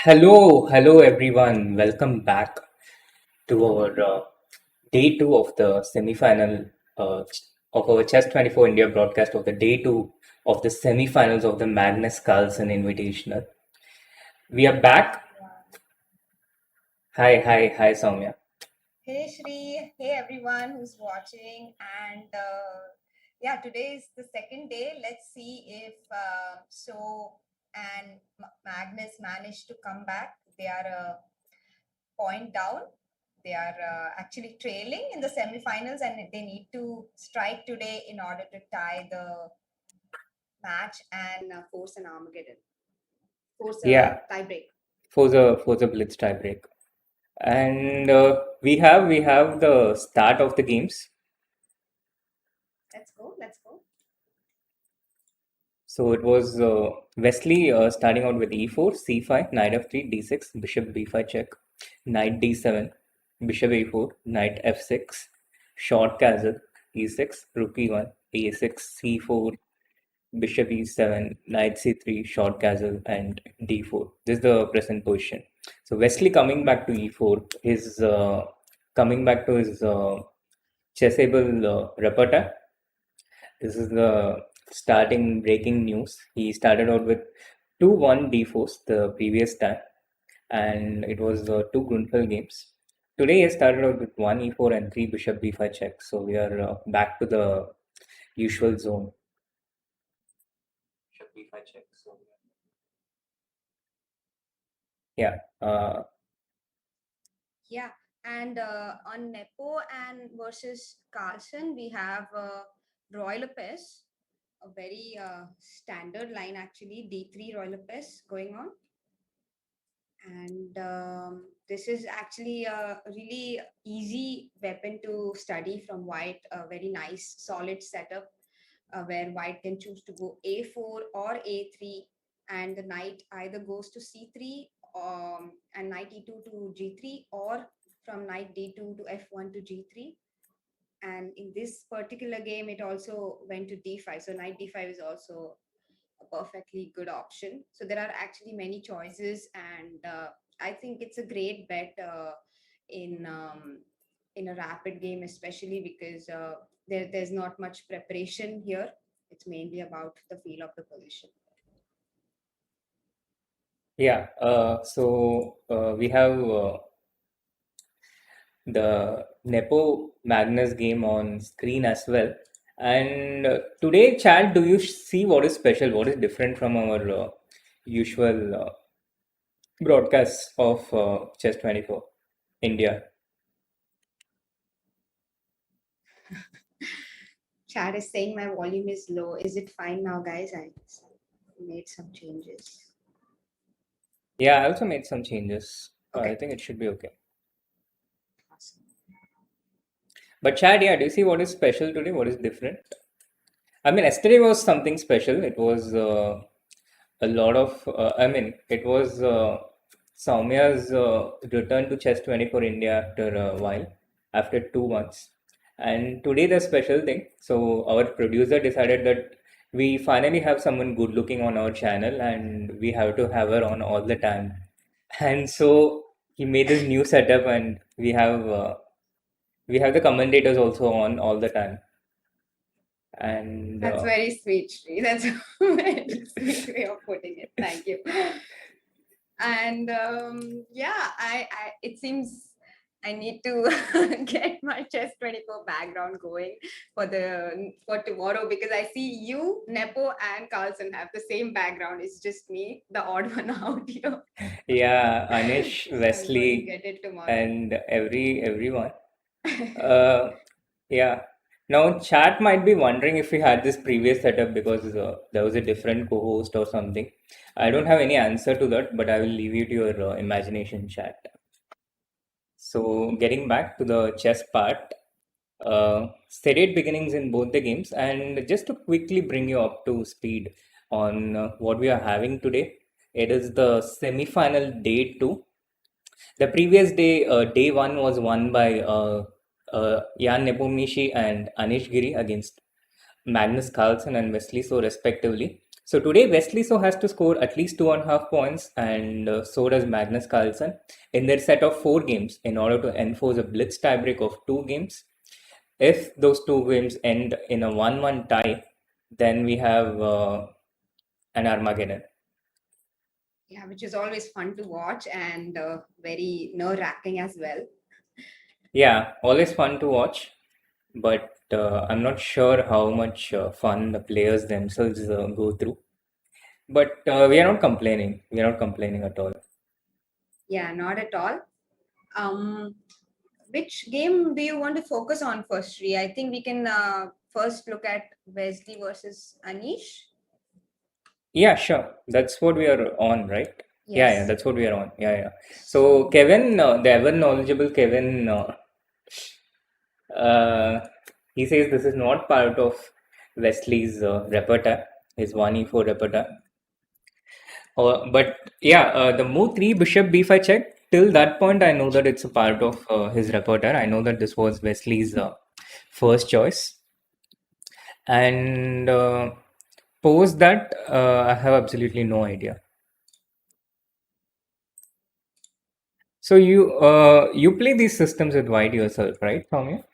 Hello everyone. Welcome back to our day two of the semi-final of our Chess 24 India broadcast of the day two of the semi-finals of the Magnus Carlsen Invitational. We are back. Hi, Soumya. Hey Shri, hey everyone who's watching, and yeah, today is the second day. Let's see if and Magnus managed to come back. They are a point down. They are actually trailing in the semifinals, and they need to strike today in order to tie the match and force an Armageddon, force Yeah, a tiebreak. for the Blitz tiebreak, and we have the start of the games. Let's go. Let's go. So it was Wesley starting out with e4, c5, knight f3, d6, bishop b5 check, knight d7, bishop a4, knight f6, short castle, e6, rook e1, a6, c4, bishop e7, knight c3, short castle, and d4. This is the present position. So Wesley coming back to e4, his coming back to his chessable repertoire. This is the starting breaking news. He started out with 2-1 d4s the previous time, and it was two Grunfeld games. Today he started out with 1 e4 and 3 bishop b5 check. So we are back to the usual zone. Bishop b5 check. So yeah, Yeah, and on Nepo and versus Carlsen, we have Roy Lopez, a very standard line actually, D3 Roy Lopez going on. And this is actually a really easy weapon to study from White, a very nice solid setup where White can choose to go A4 or A3, and the knight either goes to C3 and knight E2 to G3, or from knight D2 to F1 to G3. And in this particular game, it also went to D5. So knight D5 is also a perfectly good option. So there are actually many choices, and I think it's a great bet in a rapid game, especially because there's not much preparation here. It's mainly about the feel of the position. yeah. So we have the Nepo Magnus game on screen as well. And today, Chad, do you see what is special, what is different from our usual broadcasts of Chess 24 India? Chad is saying my volume is low. Is it fine now, guys? I made some changes. Yeah, I also made some changes. I Okay. think it should be okay. Awesome. But Chad, yeah, do you see what is special today? What is different? I mean, yesterday was something special. It was a lot of, it was Soumya's return to Chess 24 India after a while, after 2 months. And today, the special thing. So, our producer decided that we finally have someone good looking on our channel and we have to have her on all the time. And so, he made this new setup, and we have the commentators also on all the time. And That's very sweet, Shri. That's a very sweet way of putting it. Thank you. And yeah, I it seems I need to get my chess 24 background going for tomorrow, because I see you, Nepo, and Carlsen have the same background. It's just me, the odd one out, you know. yeah, Anish, So I'm going to Wesley, get it tomorrow. and everyone. Uh, yeah. Now, chat might be wondering if we had this previous setup because there was a different co-host or something. I don't have any answer to that, but I will leave you to your imagination, chat. So, getting back to the chess part, steady beginnings in both the games, and just to quickly bring you up to speed on what we are having today, it is the semi-final day two. The previous day, day one was won by Jan Nepomniachtchi and Anish Giri against Magnus Carlsen and Wesley, so respectively. So today Wesley so has to score at least 2.5 points, and so does Magnus Carlsen in their set of 4 games in order to enforce a blitz tiebreak of 2 games. If those 2 games end in a 1-1 tie, then we have an Armageddon. Yeah, which is always fun to watch and very nerve-wracking as well. Yeah, always fun to watch, but I'm not sure how much fun the players themselves go through. But we are not complaining. We are not complaining at all. Yeah, not at all. Um, which game do you want to focus on first, Sri? I think we can first look at Wesley versus Anish. Yeah, sure. That's what we are on, right? Yeah, Yes. that's what we are on. Yeah. So So, Kevin, the ever knowledgeable Kevin, uh, he says this is not part of Wesley's repertoire, his 1e4 repertoire. But yeah, the move 3 bishop b5 check. Till that point, I know that it's a part of his repertoire. I know that this was Wesley's first choice, and post that, I have absolutely no idea. So you play these systems with white yourself, right, Soumya?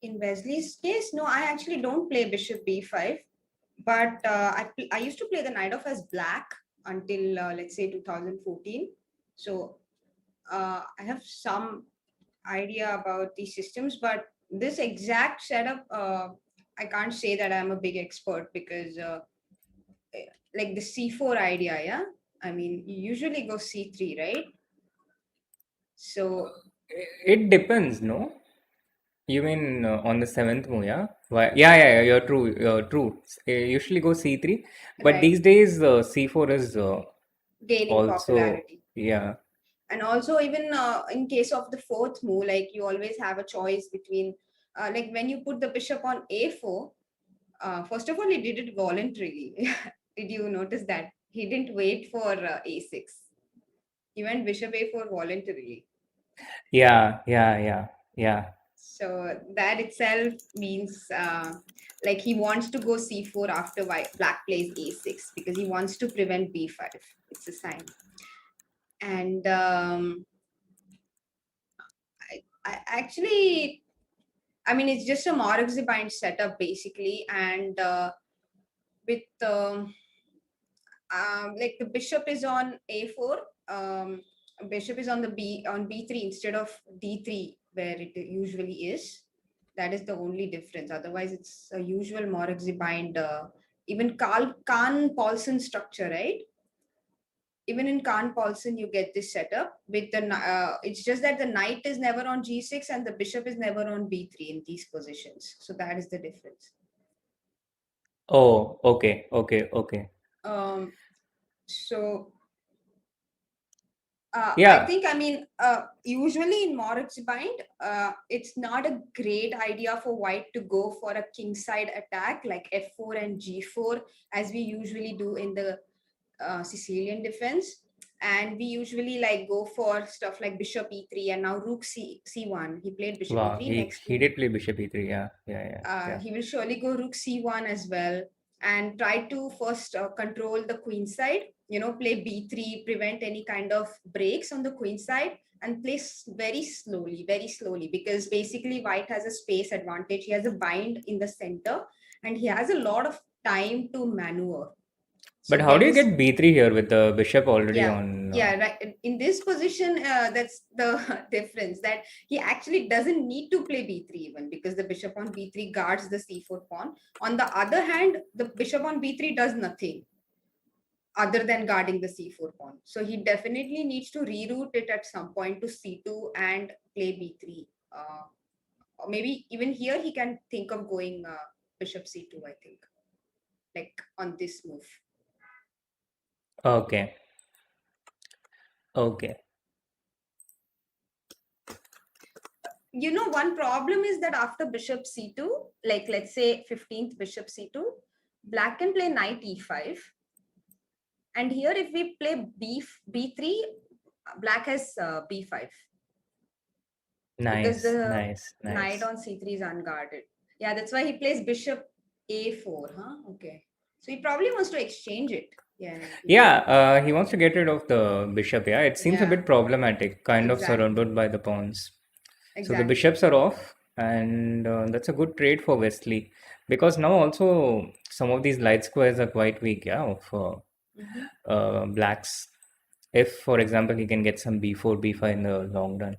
in Wesley's case, no, I actually don't play bishop b5, but I used to play the knight of as black until let's say 2014. So I have some idea about these systems, but this exact setup, I can't say that I'm a big expert because like the c4 idea, yeah. I mean, you usually go c3, right? So It depends, no? You mean on the seventh move, yeah? Why? Yeah. You're true. You're true. Usually go c3, but right, these days c4 is gaining also, popularity. yeah. And also even in case of the fourth move, like you always have a choice between like when you put the bishop on a4, first of all he did it voluntarily. Did you notice that he didn't wait for a6? He went bishop a4 voluntarily. Yeah. So that itself means like he wants to go c4 after black plays a6 because he wants to prevent b5. It's a sign. And I actually, I mean, it's just a Morixi setup basically, and with like the bishop is on a4, bishop is on the b3 instead of d3 where it usually is. That is the only difference. Otherwise, it's a usual Morixi even Carl Kahn Paulsen structure, right? Even in Kahn Paulsen, you get this setup with the. It's just that the knight is never on g6 and the bishop is never on b3 in these positions. So that is the difference. Oh, okay. Um, so I Yeah, think, I mean, usually in Moritz bind, it's not a great idea for white to go for a kingside attack like f4 and g4 as we usually do in the Sicilian defense. And we usually like go for stuff like bishop e3 and now rook c1. He played bishop wow. e3 He next he move. did play bishop e3. Yeah. He will surely go rook c1 as well and try to first control the queen side, play b3, prevent any kind of breaks on the queen side, and play very slowly, because basically white has a space advantage. He has a bind in the center and he has a lot of time to maneuver. But So how get do you this. get b3 here with the bishop already Yeah, on? yeah, right. In this position, that's the difference, that he actually doesn't need to play b3 even, because the bishop on b3 guards the c4 pawn. On the other hand, the bishop on b3 does nothing other than guarding the c4 pawn. So he definitely needs to reroute it at some point to c2 and play b3. Or maybe even here he can think of going bishop c2, I think, like on this move. Okay. Okay. One problem is that after bishop c2, like let's say 15th bishop c2, black can play knight e5. And here if we play b3, black has b5, because the knight Nice. on c3 is unguarded. Yeah, that's why he plays bishop a4, huh? Okay. So he probably wants to exchange it. Yeah. Yeah, he wants to get rid of the bishop. Yeah, it seems a Yeah, bit problematic, kind of exactly. surrounded by the pawns. So the Exactly. bishops are off, and that's a good trade for Wesley because now also some of these light squares are quite weak. Yeah, of Hmm. blacks. If, for example, he can get some b4, b5 in the long run,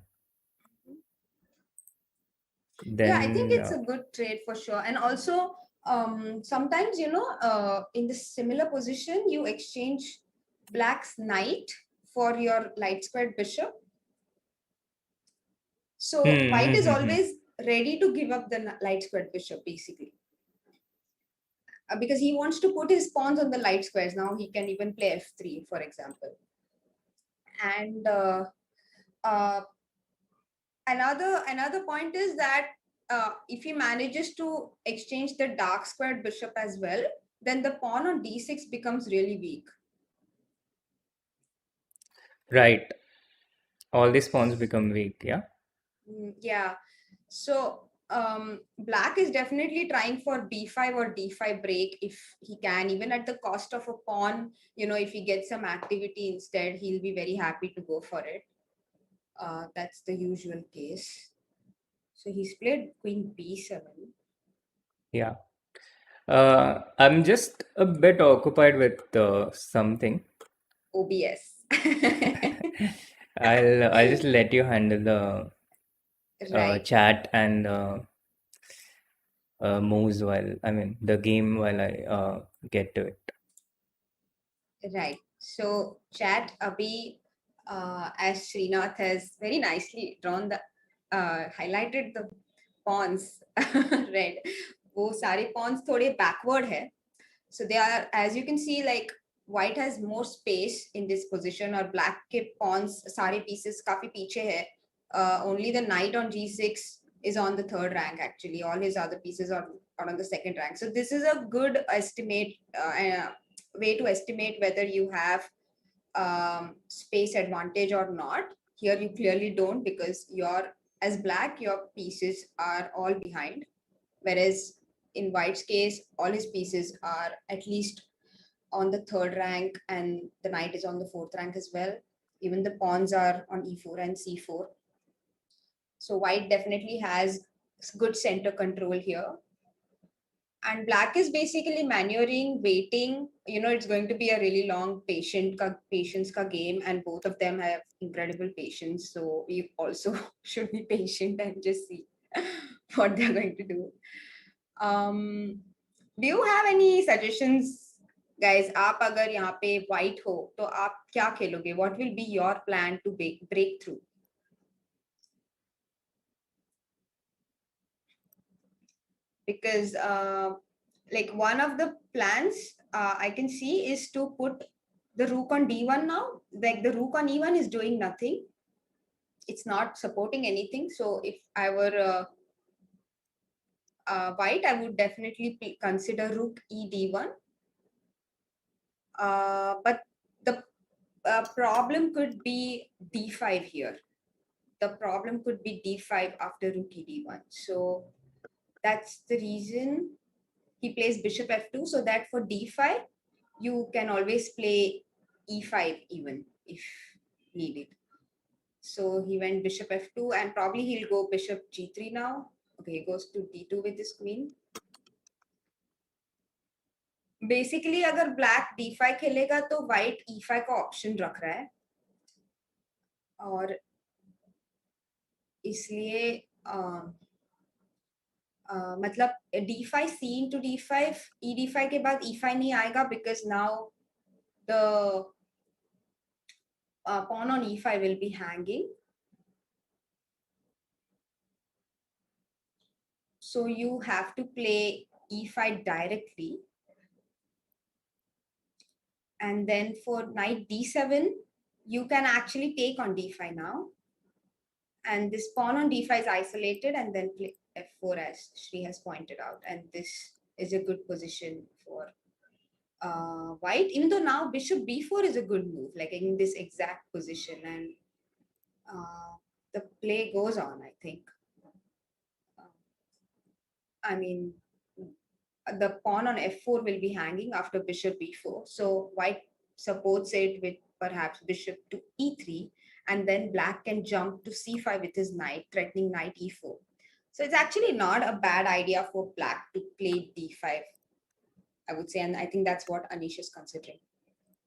Yeah, I think then it's a good trade for sure. And also, sometimes, in the similar position, you exchange black's knight for your light squared bishop. So white is hmm. always ready to give up the light squared bishop, basically. Because he wants to put his pawns on the light squares. Now he can even play f3, for example. And uh, another point is that if he manages to exchange the dark squared bishop as well, then the pawn on d6 becomes really weak. Right, all these pawns become weak. Yeah. Yeah. So black is definitely trying for b5 or d5 break if he can, even at the cost of a pawn. If he gets some activity instead, he'll be very happy to go for it. That's the usual case. So he's played queen b7. Yeah. I'm just a bit occupied with something. OBS. I'll just let you handle the Right. chat and moves while I mean the game while I get to it. Right. So chat Abhi, as Srinath has very nicely drawn the highlighted the pawns red. वो सारे pawns थोड़े backward है. So they are, as you can see, like white has more space in this position, or black के pawns सारे pieces काफी पीछे है. Only the knight on g6 is on the third rank. Actually, all his other pieces are on the second rank. So this is a good estimate. Way to estimate whether you have space advantage or not. Here you clearly don't, because as black, your pieces are all behind, whereas in white's case, all his pieces are at least on the third rank, and the knight is on the fourth rank as well. Even the pawns are on e4 and c4. So white definitely has good center control here. And black is basically maneuvering, waiting. It's going to be a really long patience ka game, and both of them have incredible patience. So we also should be patient and just see what they're going to do. Do you have any suggestions, guys? आप अगर यहाँ पे white हो तो आप क्या खेलोगे? What will be your plan to break through? Because like one of the plans I can see is to put the rook on d1 now. Like the rook on e1 is doing nothing. It's not supporting anything. So if I were white, I would definitely consider rook e d1. But the problem could be d5 here. The problem could be d5 after rook e d1. So that's the reason he plays bishop f2, so that for d5 you can always play e5 even if needed. So he went bishop f2, and probably he'll go bishop g3 now. Okay, he goes to d2 with his queen. Basically अगर black d5 खेलेगा तो white e5 का option रख रहा है, और इसलिए मतलब d5 c into d5 e d5 के बाद e5 नहीं आएगा, because now the pawn on e5 will be hanging. So you have to play e5 directly. And then for knight d7, you can actually take on d5 now. And this pawn on d5 is isolated, and then play f4 as Shri has pointed out. And this is a good position for white, even though now bishop b4 is a good move, like in this exact position. And the play goes on, I think. I mean, the pawn on f4 will be hanging after bishop b4. So white supports it with perhaps bishop to e3, and then black can jump to c5 with his knight, threatening knight e4. So it's actually not a bad idea for black to play d5, I would say, and I think that's what Anish is considering.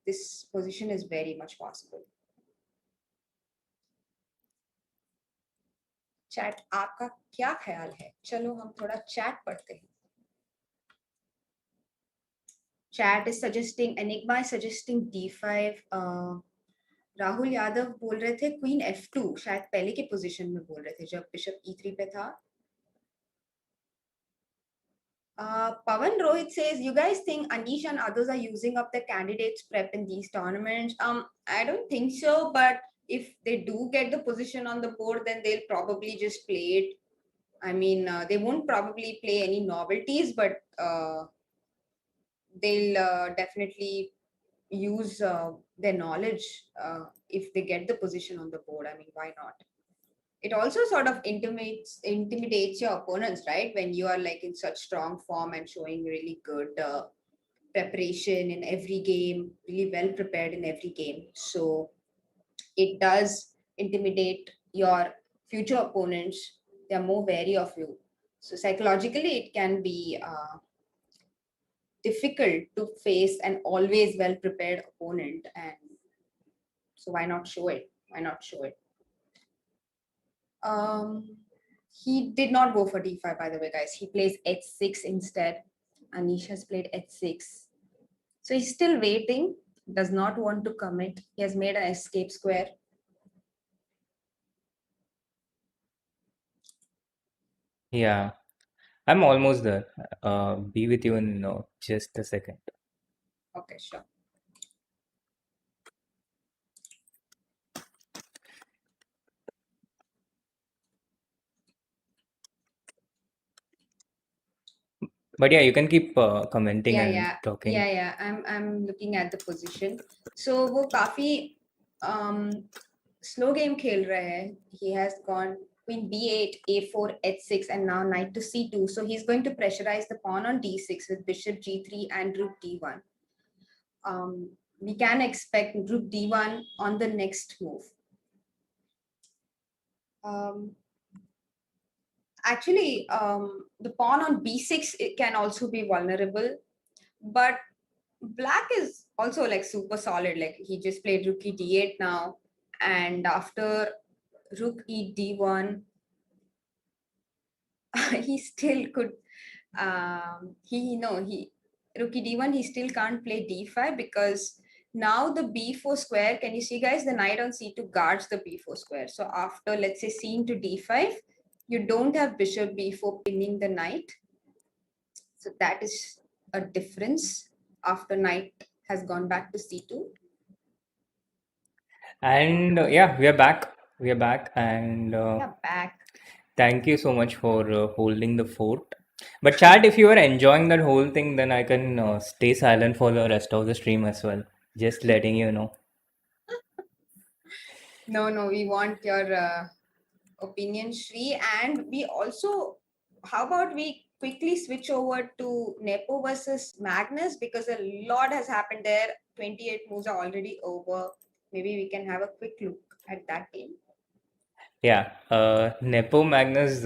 This position is very much possible. Chat आपका क्या ख्याल है? चलो हम थोड़ा chat पढ़ते हैं. Chat is suggesting, Enigma is suggesting d5. Rahul Yadav बोल रहे थे क्वीन f2, शायद पहले के पोजीशन में बोल रहे थे जब बिशप e3 पे था. Pavan Rohit says, you guys think Anish and others are using up the candidates prep in these tournaments? I don't think so, but if they do get the position on the board, then they'll probably just play it. I mean, they won't probably play any novelties, but they'll definitely use their knowledge if they get the position on the board. I mean, why not? It also sort of intimidates your opponents, right? When you are like in such strong form and showing really good preparation in every game, really well prepared in every game. So it does intimidate your future opponents. They are more wary of you. So psychologically, it can be difficult to face an always well prepared opponent, and so why not show it? He did not go for d5, by the way, guys. He plays h6 instead. Anish has played h6. So he's still waiting, does not want to commit. He has made an escape square. Yeah, I'm almost there. Be with you in just a second. Okay, sure. But yeah, you can keep commenting and talking. Yeah. I'm looking at the position. So वो काफी slow game खेल रहा है. He has gone queen b8, a4, h6, and now knight to c2. So he's going to pressurize the pawn on d6 with bishop g3 and rook d1. We can expect rook d1 on the next move. Actually, the pawn on b6, it can also be vulnerable, but black is also like super solid. Like he just played rook e d8 now, and after rook e d1, he still could. Rook e d1, he still can't play d5 because now the b4 square. Can you see, guys? The knight on c2 guards the b4 square. So after, let's say, c into d5, you don't have bishop b4 pinning the knight. So that is a difference after knight has gone back to c2. And yeah, we are back. And Back. thank you so much for holding the fort. But chat, if you are enjoying that whole thing, then I can stay silent for the rest of the stream as well. Just letting you know. No, we want your opinion, Shri. And we also, how about we quickly switch over to Nepo versus Magnus, because a lot has happened there. 28 moves are already over. Maybe we can have a quick look at that game. Yeah, Nepo Magnus,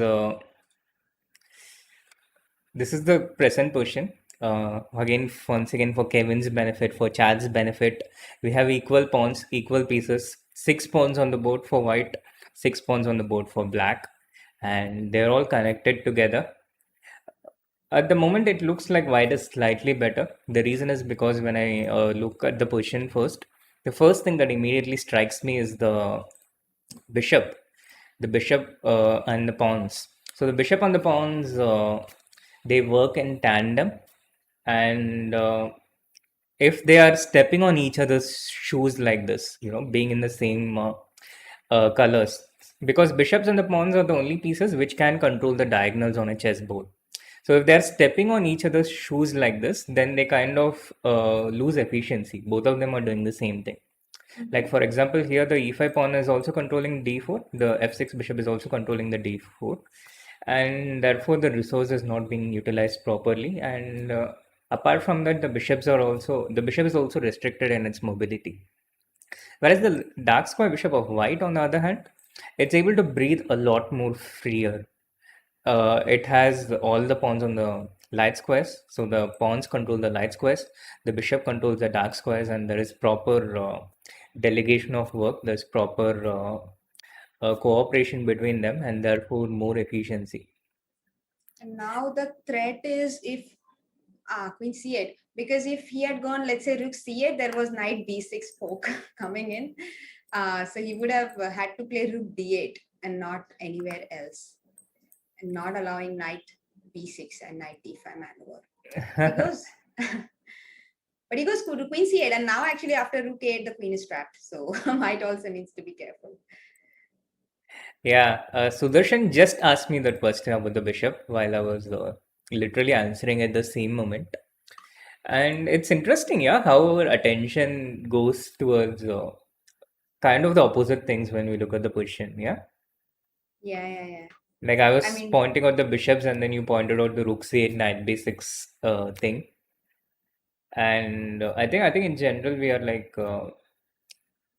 this is the present position. Once again, for Kevin's benefit, for Chad's benefit, we have equal pawns, equal pieces, 6 pawns on the board for white, 6 pawns on the board for black, and they're all connected together. At the moment, it looks like white is slightly better. The reason is because when I look at the position first, the first thing that immediately strikes me is the bishop, and the pawns. So the bishop and the pawns, they work in tandem, and if they are stepping on each other's shoes like this, being in the same colors, because bishops and the pawns are the only pieces which can control the diagonals on a chessboard. So if they're stepping on each other's shoes like this, then they kind of lose efficiency. Both of them are doing the same thing. Like for example, here the e5 pawn is also controlling d4. The f6 bishop is also controlling the d4. and therefore the resource is not being utilized properly. And apart from that, the bishop is also restricted in its mobility. Whereas the dark square bishop of white, on the other hand, it's able to breathe a lot more freer. It has all the pawns on the light squares, so the pawns control the light squares, the bishop controls the dark squares, and there is proper delegation of work. There's proper cooperation between them, and therefore more efficiency. And now the threat is if Queen C8, because if he had gone, let's say Rook C8, there was Knight B6 poke coming in. So he would have had to play Rook D8 and not anywhere else, and not allowing Knight B6 and Knight D5 maneuver. He goes, but he goes to Queen C8, and now actually after Rook A8, the Queen is trapped. So White also needs to be careful. Yeah, Sudarshan just asked me that question about the bishop while I was literally answering at the same moment. And it's interesting, yeah, how our attention goes towards kind of the opposite things when we look at the position, yeah? Yeah. Like I I was mean, pointing out the bishops and then you pointed out the rook c8, knight b6 thing. And I think in general we are like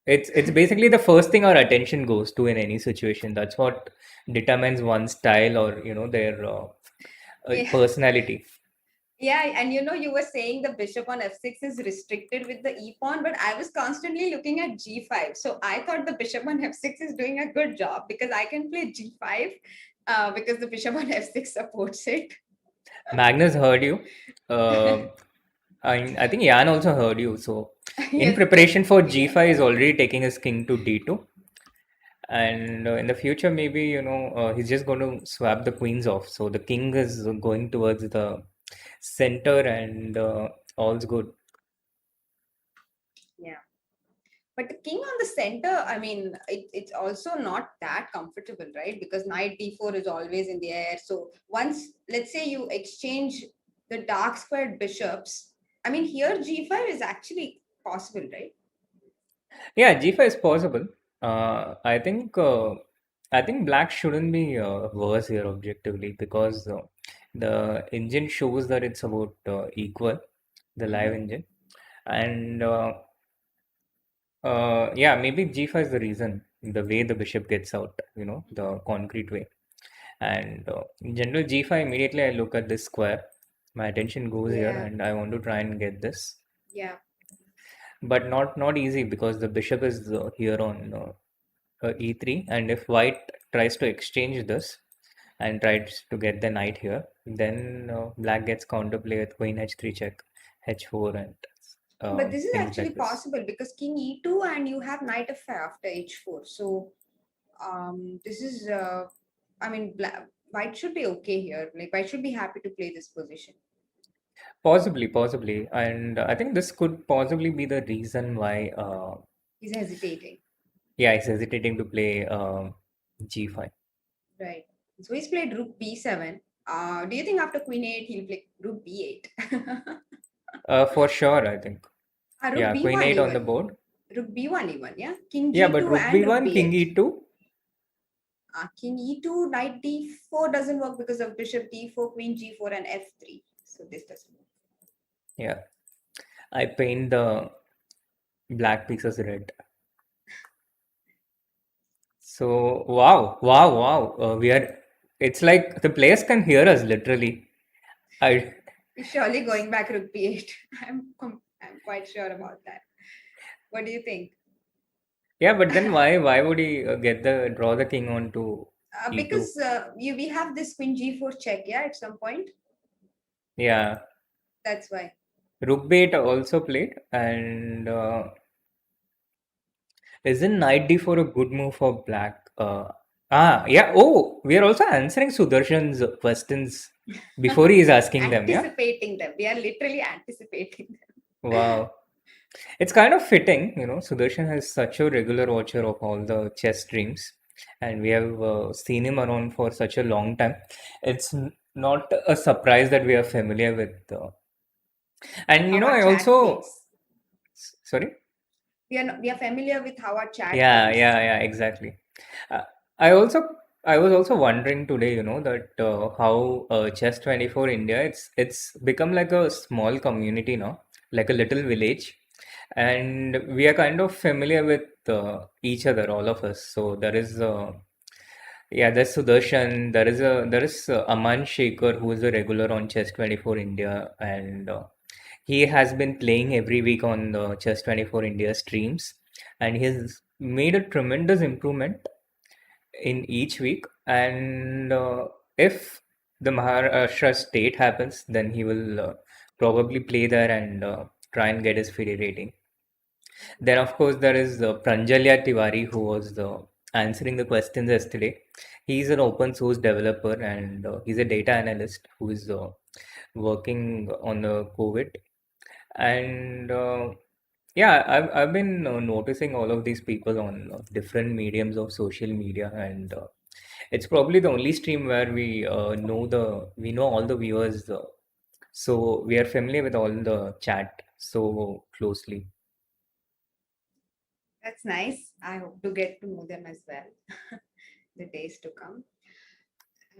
it's basically the first thing our attention goes to in any situation. That's what determines one's style or their yeah. personality. Yeah, and you were saying the bishop on f6 is restricted with the e pawn, but I was constantly looking at g5. So I thought the bishop on f6 is doing a good job because I can play g5 because the bishop on f6 supports it. Magnus heard you. I think Jan also heard you. So in Yes, preparation for yeah. g5 is already taking his king to d2. And in the future, maybe, he's just going to swap the queens off. So the king is going towards the center and all's good. Yeah. But the king on the center, I mean, it's also not that comfortable, right? Because knight d4 is always in the air. So once, let's say you exchange the dark squared bishops, I mean, here g5 is actually possible, right? Yeah, g5 is possible. I think black shouldn't be worse here objectively because the engine shows that it's about equal, the live engine. And yeah, maybe g5 is the reason, the way the bishop gets out, the concrete way. And in general, g5, immediately I look at this square. My attention goes here Yeah, and I want to try and get this. yeah. But not easy because the bishop is here on e3. And if white tries to exchange this and tries to get the knight here, then black gets counterplay with queen h3 check, h4 and But this is things actually like this. possible because king e2 and you have knight f5 after h4. So this is, I mean, white should be okay here. Like white should be happy to play this position. Possibly. And I think this could possibly be the reason why, He's hesitating, yeah, he's hesitating to play g5. right? So he's played rook b7. Do you think after queen 8 he'll play rook b8? For sure, I think. Rook Yeah, queen b1 8 on the even. board. Rook b1 even, yeah? King Yeah, but g2 rook and rook b1, king b8. e2. King e2, knight d4 doesn't work because of bishop d4, queen g4 and f3. So this doesn't work. Yeah, I paint the black pieces red. So, wow. It's like the players can hear us literally. I, He's surely going back rook b8. I'm quite sure about that. What do you think? yeah, but then why would he draw the king onto e2? Because we have this queen g4 check, yeah, at some point. Yeah, That's why. rook b8 also played, and isn't knight d4 a good move for black? Yeah. Oh, we are also answering Sudarshan's questions before he is asking them. Yeah. Anticipating them. We are literally anticipating them. Wow. It's kind of fitting, Sudarshan is such a regular watcher of all the chess streams, and we have seen him around for such a long time. It's not a surprise that we are familiar with. And How our I chat also, thinks. sorry. We are familiar with how our chat Yeah, thinks. exactly. Uh, I also I was also wondering today, that how Chess 24 India, it's become like a small community now, like a little village, and we are kind of familiar with each other, all of us. So there is, yeah, there's Sudarshan, there is Aman Shekhar, who is a regular on Chess 24 India, and he has been playing every week on the Chess 24 India streams, and he's made a tremendous improvement in each week. And if the Maharashtra state happens, then he will probably play there and try and get his FIDE rating. Then, of course, there is Pranjalya Tiwari, who was answering the questions yesterday. He's an open source developer, and he's a data analyst who is working on the COVID. And yeah, I've been noticing all of these people on different mediums of social media, and it's probably the only stream where we know all the viewers, so we are familiar with all the chat so closely. That's nice. I hope to get to know them as well the days to come.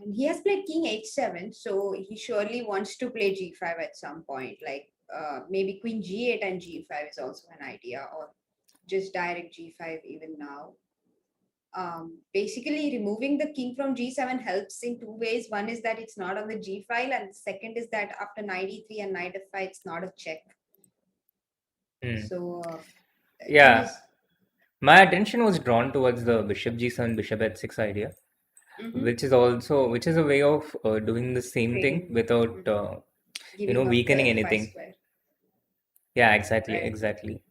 And he has played King H7, so he surely wants to play G5 at some point. Like maybe Queen G8 and G5 is also an idea, or just direct G5 even now. Basically, removing the king from G7 helps in two ways. One is that it's not on the G file, and the second is that after knight E3 and knight F5, it's not a check. Hmm. So I think Yeah, is my attention was drawn towards the bishop G7, bishop H6 idea, which is a way of doing the same thing trading, without giving up the weakening F5 anything. square. Yeah, exactly, Right. exactly.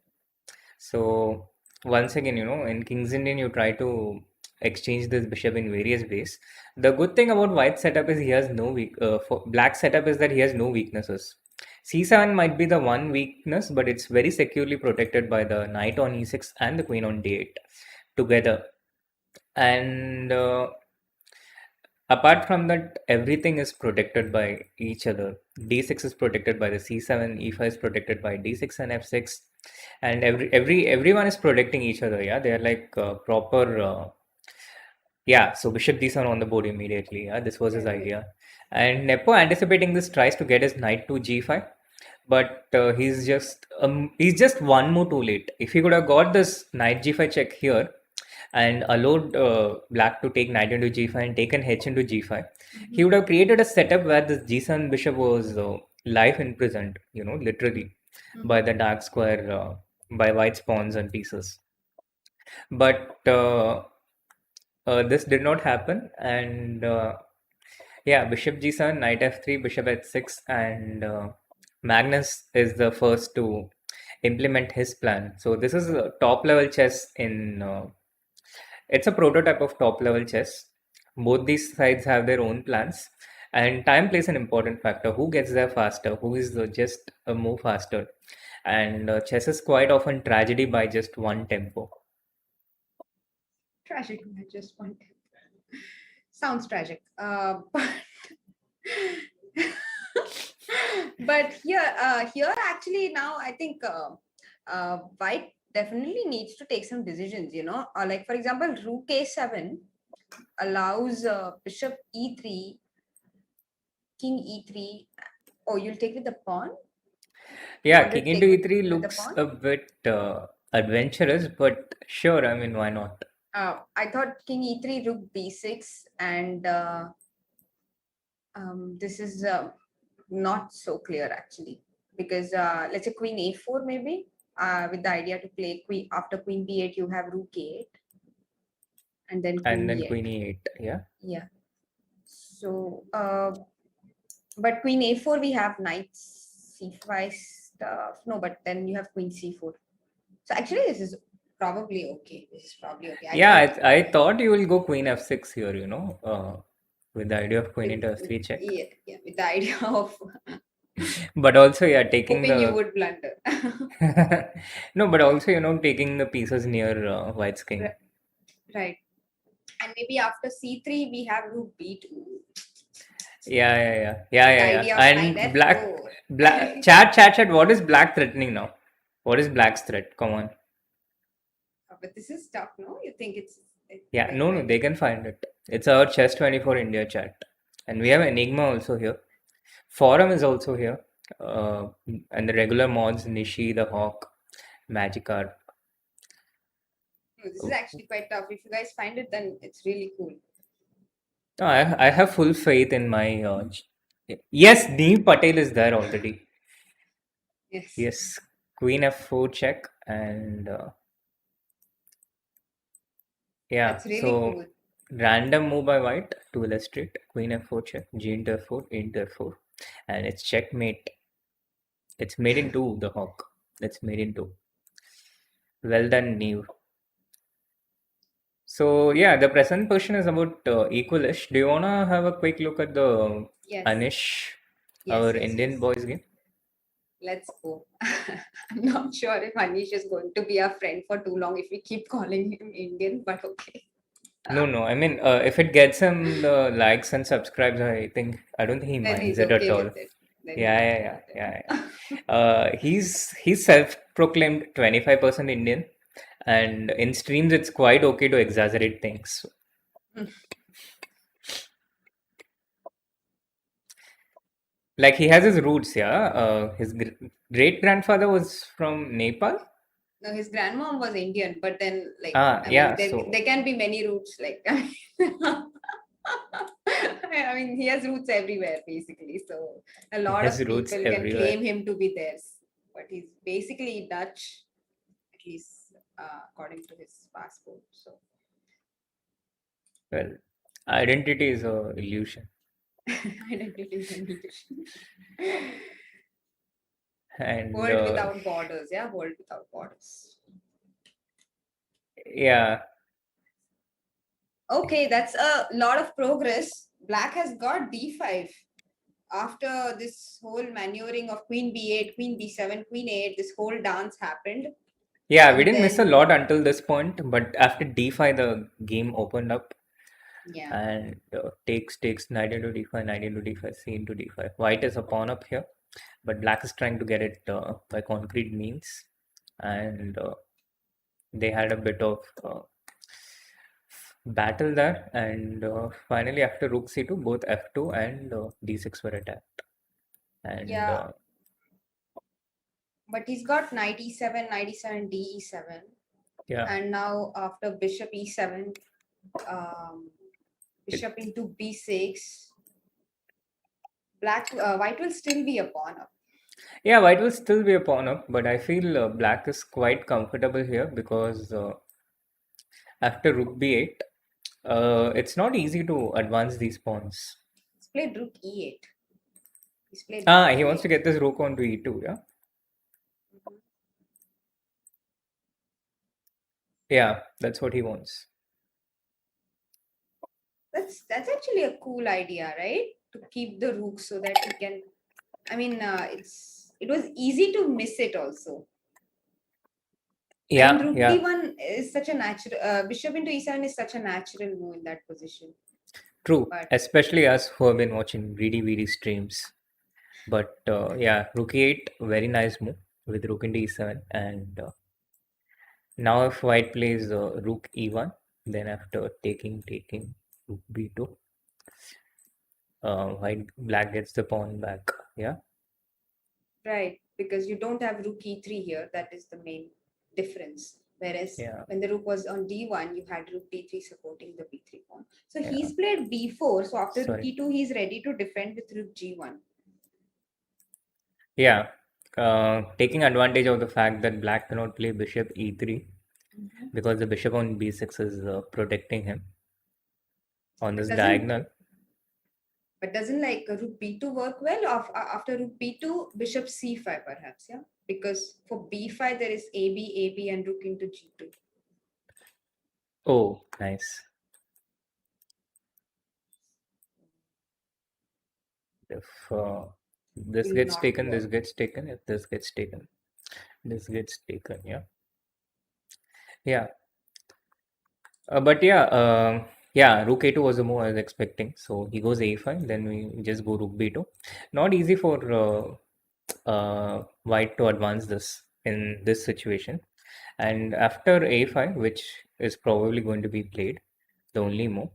So once again, in King's Indian, you try to exchange this bishop in various ways. The good thing about white setup is he has no weak. For black setup is that he has no weaknesses. C7 might be the one weakness, but it's very securely protected by the knight on E6 and the queen on D8 together. And apart from that, everything is protected by each other. D6 is protected by the C7, E5 is protected by D6 and F6, and everyone is protecting each other. Yeah, they are like proper. Yeah, so Bishop D7 on the board immediately. Yeah, this was his Right. idea, and Nepo anticipating this tries to get his knight to G5, but he's just one more too late. If he could have got this knight G5 check here and allowed black to take knight into G5 and taken H into G5, he would have created a setup where this G7 bishop was life imprisoned, literally by the dark square, by white pawns and pieces. But this did not happen, and yeah, bishop G7, knight F3, bishop H6, and Magnus is the first to implement his plan. So this is a top level chess in it's a prototype of top level chess. Both these sides have their own plans, and time plays an important factor. Who gets there faster? Who is just a move faster? And chess is quite often tragedy by just one tempo. Tragic. I just want. Sounds tragic. But here actually now I think White definitely needs to take some decisions. Like for example, Rook A7 allows Bishop E3, King E3. Oh, you'll take with the pawn. You Yeah, wanted king to into take e3 with the looks pawn. a bit adventurous, but sure, I mean, why not? I thought King E3, Rook B6, and this is not so clear actually, because let's say Queen A4 maybe, with the idea to play Queen after Queen B8, you have Rook A8 and then Queen And then E8. queen e8, yeah. Yeah. So, but Queen A4 we have Knight C5 stuff. No, but then you have Queen C4. So actually, this is probably okay. This is probably okay. I Yeah, thought I thought you will go queen f6 here, with the idea of queen with, into with f3 check. yeah, yeah, with the idea of But also, yeah, taking hoping you the would blunder. no, but also, taking the pieces near white's king. Right. And maybe after C3, we have rook B2 Yeah, yeah, yeah, yeah, with the yeah, yeah. idea of knight And F4. chat. What is black threatening now? What is black's threat? Come on. But this is tough, no? You think it's Yeah, Like, no, where? they can find it. It's our Chess 24 India chat. And we have Enigma also here. Forum is also here. And the regular mods, Nishi, the Hawk, Magikarp. No, this is actually quite tough. If you guys find it, then it's really cool. No, I have full faith in my. Yes, Neem Patel is there already. Yes, Yes, Queen F4 check. And yeah, that's really so cool. random move by white to illustrate Queen F4 check, G into F4, A into F4. And it's checkmate. It's made into the Hawk. It's made into. Well done, Neve. So yeah, the present question is about equalish. Do you wanna have a quick look at the Yes, Anish, yes, our yes, Indian yes. boys game? Let's go. I'm not sure if Anish is going to be our friend for too long if we keep calling him Indian, but okay. No, no. I mean, if it gets him the likes and subscribes, I don't think he Then minds he's it at okay all. with it. Then he's Yeah, yeah, okay yeah, with it. yeah, yeah. He's self-proclaimed 25% Indian, and in streams it's quite okay to exaggerate things. Like he has his roots, yeah. His great grandfather was from Nepal. No, his grandmom was Indian, but then, like, Ah, I mean, yeah. there So can be many roots. Like, I mean, he has roots everywhere, basically. So a he lot has of roots people can everywhere. claim him to be theirs, but he's basically Dutch, at least according to his passport. So Well, identity is a illusion, identity is an illusion. and World without borders, yeah, world without borders. yeah, Okay, that's a lot of progress. Black has got d5. After this whole maneuvering of queen b8, queen b7, queen a8, this whole dance happened. yeah. We And didn't miss a then, lot until this point, but after d5, the game opened up yeah, and takes knight into d5, knight into d5, c into d5. White is a pawn up here, but black is trying to get it by concrete means, and they had a bit of battle there, and finally after rook c2, both f2 and d6 were attacked, and yeah, but he's got knight e7, knight e7, d e7. yeah, And now after bishop e7, it, bishop into b6, white will still be a pawn up. yeah, white will still be a pawn up, but I feel black is quite comfortable here because after rook b8, it's not easy to advance these pawns. He's played rook e8. He's played rook Ah, he wants to e8. get this rook onto e2, yeah? Mhm. Yeah, that's what he wants. That's actually a cool idea, right? To keep the rook so that he can. I mean, it was easy to miss it also. I mean, Yeah, rook yeah, d1 is such a natural. Bishop into e7 is such a natural move in that position. true. But Especially us who have been watching really streams. But yeah, rook e8, very nice move with rook into e7. And now if white plays rook e1, then after taking rook b2, black gets the pawn back. Yeah, right, because you don't have rook e3 here. That is the main difference. Whereas yeah, when the rook was on d1, you had rook d3 supporting the b3 pawn. So yeah. he's played b4. So after rook Sorry. e2, he's ready to defend with rook g1. Yeah, taking advantage of the fact that black cannot play bishop e3 Mhm. because the bishop on b6 is protecting him on But this doesn't diagonal. but doesn't like rook b2 work well? After rook b2, bishop c5 perhaps, yeah? Because for b5 there is ab, and rook into g2. Oh, nice. If this Will gets not taken, this work. gets taken. If this gets taken, this gets taken. Yeah, yeah. But yeah, yeah. Rook a2 was the move I was expecting. So he goes a5. Then we just go rook b2. Not easy for white to advance this in this situation. And after a5, which is probably going to be played, the only move.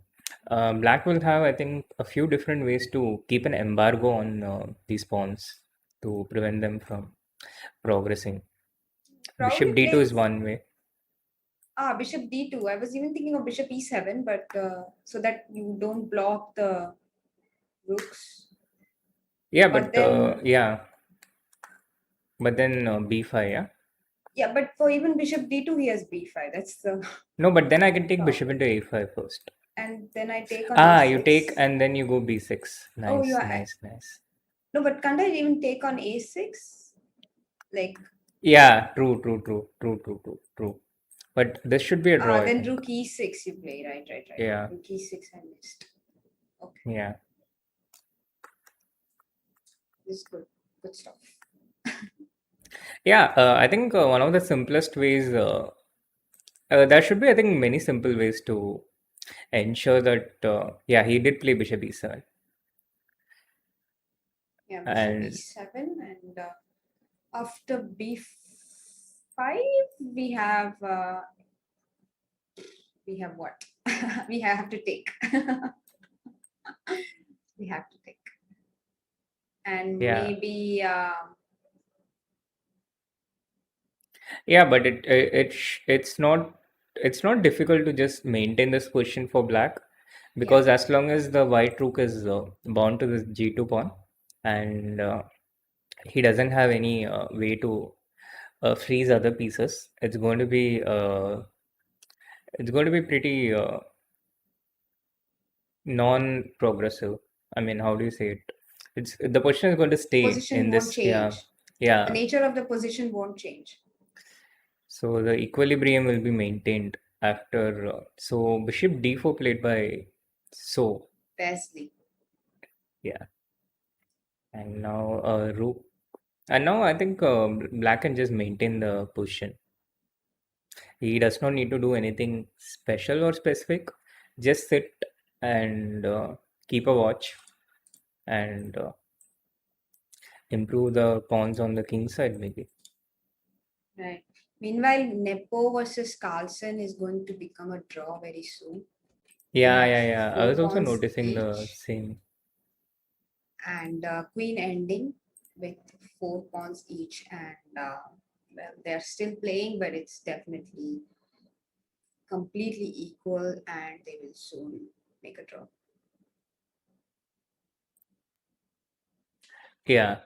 Black will have, I think, a few different ways to keep an embargo on these pawns to prevent them from progressing. Probably Bishop d2 is plays one way. bishop d2. I was even thinking of bishop e7, but so that you don't block the rooks. Yeah, But but then, b5, yeah. yeah, but for even bishop d2, he has b5. That's the No, but then I can take bishop problem. into a5 first. And then I take on Ah, you take a6. and then you go b6. Oh, you Nice, are. nice, nice. No, but can't I even take on a6? Like, Yeah, true, true, true, true, true, true, true. But this should be a draw, I then think. rook e6 you play. Right, right, right. Yeah, Rook e6 I missed. Okay, yeah. this is good. Good stuff. Yeah, I think one of the simplest ways, there should be, I think, many simple ways to ensure that, yeah, he did play bishop e7. Yeah, bishop And e7 and after b5 we have what? We have to take. We have to take. And yeah, maybe yeah, but it's not difficult to just maintain this position for black yeah. because as long as the white rook is bound to this g2 pawn and he doesn't have any way to freeze other pieces, it's going to be pretty non-progressive. I mean, how do you say it? It's the position is going to stay Position in won't this, yeah, change. The yeah. nature of the position won't change. So the equilibrium will be maintained after. So bishop d4 played by so, Wesley. yeah, and now rook, and now I think black can just maintain the position. He does not need to do anything special or specific. Just sit and keep a watch and improve the pawns on the king side, maybe. Right. Meanwhile, Nepo versus Carlsen is going to become a draw very soon. They Yeah, have yeah, yeah. I 4 was also pawns noticing the each same. and queen ending with 4 pawns each. And well, they're still playing, but it's definitely completely equal and they will soon make a draw. Yeah.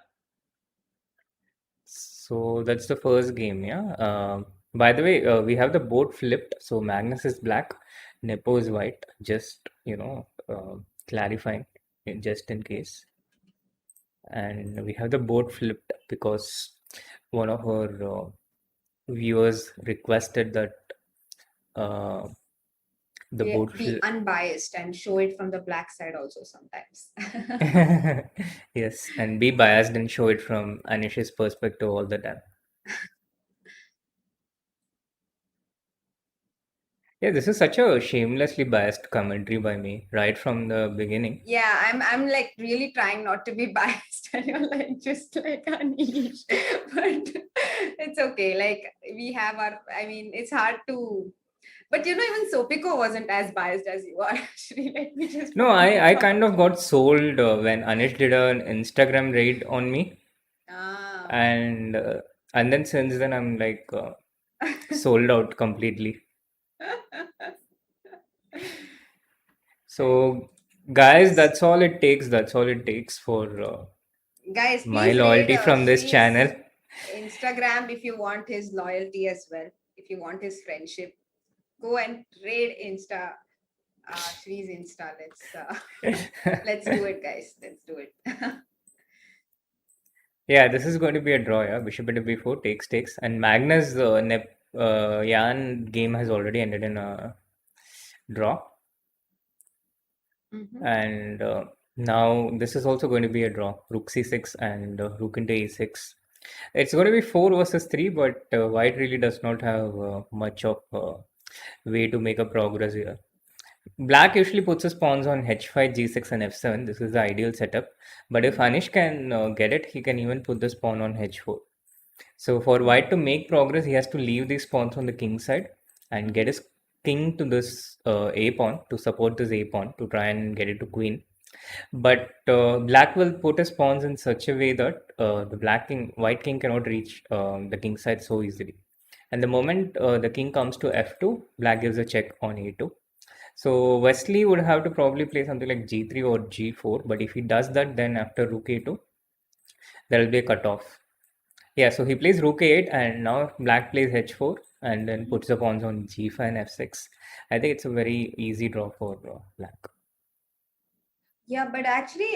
So that's the first game, yeah. By the way, we have the board flipped. So Magnus is black, Nepo is white. Just, clarifying just in case. And we have the board flipped because one of our viewers requested that uh, the board Be flip. unbiased and show it from the black side also sometimes. Yes, and be biased and show it from Anish's perspective all the time. Yeah, this is such a shamelessly biased commentary by me, right from the beginning. Yeah, I'm like really trying not to be biased and you're like just like Anish. But it's okay. Like we have our, I mean, it's hard to, but even Sopiko wasn't as biased as you are. Actually, let me just No, put that I out. kind of got sold when Anish did an Instagram raid on me, Ah. and uh, and then since then I'm like sold out completely. Right. So, guys, Yes. that's all it takes. That's all it takes for Guys, my please raid loyalty from this channel. Shree's Instagram if you want his loyalty as well. If you want his friendship, go and raid Shree's Insta. Let's do it, guys. Let's do it. Yeah, this is going to be a draw. Yeah, bishop into b4 takes, and Magnus Jan game has already ended in a draw, Mhm. and now this is also going to be a draw. Rook c6 and rook into e6. It's going to be 4 versus 3, but white really does not have much of way to make a progress here. Black usually puts his pawns on h5, g6, and f7. This is the ideal setup. But if Mhm. Anish can get it, he can even put this pawn on h4. So for white to make progress, he has to leave these pawns on the king side and get his king to this a pawn to support this a pawn to try and get it to queen. But black will put his pawns in such a way that white king cannot reach the king side so easily. And the moment the king comes to f2, black gives a check on a2. So Wesley would have to probably play something like g3 or g4. But if he does that, then after rook a2, there will be a cutoff. Yeah, so he plays rook a8, and now black plays h4 and then puts the pawns on g5 and f6. I think it's a very easy draw for black. Yeah, but actually,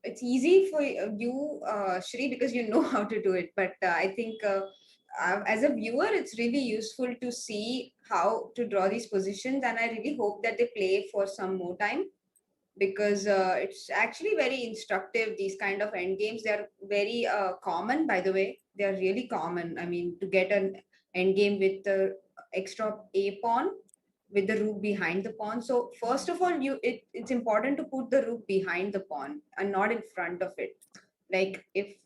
it's easy for you, Shri, because you know how to do it. But I think as a viewer, it's really useful to see how to draw these positions, and I really hope that they play for some more time, because it's actually very instructive. These kind of end games, they're very common, by the way. They're really common. I mean, to get an end game with the extra a pawn with the rook behind the pawn. So first of all, it's important to put the rook behind the pawn and not in front of it. Like if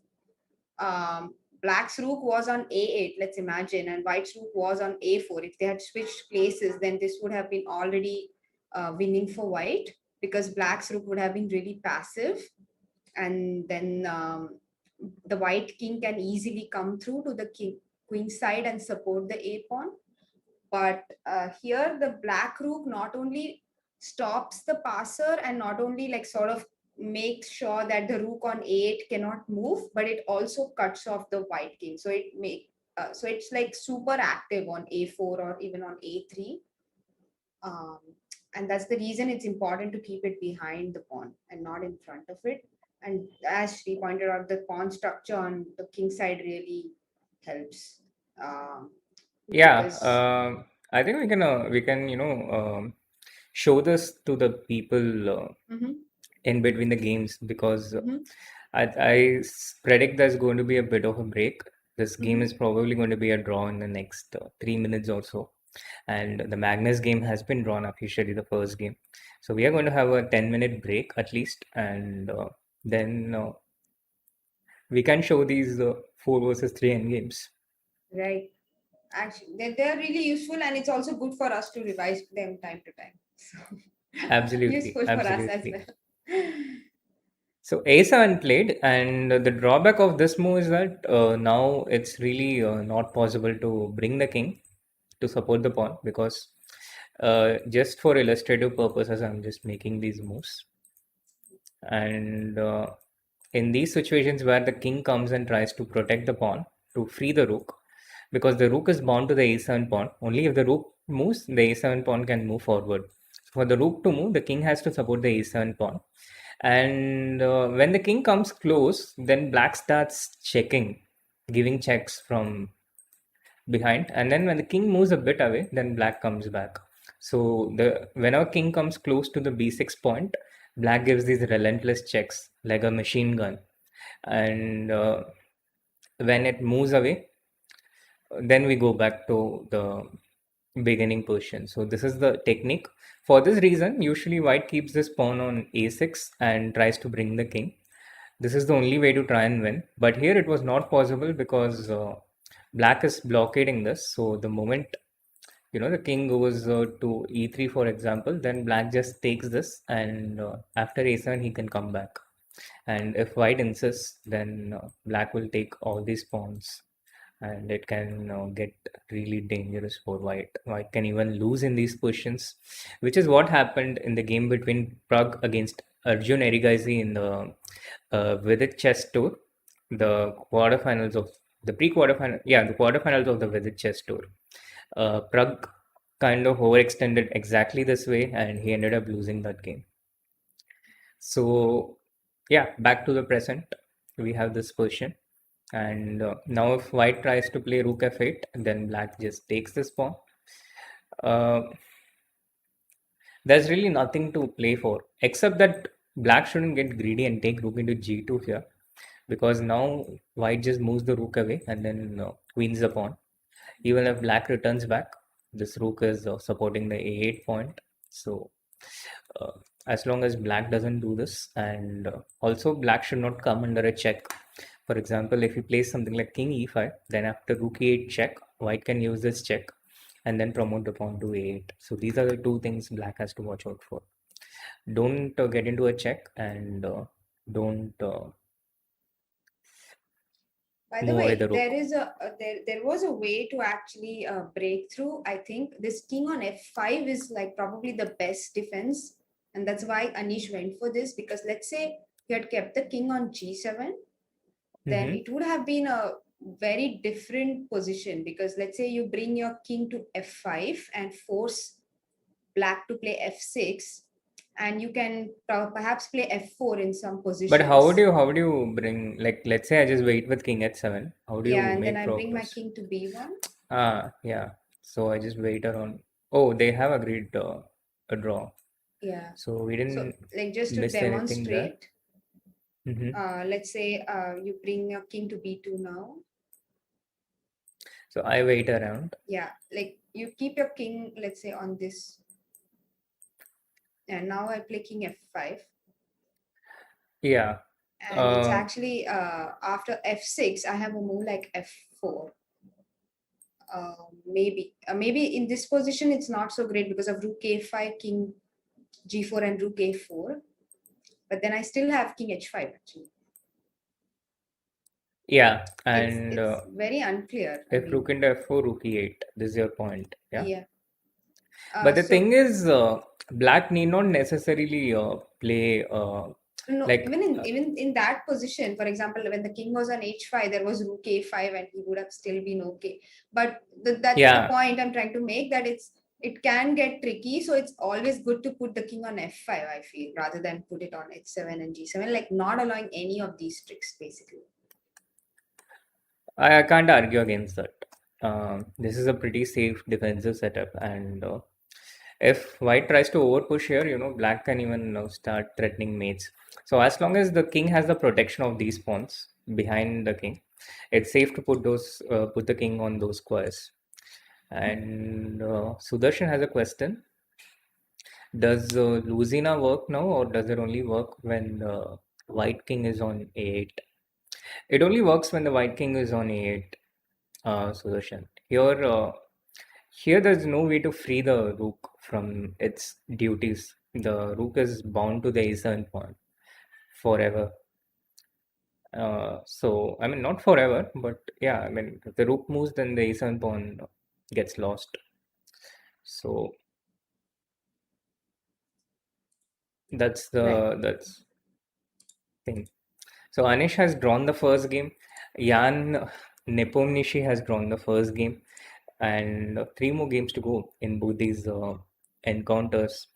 black's rook was on a8, let's imagine, and white's rook was on a4, if they had switched places, then this would have been already winning for white, because black's rook would have been really passive, and then the white king can easily come through to the queen side and support the a pawn. But here the black rook not only stops the passer and not only like sort of makes sure that the rook on a8 cannot move, but it also cuts off the white king. So so it's like super active on a4 or even on a3. And that's the reason it's important to keep it behind the pawn and not in front of it. And as Shri pointed out, the pawn structure on the king side really helps. Um, Yeah, because I think we can show this to the people Mhm. in between the games, because Mhm. predict there's going to be a bit of a break. This game Mhm. is probably going to be a draw in the next 3 minutes or so. And the Magnus game has been drawn officially, the first game. So we are going to have a 10-minute break at least, and then we can show these 4 versus 3 end games. Right. Actually, they're really useful, and it's also good for us to revise them time to time. So Absolutely, useful for us as absolutely. well. So A7 played, and the drawback of this move is that now it's really not possible to bring the king to support the pawn, because just for illustrative purposes, I'm just making these moves. And in these situations where the king comes and tries to protect the pawn to free the rook, because the rook is bound to the a7 pawn, only if the rook moves, the a7 pawn can move forward. For the rook to move, the king has to support the a7 pawn. And when the king comes close, then black starts checking, giving checks from behind. And then when the king moves a bit away, then black comes back. So whenever king comes close to the b6 point, black gives these relentless checks like a machine gun. And when it moves away, then we go back to the beginning position. So this is the technique. For this reason, usually white keeps this pawn on a6 and tries to bring the king. This is the only way to try and win. But here it was not possible, because black is blockading this. So the moment the king goes to e3, for example, then black just takes this, and after a7 he can come back. And if white insists, then black will take all these pawns, and it can get really dangerous for white. White can even lose in these positions, which is what happened in the game between Prague against Arjun Erigaisi in the Vidit Chess Tour, the quarterfinals of the pre-quarterfinal, yeah, the quarterfinals of the Vidit Chess Tour. Prague kind of overextended exactly this way, and he ended up losing that game. So, yeah, back to the present. We have this position. And now if white tries to play rook f8, then black just takes this pawn. Uh, there's really nothing to play for, except that black shouldn't get greedy and take rook into g2 here, because now white just moves the rook away and then queens the pawn. Even if black returns back, this rook is supporting the a8 point. So uh, as long as black doesn't do this, and also black should not come under a check. For example, if he plays something like king e5, then after rook e8 check, white can use this check. and then promote the pawn to a8. So these are the two things black has to watch out for. Don't get into a check, and don't By the move away way, the there rook. is there was a way to actually break through. I think this king on f5 is like probably the best defense, and that's why Anish went for this, because let's say he had kept the king on g7, then Mm-hmm. it would have been a very different position, because let's say you bring your king to f5 and force black to play f6, and you can perhaps play f4 in some But positions. how do you bring, like, let's say I just wait with king at 7. How do Yeah, you and then make I bring my progress? king to b1. Ah, yeah. So I just wait around. Oh, they have agreed a draw. Yeah. So we So, didn't like, just to miss anything there. demonstrate, Mm-hmm. let's say you bring your king to b2 now. So I wait around. Yeah, like you keep your king, let's say, on this. And now I play king f5. Yeah. And it's Uh, actually after f6, I have a move like f4. Maybe in this position, it's not so great because of rook a5, king g4, and rook a4. But then I still have king h5 actually. yeah. It's And it's very unclear. I if mean, rook into f4, rook e8. This is your point. Yeah. yeah. But the So thing is, black need not necessarily play no, like even in that position, for example, when the king was on h5, there was rook a5, and he would have still been okay. But that's the yeah. point I'm trying to make, that it can get tricky. So it's always good to put the king on f5, I feel, rather than put it on h7 and g7, like not allowing any of these tricks basically. I can't argue against that. This is a pretty safe defensive setup, and if white tries to overpush here, black can even start threatening mates. So as long as the king has the protection of these pawns behind the king, it's safe to put the king on those squares. And Sudarshan has a question: does Luzina work now, or does it only work when the white king is on a8? It only works when the white king is on a8, Sudarshan. Here there's no way to free the rook from its duties. The rook is bound to the a7 pawn forever. So, I mean, not forever, but yeah, I mean, if the rook moves, then the a7 pawn gets lost. So Right. that's thing. So Anish has drawn the first game. Jan Nepomniachtchi has drawn the first game, and three more games to go in both these encounters.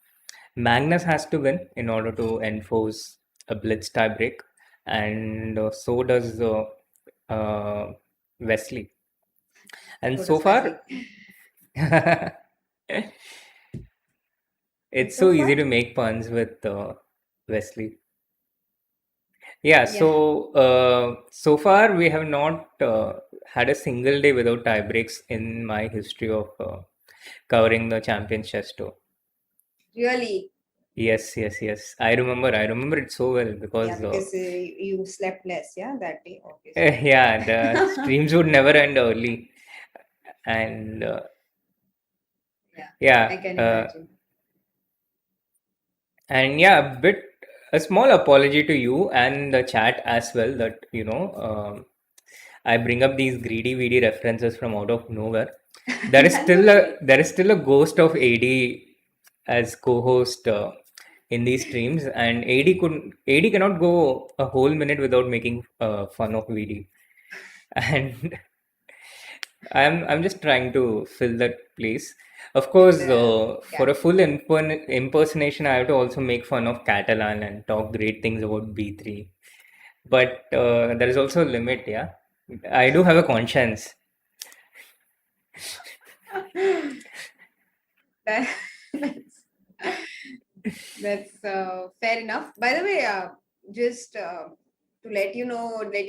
Magnus has to win in order to enforce a blitz tiebreak, and so does Wesley. And So so does far, Wesley. And it's so so easy far, to make puns with Wesley. Yeah, yeah. so far we have not had a single day without tie breaks in my history of covering the Champions Chess Tour. Really. Yes, yes, yes. I remember it so well Yeah, because because you slept less, yeah, that day, obviously. yeah, the streams would never end early, and Yeah, I yeah, can imagine. and yeah, a small apology to you and the chat as well that I bring up these greedy weedy references from out of nowhere. That's okay. There is still a ghost of AD as co-host in these streams, and AD cannot go a whole minute without making fun of VD, and I'm just trying to fill that place. Of course, for Yeah. a full impersonation, I have to also make fun of Catalan and talk great things about B3. But there is also a limit, yeah. I do have a conscience. That, that's that's fair enough. By the way, just to let you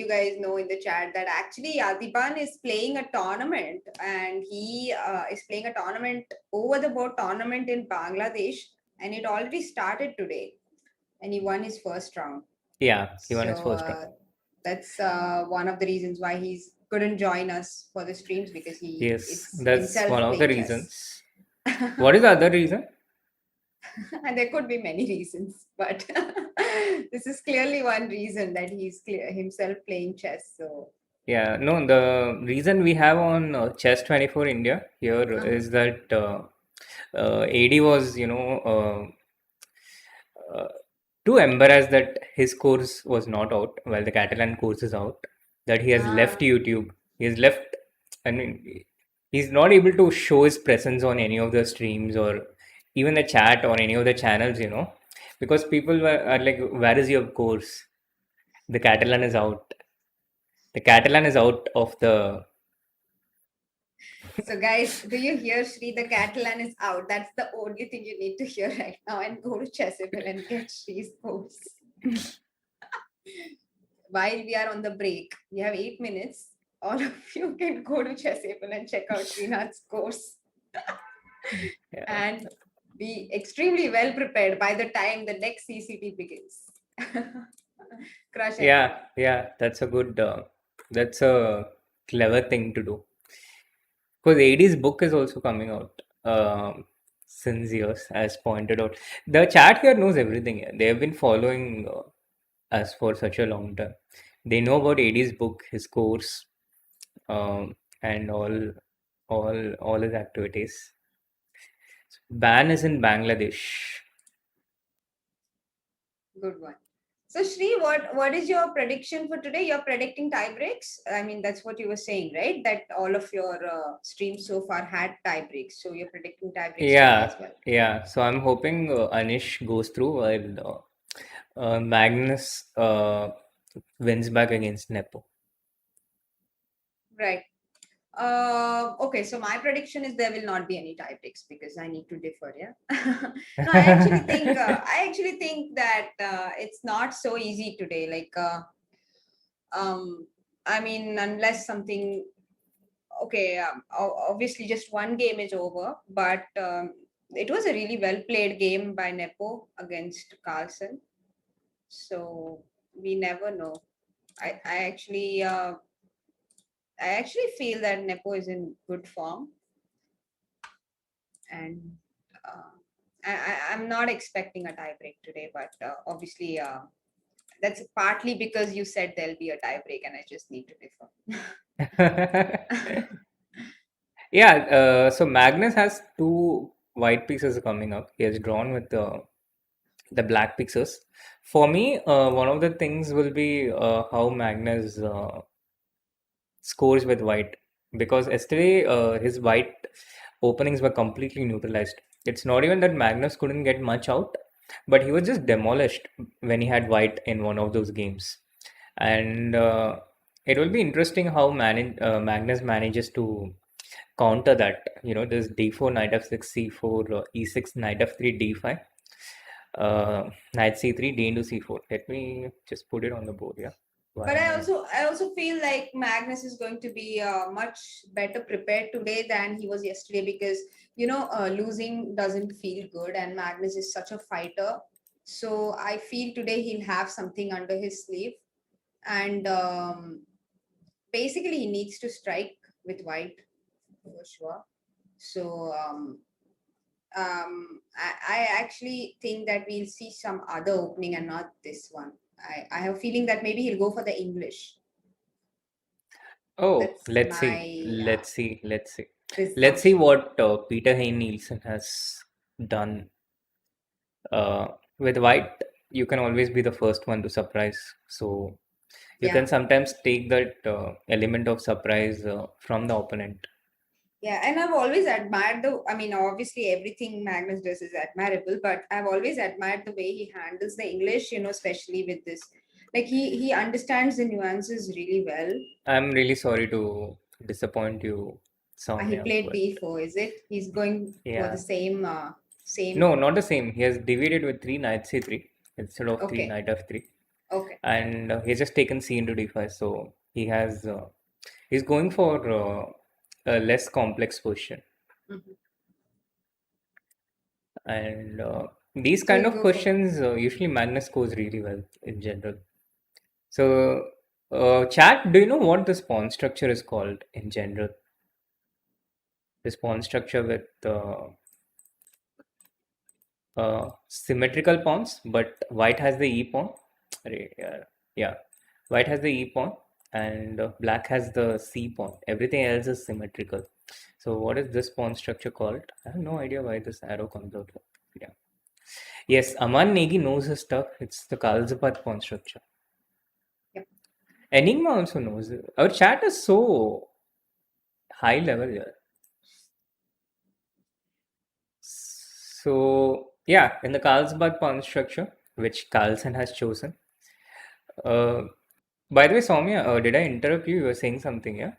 guys know in the chat that actually Adiban is playing a tournament, and he is playing a tournament, over the board tournament in Bangladesh, and it already started today, and he won his first round. Yeah, he won his So first round. that's one of the reasons why he's couldn't join us for the streams because he Yes, is that's himself one of the playing chess. reasons. What is the other reason? And there could be many reasons, but this is clearly one reason that he's himself playing chess. So, Yeah, no, the reason we have on Chess 24 India here uh-huh. is that AD was, uh, too embarrassed that his course was not out while the Catalan course is out, that he has left Ah, YouTube. He has left, I mean, he's not able to show his presence on any of the streams or even the chat or any of the channels, because people are like, where is your course? The Catalan is out. The Catalan is out of the. so guys, do you hear Shri? The Catalan is out. That's the only thing you need to hear right now, and go to Chessable and get Shri's course. While we are on the break, we have 8 minutes. All of you can go to Chessable and check out Srinath's course Yeah, and be extremely well prepared by the time the next CCT begins. Crush everyone. yeah, that's a clever thing to do. Because AD's book is also coming out since years, as pointed out. The chat here knows everything. Yeah. They have been following us for such a long time. They know about AD's book, his course, and all his activities. Ban is in Bangladesh. Good one. So Shri, what is your prediction for today? You're predicting tie breaks. I mean, that's what you were saying, right? That all of your streams so far had tie breaks. So you're predicting tie breaks today Yeah, as well. yeah. So I'm hoping Anish goes through while Magnus wins back against Nepo. Right. Okay, so my prediction is there will not be any tie breaks because I need to differ. Yeah. No, I actually think that it's not so easy today. Um, I mean, unless something. Okay, obviously just one game is over, but it was a really well played game by Nepo against Carlsen. So we never know. I, I actually uh, I actually feel that Nepo is in good form, and uh, I'm not expecting a tie break today, but obviously that's partly because you said there'll be a tie break, and I just need to differ. Yeah, so Magnus has two white pieces coming up. He has drawn with the black pieces. For me, one of the things will be how Magnus scores with white, because yesterday his white openings were completely neutralized. It's not even that Magnus couldn't get much out, but he was just demolished when he had white in one of those games. And it will be interesting how Magnus manages to counter that. This d4, knight f6, c4, e6, knight f3, d5, knight c3, d into c4. Let me just put it on the board. Yeah. But Why? I also feel like Magnus is going to be much better prepared today than he was yesterday because losing doesn't feel good, and Magnus is such a fighter. So I feel today he'll have something under his sleeve, and basically he needs to strike with white for sure. So I actually think that we'll see some other opening and not this one. I have a feeling that maybe he'll go for the English. Oh, That's let's see. my Let's see. Let's see. Let's see presumption. what Peter Hein Nielsen has done. Uh, with white, you can always be the first one to surprise. So you Yeah. can sometimes take that element of surprise from the opponent. Yeah. And I've always admired I mean, obviously everything Magnus does is admirable, but I've always admired the way he handles the English, especially with this. Like he understands the nuances really well. I'm really sorry to disappoint you, He Soumya, played but b4, is it? He's going for the yeah. same. No, not the same. He has divided with 3 knight c3 instead of 3 Okay. knight f3. Okay. And he's just taken c into d5. So he's going for a less complex position. Mhm. And these So kind he'll of go for questions usually Magnus scores really well in general. So Chat, do you know what this pawn structure is called in general? This pawn structure with symmetrical pawns, but white has the e pawn. Yeah, yeah, white has the e pawn, and black has the c pawn. Everything else is symmetrical. So, what is this pawn structure called? I have no idea why this arrow comes out. Yeah. Yes, Aman Negi knows his stuff. It's the Carlsen pawn structure. Yep. Enigma also knows it. Our chat is so high level here. So, yeah, in the Carlsbad pawn structure, which Carlsen has chosen. Uh, by the way, Soumya, did I interrupt you? You were saying something, yeah?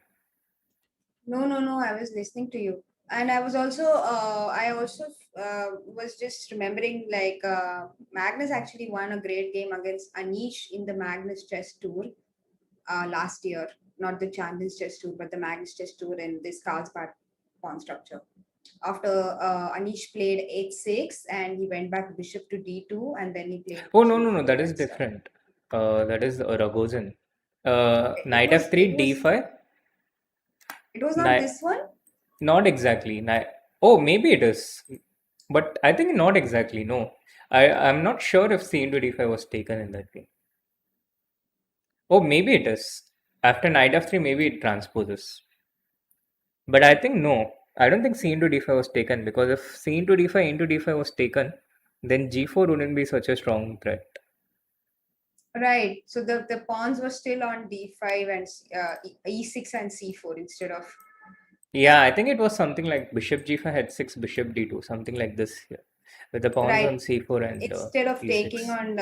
No, no, no. I was listening to you, and I also was just remembering like Magnus actually won a great game against Anish in the Magnus Chess Tour last year. Not the Champions Chess Tour, but the Magnus Chess Tour in this Carlsbad pawn structure. After Anish played h6 and he went back bishop to d2 and then he played Oh, no, no, no, g4 that is and stuff. different. That is Ragozin. It Knight was f3, it was d5. it was not Knight, this one. not exactly. Oh, maybe it is. But I think not exactly, no. I'm not sure if c into d5 was taken in that game. Oh, maybe it is. After knight f3, maybe it transposes. But I think no. I don't think c into d5 was taken, because if c into d5 was taken, then g4 wouldn't be such a strong threat. Right. So the pawns were still on d5 and e6 and c4 instead of Yeah, I think it was something like bishop g5, h6, bishop d2, something like this here, with the pawns on right. c4 and Instead of taking e6. on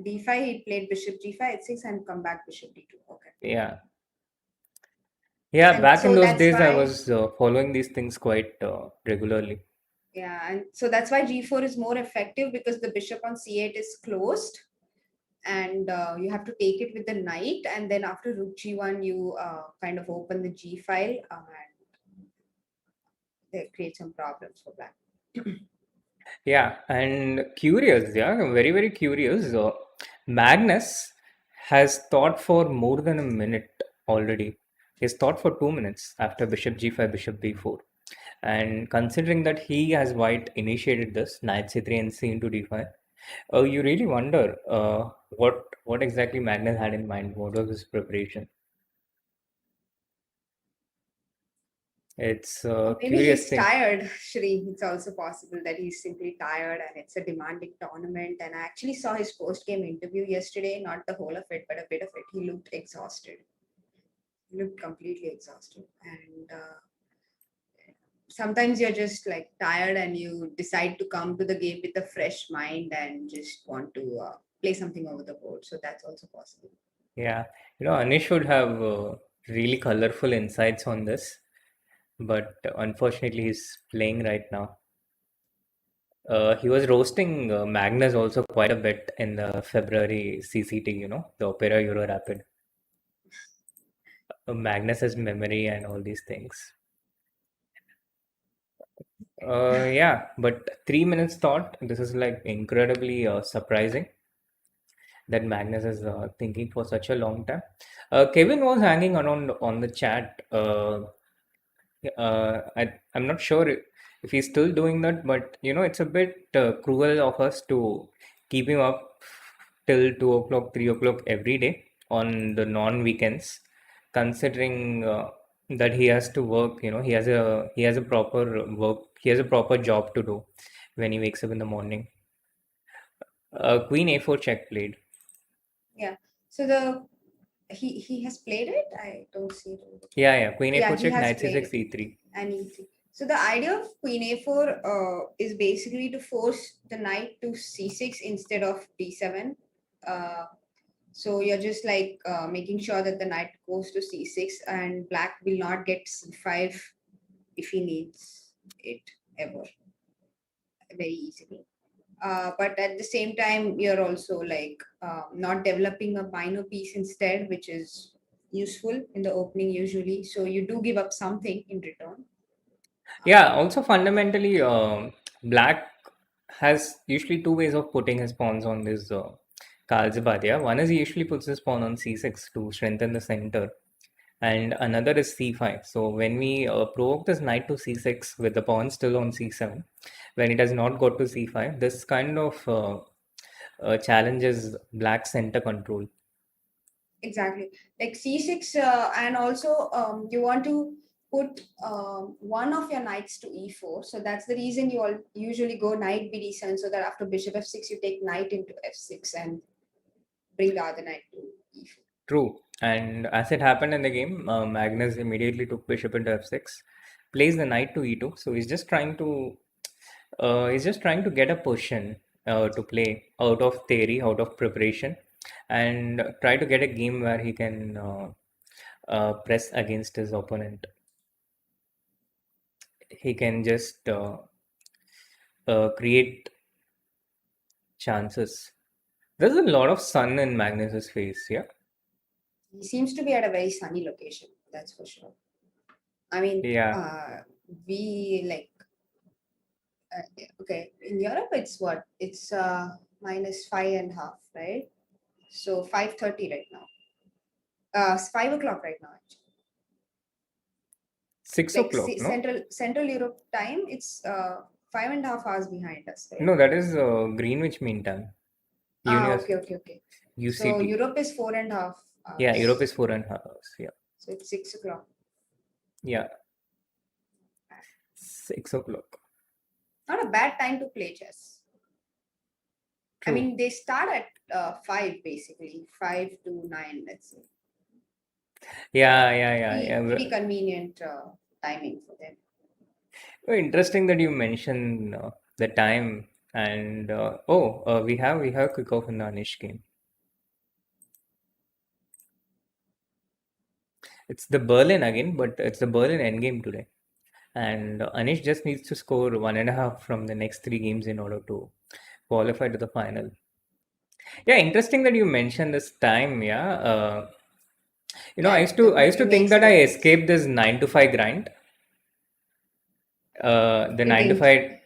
d5, he played bishop g5 h6 and come back bishop d2. Okay. Yeah. Yeah, And back in so those that's days, I why was following these things quite regularly. yeah, and so that's why g4 is more effective because the bishop on c8 is closed and you have to take it with the knight, and then after rook g1 you kind of open the g file and they create some problems for black. Yeah, and curious, yeah, very, very curious. Magnus has thought for more than a minute already. He's thought for 2 minutes after bishop g5, bishop b4. And considering that he has white initiated this, knight c3 and c into d5, you really wonder what exactly Magnus had in mind. What was his preparation? It's Or a maybe curious he's thing. tired, Shri. It's also possible that he's simply tired and it's a demanding tournament. And I actually saw his post game interview yesterday, not the whole of it, but a bit of it. He looked exhausted. He looked completely exhausted. And sometimes you're just like tired and you decide to come to the game with a fresh mind and just want to play something over the board. So that's also possible. Yeah, Anish would have really colorful insights on this, but unfortunately, he's playing right now. He was roasting Magnus also quite a bit in the February CCT, the Opera Euro Rapid. Magnus's memory and all these things. Yeah, but 3 minutes thought. This is like incredibly surprising that Magnus is thinking for such a long time. Kevin was hanging around on the chat. I'm not sure if he's still doing that, but it's a bit cruel of us to keep him up till 2 o'clock, 3 o'clock every day on the non-weekends, considering that he has to work. He has a proper work. He has a proper job to do when he wakes up in the morning. Queen a4 check played. Yeah. So he has played it. I don't see it over the board. Yeah, yeah. Queen Yeah, a4 he check, has knight played c6, it. e3. And e3. So the idea of queen a4 is basically to force the knight to c6 instead of d7. Uh, so you're just like making sure that the knight goes to c6 and black will not get c5 if he needs it ever very easily. But at the same time, you're also like not developing a minor piece instead, which is useful in the opening usually. So you do give up something in return. Yeah, also fundamentally, black has usually two ways of putting his pawns on this Carlsbad, yeah. One is he usually puts his pawn on c6 to strengthen the center, and another is c5. So when we provoke this knight to c6 with the pawn still on c7, when it has not got to c5, this kind of challenges black center control. Exactly. Like c6, and also you want to put one of your knights to e4. So that's the reason you all usually go knight bd7, so that after bishop f6, you take knight into f6 and bring the other knight to e4. True. And as it happened in the game, Magnus immediately took bishop into f6, plays the knight to e2. So he's just trying to get a position to play out of theory, out of preparation, and try to get a game where he can press against his opponent. He can just create chances. There's a lot of sun in Magnus's face, yeah. He seems to be at a very sunny location, that's for sure. I mean, Yeah, we like okay, in Europe it's what? It's minus 5.5, right? So 5:30 right now. It's 5 o'clock right now, actually. 6 o'clock, no? Central Europe time, it's 5.5 hours behind us, right? No, that is Greenwich Mean Time. Okay, okay, okay. So UCT. Europe is 4.5 Yeah, Europe hours. is 4.5 hours. Yeah, So it's 6 o'clock. yeah, 6 o'clock. Not a bad time to play chess. I True. mean, they start at 5 basically, 5 to 9, let's say. Yeah. Pretty convenient timing for them. Very interesting that you mentioned the time and we have kickoff in the Anish game. It's the Berlin again, but it's the Berlin endgame today. And Anish just needs to score 1.5 from the next 3 games in order to qualify to the final. Yeah, interesting that you mentioned this time. Yeah, Yeah, I used to it think makes a that I difference. escaped this 9 to 5 grind. The You 9 to didn't. 5,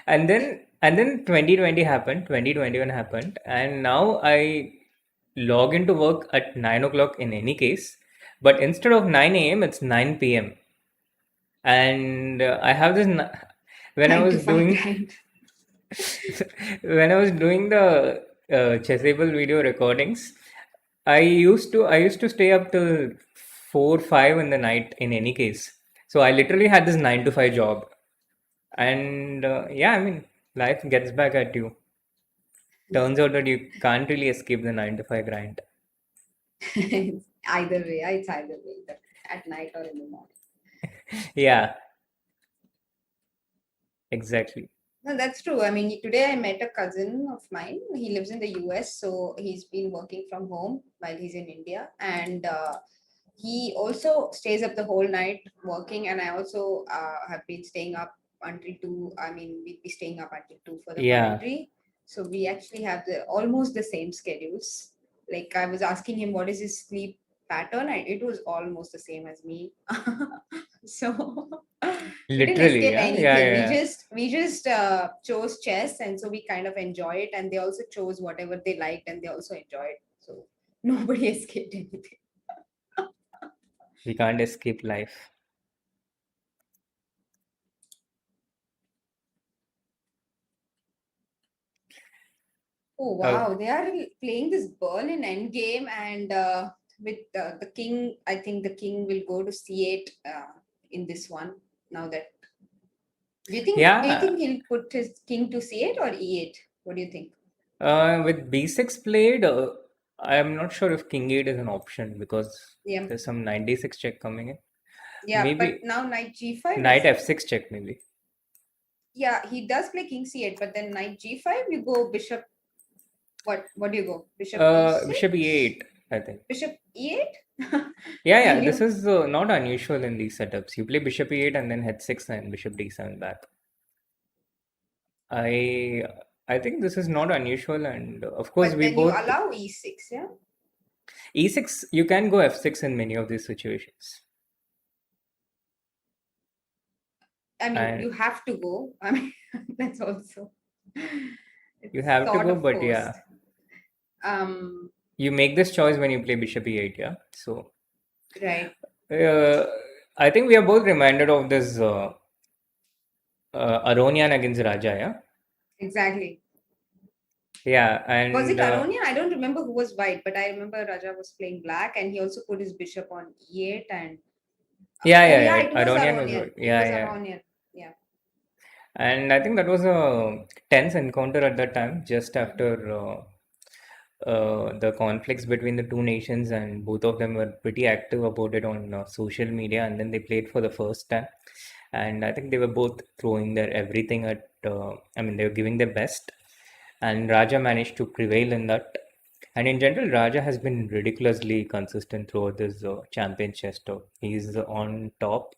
and then 2020 happened, 2021 happened, and now I log into work at 9 o'clock in any case, but instead of 9 a.m., it's 9 p.m. And I have this when I Nine was to five doing grind. when I was doing the Chessable video recordings, I used to stay up till 4 5 in the night in any case. So I literally had this 9 to 5 job, and yeah, I mean, life gets back at you. Turns out that you can't really escape the 9 to 5 grind. Either way, it's either way, at night or in the morning. Yeah, exactly. No, that's true. I mean, today I met a cousin of mine. He lives in the US, so he's been working from home while he's in India. And he also stays up the whole night working. And I also have been staying up until 2. I mean, we'd be staying up until 2 for the Yeah, commentary. So we actually have almost the same schedules. Like I was asking him what is his sleep pattern, and it was almost the same as me. So we didn't literally. escape Yeah, yeah, anything. yeah. We just chose chess, and so we kind of enjoy it. And they also chose whatever they liked, and they also enjoyed. So nobody escaped anything. We can't escape life. Oh Uh, wow, they are playing this Berlin endgame, and with the king. I think the king will go to c8 in this one. Now that do you think yeah, he'll put his king to c8 or e8? What do you think? with b6 played, I'm not sure if king 8 is an option because Yeah, there's some 96 check coming in. yeah, but Maybe now knight g5 knight is. f6 check, maybe. Yeah, he does play king c8, but then knight g5, you go bishop. What do you go? Bishop Bishop e6? e8, I think. Bishop e8? Yeah, Will this you? is not unusual in these setups. You play bishop e8 and then h6 and bishop d7 back. I I think this is not unusual, and of course But we then you both allow e6, yeah? e6. You can go f6 in many of these situations, I mean, and you have to go. I mean, that's also you it's have to sort go. of But yeah, forced. You make this choice when you play bishop e8, yeah? So, right. I think we are both reminded of this Aronian against Raja, yeah? Exactly. Yeah, Was it and Aronian? I don't remember who was white, but I remember Raja was playing black, and he also put his bishop on e8. And yeah, oh yeah, yeah, yeah. it was Aronian was Aronian. good. It Yeah, was yeah. Aronian. Yeah. And I think that was a tense encounter at that time, just after the conflicts between the two nations, and both of them were pretty active about it on social media. And then they played for the first time, and I think they were both throwing their everything at. I mean, they were giving their best, and Raja managed to prevail in that. And in general, Raja has been ridiculously consistent throughout this champion chess tour. He's on top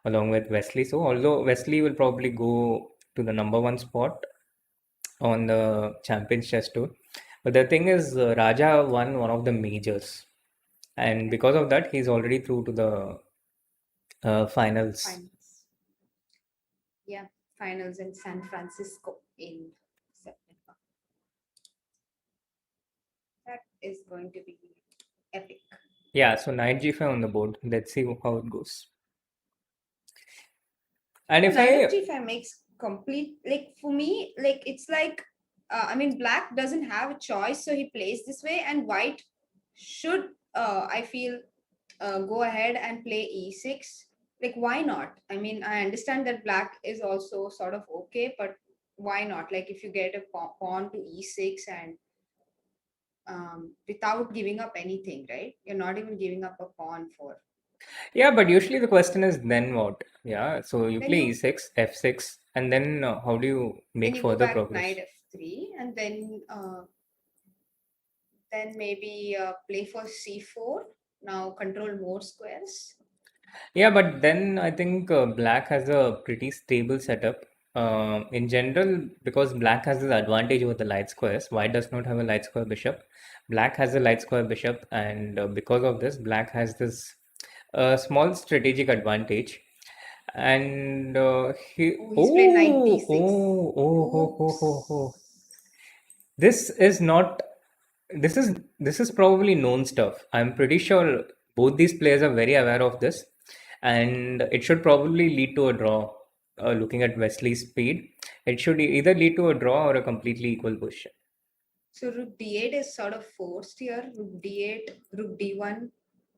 along with Wesley. So, although Wesley will probably go to the number one spot on the champion chess tour, but the thing is, Raja won one of the majors, and because of that, he's already through to the finals. Finals. Yeah, finals in San Francisco in September. That is going to be epic. Yeah, so knight g5 on the board. Let's see how it goes. And if Knight I of g5 makes complete, like for me, like it's like I mean, black doesn't have a choice, so he plays this way, and white should I feel go ahead and play e6. Like why not? I mean, I understand that black is also sort of okay, but why not? Like if you get a pawn to e6 and without giving up anything, right? You're not even giving up a pawn for. Yeah, but usually the question is then what? Yeah, so you Then play you e6, f6, and then how do you then make you go further back progress? knight f3, and then maybe play for c4. Now control more squares. Yeah, but then I think black has a pretty stable setup. In general, because black has this advantage over the light squares, white does not have a light square bishop. Black has a light square bishop, and because of this, black has this small strategic advantage. And Oh, he's played knight d6. oh. Oops. This is not this is probably known stuff. I'm pretty sure both these players are very aware of this, and it should probably lead to a draw. Looking at Wesley's speed, it should either lead to a draw or a completely equal position. So rook d8 is sort of forced here. Rook d8, rook d1,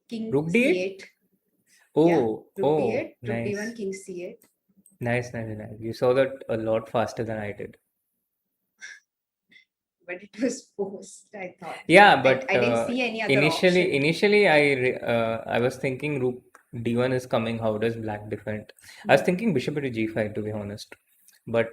king Rook d8. c8. Yeah, Oh, rook oh, d8, rook d1, nice, king c8. nice, nice, nice. You saw that a lot faster than I did. But it was forced, I thought. Yeah, I but didn't see any other initially, option. initially, I was thinking Rook D1 is coming. How does Black defend? I was Hmm. thinking Bishop to G5 to be honest, but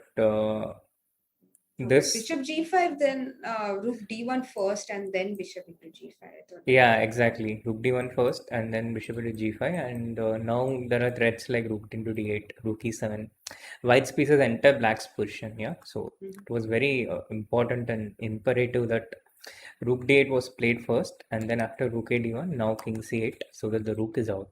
No, but this, bishop g5, then rook d1 first, and then bishop into g5. I thought that was yeah, the plan. exactly. Rook D1 first, and then Bishop to G5, and now there are threats like Rook into D8, Rook E7. White's pieces enter Black's position. Yeah, so Mhm. it was very important and imperative that Rook D8 was played first, and then after Rook A D1, now King C8, so that the Rook is out.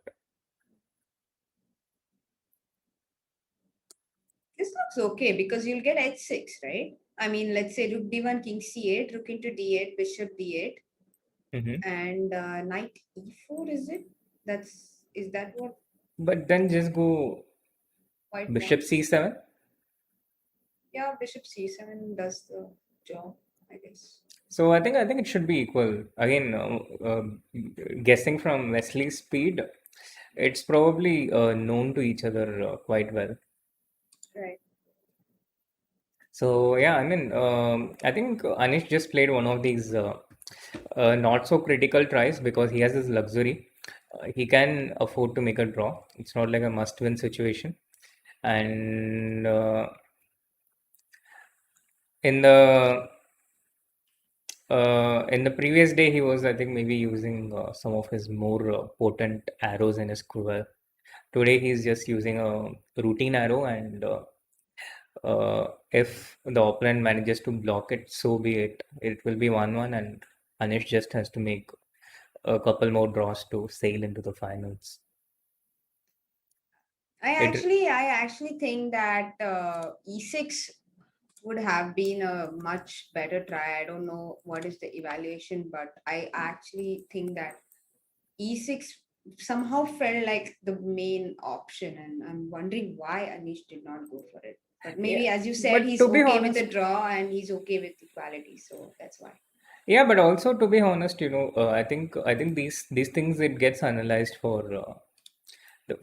This looks okay because you'll get h6, right? I mean, let's say rook d1, king c8, rook into d8, bishop d8, Hmm. and knight e4. Is that what But then just go white Bishop wants? C7. Yeah, bishop c7 does the job, I guess. So I think it should be equal. Again, guessing from Wesley's speed, it's probably known to each other quite well. Right. So yeah, I mean, I think Anish just played one of these not so critical tries because he has this luxury. He can afford to make a draw. It's not like a must-win situation. And in the in the previous day, he was, I think, maybe using some of his more potent arrows in his quiver. Today, he's just using a routine arrow, and if the opponent manages to block it, so be it. It will be 1-1, and Anish just has to make a couple more draws to sail into the finals. I It actually, I actually think that e6 would have been a much better try. I don't know what is the evaluation, but I actually think that e6 somehow felt like the main option, and I'm wondering why Anish did not go for it. But maybe, Yeah, as you said, but he's to be okay with honest, the draw and he's okay with equality, so that's why. yeah, but also to be honest, I think these things it gets analyzed for the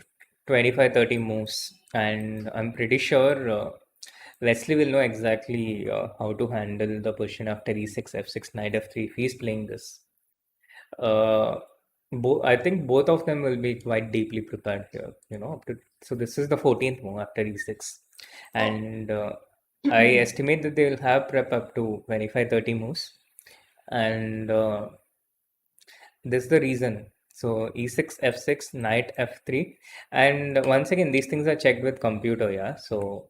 25, 30 moves, and I'm pretty sure Wesley will know exactly how to handle the position after e6, f6, knight f3 if he's playing this. Uh, I think both of them will be quite deeply prepared here. So this is the 14th move after e6, Oh. and I estimate that they will have prep up to 25, 30 moves, and this is the reason. So e6, f6, knight f3, and once again these things are checked with computer. Yeah, so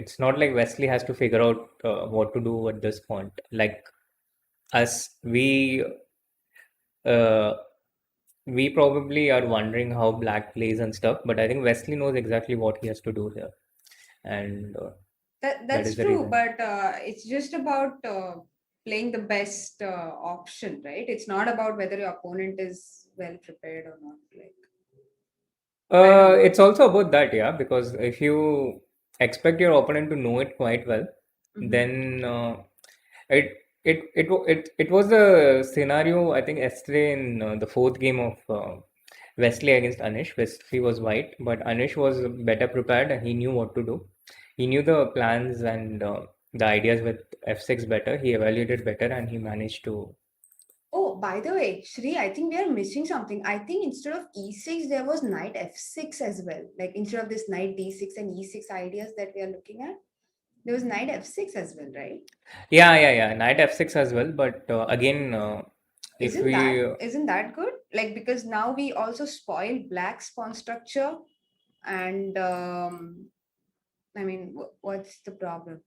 it's not like Wesley has to figure out what to do at this point. Like us, uh, we probably are wondering how black plays and stuff, but I think Wesley knows exactly what he has to do here, and that That's is the true, reason. but it's just about playing the best option, right? It's not about whether your opponent is well prepared or not. Like, I don't know. It's also about that, yeah, because if you expect your opponent to know it quite well, Mm-hmm. then it it was a scenario I think yesterday in the fourth game of Wesley against Anish. Wesley was white, but Anish was better prepared and he knew what to do. He knew the plans and the ideas with f6 better. He evaluated better and he managed to. Oh, by the way, Shri, I think we are missing something. I think instead of e6, there was knight f6 as well. Like instead of this knight d6 and e6 ideas that we are looking at, there was knight f6 as well, right? Yeah. Knight f6 as well, but again, if Isn't that we isn't that good? Like because now we also spoil black's pawn structure, and I mean, what's the problem?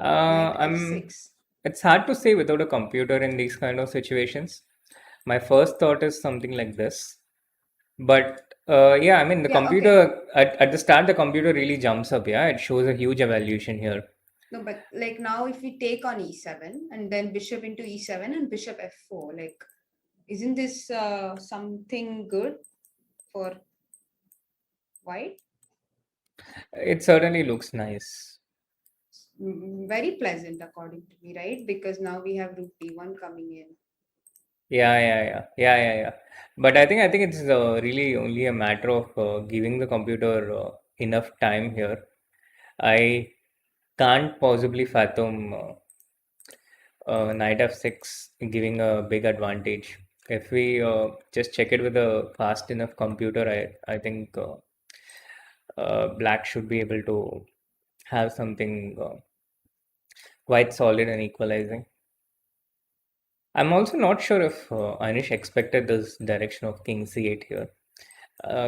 Knight I'm. f6. It's hard to say without a computer in these kind of situations. My first thought is something like this, but yeah, I mean the Yeah, okay. computer at the start the computer really jumps up. Yeah, it shows a huge evaluation here. No, but like now if we take on e7 and then bishop into e7 and bishop f4, like isn't this something good for white? It certainly looks nice. Very pleasant according to me, right? Because now we have rook d1 coming in. Yeah. But I think it's really only a matter of giving the computer enough time here. I can't possibly fathom knight f6 giving a big advantage. If we just check it with a fast enough computer, I think black should be able to have something quite solid and equalizing. I'm also not sure if Anish expected this direction of king c8 here.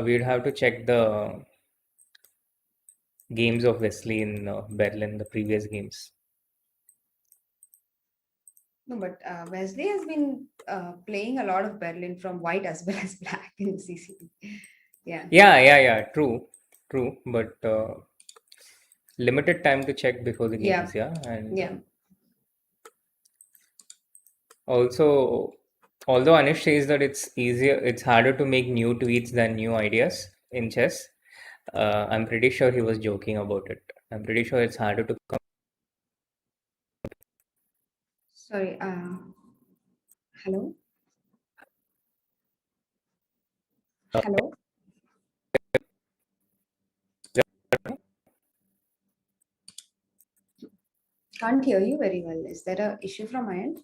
We'd have to check the games of Wesley in Berlin, the previous games. No, but Wesley has been playing a lot of Berlin from white as well as black in CCP. Yeah. Yeah. True. But limited time to check before the Yeah. games, yeah. And Yeah. also, although Anish says that it's harder to make new tweets than new ideas in chess, I'm pretty sure he was joking about it. I'm pretty sure it's harder to come. Sorry. Hello. Hello. Can't hear you very well. Is there a issue from my end?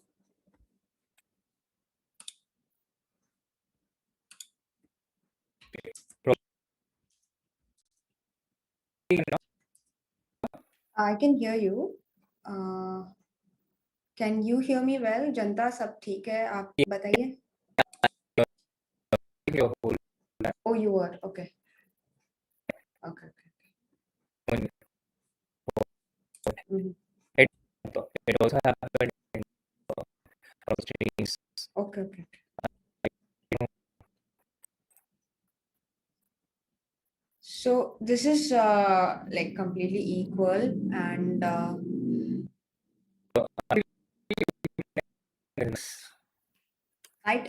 I can hear you. Uh, can you hear me well? जनता सब ठीक है आप बताइए. Your whole Oh, you are okay. Okay. Mhm. it, it also happened in Australia. Okay. So this this is like completely equal, and knight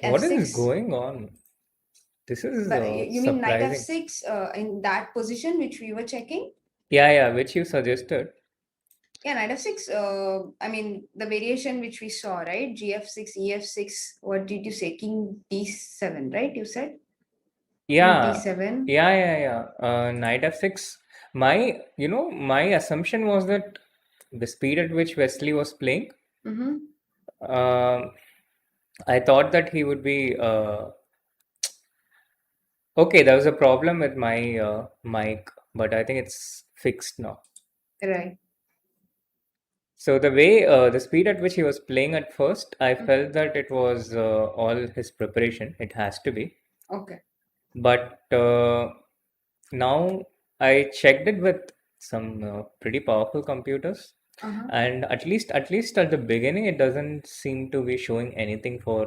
What is f6. going on? This is But you mean knight surprising. f6 in that position which we were checking? Yeah, yeah, which you suggested. Yeah, knight f6. I mean the variation which we saw, right? Gf6, ef6. What did you say? King d7, right? You said king Yeah, d7. yeah. Knight f6. My assumption was that the speed at which Wesley was playing, Mm-hmm. um, I thought that he would be okay. There was a problem with my mic, but I think it's fixed now. Right. So the way, the speed at which he was playing at first, I Mm. felt that it was all his preparation. It has to be. Okay. But now I checked it with some pretty powerful computers, Uh-huh. and at least at the beginning, it doesn't seem to be showing anything for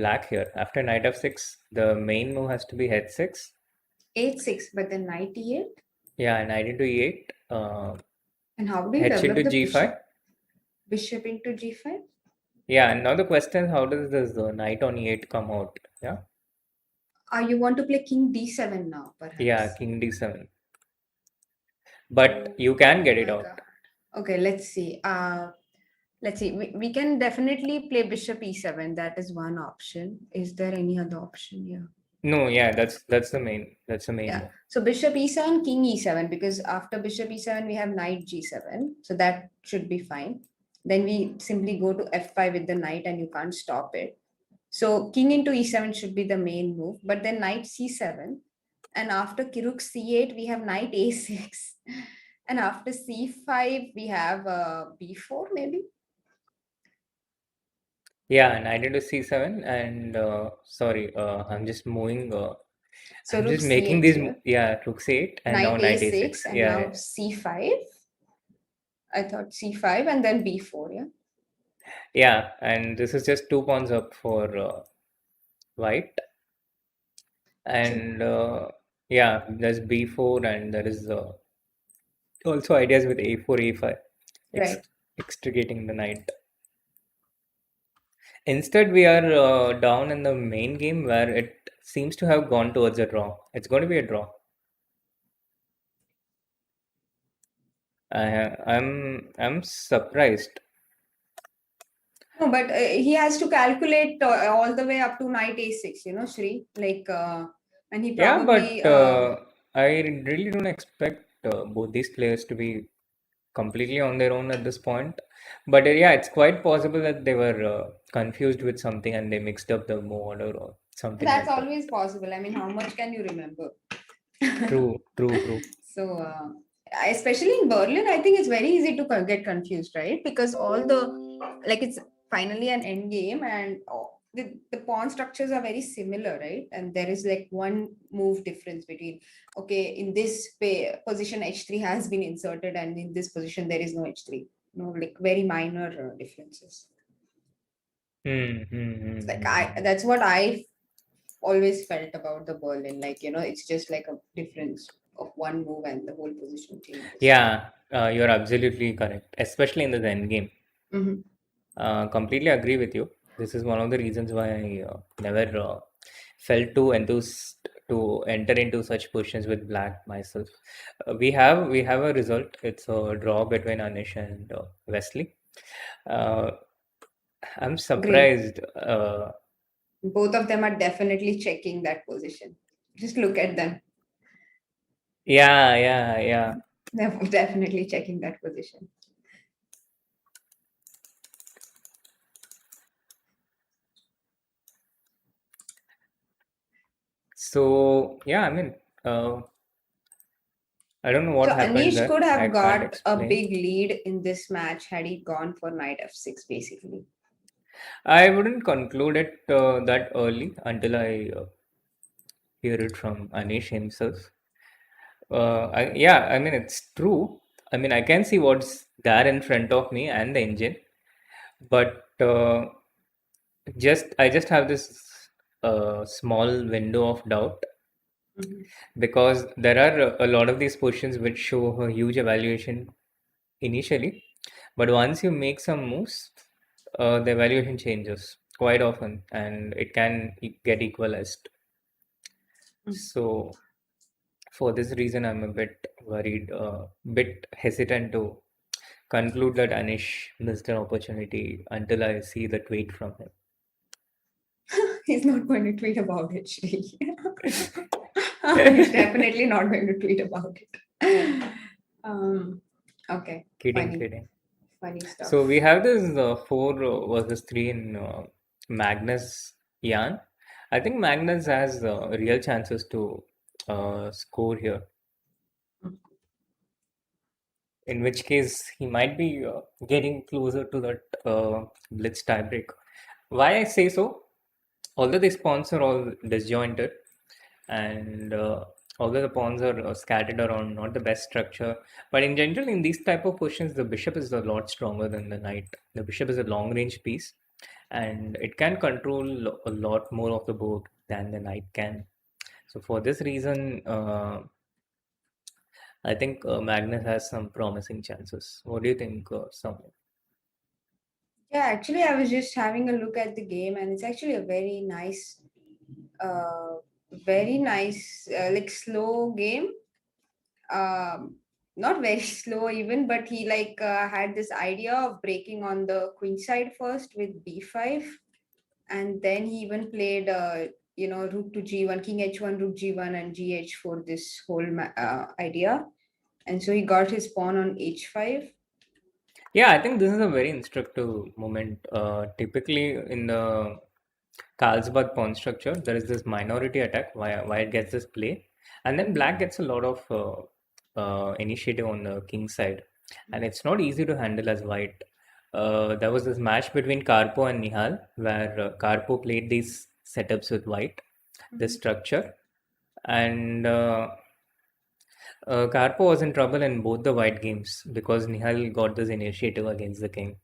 black here. After knight f6, the main move has to be h6. h6, but then knight e8. Yeah, knight into e8, And how do you h develop into the g5. bishop into g5? Yeah, and now the question is, how does this knight on e8 come out? Yeah, You want to play king d7 now, yeah, perhaps? king d7. But Oh you can get it my out. God. Okay, let's see. Let's see. We can definitely play bishop e7. That is one option. Is there any other option here? No, yeah, that's the main Yeah. move. So bishop e7, king e7, because after bishop e7, we have knight g7. So that should be fine. Then we simply go to f5 with the knight and you can't stop it. So king into e7 should be the main move, but then knight c7. And after rook c8, we have knight a6. And after c5, we have b4 maybe. Yeah, knight into c7, and sorry, I'm just moving. So I'm rook just making c8 these. here, Yeah, rook c8, and now knight knight a6, a6. and Yeah, now yeah, c5. I thought c5 and then b4, yeah. yeah. And this is just 2 pawns up for white, So, and yeah, there's b4, and there is also ideas with a4, a5, right. extricating the knight. Instead, we are down in the main game where it seems to have gone towards a draw. It's going to be a draw. I'm surprised. No, but he has to calculate all the way up to knight a6, Shri. Like, and he Yeah, probably, but I really don't expect both these players to be completely on their own at this point. But yeah, it's quite possible that they were confused with something and they mixed up the move order or something that's like that. always possible. I mean, how much can you remember? True, true, true. So, especially in Berlin, I think it's very easy to get confused, right? Because all like, it's finally an end game, and the pawn structures are very similar, right? And there is like one move difference between, okay, in this position, h3 has been inserted, and in this position, there is no h3. No, like very minor differences. Hmm, hmm, hmm, Like, hmm, hmm. that's what I always felt about the Berlin. Like, it's just like a difference of one move and the whole position changes. Yeah, you're absolutely correct, especially in the end game. Mm-hmm. Completely agree with you. This is one of the reasons why I never felt too enthused to enter into such positions with black myself. We have a result. It's a draw between Anish and Wesley. Uh, I'm Great. surprised. Both of them are definitely checking that position. Just look at them. Yeah, yeah, yeah. They're definitely checking that position. So yeah, I mean, uh, I don't know So what happened Anish there. could I have can't got a explain. big lead in this match had he gone for knight f6, basically. I wouldn't conclude it that early until I hear it from Anish himself. Yeah, I mean, it's true. I mean, I can see what's there in front of me and the engine, but I just have this small window of doubt Mhm. because there are a lot of these positions which show a huge evaluation initially, but once you make some moves, the evaluation changes quite often and it can get equalized. Mm. So for this reason, I'm a bit worried, bit hesitant to conclude that Anish missed an opportunity until I see the tweet from him. He's not going to tweet about it, Shri. He's definitely not going to tweet about it. Um, okay, Kidding, funny, kidding. funny stuff. So we have this 4 versus 3 in Magnus Jan. I think Magnus has real chances to score here, in which case he might be getting closer to that blitz tiebreak. Why I say so? Although these pawns are all disjointed, and although the pawns are scattered around, not the best structure, but in general, in these type of positions, the bishop is a lot stronger than the knight. The bishop is a long range piece, and it can control a lot more of the board than the knight can. So for this reason, I think Magnus has some promising chances. What do you think, Soumya? Yeah, actually, I was just having a look at the game, and it's actually a uh, very nice, like slow game. Not very slow even, but he like had this idea of breaking on the queen side first with b5, and then he even played rook to g1, king h1, rook g1, and gh for this whole idea, and so he got his pawn on h5. Yeah, I think this is a very instructive moment. Typically, in the Carlsbad pawn structure, there is this minority attack. White gets this play, and then black gets a lot of initiative on the king side, and it's not easy to handle as white. There was this match between Karpo and Nihal, where Karpo played these setups with white, this Mhm. structure, and Karpo was in trouble in both the white games because Nihal got this initiative against the king.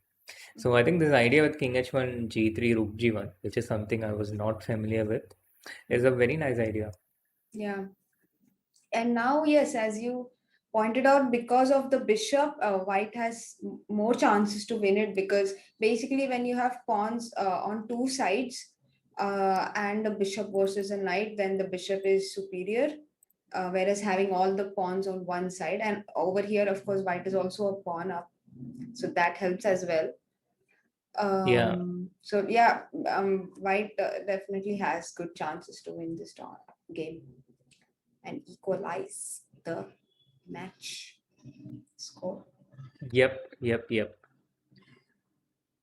So I think this idea with king h1, g3, rook g1, which is something I was not familiar with, is a very nice idea. Yeah, and now, yes, as you pointed out, because of the bishop, white has more chances to win it, because basically when you have pawns on two sides, and a bishop versus a knight, then the bishop is superior, whereas having all the pawns on one side, and over here of course white is also a pawn up, so that helps as well. Yeah, So yeah, white definitely has good chances to win this game and equalize the match score. yep.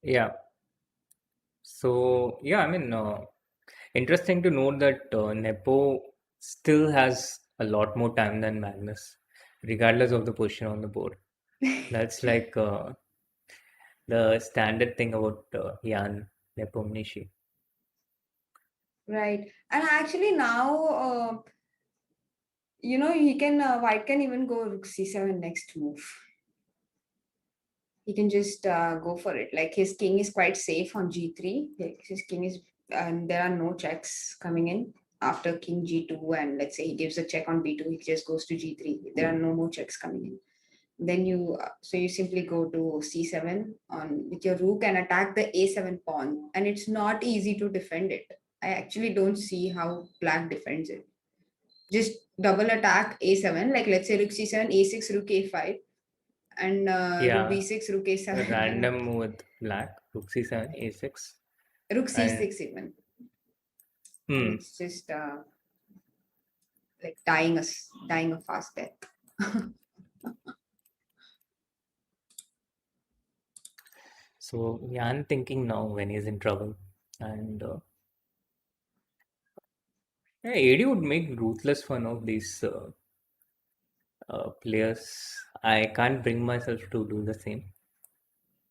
Yeah. So yeah, I mean, interesting to note that Nepo still has a lot more time than Magnus, regardless of the position on the board. That's like the standard thing about Jan Nepomniachtchi. Right. And actually now, he can, white can even go rook c7 next move. He can just go for it. Like his king is quite safe on g3. Like his king is, and there are no checks coming in after king g2. And let's say he gives a check on b2, he just goes to g3. There are no more checks coming in. Then you simply go to c7 on with your rook and attack the a7 pawn, and it's not easy to defend it. I actually don't see how black defends it. Just double attack a7, like let's say rook c7, a6, rook a5, and rook Yeah, b6, rook a a7, and random move with black, rook c7, a6, rook and c6 even, and hmm. it's just like dying a fast death. So Jan thinking now when he's in trouble, and yeah, AD would make ruthless fun of these players. I can't bring myself to do the same.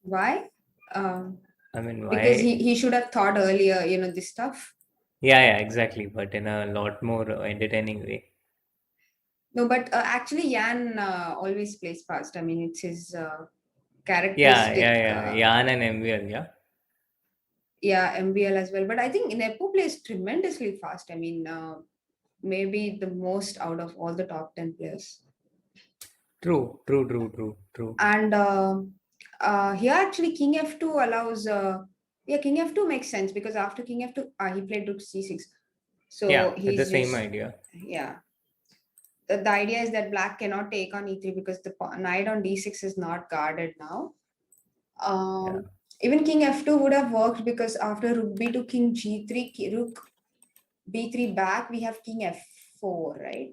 Why? Um, I mean, because why? he should have thought earlier, this stuff. Yeah, exactly, but in a lot more entertaining way. No, but actually, Jan always plays fast. I mean, it's his Yeah, characteristic. Jan and MVL, yeah. Yeah, MBL as well. But I think Nepo plays tremendously fast. I mean, maybe the most out of all the top 10 players. True, true, true, true, true. And here actually King F2 allows, yeah, King F2 makes sense because after King F2, he played Rook C6. Yeah, So it's the he's same just, idea. yeah. The idea is that black cannot take on E3 because the knight on D6 is not guarded now. Yeah. Even King F2 would have worked because after Rook B to King G3, Rook B3 back, we have King F4, right?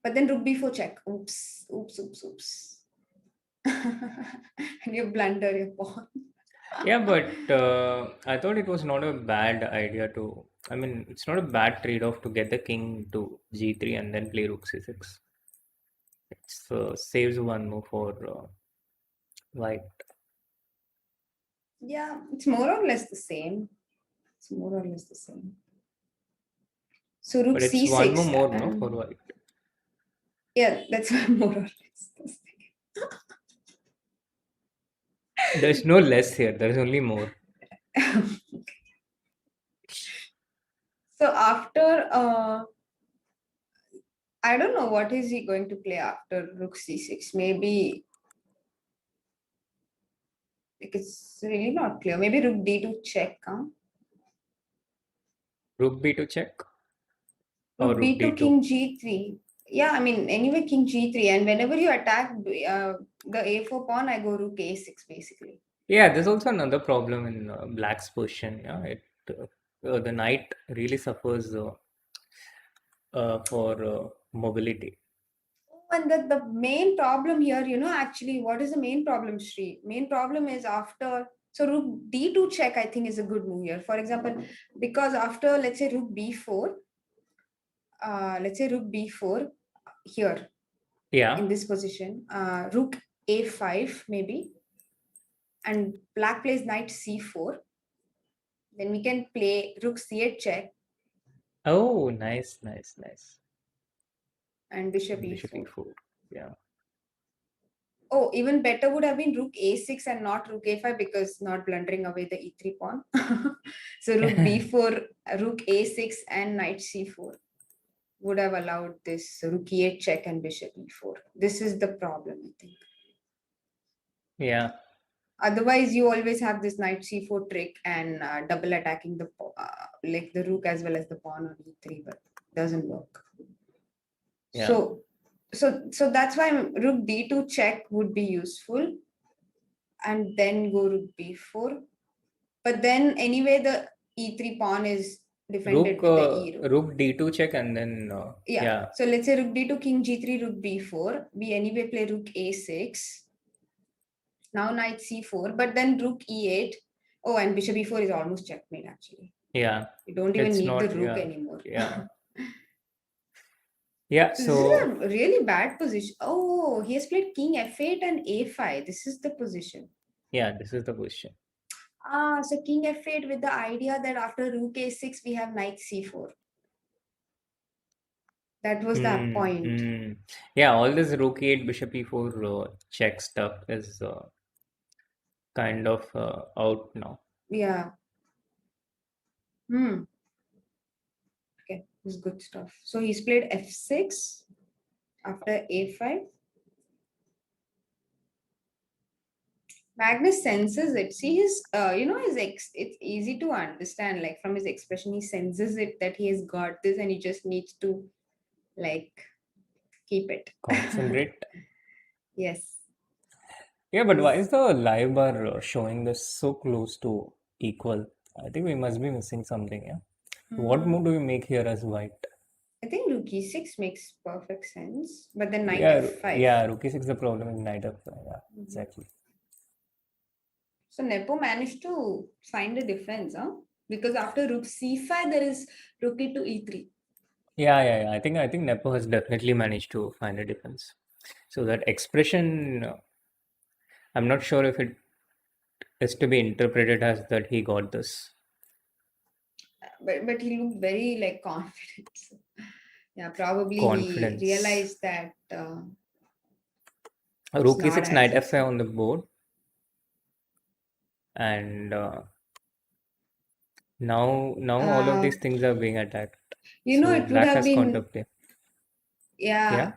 But then Rook B4 check. Oops, oops, oops, oops. And you blunder your pawn. Yeah, but I thought it was not a bad idea to. I mean, it's not a bad trade-off to get the king to g3 and then play rook c6. It saves one move for white. Yeah, it's more or less the same. It's more or less the same. So Rook But it's one move C6, more, no, for and white. yeah, that's more or less the There's no less here. There's only more. same. So after, I don't know what is he going to play after Rook C6. Maybe like it's really not clear. Maybe Rook D2 check, huh? Rook b to check or Rook rook B2 d2. King G3. Yeah, I mean, anyway, King G3. And whenever you attack the A4 pawn, I go Rook A6 basically. Yeah, there's also another problem in black's position. Yeah, the knight really suffers for mobility. And the main problem here, actually, what is the main problem, Sri? Main problem is after, so Rook D2 check, I think, is a good move here. For example, because after, let's say, Rook B4, here Yeah. in this position, Rook A5 maybe, and black plays Knight C4. Then we can play Rook C8 check Oh, nice, nice, nice. and Bishop Bishop E4. e4. Yeah. Oh, even better would have been Rook A6 and not Rook A5 because not blundering away the E3 pawn. So Rook B4, Rook A6 and Knight C4 would have allowed this Rook E8 check and Bishop E4. This is the problem, I think. Yeah. Otherwise, you always have this Knight C4 trick and double attacking the like the Rook as well as the pawn on E3, but doesn't work. Yeah. So that's why Rook D2 check would be useful, and then go Rook B4. But then anyway, the E3 pawn is defended with the E rook. Rook d2 check and then Yeah. yeah. So let's say Rook D2, King G3, Rook B4. We anyway play Rook A6. Now Knight C4, but then Rook E8. Oh, and Bishop E4 is almost checkmate actually. Yeah. You don't even It's need the not, Rook yeah. anymore. Yeah. Yeah. So this is a So really bad position. Oh, he has played King F8 and A5. This is the position. yeah, this is the position. So King F8 with the idea that after Rook A6 we have Knight C4. That was the point. Yeah, all this rook e8, bishop e4 check stuff is kind of out now. Yeah. Okay, this is good stuff. So he's played F6 after A5. Magnus senses it. See his, it's easy to understand. Like from his expression, he senses it that he has got this, and he just needs to, like, keep it. Concentrate. Yes. Yeah, but why is the live bar showing this so close to equal? I think we must be missing something, yeah? What move do we make here as white? I think Rook E6 makes perfect sense, but then Knight Yeah, F5. yeah, rook e6 the problem is knight f5. Yeah, exactly. So Nepo managed to find a defense, huh? Because after Rook C5, there is Rook E to E3. Yeah. I think Nepo has definitely managed to find a difference. So that expression, I'm not sure if it is to be interpreted as that he got this. But he looked very like confident. So, yeah, probably he Confidence. realized that it's Rook not e6, as knight easy. f5 on the board, and now all of Uh, these things are being attacked. So It would black have has been, counterplay. yeah. Yeah.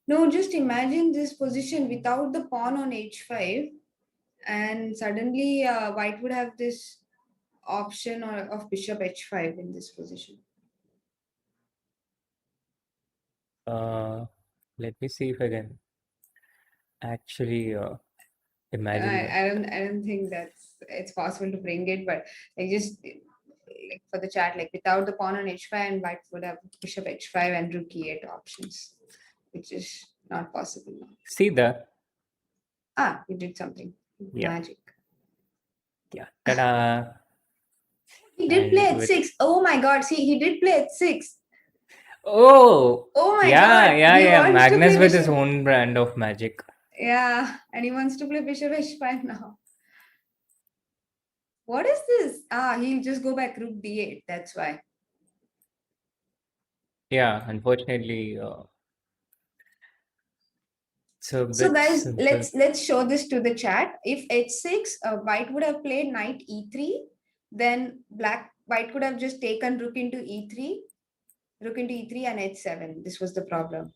No, just imagine this position without the pawn on h5, and suddenly white would have this option of bishop h5 in this position. Uh, Let me see if I can actually imagine that. I don't think it's possible to bring it, but like just like for the chat, like without the pawn on h5, and white would have bishop h5 and rook e8 options, which is not possible now. See that? We did something. Yeah. Magic. Yeah. Ta-da! He did And play at with 6. Oh my god, see, he did play at 6. oh Oh my yeah, god, yeah, he yeah. wants to Magnus play with his bishop. own brand of magic. Yeah, and he wants to play bishop h5 now. What is this? He'll just go back rook d8. That's why. Yeah, unfortunately, it's a So bit guys, simple. let's show this to the chat. If h6, white would have played knight e3, then white could have just taken rook into e3, and h7. This was the problem.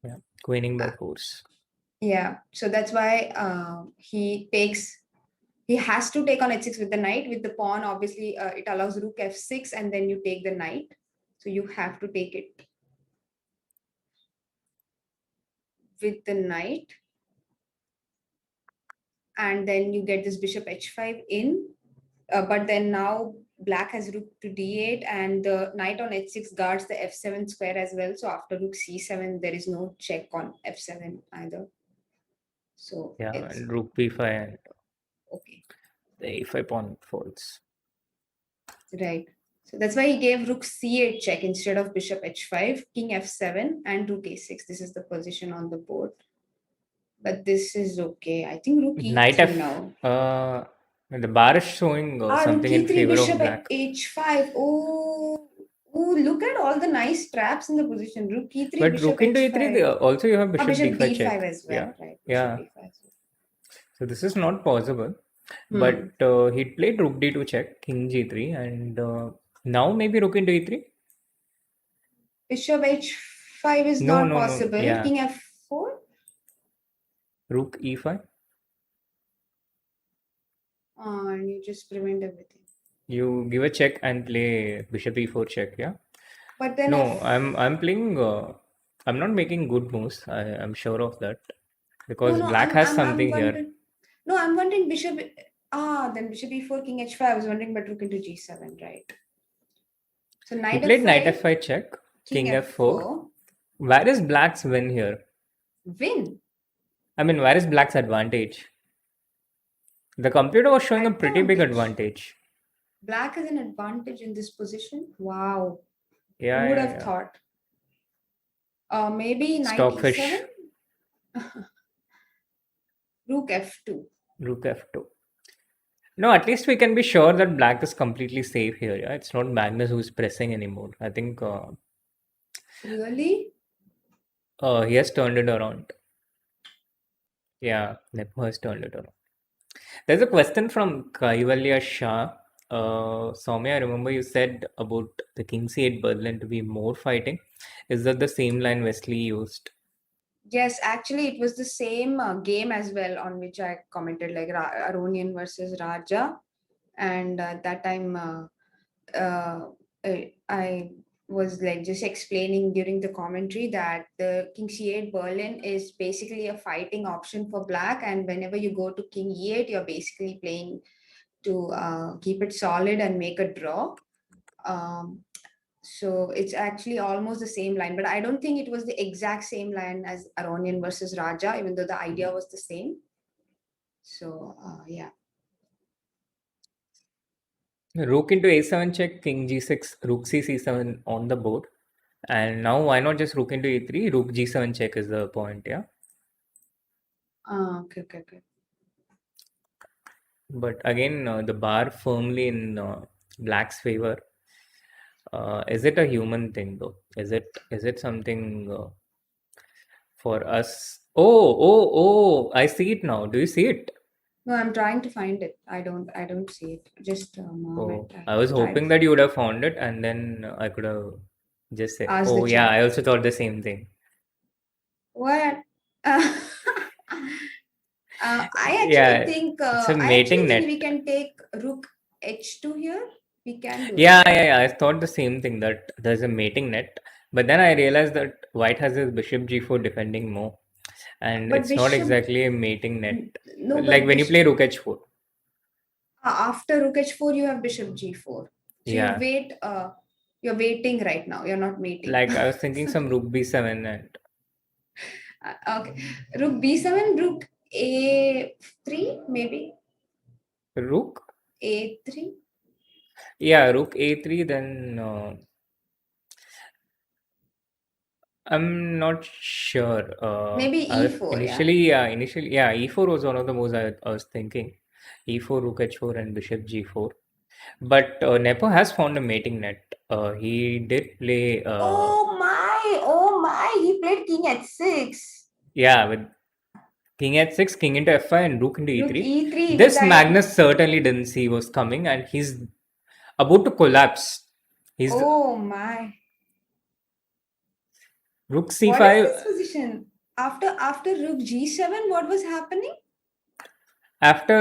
Yeah, queening by Uh, force. yeah, so that's why he has to take on h6 with the knight. With the pawn, obviously, it allows rook f6, and then you take the knight. So you have to take it with the knight, and then you get this bishop h5 in. But then now black has rook to d8, and the knight on h6 guards the f7 square as well. So after rook c7, there is no check on f7 either. So Yeah, it's and rook b5 and okay. the a5 pawn falls. Right. So that's why he gave rook c8 check instead of bishop h5, king f7, and rook a6. This is the position on the board. But this is okay. I think rook Knight e3 f. now. The bar is showing Rook something in e3, favor of bishop black. h5. Oh, look at all the nice traps in the position. Rook e3, But bishop rook into h5. e3, also you have bishop Bishop d5 check. d5 as Yeah, well, right? Bishop yeah. d5 as well. So this is not possible. Hmm. But he played rook d2 check, king g3, and now maybe rook into e3. Bishop h5 is No, not no, no. possible. Yeah, King f4. rook e5. And you just prevent everything. You give a check and play bishop e4 check. Yeah. But then No, I'm playing. I'm not making good moves. I'm sure of that because no, black I'm has I'm I'm something here. wondering. No, I'm wondering bishop. Then bishop e4, king h5. I was wondering, but rook into g7, right? So He knight played knight f5, f5 check, king king f4. f4. Where is black's win here? Win. I mean, where is black's advantage? The computer was showing a pretty big Advantage. advantage. Black has an advantage in this position. Wow. Who Yeah, would yeah, have yeah. thought? Maybe knight Stockfish, e7, rook f2. rook f2. No, at least we can be sure that black is completely safe here. Yeah, it's not Magnus who's pressing anymore. I think Really? he has turned it around. Yeah, Nepo has turned it around. There's a question from Kaivalya Shah. Soumya, I remember you said about the King C8 Berlin to be more fighting. Is that the same line Wesley used? Yes, actually, it was the same game as well on which I commented, like Aronian versus Raja. And at that time, I was like just explaining during the commentary that the King C8 Berlin is basically a fighting option for black. And whenever you go to King E8, you're basically playing to keep it solid and make a draw. Um, so it's actually almost the same line, but I don't think it was the exact same line as Aronian versus Raja, even though the idea was the same. So yeah. Rook into a7 check, king g6, rook c7 on the board. And now why not just rook into e3? Rook g7 check is the point, yeah? Okay. But again, the bar firmly in black's favor. Is it a human thing though? Is it something for us? Oh, I see it now. Do you see it? No, I'm trying to find it. I don't see it. Just a moment. Oh, I'll I was try to hoping that find you would it. have found it, and then I could have just said, Ask the "Oh yeah, chat. I also thought the same thing." What? Yeah, it's a I actually mating think net. we can take rook h2 here. We can do it, Yeah, right? yeah, yeah. I thought the same thing that there's a mating net, but then I realized that white has his bishop g4 defending more, and But it's not bishop, exactly a mating net. no, Like but when you bishop play rook h4. after rook h4, you have bishop g4. So you Yeah, wait. You're waiting right now. You're not mating. like I was thinking some rook b7 and Okay, rook b7, rook a3, maybe rook. a3. Yeah, rook a3. Then I'm not sure. Maybe I was e4, yeah. initially, yeah, e4 was one of the moves I was thinking. E4, rook h4, and bishop g4. But Nepo has found a mating net. He did play, Oh my, he played king h6. yeah, with king h6, king into f5, and rook into Rook e3. e3 with This I. Magnus certainly didn't see was coming, and he's about to collapse. He's Oh my. rook What is c5. this position? After rook g7, what was happening? After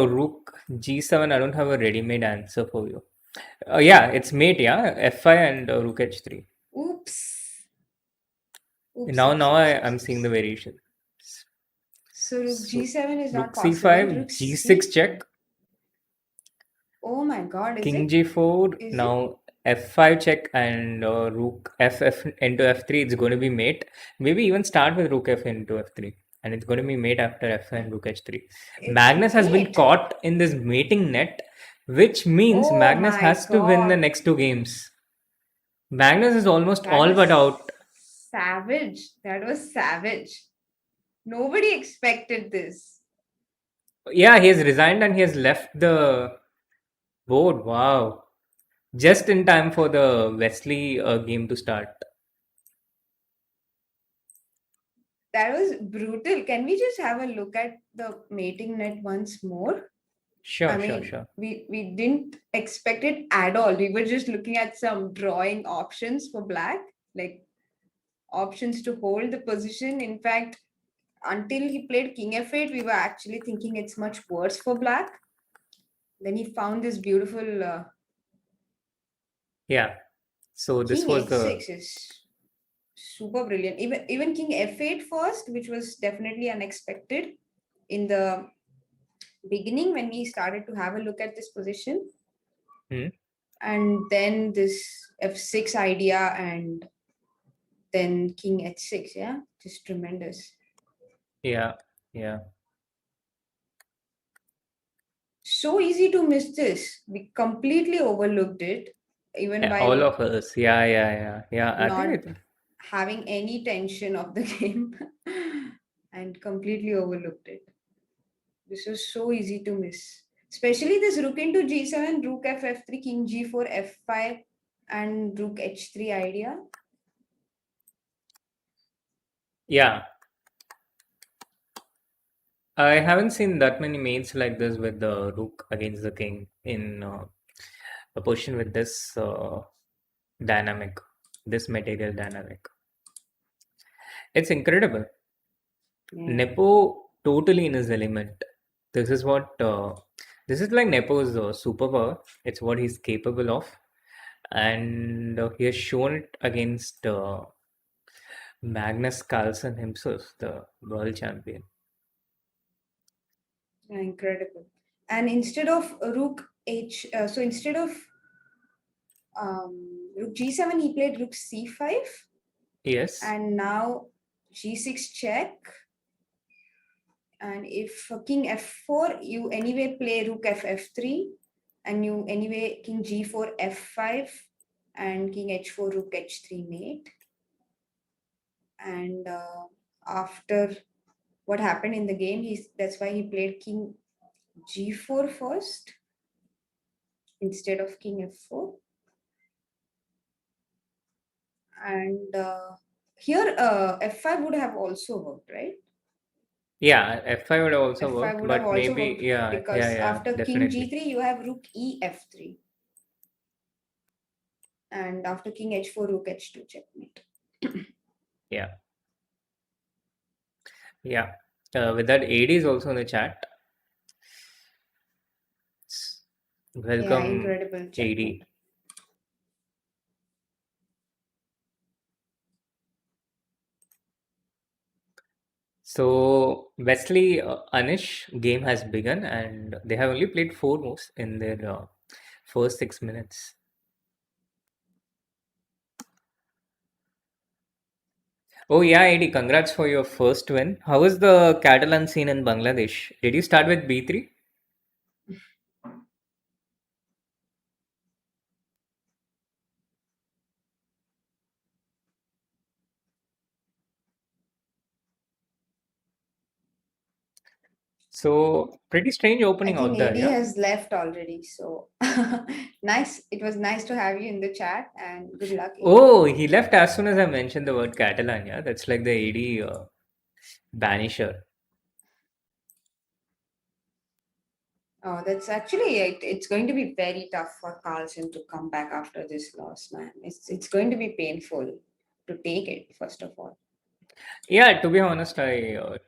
rook g7, I don't have a ready-made answer for you. Yeah, it's mate, yeah, f5 and rook h3. Oops. Oops, Now oops, oops, oops, I'm seeing the oops. variation. So rook So g7 is rook not possible. c5, Rook g6 c. check, Oh my god, is king it? g4, Is it? now f5 check, and rook f into f3. It's going to be mate. Maybe even start with rook f into f3, and it's going to be mate after f5 and rook h3. It's Magnus has been mate. caught in this mating net, which means Oh Magnus my has to win the god. next two games. Magnus is almost That all but was out. savage. That was savage. Nobody expected this. Yeah, he has resigned and he has left the board. Wow. Just in time for the Wesley game to start. That was brutal. Can we just have a look at the mating net once more? I Sure, sure, mean, sure. we didn't expect it at all. We were just looking at some drawing options for black, like options to hold the position. In fact, until he played king f8, we were actually thinking it's much worse for black. Then he found this beautiful Yeah. So this king was the h6 is super brilliant. Even king f8 first, which was definitely unexpected in the beginning when we started to have a look at this position, hmm, and then this f6 idea, and then king h6. Yeah, just tremendous. yeah, yeah. So easy to miss this. We completely overlooked it, even All while of us. Yeah, yeah, yeah. Yeah. I think not it having any tension of the game, and completely overlooked it. This was so easy to miss. Especially this rook into g7, rook f3, king g4, f5, and rook h3 idea. yeah. I haven't seen that many mates like this with the rook against the king in a position with this dynamic, this material dynamic. It's incredible. Yeah. Nepo totally in his element. This is what this is like Nepo's superpower. It's what he's capable of, and he has shown it against Magnus Carlsen himself, the world champion. Yeah, incredible. And instead of rook h, so instead of rook g7, he played rook c5, Yes, and now g6 check. And if king f4, you anyway play rook f3, and you anyway king g4 f5, and king h4 rook h3 mate. And after what happened in the game, that's why he played king g4 first instead of king f4. And here f5 would have also worked, right? Yeah, f5 would have also F5 worked, would have but also maybe, worked yeah, yeah, because yeah, after king definitely. g3, you have rook e f3. And after king h4, rook h2, checkmate. Yeah, yeah. With that, AD is also in the chat. Yeah, Welcome, incredible checkmate. AD. So, Wesley, Anish game has begun, and they have only played 4 moves in their first 6 minutes. Oh yeah, AD, congrats for your first win. How was the Catalan scene in Bangladesh? Did you start with B3? So pretty strange I opening think out there, AD yeah. has left already. So nice. It was nice to have you in the chat and good luck, AD. Oh, he left as soon as I mentioned the word Catalan, yeah. That's like the AD banisher. Oh, that's actually it's going to be very tough for Carlsen to come back after this loss, man. It's going to be painful to take it, first of all. Yeah, to be honest, I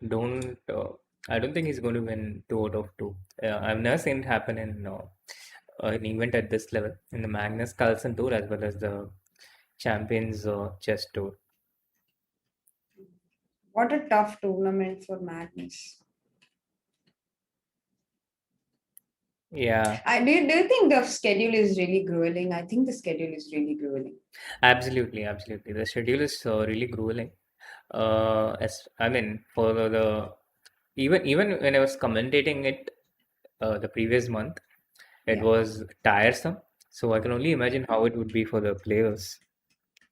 don't think he's going to win 2 out of 2. I've never seen it happen in an event at this level in the Magnus Carlsen Tour as well as the Champions Chess Tour. What a tough tournament for Magnus. Yeah, Do you think the schedule is really grueling? I think the schedule is really grueling. absolutely, absolutely. The schedule is really grueling. As I mean, for the even when I was commentating it the previous month, it Yeah. was tiresome. So I can only imagine how it would be for the players.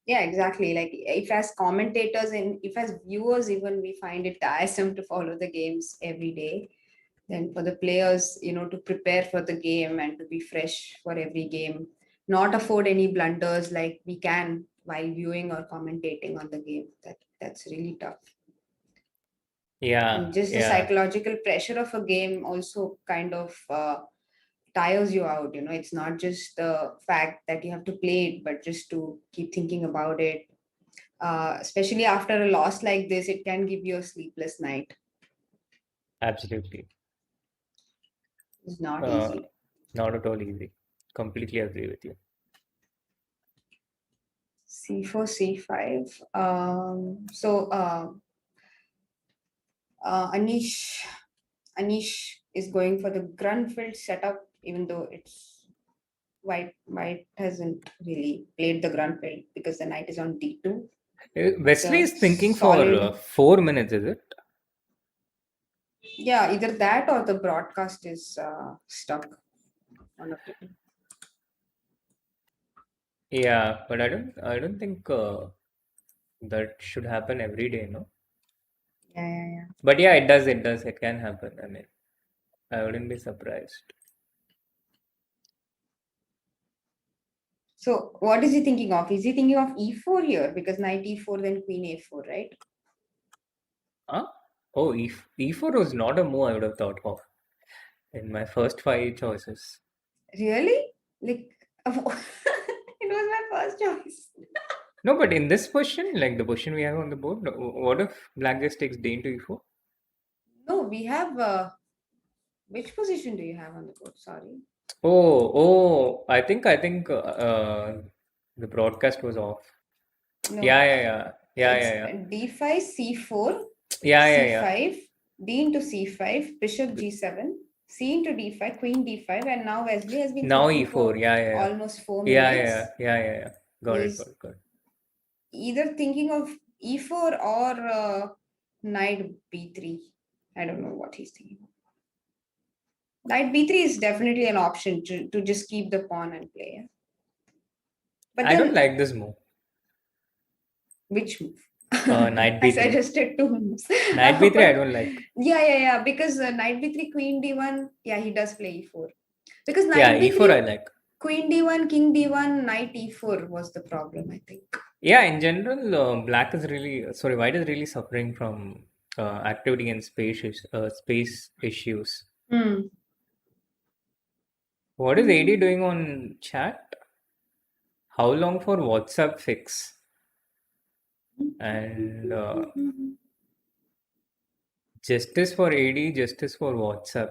Yeah, exactly. Like if as commentators and if as viewers even we find it tiresome to follow the games every day, then for the players, to prepare for the game and to be fresh for every game, not afford any blunders like we can while viewing or commentating on the game. That's really tough. Yeah, And just the yeah, psychological pressure of a game also kind of tires you out. It's not just the fact that you have to play it, but just to keep thinking about it. Especially after a loss like this, it can give you a sleepless night. absolutely. It's not Uh, easy. Not at all easy. Completely agree with you. C4, C5. Anish is going for the Grunfeld setup, even though it's white hasn't really played the Grunfeld because the knight is on D2. It's Wesley a is thinking for solid, 4 minutes, is it? yeah, either that or the broadcast is stuck. One of the two. Yeah, but I don't think that should happen every day, no? Yeah, yeah, yeah. But yeah, it can happen. I mean, I wouldn't be surprised. So what is he thinking of? Is he thinking of E4 here? Because knight E4, then queen A4, right? Huh? Oh, E4 was not a move I would have thought of in my first 5 choices. Really? Like, it was my first choice. No, but in this position, like the position we have on the board, what if black just takes d into e4? No, we have. Which position do you have on the board? Sorry. I think the broadcast was off. Yeah, No, yeah, yeah, yeah, it's yeah, yeah, D5, C4, yeah, yeah, yeah. C5, D into C5, Bishop G7, C into D5, Queen D5, and now Wesley has been Now thinking e4. for Yeah, yeah, yeah, almost four yeah, yeah, yeah, minutes. yeah, yeah, yeah. Got it, got He's it, got it. either thinking of E4 or knight B3. I don't know what he's thinking of. Knight B3 is definitely an option to just keep the pawn and play. Yeah? But I don't then, like this move. which move? Knight I b3. suggested two moves. Knight b3, I don't like. Yeah. Because knight B3, Queen D1, yeah, he does play E4. Because Yeah, knight e4 I B3, like. Queen D1, King D1, knight E4 was the problem, I think. Yeah, in general, black is really, sorry, white is really suffering from activity and space issues. Hmm. What is AD doing on chat? How long for WhatsApp fix? And justice for AD, justice for WhatsApp.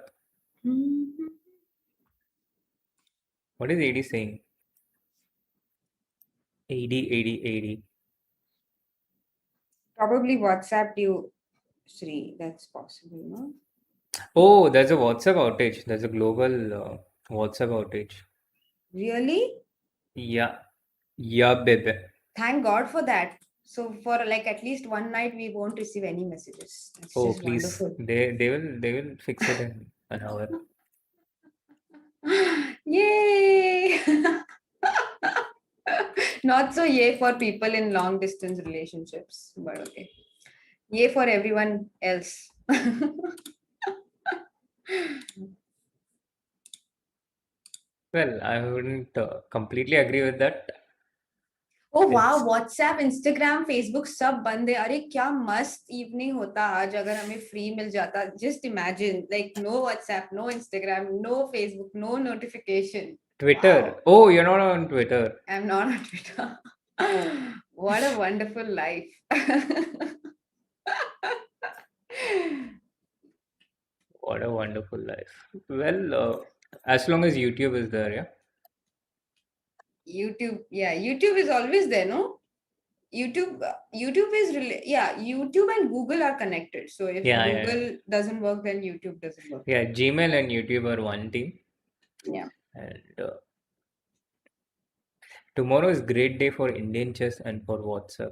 What is AD saying? AD, AD, AD. Probably WhatsApp you, Sri. That's possible, no? Oh, there's a WhatsApp outage. There's a global WhatsApp outage. Really? Yeah. Yeah, baby. Thank God for that. So for like at least one night, we won't receive any messages. That's Oh, just please. wonderful. They will fix it in an hour. Yay! Not so yay for people in long distance relationships, but okay. Yay for everyone else. Well, I wouldn't completely agree with that. ओ वाह It's WhatsApp Instagram Facebook सब बंद है अरे क्या मस्त evening होता आज अगर हमें फ्री मिल जाता just imagine like no WhatsApp no Instagram no Facebook no notification wow Twitter. Oh, you're not on Twitter. I am not on Twitter what a wonderful life What a wonderful life. Well, as long as YouTube is there, yeah. YouTube, yeah, YouTube is always there, no? YouTube is yeah, YouTube and Google are connected. So if Yeah, yeah, yeah. Google doesn't work, then YouTube doesn't work. Yeah, Gmail and YouTube are one team. Yeah. And tomorrow is great day for Indian chess and for WhatsApp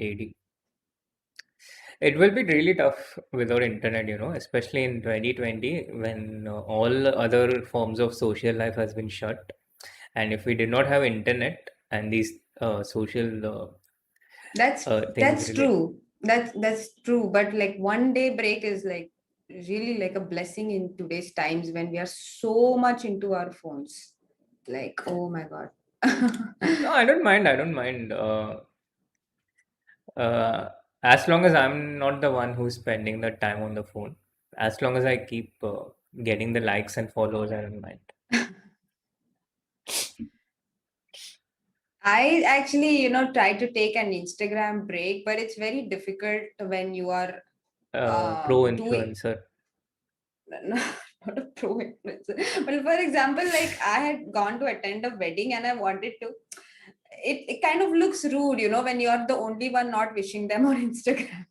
AD. It will be really tough without internet, especially in 2020 when all other forms of social life has been shut. And if we did not have internet and these social That's things that's really. true. That's true. But like one day break is like really like a blessing in today's times when we are so much into our phones. Like, oh my God. No, I don't mind. I don't mind. Uh, as long as I'm not the one who's spending the time on the phone, as long as I keep getting the likes and follows, I don't mind. I actually, try to take an Instagram break, but it's very difficult when you are Pro doing influencer. not a pro influencer. But for example, like I had gone to attend a wedding and I wanted to. It kind of looks rude, when you're the only one not wishing them on Instagram.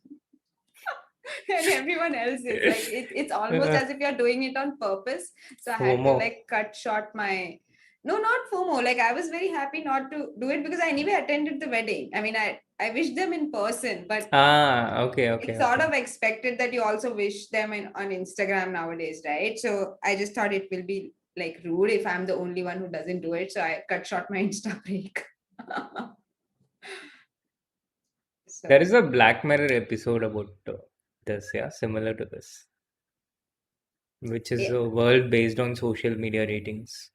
And everyone else is like it's almost as if you're doing it on purpose. So I had to FOMO. like cut short my no, not FOMO. Like I was very happy not to do it because I anyway attended the wedding. I mean, I wished them in person, but Ah, okay, okay, it's sort okay. of expected that you also wish them on Instagram nowadays, right? So I just thought it will be like rude if I'm the only one who doesn't do it. So I cut short my Insta break. There So is a Black Mirror episode about this, yeah, similar to this, which is yeah, a world based on social media ratings.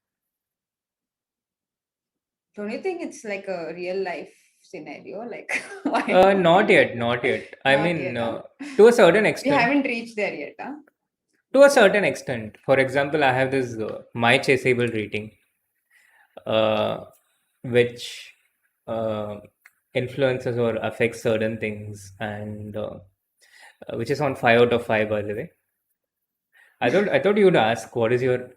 don't you think it's like a real life scenario? Like why not? Not yet, not yet. I Not mean, yet, huh? to a certain We extent. haven't reached there yet, huh? To a certain extent. For example, I have this my chessable rating, uh, which uh, influences or affects certain things, and which is on 5 out of 5, by the way. I thought you'd ask what is your.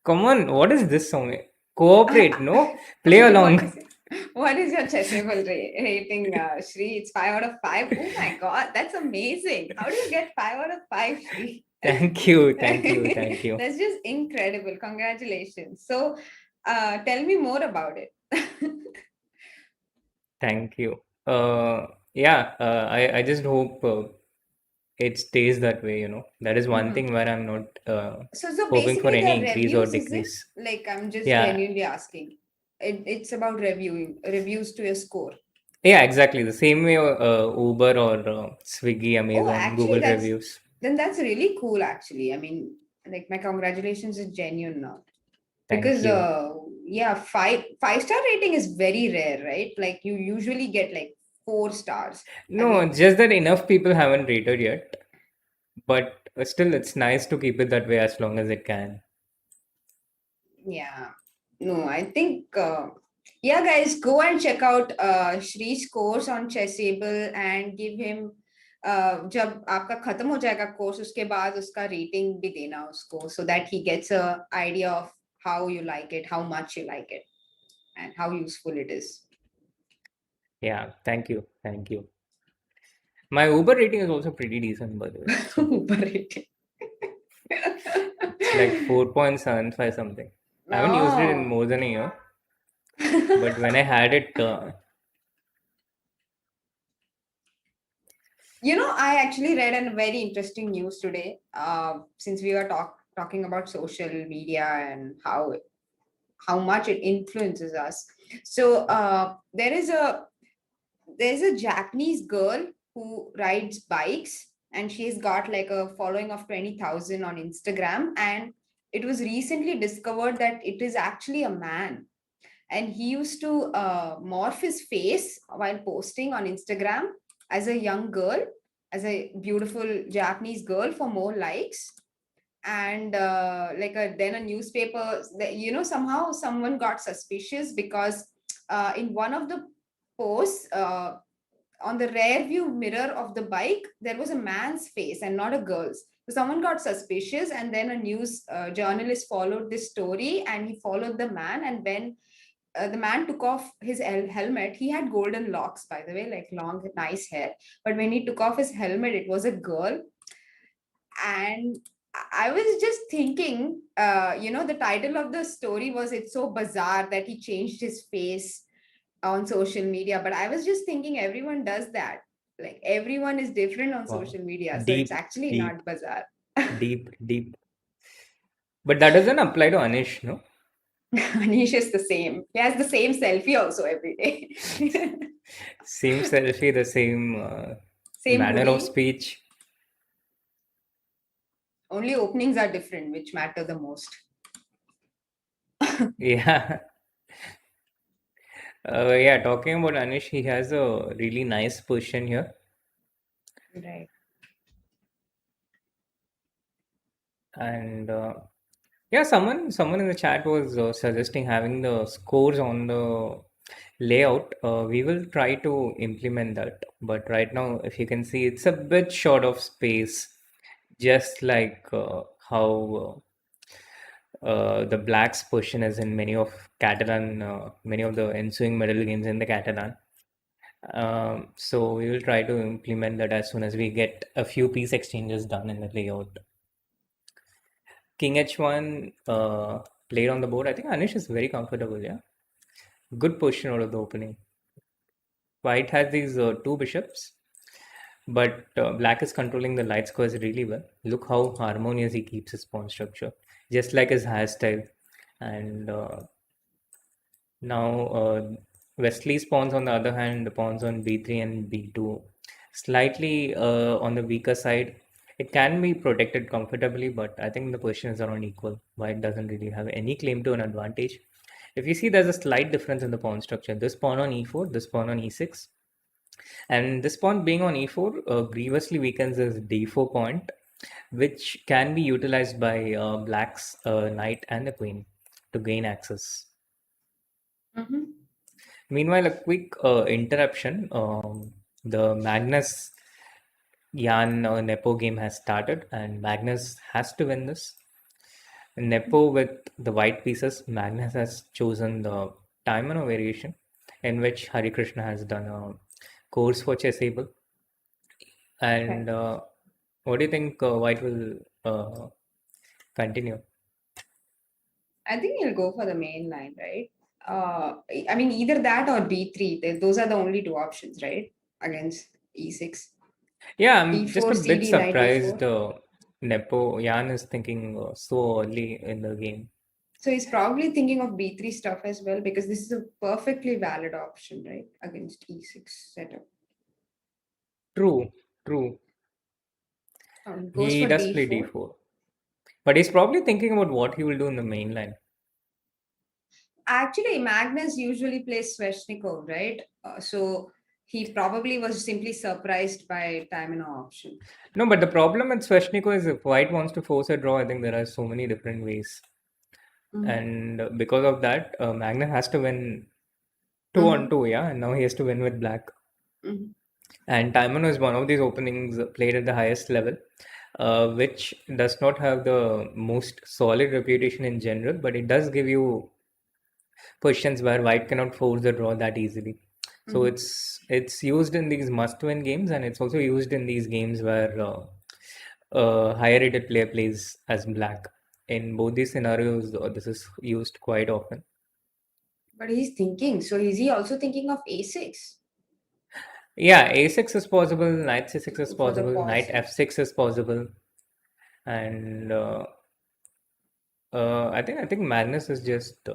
Come on, what is this song? Cooperate, no? Play what along. is what is your chessable rating, Shri? It's 5 out of 5. Oh my God, that's amazing. How do you get 5 out of 5, Shri? Thank you, thank you, thank you, That's just incredible. Congratulations. So, tell me more about it. thank you. Yeah, I just hope it stays that way. That is one Mhm. thing where I'm not So hoping for basically, the any increase or reviews, is it? decrease. Like, I'm just Yeah, genuinely asking. It's about reviews to your score. yeah, exactly. The same way Uber or Swiggy, Oh, Amazon, actually, Google reviews. that's really cool. Actually, I mean, like my congratulations is genuine now Thank because you. yeah, five-star rating is very rare, right? Like you usually get like 4 stars. I No, mean, just that enough people haven't rated yet. But still, it's nice to keep it that way as long as it can. Yeah. No, I think, yeah, guys, go and check out Shree's course on Chessable and give him, जब आपका खत्म हो जाएगा course उसके बाद उसका rating भी देना उसको so that he gets a idea of how you like it, how much you like it, and how useful it is. Yeah, thank you. Thank you. My Uber rating is also pretty decent, by the way. So Uber rating. it's like 4.75 something. I haven't used it in No. more than a year, but when I had it, You know, I actually read a very interesting news today. Since we were talking about social media and how much it influences us. So there's a Japanese girl who rides bikes, and she's got like a following of 20,000 on Instagram. And it was recently discovered that it is actually a man, and he used to morph his face while posting on Instagram as a young girl, as a beautiful Japanese girl for more likes. And then a newspaper, somehow someone got suspicious because in one of the posts, on the rear view mirror of the bike, there was a man's face and not a girl's. So someone got suspicious, and then a news journalist followed this story, and he followed the man. And when the man took off his helmet, he had golden locks, by the way, like long, nice hair. But when he took off his helmet, it was a girl. And I was just thinking, the title of the story was "It's so bizarre that he changed his face on social media." But I was just thinking, everyone does that. Like everyone is different on wow, social media, so it's deep, actually deep, not bizarre. deep, deep. But that doesn't apply to Anish, no? Anish is the same. He has the same selfie also every day. Same selfie, the same Same manner of hoodie. speech. Only openings are different, which matter the most. Yeah. Yeah, talking about Anish, he has a really nice position here. Right. And yeah, someone in the chat was suggesting having the scores on the layout. We will try to implement that. But right now, if you can see, it's a bit short of space, just like how the blacks' position is in many of Catalan, many of the ensuing medal games in the Catalan. So we will try to implement that as soon as we get a few piece exchanges done in the layout. King H1 played on the board. I think Anish is very comfortable, yeah. Good position out of the opening. White has these two bishops, but black is controlling the light squares really well. Look how harmonious he keeps his pawn structure, just like his hairstyle. And now Wesley's pawns, on the other hand, the pawns on b3 and b2, slightly on the weaker side. It can be protected comfortably, but I think the position is around equal. White doesn't really have any claim to an advantage. If you see, there's a slight difference in the pawn structure. This pawn on e4, this pawn on e6. And this pawn being on e4 grievously weakens his d4 point, which can be utilized by black's knight and the queen to gain access. Mm-hmm. Meanwhile, a quick interruption. The Magnus Jan Nepo game has started, and Magnus has to win this. Nepo with the white pieces, Magnus has chosen the time and variation in which Hari Krishna has done a course for Chessable. Right. And what do you think White will continue? I think he'll go for the main line, right? I mean, either that or b3. Those are the only two options, right? Against e6. Yeah, I'm just d4, a bit cd, knight surprised d4. Nepo Jan is thinking so early in the game. So he's probably thinking of b3 stuff as well, because this is a perfectly valid option, right? Against e6 setup. True, true. He goes He for does play d4. d4. But he's probably thinking about what he will do in the main line. Actually, Magnus usually plays Sveshnikov, right? So He probably was simply surprised by time and option. No, but the problem with Sveshnikov is if White wants to force a draw, I think there are so many different ways. Mm-hmm. And because of that, Magnus has to win 2 on Mm-hmm. 2, yeah, and now he has to win with black. Mm-hmm. And Timon was one of these openings played at the highest level, which does not have the most solid reputation in general, but it does give you positions where White cannot force the draw that easily. So Mm-hmm. it's used in these must-win games, and it's also used in these games where higher rated player plays as black. In both these scenarios, this is used quite often. But he's thinking. So is he also thinking of a6 Yeah, a6 is possible, knight c6 is for the possible, knight pauses? f6 is possible, and I think Magnus is just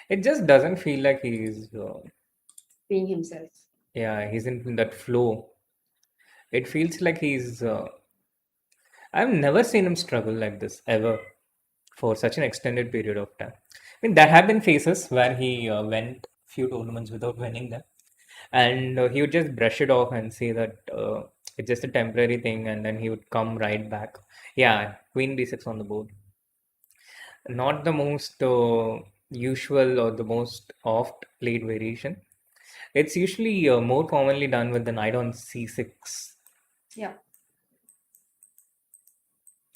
it just doesn't feel like he's Being himself. yeah, he's in that flow. It feels like he's I've never seen him struggle like this ever for such an extended period of time. I mean, there have been phases where he went few tournaments without winning them, and he would just brush it off and say that it's just a temporary thing, and then he would come right back. Yeah, Queen d6 on the board. Not the most usual or the most oft played variation. It's usually more commonly done with the knight on c6 Yeah.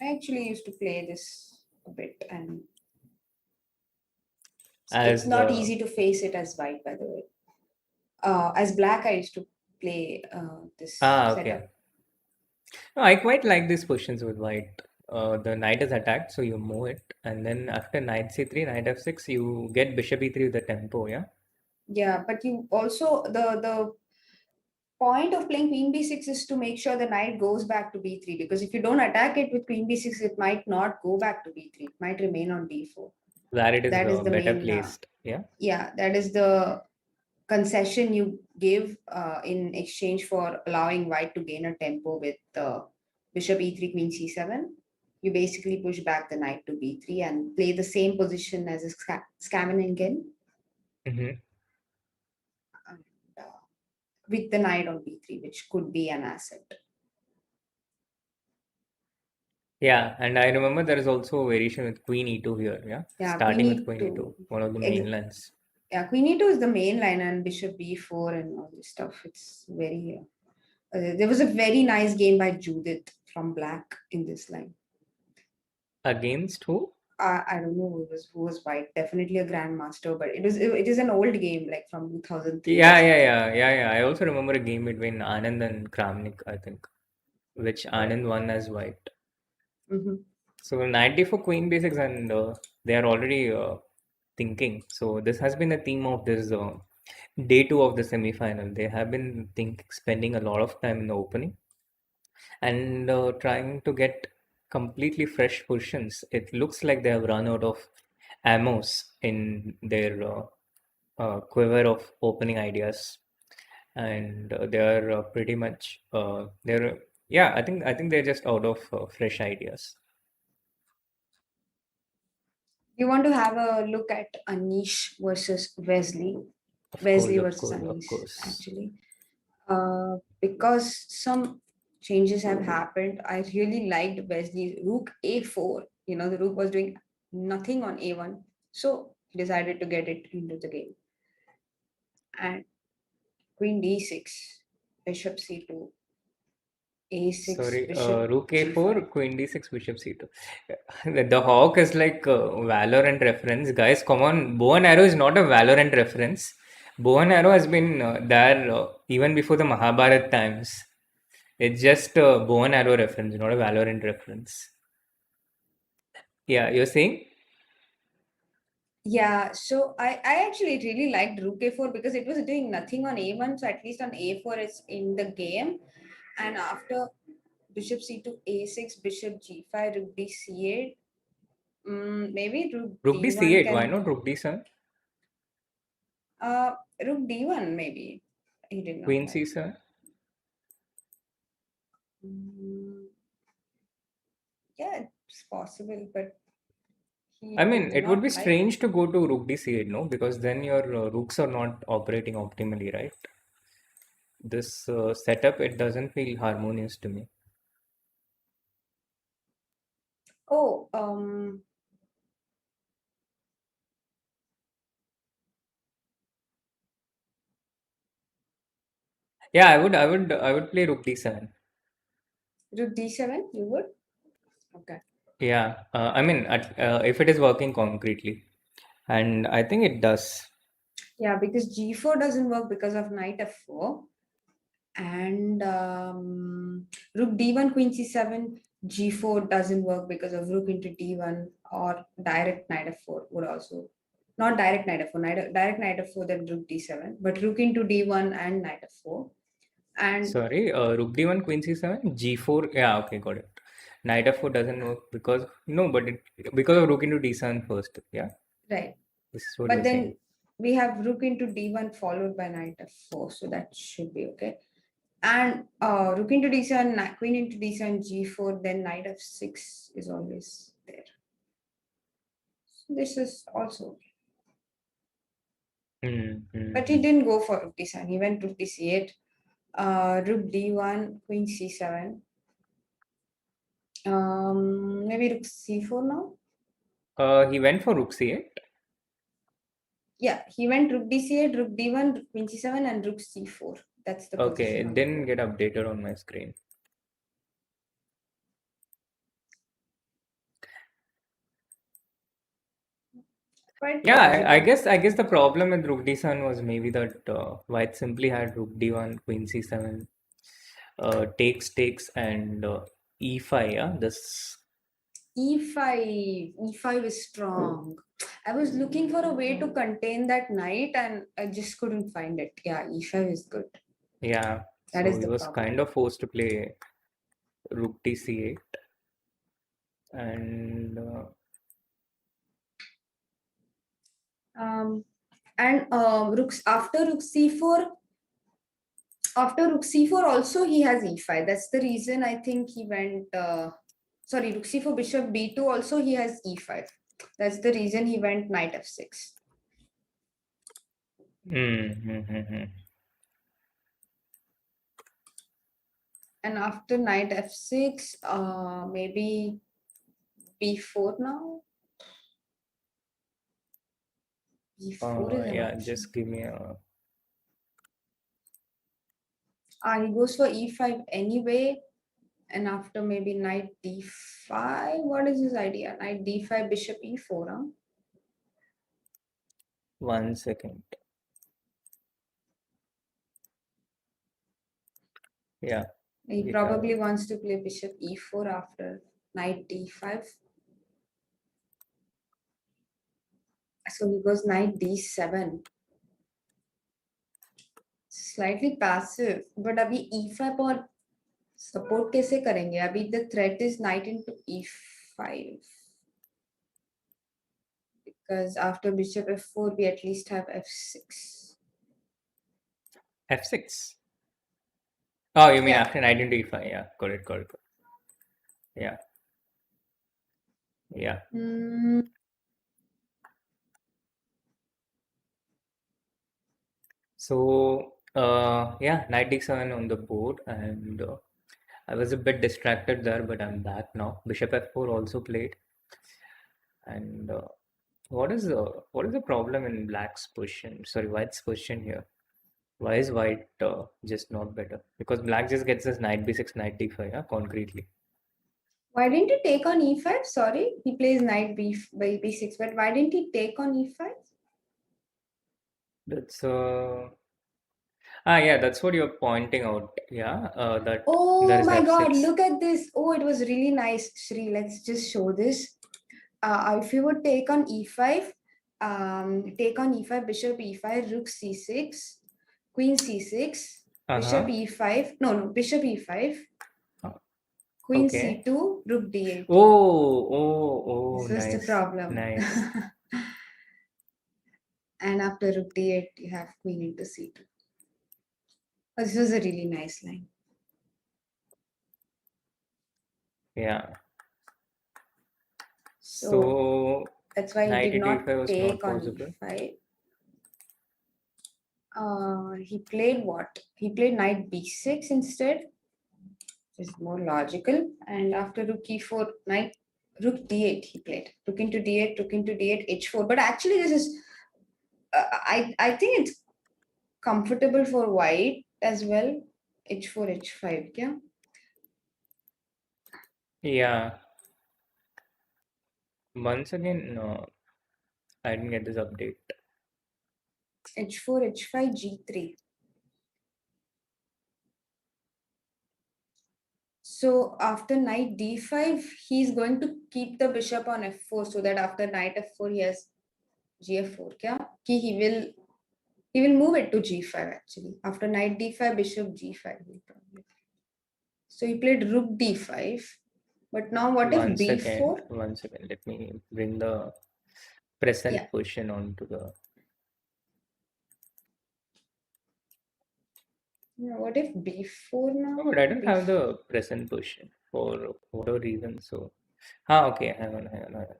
I actually used to play this a bit, and it's as not easy to face it as white, by the way. As black, I used to play this setup. okay. No, I quite like these positions with white. The knight is attacked, so you move it, and then after knight c3, knight f6, you get bishop e3 with the tempo. Yeah, Yeah, but you also the point of playing queen b6 is to make sure the knight goes back to b3, because if you don't attack it with queen b6, it might not go back to b3. It might remain on d4. where it is That is the better main placed. Yeah. yeah, that is the concession you give in exchange for allowing white to gain a tempo with bishop e3 queen c7. You basically push back the knight to b3 and play the same position as a Skameningen, hmm and, with the knight on b3, which could be an asset. Yeah, and I remember there is also a variation with queen e2 here. Yeah, Yeah, queen starting with queen e2, e2. one of the main lines. Yeah, queen e2 is the main line, and bishop b4 and all this stuff. It's very. There was a very nice game by Judith from Black in this line. Against who? I don't know who was white. Definitely a grandmaster, but it is an old game, like from 2003 or something. Yeah. I also remember a game between Anand and Kramnik, I think, which Anand won as white. Hmm. So knight d4 queen b6, and they are already thinking. So this has been a theme of this day two of the semi-final. They have been spending a lot of time in the opening and trying to get completely fresh positions. It looks like they have run out of ammos in their quiver of opening ideas, and they are pretty much they're yeah. I think they're just out of fresh ideas. You want to have a look at Anish versus Wesley. Of course, Wesley of versus course, of Anish, course. actually. Because some changes have happened. I really liked Wesley's rook a4. The rook was doing nothing on a1. So he decided to get it into the game. And queen d6, bishop c2, a6, Sorry, bishop rook a4, g5. queen d6, bishop c2. The hawk is like Valorant reference. Guys, come on. Bow and arrow is not a Valorant reference. Bow and arrow has been there even before the Mahabharat times. It's just a bow and arrow reference, not a Valorant reference. Yeah, you're saying? Yeah, so I actually really liked rook a4 because it was doing nothing on a1. So at least on a4 it's in the game. And after bishop c2, a6, bishop g5, rook d c8, maybe rook Rook d d1 c8. Why can, not rook d7? uh, rook d1 maybe. He did not Queen like. c7? Mm, yeah, it's possible, but he I mean, did it would not be like. strange to go to rook d c8, no? Because then your rooks are not operating optimally, right? This setup, it doesn't feel harmonious to me. Oh, Yeah, I would play rook d7. rook d7, you would? Okay. Yeah, I mean, if it is working concretely, and I think it does. Yeah, because g4 doesn't work because of knight f4. And rook d1, queen c7, g4 doesn't work because of rook into d1 or direct knight f4 would also. Not direct knight f4, direct knight f4, then rook d7, but rook into d1 and knight f4. And Sorry, rook d1, queen c7, g4. Yeah, okay, got it. Knight f4 doesn't work because no, but because of rook into d7 first. Yeah, right. this is what But you're saying. then we have rook into d1 followed by knight f4, so that should be okay. And rook into d7, queen into d7, g4, then knight f6 is always there. So this is also okay. But he Mm-hmm. didn't go for rook d7. He went rook d8, rook d1, queen c7. Maybe rook c4 now. He went for rook c8. Yeah, he went rook d8, rook d1, queen c7, and rook c4. That's the Okay, position it on the didn't board. get updated on my screen. Quite Yeah, I plausible. guess the problem with rook d7 was maybe that White simply had rook d1, queen c7, takes, and e5. Yeah, this. E5, E5 is strong. I was looking for a way to contain that knight and I just couldn't find it. Yeah, E5 is good. Yeah, That so is he the was problem. kind of forced to play rook dc8, and Um, and rooks after rook c4, also he has e5. That's the reason I think he went. Sorry, rook c4, bishop b2. Also he has e5. That's the reason he went knight f6. mm-hmm. And after knight f6, maybe b4 now. b4 is an Yeah, option. just give me a. He goes for e5 anyway, and after maybe knight d5. What is his idea? Knight d5, bishop e4. Huh? 1 second. Yeah, He we have probably wants to play bishop e4 after knight d5. So he goes knight d7. Slightly passive, but अभी e5 और support कैसे करेंगे? अभी the threat is knight into e5. Because after bishop f4, we at least have f6. f6. Oh, you mean Yeah. after knight into e5? Yeah, got it, got it. Yeah, yeah. Mm, So, yeah, knight d7 on the board, and I was a bit distracted there, but I'm back now. Bishop f4 also played, and what is the problem in black's position? Sorry, white's position here. Why is white just not better? Because black just gets this knight b6, knight d5, yeah, concretely. why didn't he take on e5? Sorry, he plays knight by b6, but why didn't he take on e5? That's yeah, that's what you're pointing out. Yeah, that there Oh is my god, f6. look at this. Oh, it was really nice, Shri. Let's just show this. If you would take on e5, take on e5, bishop e5, rook c6, queen c6, bishop Uh-huh. e5. No, no, bishop e5, queen Okay. c2, rook d8. Oh, This was the nice, problem. nice. And after rook d8, you have queen into c2. Oh, this was a really nice line. Yeah. So So that's why he knight did into not e5 was not take on possible. e5. He played what? He played knight b6 instead, which is more logical. And after rook e4, knight rook d8 he played. Rook into d8, rook into d8, h4. But actually, this is I think it's comfortable for white as well. H4, h5. Yeah. Yeah. Once again, no, I didn't get this update. H4, h5, g3. So after knight d5, he's going to keep the bishop on f4 so that after knight f4 he has gf4. Yeah, he will move it to g5 actually. After knight d5, bishop g5 will probably. So he played rook d5. But now what if b4? Once again, let me bring the present Yeah. position onto the. Yeah, what if b4 now? Oh, but I don't have B4. the present position for whatever reason. So, okay, hang on, hang on, hang on.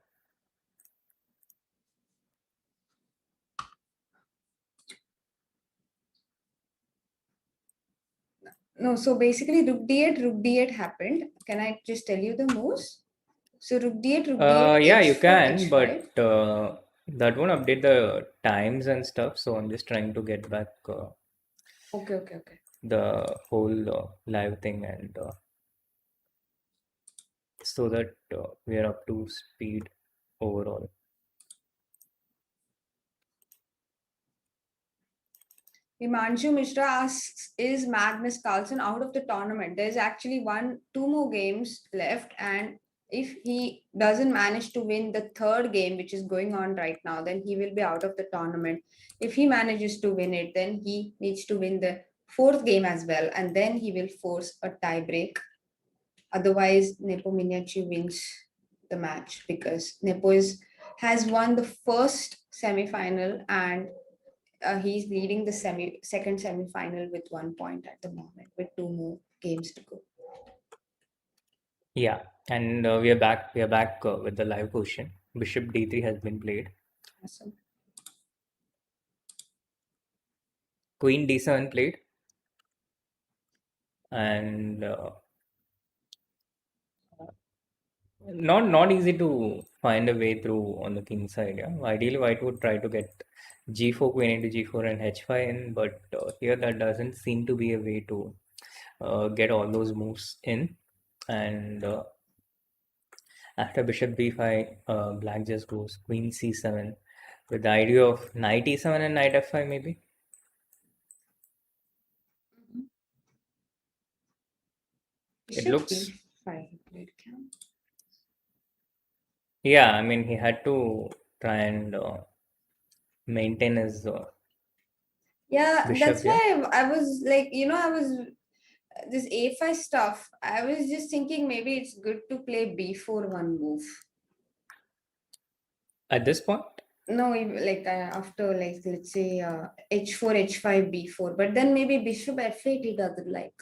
No, so basically rook d8 happened. Can I just tell you the moves? So rook d8, Yeah, you h4, can, h5. but that won't update the times and stuff. So I'm just trying to get back Okay. the whole live thing and so that we are up to speed overall. Himanshu Mishra asks, is Magnus Carlsen out of the tournament? There's actually two more games left, and if he doesn't manage to win the third game, which is going on right now, then he will be out of the tournament. If he manages to win it, then he needs to win the fourth game as well, and then he will force a tie break. Otherwise, Nepo Miniachi wins the match because has won the first semi-final and he's leading the second semi-final with 1 point at the moment, with two more games to go. Yeah, and we are back. We are back with the live question. Bishop d3 has been played. Awesome. Queen d7 played, and not easy to find a way through on the king side. Yeah, ideally white would try to get g4, queen into g4, and h5 in, but here that doesn't seem to be a way to get all those moves in. And after bishop b5, black just goes queen c7 with the idea of knight e7 and knight f5 maybe. It Bishop looks, b5 played. yeah, I mean, he had to try and maintain his Yeah, bishop, that's yeah. why I was like, I was this a5 stuff. I was just thinking maybe it's good to play b4 one move. At this point, No, like after like let's say h4, h5, b4, but then maybe bishop f8 he doesn't like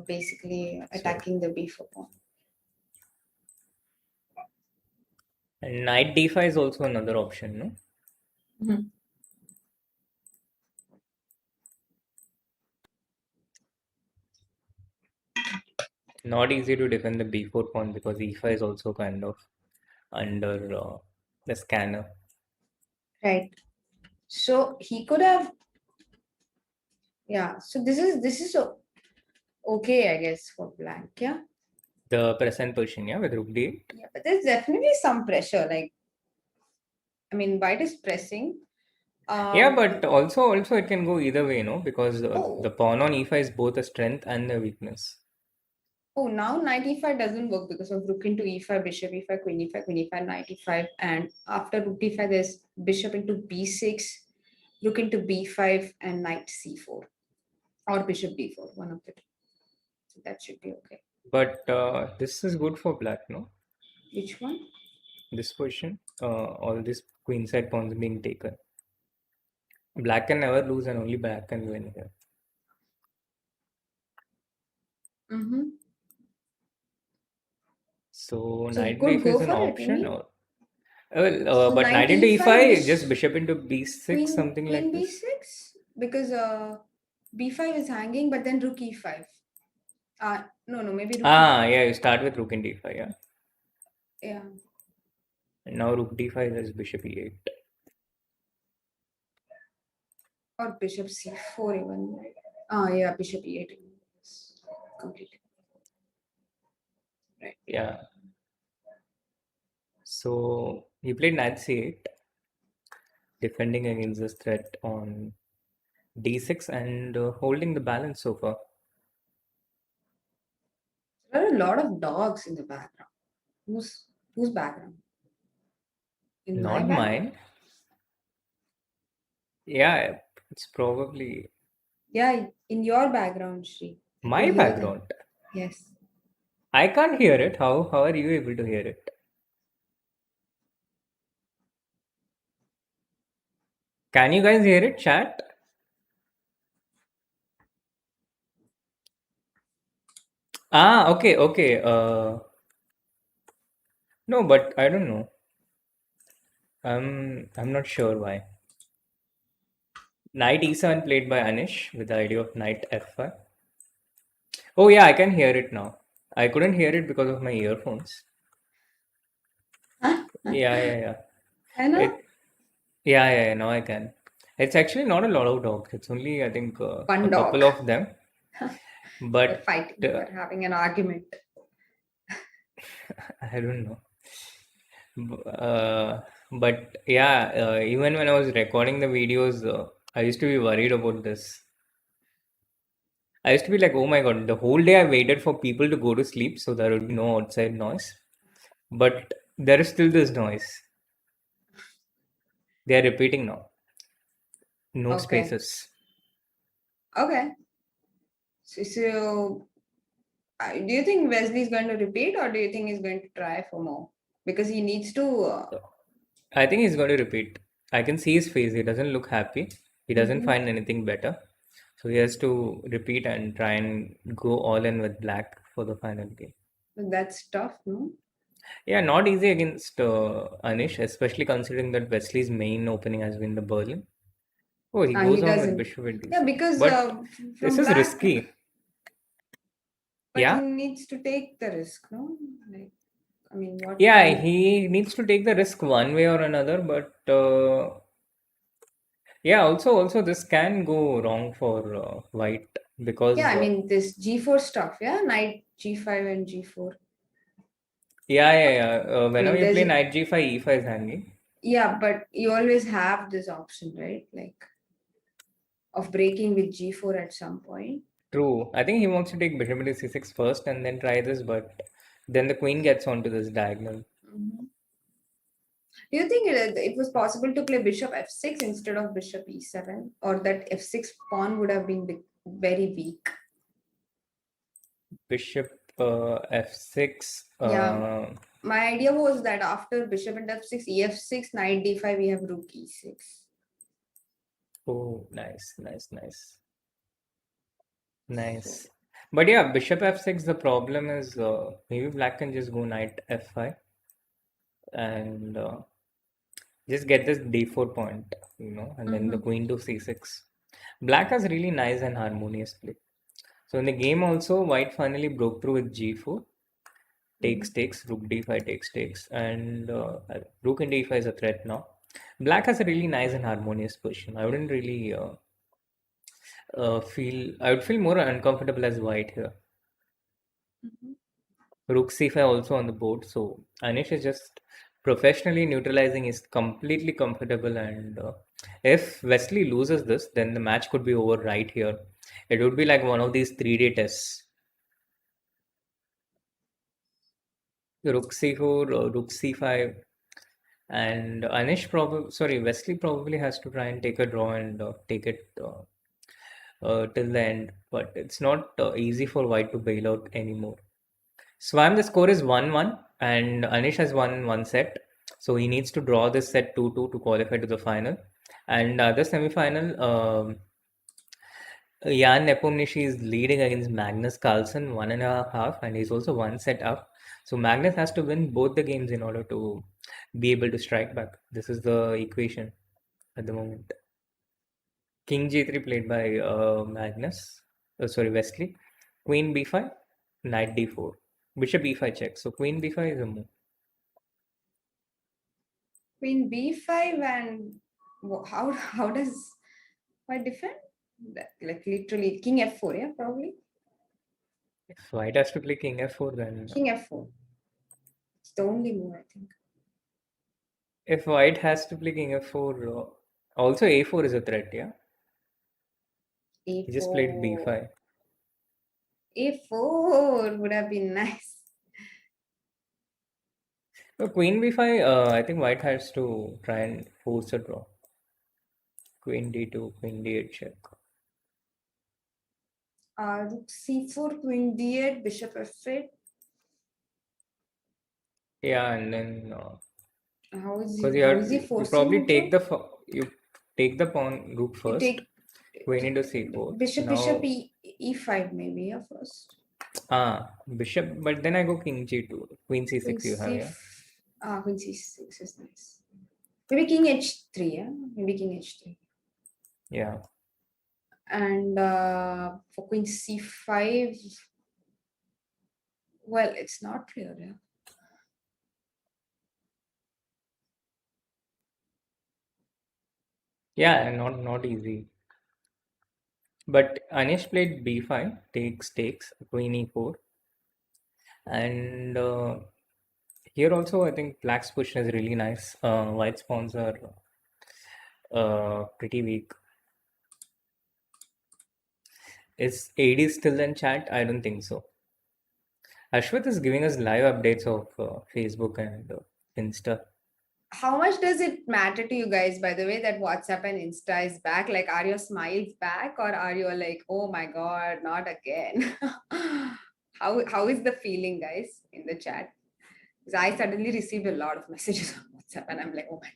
basically so attacking the b4 pawn. and knight d5 is also another option, no? Mhm. Not easy to defend the b4 pawn because e5 is also kind of under the scanner. Right. So he could have, yeah. So this is okay, I guess, for black. Yeah. The present position, yeah, with rook d8. Yeah, but there's definitely some pressure. Like, I mean, white is pressing. Yeah, but also it can go either way, no? Because the Oh, pawn on e5 is both a strength and a weakness. oh, now knight e5 doesn't work because of rook into e5, bishop e5, queen e5, knight e5, and after rook e5, there's bishop into b6, rook into b5, and knight c4, or bishop d4, one of the two. So that should be okay. But this is good for black, no? Which one? This position, all these queenside pawns being taken. Black can never lose and only black can win here. Mm-hmm. So So he knight could b5 go is an for it, you option, mean? or Well, So but knight knight into e5, e5, just bishop into b6, something queen like this. b6, because b5 is hanging, but then rook e5. No, maybe rook Ah, e5. yeah, you start with rook in d5, yeah. Yeah, And now rook d5 is bishop e8. or bishop c4 even. Yeah, bishop e8. Yes, completely right. Yeah. So he played knight c8, defending against this threat on d6 and holding the balance so far. There are a lot of dogs in the background. Whose background? In my Not background? mine. Yeah, it's probably Yeah, in your background, Shri. I could my hear them. background. Yes. I can't hear it. How are you able to hear it? Can you guys hear it, chat? Ah, okay, okay. No, but I don't know. I'm not sure why. Knight e7 played by Anish with the idea of knight f5. Oh yeah, I can hear it now. I couldn't hear it because of my earphones. Huh? Yeah, yeah, yeah. I know. It yeah, yeah, yeah, now I can. It's actually not a lot of dogs. It's only I think a One couple dog. of them. They're But fighting. uh, They're having an argument. I don't know. But yeah, even when I was recording the videos, I used to be worried about this. I used to be like, oh my god, the whole day I waited for people to go to sleep so there would be no outside noise. But there is still this noise. They are repeating now. No Okay. spaces. Okay. So, do you think Wesley is going to repeat, or do you think he's going to try for more? Because he needs to. I think he's going to repeat. I can see his face. He doesn't look happy. He doesn't Mhm. find anything better. So he has to repeat and try and go all in with black for the final game. That's tough, no? Yeah, not easy against Anish, especially considering that Wesley's main opening has been the Berlin. Oh, he He goes on with doesn't. Bishop at Yeah, d6. because But this from is black, risky. but he Yeah? needs to take the risk, no? Like, I mean, what Yeah, can. he needs to take the risk one way or another, but yeah, also this can go wrong for white Yeah, because I mean, this G4 stuff, yeah? Knight G5 and G4. yeah. I Whenever mean, you play knight g5, e5 is hanging. yeah, but you always have this option, right? Like, of breaking with G4 at some point. True. I think he wants to take bishop into c6 first and then try this, but then the queen gets onto this diagonal. Mhm. Do you think it was possible to play bishop f6 instead of bishop e7, or that f6 pawn would have been very weak? Bishop f6. Yeah, my idea was that after bishop and f6, ef6, knight d5, we have rook e6. Oh, nice, nice, nice, So, nice. But yeah, bishop f6, the problem is maybe black can just go knight f5 and just get this d4 point, and then the mhm. queen to c6. Black has really nice and harmonious play. So in the game also, white finally broke through with g4, takes, Mhm. takes, rook d5 takes, and rook in d5 is a threat now. Black has a really nice and harmonious position. I wouldn't really I would feel more uncomfortable as white here. Mhm. Rook c5 also on the board. So Anish is just professionally neutralizing is completely comfortable. And if Wesley loses this, then the match could be over right here. It would be like one of these 3-day tests. Rook c4, rook c5, and Wesley probably has to try and take a draw and take it till the end. But it's not easy for white to bail out anymore. Swam, the score is 1-1, and Anish has won one set. So he needs to draw this set 2-2 to qualify to the final. And the semi final, Jan Nepomniachtchi is leading against Magnus Carlsen 1.5 half, and he's also one set up. So Magnus has to win both the games in order to be able to strike back. This is the equation at the moment. King g3 played by Wesley. Queen b5, knight d4, bishop e5 check. So queen b5 is a move. Queen b5 and how does quite different? Like literally king f4, yeah, probably. If white has to play king f4, then King f4. It's the only move, I think. if white has to play king f4, also a4 is a threat, yeah? He just played a4. b5. a4 would have been nice. So queen b5, I think white has to try and force a draw. Queen d2, queen d8 check. Rook c4, queen d8, bishop f8. Yeah, and then because How is he you forcing probably a draw? you take the pawn rook You first, take queen into c4. bishop Now e5 maybe, yeah, first. bishop, but then I go king g2, queen Queen c6 you have, c yeah? queen c6 is nice. Maybe king h3, yeah? Maybe king h3. Yeah. And for queen c5, well, it's not clear, yeah. Yeah, not easy. But Anish played b5, takes, queen e4. And here also I think black's position is really nice. White's pawns are pretty weak. Is AD still in chat? I don't think so. Ashwath is giving us live updates of Facebook and Insta. How much does it matter to you guys, by the way, that WhatsApp and Insta is back? Like, are your smiles back, or are you like, oh my god, not again? How is the feeling, guys, in the chat? Because I suddenly received a lot of messages on WhatsApp, and I'm like, oh my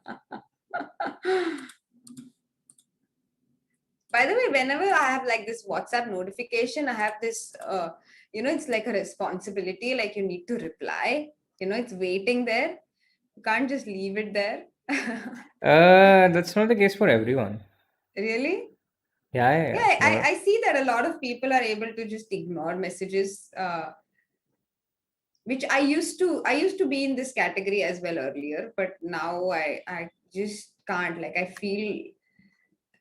god. By the way, whenever I have like this WhatsApp notification, I have this, it's like a responsibility. Like you need to reply. It's waiting there. You can't just leave it there. That's not the case for everyone. Really? Yeah. Yeah, I see that a lot of people are able to just ignore messages, which I used to be in this category as well earlier, but now I just can't. Like I feel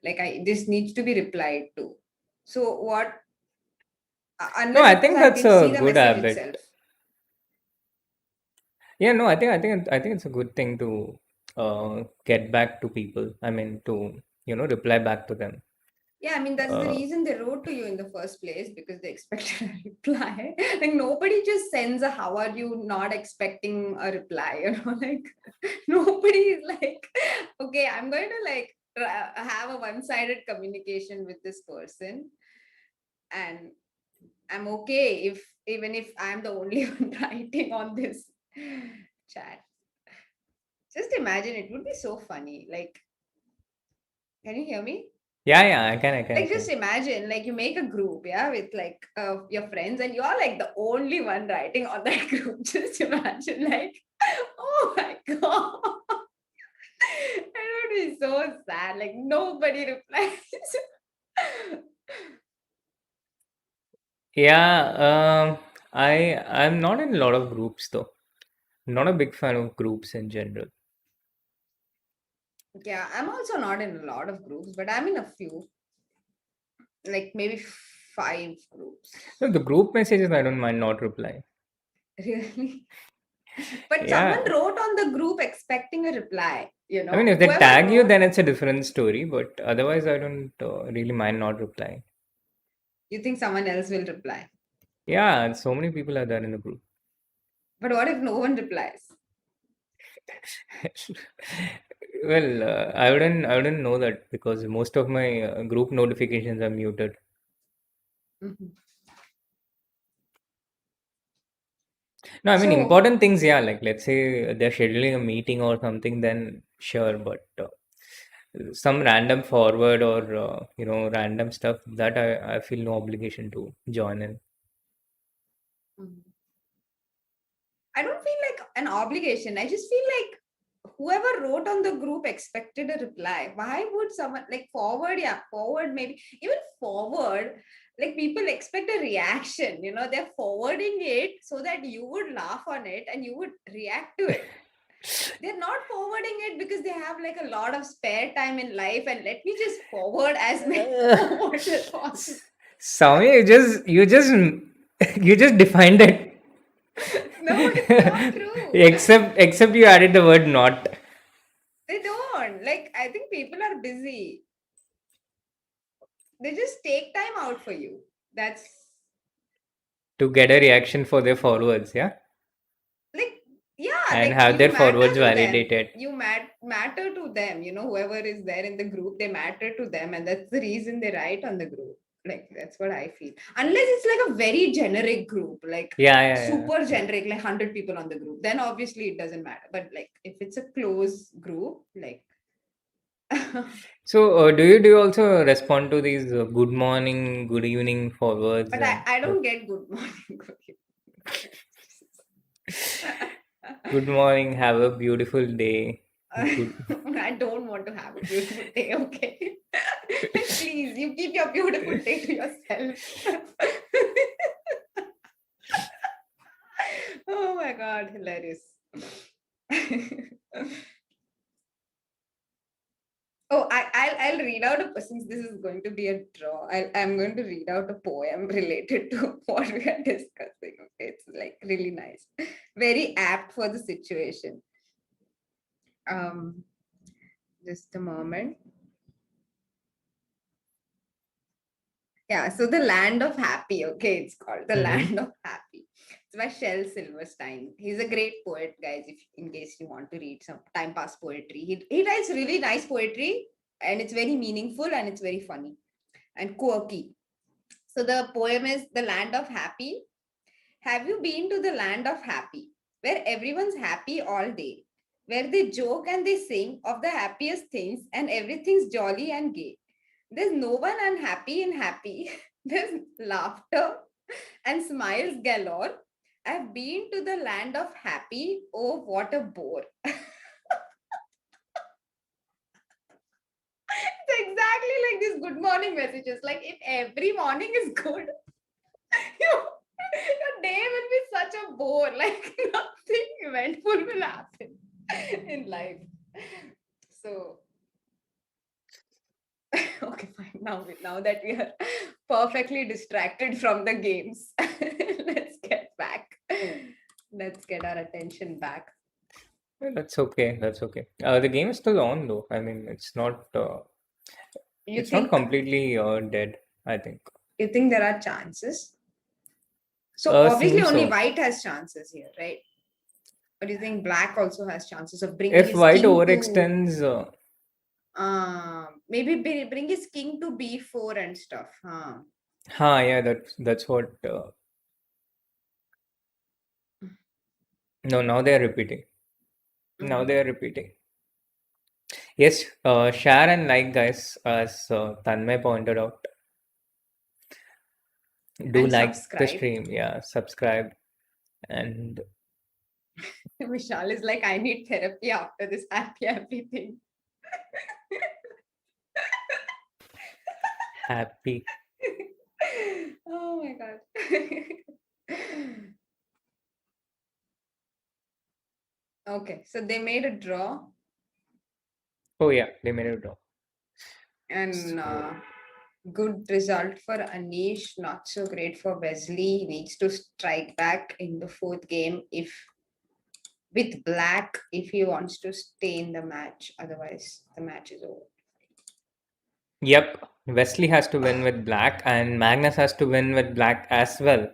like this needs to be replied to. So what? No, Unless I of course think I that's can see a the good message itself. habit. Yeah, no, I think it's a good thing to get back to people. I mean, to reply back to them. Yeah, I mean that's the Uh, reason they wrote to you in the first place, because they expected a reply. Like nobody just sends a "How are you?" not expecting a reply. Like nobody is like, okay, I'm going to like have a one-sided communication with this person, and I'm okay if even if I'm the only one writing on this chat. Just imagine, it would be so funny. Like, can you hear me? yeah, I Like, just can. imagine, like, you make a group, yeah, with like your friends, and you're like the only one writing on that group. Just imagine, like, oh my god, it would be so sad. Like, nobody replies. Yeah, I'm not in a lot of groups though. Not a big fan of groups in general. Yeah, I'm also not in a lot of groups, but I'm in a few, like maybe 5 groups. No, the group messages I don't mind not replying. Really? But someone Yeah, wrote on the group expecting a reply, I mean if they whoever tag you, wrote. then it's a different story. But otherwise, I don't really mind not replying. You think someone else will reply? Yeah, so many people are there in the group. But what if no one replies? Well, I wouldn't know that because most of my group notifications are muted. Mhm. No, I mean So, important things, yeah. Like let's say they're scheduling a meeting or something, then sure. But some random forward or random stuff that I feel no obligation to join in. mhm. I don't feel like an obligation. I just feel like whoever wrote on the group expected a reply. Why would someone like forward? Yeah, forward maybe even forward. Like people expect a reaction. They're forwarding it so that you would laugh on it and you would react to it. They're not forwarding it because they have like a lot of spare time in life and let me just forward as many forwards as possible. Soumya, you just defined it. No, it's not true. Except you added the word not. They don't. Like, I think people are busy. They just take time out for you. That's To get a reaction for their forwards, yeah? like, yeah, And like have you their matter forwards to them. validated. You matter to them. Whoever is there in the group, they matter to them. And that's the reason they write on the group. Like, that's what I feel. Unless it's like a very generic group, like Yeah. super generic, like 100 people on the group, then obviously it doesn't matter. But like, if it's a close group, like, So, do you also respond to these good morning, good evening forwards but and I don't get good morning. good morning, have a beautiful day. Good. I don't want to have a beautiful day, okay? Please, you keep your beautiful day to yourself. Oh my god, hilarious. Oh, I'll read out since this is going to be a draw. I'm going to read out a poem related to what we are discussing. Okay, it's like really nice, very apt for the situation. Um, just a moment. Yeah, so the land of happy. Okay, it's called the land of happy. It's by Shel Silverstein. He's a great poet, guys. If in case you want to read some time pass poetry, he writes really nice poetry, and it's very meaningful and it's very funny and quirky. So the poem is The Land of Happy. Have you been to the land of happy, where everyone's happy all day, where they joke and they sing of the happiest things and everything's jolly and gay? There's no one unhappy in happy. There's laughter and smiles galore. I've been to the land of happy. Oh, what a bore. It's exactly like these good morning messages. Like, if every morning is good, your day will be such a bore. Like, nothing eventful will happen in life. So, okay, fine. Now that we are perfectly distracted from the games, let's get back. Let's get our attention back. That's okay. That's okay. The game is still on though. I mean, You it's not think completely dead, I think. you think there are chances? So obviously Seems only so. white has chances here, right? But do you think black also has chances of bringing If his white king to overextends, maybe bring his king to b4 and stuff? Huh? yeah, that's what. No, now they are repeating. Now they are repeating. Yes, share and like, guys, as Tanmay pointed out. Do And like the subscribe. stream, yeah, subscribe, and Vishal is like, I need therapy after this happy thing. happy. Oh my god. Okay, so they made a draw Oh yeah, they made it draw. and So, good result for Anish, not so great for Wesley. He needs to strike back in the fourth game with black if he wants to stay in the match. Otherwise, the match is over. yep, Wesley has to win with black, and Magnus has to win with black as well.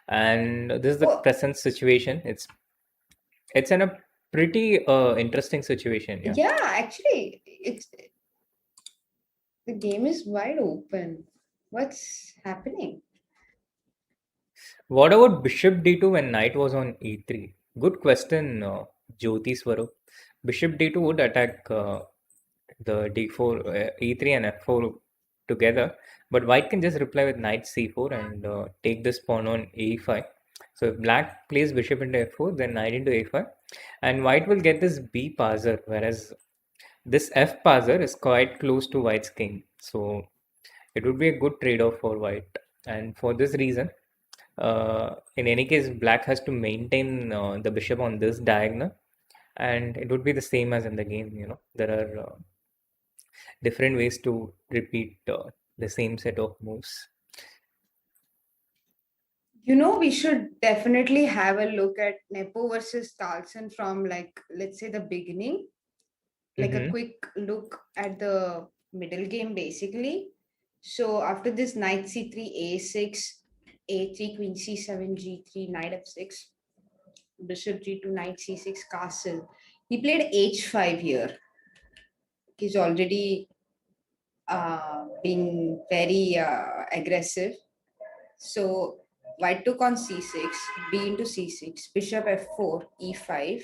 And this is the Oh, present situation. It's in a pretty interesting situation. Yeah. yeah, actually, the game is wide open. What's happening? What about Bishop D2 when Knight was on E3? Good question, Jyoti Swarup. Bishop D2 would attack the D4, E3 and F4 together, but White can just reply with Knight C4 and take this pawn on E5. So if black plays bishop into f4, then knight into a5, and white will get this b parser, whereas this f parser is quite close to white's king. So it would be a good trade-off for white. And for this reason, in any case, black has to maintain the bishop on this diagonal, and it would be the same as in the game. There are different ways to repeat the same set of moves. We should definitely have a look at Nepo versus Carlsen from, like, let's say the beginning, like a quick look at the middle game basically. So after this, knight c3, a6, a3, queen c7, g3, knight f6, bishop g2, knight c6, castle. He played h5 here. He's already being very aggressive. So white took on c6, b into c6, bishop f4, e5,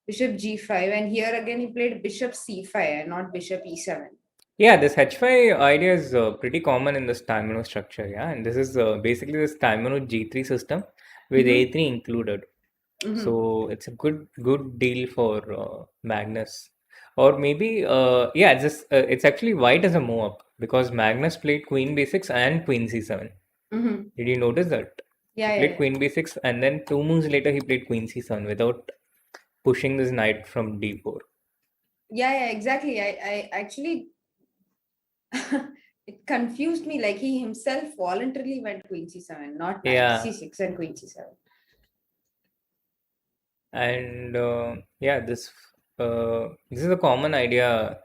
bishop g5, and here again he played bishop c5 and not bishop e7. Yeah, this h5 idea is pretty common in the Stamino structure, yeah, and this is basically the Stamino g3 system with a3 included. So it's a good deal for Magnus, or maybe yeah, it's actually white as a move up because Magnus played queen b6 and queen c7. Did you notice that? He Yeah, played queen b6 and then 2 moves later he played queen c7 without pushing this knight from d4. yeah, exactly. I actually it confused me. Like he himself voluntarily went queen c7, not knight Yeah, c6 and queen c7. and yeah, this is a common idea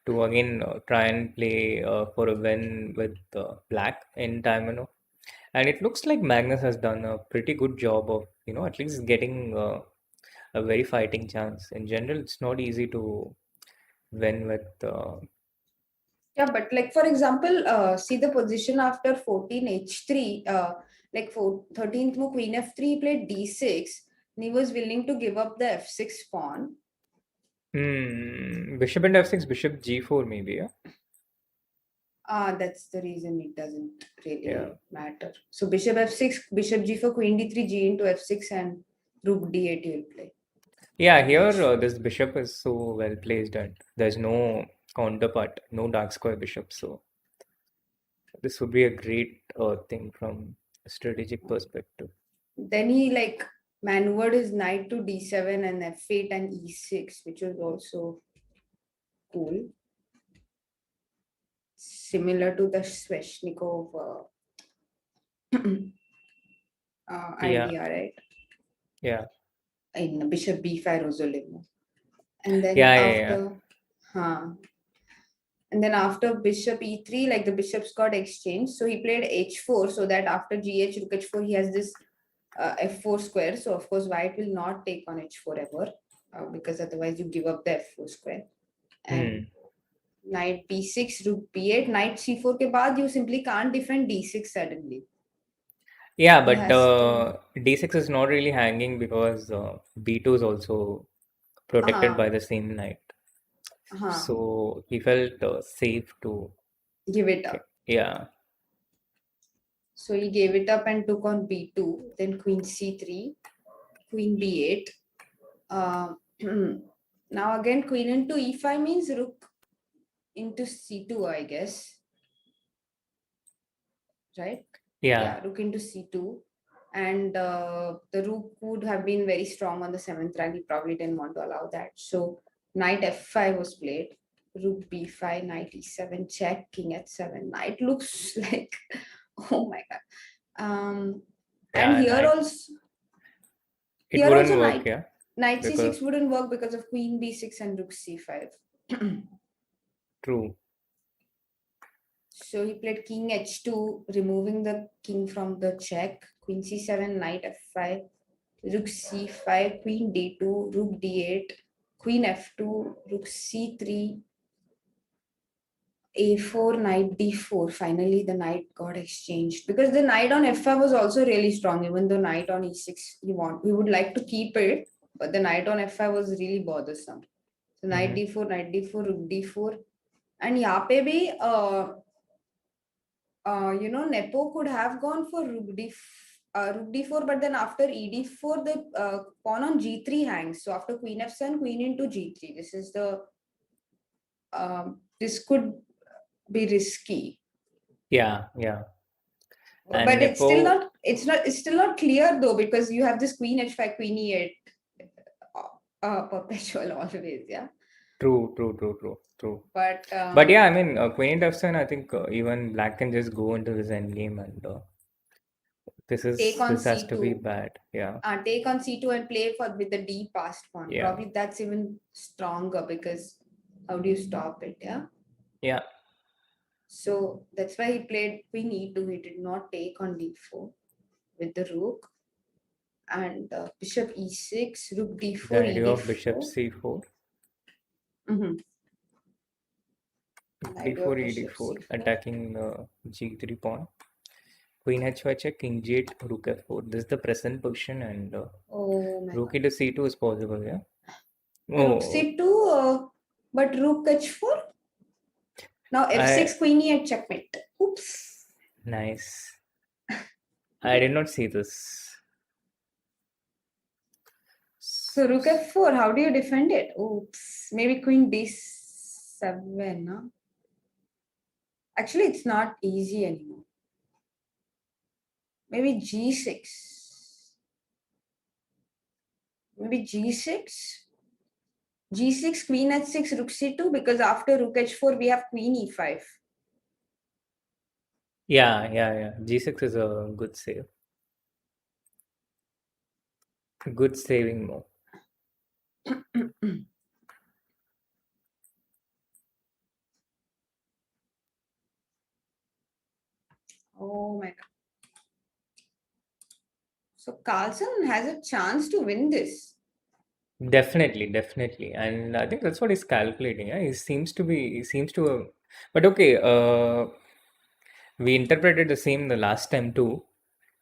to again try and play for a win with black in Diamond. And it looks like Magnus has done a pretty good job of, at least getting a very fighting chance. In general, it's not easy to win with. Yeah, but like for example, see the position after 14 h3, like 13th move queen f3, played d6, and he was willing to give up the f6 pawn. Bishop and f6, bishop g4 maybe, yeah? That's the reason it doesn't really Yeah. matter. So bishop f6, bishop g4, queen d3, g into f6, and rook d8 you will play. Yeah, here this bishop is so well placed and there's no counterpart, no dark square bishop. So this would be a great thing from a strategic perspective. Then he like maneuvered his knight to d7 and f8 and e6, which was also cool. Similar to the Sveshnikov Yeah, idea, right? yeah, In bishop b5 Rosolimo. And then yeah. and then after bishop e3, like the bishops got exchanged. So he played h4, so that after gh, rook h4, he has this f4 square. So of course, white will not take on h4 ever, because otherwise you give up the f4 square. And knight b6, rook b8, knight c4 ke baad, you simply can't defend d6 suddenly. Yeah, He but has to. d6 is not really hanging because b2 is also protected by the same knight. So he felt safe to Give it up. Yeah. So he gave it up and took on b2, then queen c3, queen b8. Now again, queen into e5 means rook into c2, I guess. Right? Yeah. Rook into c2. And the rook would have been very strong on the 7th rank. He probably didn't want to allow that. So knight f5 was played. Rook b5, knight e7, check, king h7. Knight looks like, oh my god. And here knight. also, It wouldn't work, knight, yeah. knight c6 wouldn't work because of queen b6 and rook c5. True. So he played king h2, removing the king from the check. Queen c7, knight f5, rook c5, queen d2, rook d8, queen f2, rook c3, a4, knight d4. Finally, the knight got exchanged because the knight on f5 was also really strong. Even though knight on e6, we would like to keep it, but the knight on f5 was really bothersome. So knight d4, rook d4, and यहाँ पे भी Nepo could have gone for rook rook d4, but then after e d4, the pawn on g3 hangs. So after queen f7, queen into g3. This is the this could be risky. Yeah, yeah. And But it's still Nepo, not. It's still not clear though, because you have this queen h5, queen e8, perpetual always. Yeah. true. But But yeah, I mean, Queen F7, I think even Black can just go into this endgame, and take on this has to be c2. bad. Yeah, Take on c2 and play for with the d passed pawn. yeah, Probably that's even stronger, because how do you stop it? Yeah. yeah. So that's why he played queen e2. He did not take on d4 with the rook, and bishop e6, rook The d4, e idea of Bishop d4. C4, Mm-hmm. The idea D4, of bishop ED4, c4. attacking G3 pawn. Queen H5 check, King G8, Rook F4. This is the present position, and Oh my Rook god. into C2 is possible. Yeah. Rook Oh, c2, but rook h4. Now I f6, queen e8, checkmate. Oops. nice. I did not see this. So rook f4, how do you defend it? Oops. Maybe queen d7. Huh? Actually, it's not easy anymore. Maybe g6. Maybe g6. G6, queen h6, rook c2, because after rook h4, we have queen e5. Yeah. G6 is a good save. Good saving move. Oh my god. So Carlsen has a chance to win this. Definitely. And I think that's what he's calculating. Yeah? He seems to have, but okay, we interpreted the same the last time too,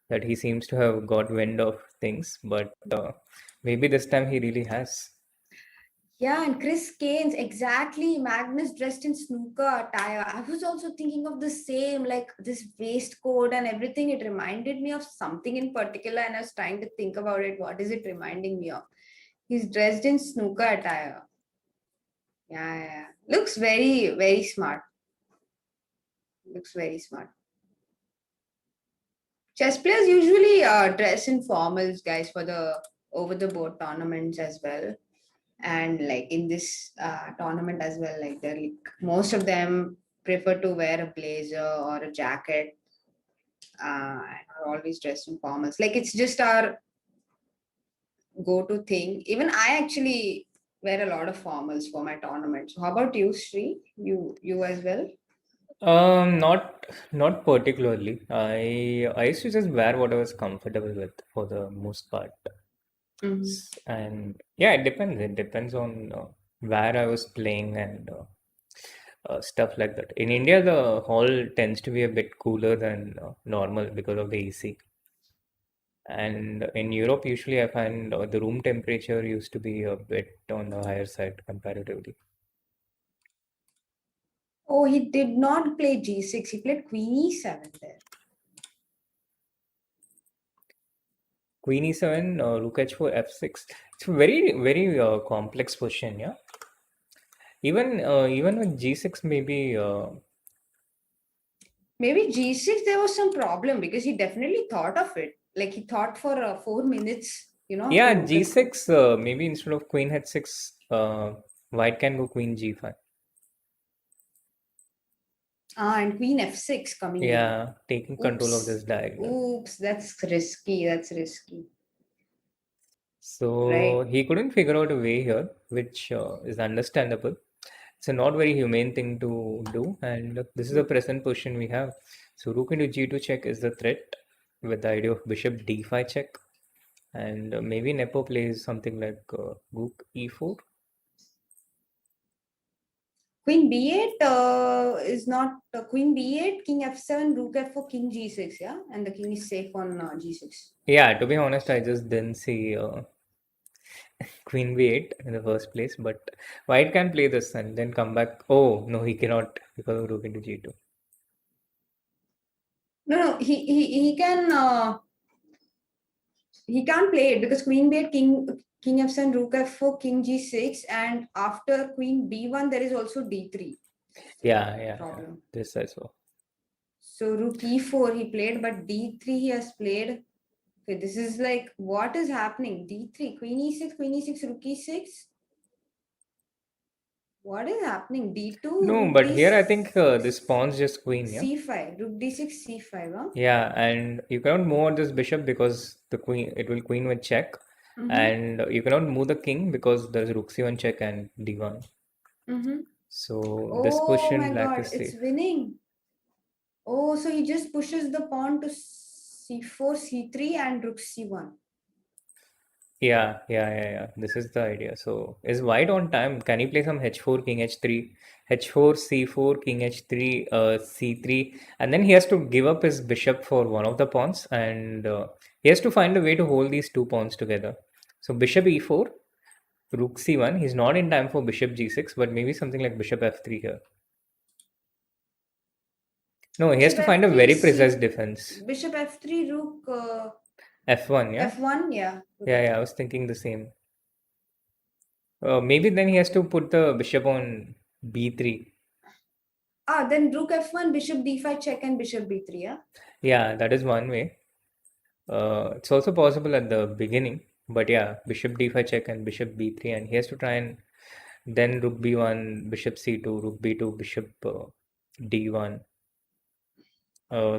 that he seems to have got wind of things, but maybe this time he really has. Yeah, and Chris Keynes, exactly. Magnus dressed in snooker attire. I was also thinking of the same, like this waistcoat and everything. It reminded me of something in particular, and I was trying to think about it. What is it reminding me of? He's dressed in snooker attire. Yeah. Looks very smart. Looks very smart. Chess players usually dress in formals, guys, for the over the board tournaments as well. And like in this tournament as well, like they're like, most of them prefer to wear a blazer or a jacket, and are always dressed in formals. Like it's just our go-to thing. Even I actually wear a lot of formals for my tournaments. So how about you, Sri? You as well? Not particularly. I used to just wear what I was comfortable with for the most part. Mm-hmm. And yeah, it depends. It depends on where I was playing and stuff like that. In India, the hall tends to be a bit cooler than normal because of the AC. And in Europe, usually I find the room temperature used to be a bit on the higher side comparatively. Oh, he did not play g6. He played queen e7 there. Queen e7, rook h4, f6. It's a very complex position, yeah. Even with g6, maybe Maybe g6, there was some problem because he definitely thought of it. Like he thought for 4 minutes, yeah, to confirm. g6, maybe instead of queen h6, white can go queen g5. And queen f6 coming in. Yeah, taking control of Oops. this diagonal. Oops, that's risky. That's risky. So Right. he couldn't figure out a way here, which is understandable. It's a not very humane thing to do, and this is the present position we have. So rook into g2 check is the threat with the idea of bishop d5 check, and maybe Nepo plays something like rook e4. Queen b8 is not queen b8, king f7, rook f4, king g6. Yeah. And the king is safe on g6. Yeah, to be honest, I just didn't see queen b8 in the first place, but white can play this and then come back. Oh no, he cannot because of rook into g2. No, he can. he can't play it because queen b8, king f7, rook f4, king g6, and after queen b1 there is also d3. Yeah. Problem. This I saw. So rook e4 he played, but d3 he has played. Okay, this is like, what is happening? D3, queen e6, rook e6. What is happening? D2, No, rook but d here I think this pawn's just queen, yeah? c5, rook d6, c5, huh? Yeah, and you cannot move on this bishop because the queen, it will queen with check. And you cannot move the king because there's rook c1 check and d1. So this Oh position my black god, is it's safe. winning. Oh, so he just pushes the pawn to c4, c3, and rook c1. Yeah. This is the idea. So is white on time? Can he play some h4, king h3, h4, c4, king h3, c3, and then he has to give up his bishop for one of the pawns, and he has to find a way to hold these two pawns together. So bishop e4, rook c1. He's not in time for bishop g6, but maybe something like bishop f3 here. No, he has Bishop to find a f3, very precise defense. bishop f3, rook F1, yeah? f1, yeah. Yeah, I was thinking the same. Maybe then he has to put the bishop on b3. Then rook f1, bishop d5 check, and bishop b3, yeah? Yeah, that is one way. It's also possible at the beginning, but yeah, bishop d5 check and bishop b3, and he has to try and then rook b1, bishop c2, rook b2, bishop d1,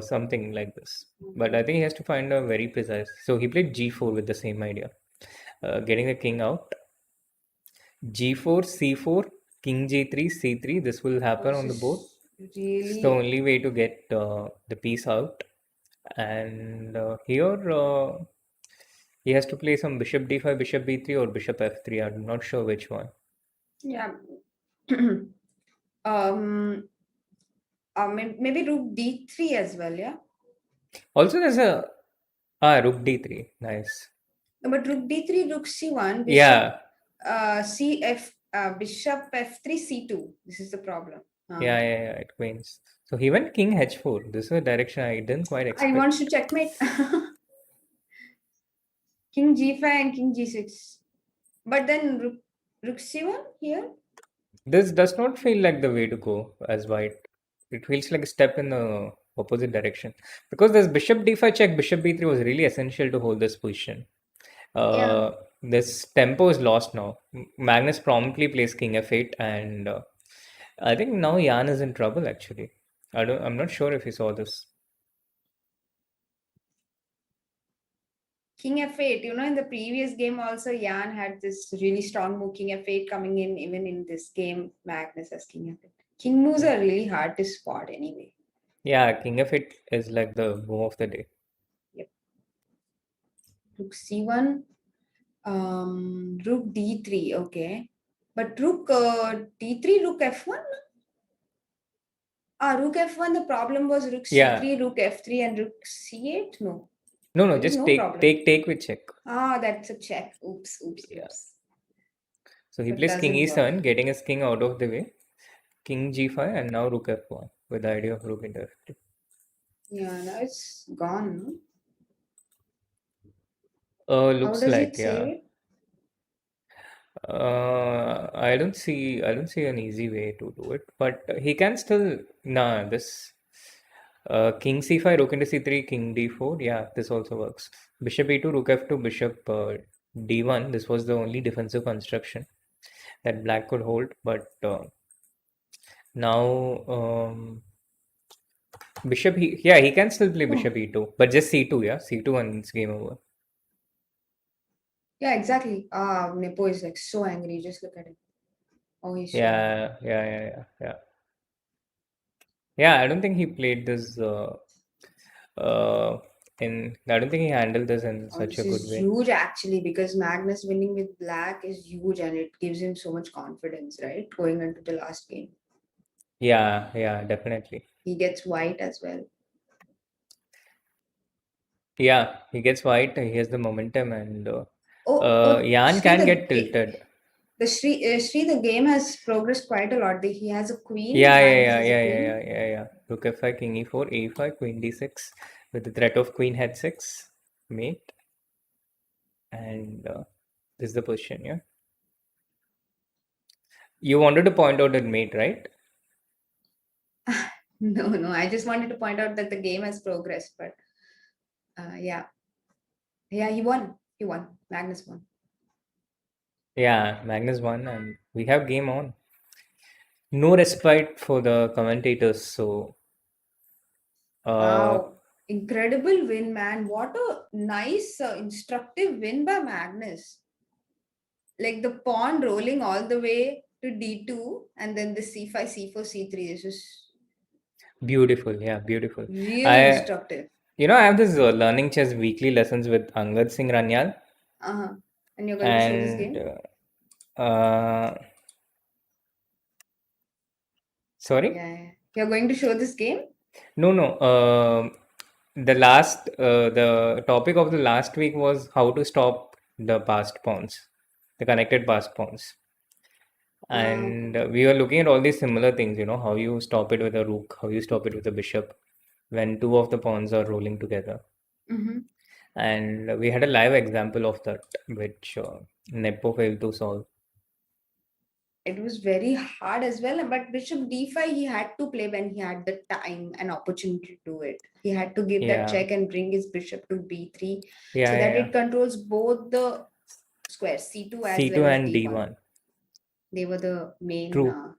something like this. But I think he has to find a very precise. So he played g4 with the same idea, getting the king out. G4, C4, King G3, C3. This will happen This on the board. is It's the really... only way to get the piece out. And here he has to play some bishop D5, bishop B3, or bishop F3. I'm not sure which one. Yeah. Maybe rook d3 as well, yeah? Also, there's a rook D3. Nice. But rook d3, rook c1, bishop Yeah, bishop f3, c2. This is the problem. yeah. It wins. So he went King H4. This is a direction I didn't quite I expect. wants to checkmate. King g5 and king g6. But then rook c1 here. This does not feel like the way to go as white. It feels like a step in the opposite direction because this bishop d5 check, bishop b3 was really essential to hold this position. Yeah. This tempo is lost now. Magnus promptly plays king f8, and I think now Jan is in trouble actually. I'm not sure if he saw this. King f8. In the previous game also, Jan had this really strong move, king f8, coming in. Even in this game, Magnus has king f8. King moves are really hard to spot anyway. Yeah, king f8 is like the move of the day. Yep. Rook c1. Rook d3. Okay. But rook d3, rook f1? Rook f1, the problem was rook c3, Yeah. rook f3, and rook c8? No. No, There is just no problem. take with check. That's a check. Oops. Yeah. So he That plays king doesn't work. e7, getting his king out of the way. King g5, and now rook f1 with the idea of rook into f3. Yeah, now it's gone. Looks How does like, it yeah. save it? I don't see an easy way to do it, but he can still this king c5, rook into c3, king d4. Yeah, this also works. Bishop e2, rook f2, bishop d1. This was the only defensive construction that black could hold, but now he can still play bishop e2, but just c2, yeah, c2 and it's game over. Yeah, exactly. Nepo is like so angry. Just look at him. Oh, he's so angry. Yeah. Yeah, I don't think he played this uh, I don't think he handled this in such a This good is way. huge actually, because Magnus winning with black is huge and it gives him so much confidence, right? Going into the last game. Yeah, definitely. He gets white as well. Yeah, he gets white, he has the momentum, and Jan Sri, can get tilted. Sri, the game has progressed quite a lot. He has a queen. Magnus has a queen. Yeah. Rook f5, king e4, a5, queen d6 with the threat of queen h6, mate. And this is the position, yeah. You wanted to point out that mate, right? No, I just wanted to point out that the game has progressed, but yeah, he won. He won. Magnus won. Yeah, Magnus won, and we have game on. No respite for the commentators, so uh, Wow, incredible win, man! What a nice, instructive win by Magnus. Like the pawn rolling all the way to d2, and then the c5, c4, c3. This is beautiful. Yeah, beautiful. really I, instructive. I have this learning chess weekly lessons with Angad Singh Ranyal, Uh-huh. And you're going to show this and game? sorry, Yeah. You're going to show this game? no, no. The topic of the last week was how to stop the passed pawns, the connected passed pawns. Okay. And we were looking at all these similar things, how you stop it with a rook, how you stop it with a bishop when two of the pawns are rolling together. Mm-hmm. And we had a live example of that, which Nepo failed to solve. It was very hard as well, but bishop d5 he had to play when he had the time and opportunity to do it. He had to give that Yeah, check and bring his bishop to b3 yeah, so yeah, that yeah. it controls both the squares, c2 as C2 well as and d1. D1. They were the main True,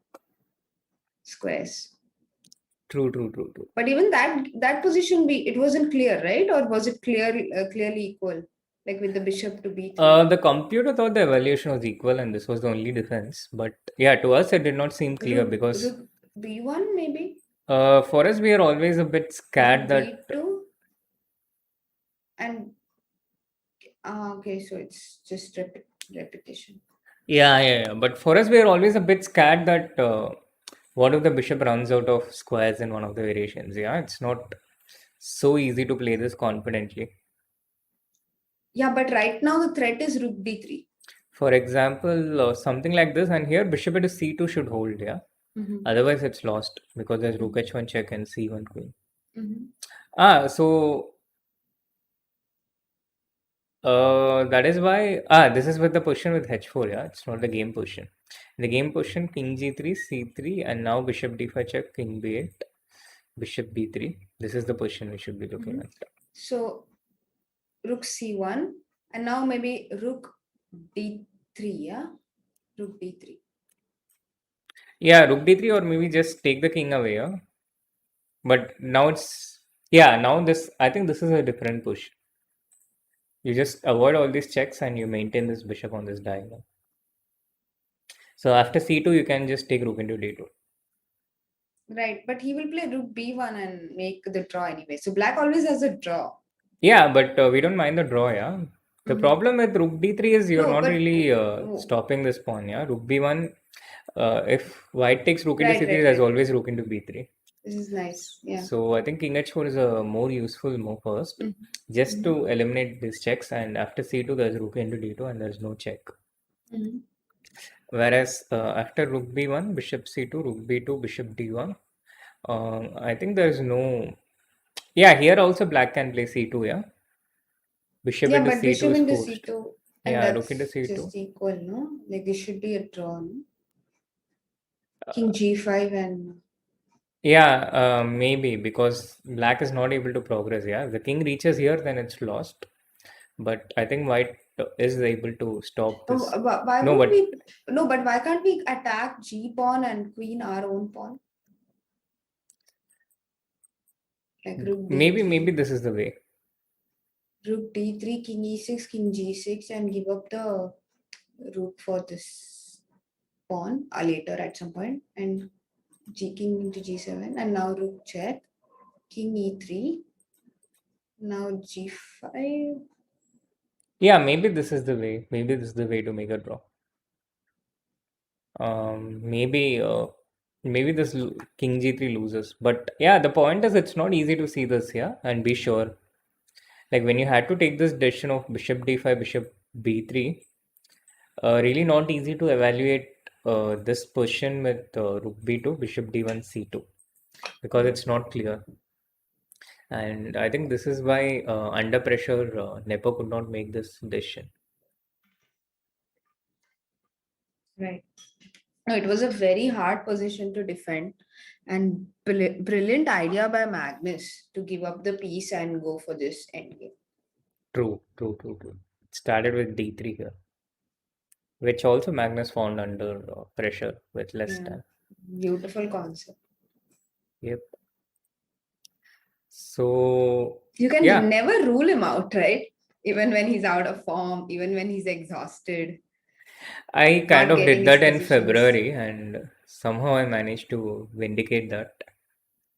squares. true, true, true, true. But even that position, it wasn't clear, right? Or was it clearly equal, like with the bishop to b3? The computer thought the evaluation was equal and this was the only difference. But yeah, to us it did not seem clear because Rook b1 maybe, for us we are always a bit rook scared that b2, and okay, so it's just repetition. yeah, yeah, yeah. But for us we are always a bit scared that what if the bishop runs out of squares in one of the variations? Yeah, it's not so easy to play this confidently. Yeah, but right now the threat is rook d3. For example, something like this, and here bishop at c2 should hold, yeah. Mm-hmm. Otherwise, it's lost because there's rook Mm-hmm. h1 check and c1 queen. Mm-hmm. So that is why this is with the position with h4, yeah. It's not the game position. In the game position, king g3, c3, and now bishop d5 check, king b8, bishop b3. This is the position we should be looking Mm-hmm. at. So rook c1, and now maybe rook d3, yeah? Rook d3. Yeah, rook d3, or maybe just take the king away, yeah. But now it's now this I think this is a different push. You just avoid all these checks and you maintain this bishop on this diagonal. So after c2, you can just take rook into d2. Right, but he will play rook b1 and make the draw anyway. So black always has a draw. Yeah, but we don't mind the draw, yeah. The Mm-hmm. problem with rook d3 is you're No, not but really stopping this pawn, yeah. Rook b1, if white takes rook into c3, right. there's always rook into b3. This is nice. Yeah. So I think king h4 is a more useful move first, just Mm-hmm. to eliminate these checks. And after c2, there's rook into d2 and there's no check. Mm-hmm. Whereas after rook b1, bishop c2, rook b2, bishop d1, I think there's no. Yeah, here also black can play c2, yeah. Bishop Yeah, into but c2 bishop is into forced. c2, and Yeah, rook into that's c2. just equal, no? Like this should be a draw, no? King g5 and Yeah, maybe because black is not able to progress. Yeah, if the king reaches here, then it's lost. But I think white is able to stop this. why No, won't but we? No, but why can't we attack g pawn and queen our own pawn? Like rook maybe d3, this is the way. rook d3, king e6, king g6, and give up the rook for this pawn later at some point, and king into g7, and now rook check, king e3, now g5. Yeah, maybe this is the way. Maybe this is the way to make a draw. Maybe maybe this king g3 loses. But yeah, the point is it's not easy to see this, yeah, and be sure. Like when you had to take this decision of bishop d5, bishop b3, really not easy to evaluate this position with rook b2, bishop d1, c2 because it's not clear. And I think this is why under pressure, Nepo could not make this decision. Right. No, it was a very hard position to defend, and brilliant idea by Magnus to give up the piece and go for this endgame. True, true, true, true. It started with D3 here, which also Magnus found under pressure with less Yeah, time. beautiful concept. Yep. So, You can yeah, never rule him out, right? Even when he's out of form, even when he's exhausted, I kind not of getting did his that in positions. February and somehow I managed to vindicate that.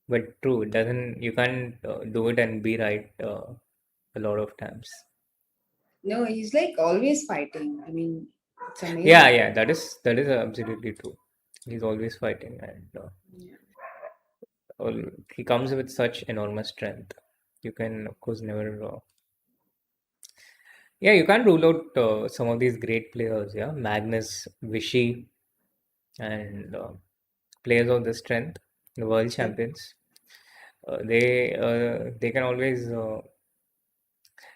But true, it doesn't, you can't do it and be right a lot of times. No, he's like always fighting. I mean, it's Yeah, amazing. yeah, that is absolutely true. He's always fighting and Yeah. he comes with such enormous strength. You can, of course, never. Yeah, you can't rule out some of these great players. Yeah, Magnus, Vichy, and players of the strength, the world Yep. champions. They can always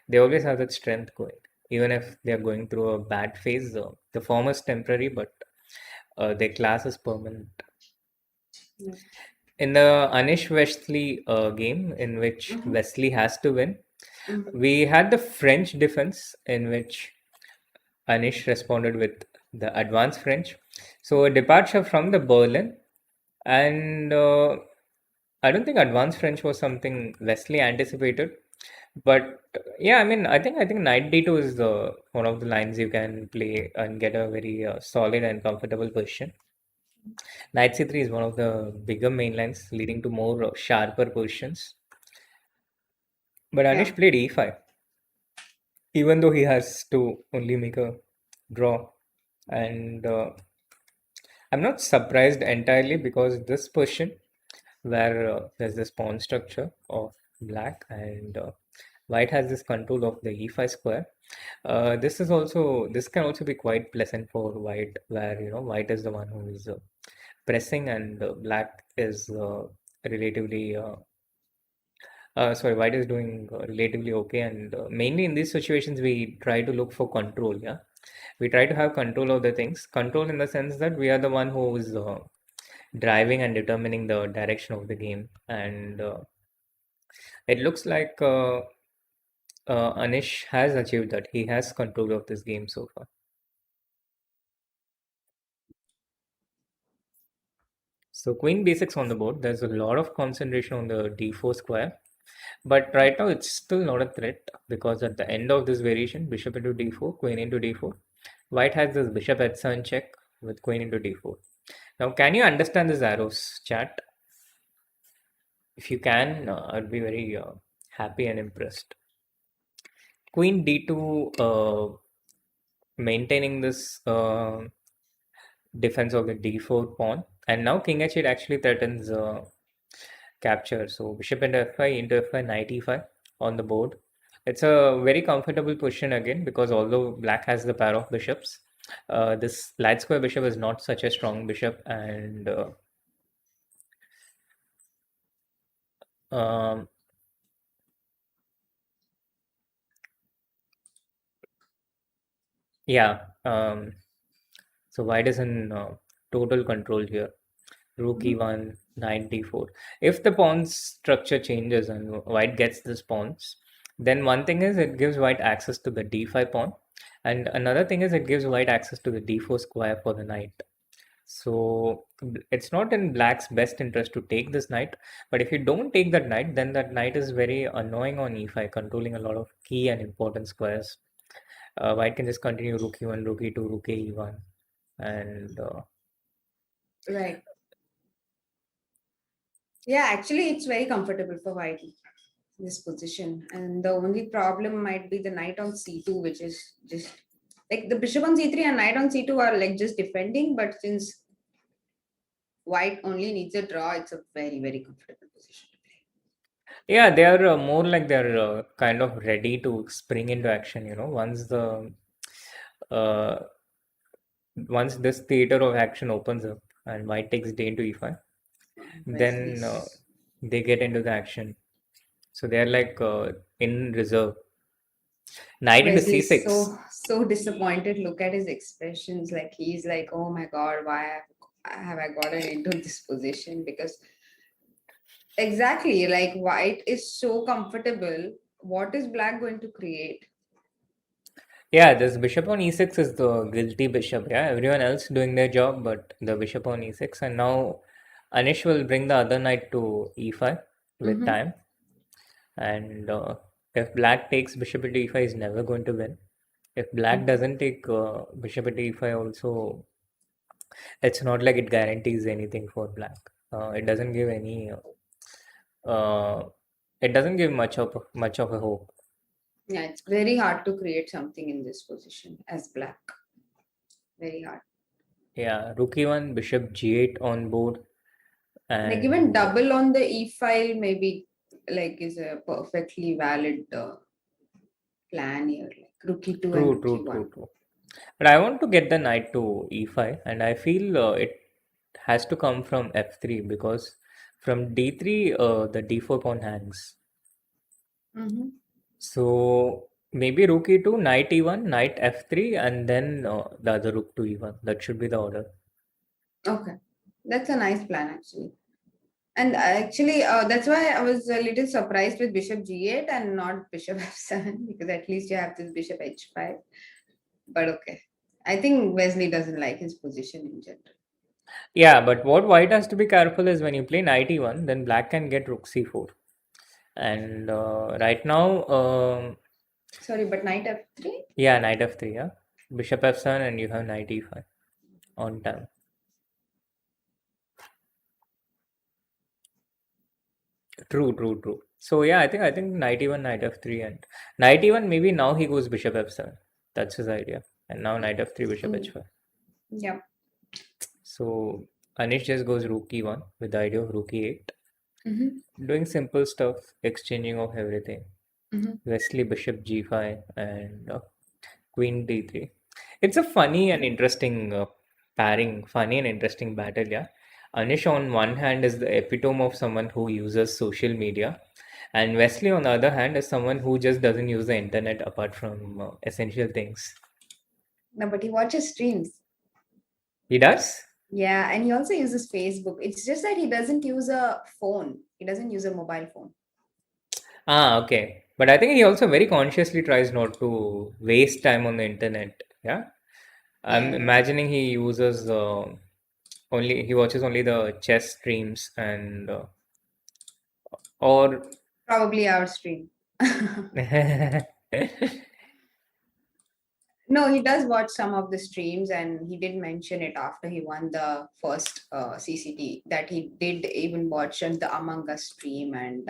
they always have that strength going, even if they are going through a bad phase. The form is temporary, but their class is permanent. Yep. In the Anish Wesley game, in which Mhm. Wesley has to win, Mhm. we had the French defense, in which Anish responded with the advanced French. So a departure from the Berlin, and I don't think advanced French was something Wesley anticipated. But yeah, I think knight d2 is the one of the lines you can play and get a very solid and comfortable position. Knight c3 is one of the bigger main lines, leading to more sharper positions. But Yeah. Anish played e5, even though he has to only make a draw. And I'm not surprised entirely because this position, where there's this pawn structure of black and white has this control of the e5 square. This can also be quite pleasant for white, where white is the one who is pressing and black is relatively sorry, white is doing relatively okay, and mainly in these situations we try to look for control. Yeah, we try to have control of the things. Control in the sense that we are the one who is driving and determining the direction of the game, and it looks like Anish has achieved that. He has control of this game so far. So queen b6 on the board. There's a lot of concentration on the d4 square. But right now it's still not a threat because at the end of this variation, bishop into d4, queen into d4, white has this bishop h7 check with queen into d4. Now, can you understand these arrows, chat? If you can, I'd be very happy and impressed. Queen d2, maintaining this defense of the d4 pawn, and now king h8 actually threatens capture. So bishop into f5, into f5, knight e5 on the board. It's a very comfortable position again because although black has the pair of bishops, this light square bishop is not such a strong bishop, and um, yeah. So white is in total control here. Rook Mhm. e1, knight d4. If the pawn structure changes and white gets this pawns, then one thing is it gives white access to the d5 pawn, and another thing is it gives white access to the d4 square for the knight. So it's not in black's best interest to take this knight, but if you don't take that knight, then that knight is very annoying on e5, controlling a lot of key and important squares. White can just continue rook e1, rook e2, rook a e1, and Right. Yeah, actually, it's very comfortable for white this position. And the only problem might be the knight on c2, which is just like the bishop on c3 and knight on c2 are like just defending. But since white only needs a draw, it's a very, very comfortable position to play. yeah, they are more like they're kind of ready to spring into action. Uh, once this theater of action opens up and white takes day into e5, then Wesley's they get into the action. So they're like in reserve. Knight into Wesley's so c6. so disappointed look at his expressions. Like he's like, oh my god, why have I gotten into this position? Because exactly, like white is so comfortable. What is black going to create? Yeah, this bishop on e6 is the guilty bishop. Yeah, everyone else doing their job, but the bishop on e6. And now Anish will bring the other knight to e5 with Mm-hmm. time. And if black takes bishop at e5, he's never going to win. If black Mm-hmm. doesn't take bishop at e5, also, it's not like it guarantees anything for black. It doesn't give any. It doesn't give much of a hope. Yeah, it's very hard to create something in this position as black. Very hard. Yeah, rook e1, bishop g8 on board, Like even and double on the e file maybe like is a perfectly valid plan here. Like rook e2 and true, rook true, e1. true, true. But I want to get the knight to e5, and I feel it has to come from f3 because from d3 the d4 pawn hangs. Mm-hmm. So maybe rook e2, knight e1, knight f3, and then the other rook to e1. That should be the order. Okay, that's a nice plan actually. And actually, that's why I was a little surprised with bishop g8 and not bishop f7 because at least you have this bishop h5. But okay, I think Wesley doesn't like his position in general. Yeah, but what white has to be careful is when you play knight e1, then black can get rook c4. And right now, Sorry, but knight f3? yeah, knight f3, yeah. Bishop f7, and you have knight e5 on time. True, true, true. So yeah, I think knight e1, knight f3, and knight e1 maybe now he goes bishop f7. That's his idea. And now knight f3, bishop Mm. h5. Yeah. So Anish just goes rook e1 with the idea of rook e8. Mm-hmm. Doing simple stuff, exchanging of everything. Mm-hmm. Wesley bishop g5 and queen d3. It's a funny and interesting pairing, funny and interesting battle, yeah. Anish on one hand is the epitome of someone who uses social media, and Wesley on the other hand is someone who just doesn't use the internet apart from essential things. No, but he watches streams. He does? Yeah, and he also uses Facebook. It's just that he doesn't use a phone. He doesn't use a mobile phone. Ah, okay. But I think he also very consciously tries not to waste time on the internet. Yeah. Yeah, I'm yeah. imagining he uses he watches only the chess streams and or Probably our stream. No, he does watch some of the streams, and he did mention it after he won the first CCT that he did even watch the Among Us stream, and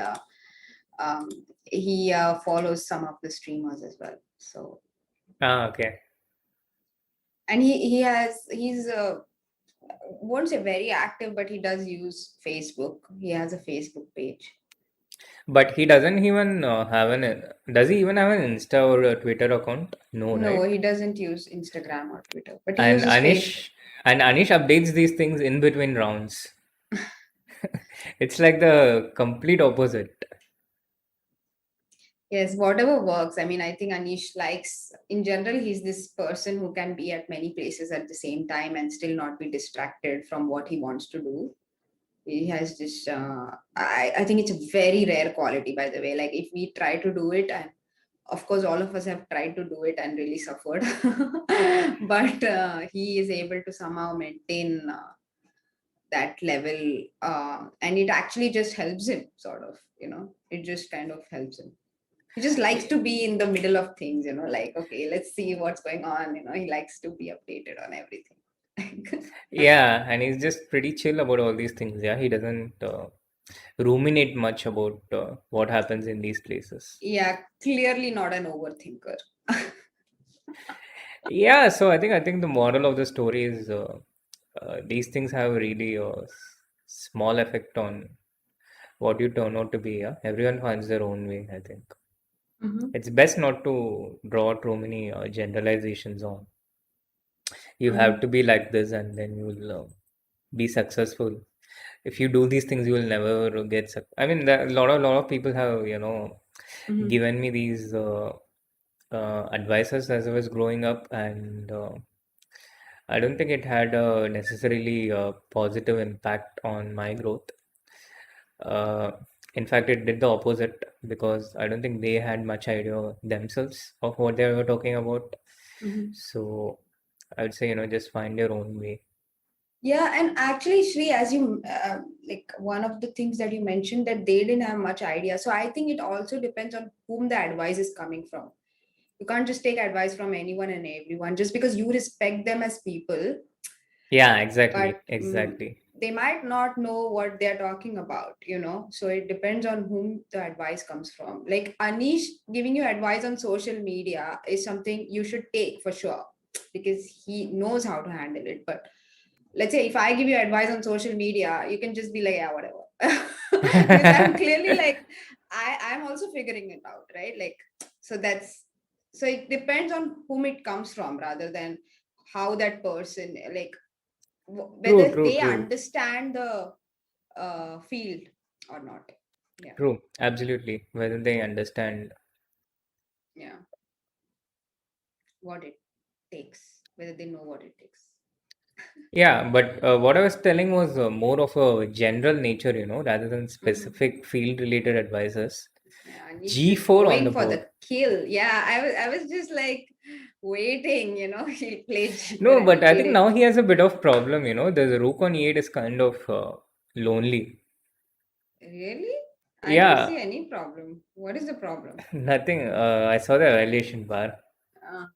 um, he follows some of the streamers as well. So, okay. and he's won't say very active, but he does use Facebook. He has a Facebook page. But he doesn't even does he even have an Insta or a Twitter account? No, No, right? he doesn't use Instagram or Twitter, but he And uses Facebook. Anish updates these things in between rounds. It's like the complete opposite. Yes, whatever works. I mean, I think Anish likes, in general, he's this person who can be at many places at the same time and still not be distracted from what he wants to do. He has this, I think it's a very rare quality, by the way. Like, if we try to do it, and of course, all of us have tried to do it and really suffered, but he is able to somehow maintain that level. And it actually just helps him, sort of, it just kind of helps him. He just likes to be in the middle of things, like, okay, let's see what's going on. He likes to be updated on everything. Yeah, and he's just pretty chill about all these things. Yeah, he doesn't ruminate much about what happens in these places. Yeah, clearly not an overthinker. Yeah, so I think the moral of the story is these things have really a small effect on what you turn out to be. Yeah, everyone finds their own way. I think Mm-hmm. it's best not to draw too many generalizations on. You have Mm-hmm. to be like this, and then you will be successful. If you do these things, you will never I mean, a lot of people have Mm-hmm. given me these advices as I was growing up, and I don't think it had a necessarily positive impact on my growth. Uh, in fact, it did the opposite because I don't think they had much idea themselves of what they were talking about. Mhm. So I would say, just find your own way. Yeah, and actually, Shri, as you like, one of the things that you mentioned that they didn't have much idea. So I think it also depends on whom the advice is coming from. You can't just take advice from anyone and everyone just because you respect them as people, Yeah, but exactly, exactly. they might not know what they're talking about, you know. So it depends on whom the advice comes from. Like Anish giving you advice on social media is something you should take for sure because he knows how to handle it. But let's say if I give you advice on social media, you can just be like, yeah, whatever. Because I'm clearly like, I'm also figuring it out, right? Like, so that's so it depends on whom it comes from rather than how that person like True, whether true, they true, understand the field or not. Yeah, true. Absolutely. Whether they understand. yeah, what it takes, whether they know what it takes. Yeah, but what I was telling was more of a general nature, rather than Mhm. specific field related advices. Yeah, and he's just G4 on going the for board. the kill. Yeah, I was just like waiting, you know, he'll play G4 No, and but he I did think it. now he has a bit of problem, the rook on e8 is kind of lonely. Really? I don't Yeah, see any problem. What is the problem? nothing. I saw the evaluation bar. Uh,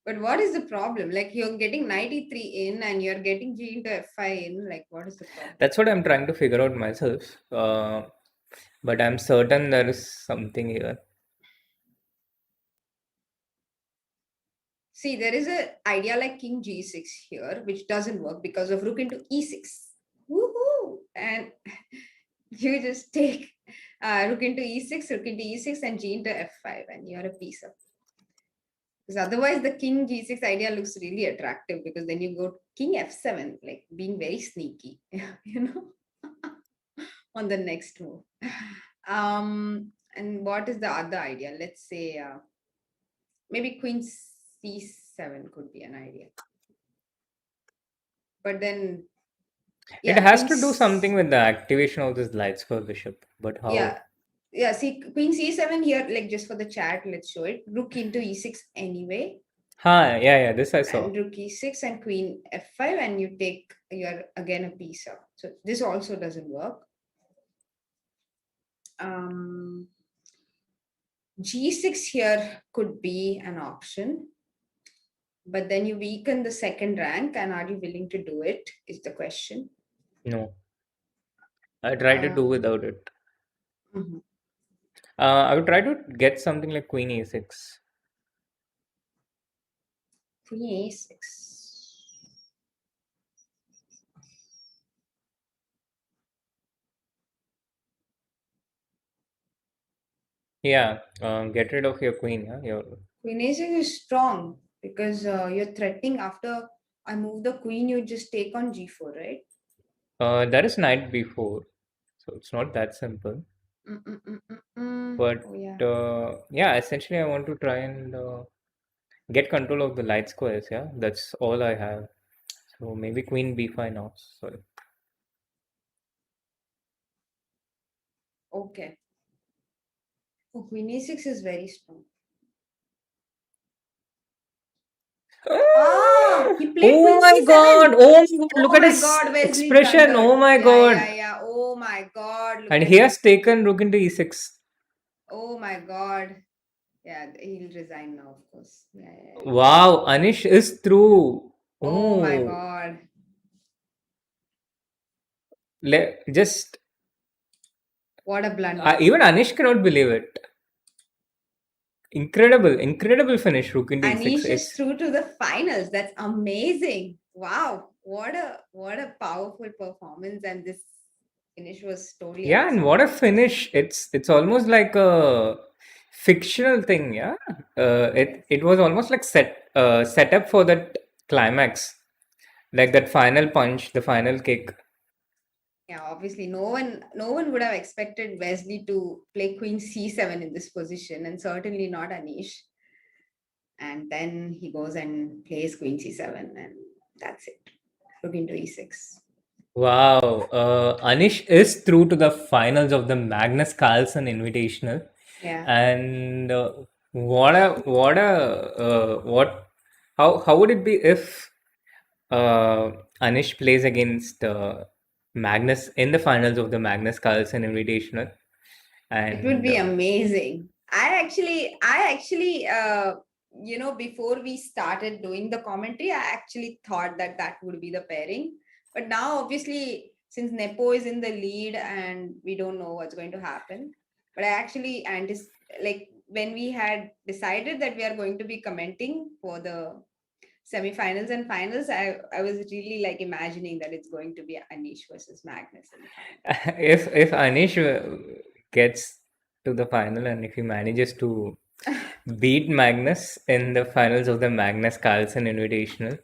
but what is the problem? Like you're getting 93 in and you're getting G into F5 in. Like, what is the problem? That's what I'm trying to figure out myself. But I'm certain there is something here. See, there is a idea like King G6 here, which doesn't work because of rook into E6. Woohoo! And you just take rook into E6, rook into E6, and G into F5, and you're a piece of. Because otherwise, the King G6 idea looks really attractive because then you go King F7, like being very sneaky, you know, on the next move. And what is the other idea? Let's say maybe Queen C7 could be an idea. But then It yeah, has to do something with the activation of this light square bishop. But yeah, how? yeah. See, Queen C7 here, like just for the chat, let's show it. Rook into E6 anyway, Huh, yeah, yeah, this I saw. and Rook E6 and Queen F5, and you take your again a piece up. So this also doesn't work. Um, G6 here could be an option, but then you weaken the second rank, and are you willing to do it? Is the question. No, I try to do Um, without it. mhm. I would try to get something like Queen A6. Queen A6. Yeah, get rid of your queen. Yeah, Queen a6 is strong because you're threatening after I move the queen, you just take on g4, right? that is knight b4, so it's not that simple. But Oh, yeah. yeah, essentially, I want to try and get control of the light squares. Yeah, that's all I have. So maybe queen b5 now. Sorry. Okay. Oh, queen a6 is very strong. Ah, he played Oh queen my god! c7. Oh my god! Look Oh at my his god, Wesley expression! Oh blundered. my Yeah, god! yeah, yeah. Oh my god, look And at he has him. taken rook into e6. Oh my god. Yeah, he'll resign now, of course. Yeah, yeah, yeah. Wow, Anish is through. Oh my Oh, god. just What a blunder. even Anish cannot believe it. Incredible, incredible finish, rook into e6. Anish is It's through to the finals. That's amazing. Wow. What a powerful performance. And this finish was totally yeah, and what awesome. a finish! It's almost like a fictional thing. Yeah, Yes. it was almost like set up for that climax, like that final punch, the final kick. Yeah, obviously no one would have expected Wesley to play Queen C7 in this position, and certainly not Anish. and then he goes and plays queen c7, and that's it. Rook into e6. Wow, Anish is through to the finals of the Magnus Carlsen Invitational, Yeah. and what how would it be if Anish plays against Magnus in the finals of the Magnus Carlsen Invitational, It would and be amazing. I actually, before we started doing the commentary, I actually thought that that would be the pairing. But now, obviously, since Nepo is in the lead and we don't know what's going to happen, but I actually like when we had decided that we are going to be commenting for the semifinals and finals, I was really like imagining that it's going to be Anish versus Magnus in the final. if Anish gets to the final and if he manages to beat Magnus in the finals of the Magnus Carlsen Invitational,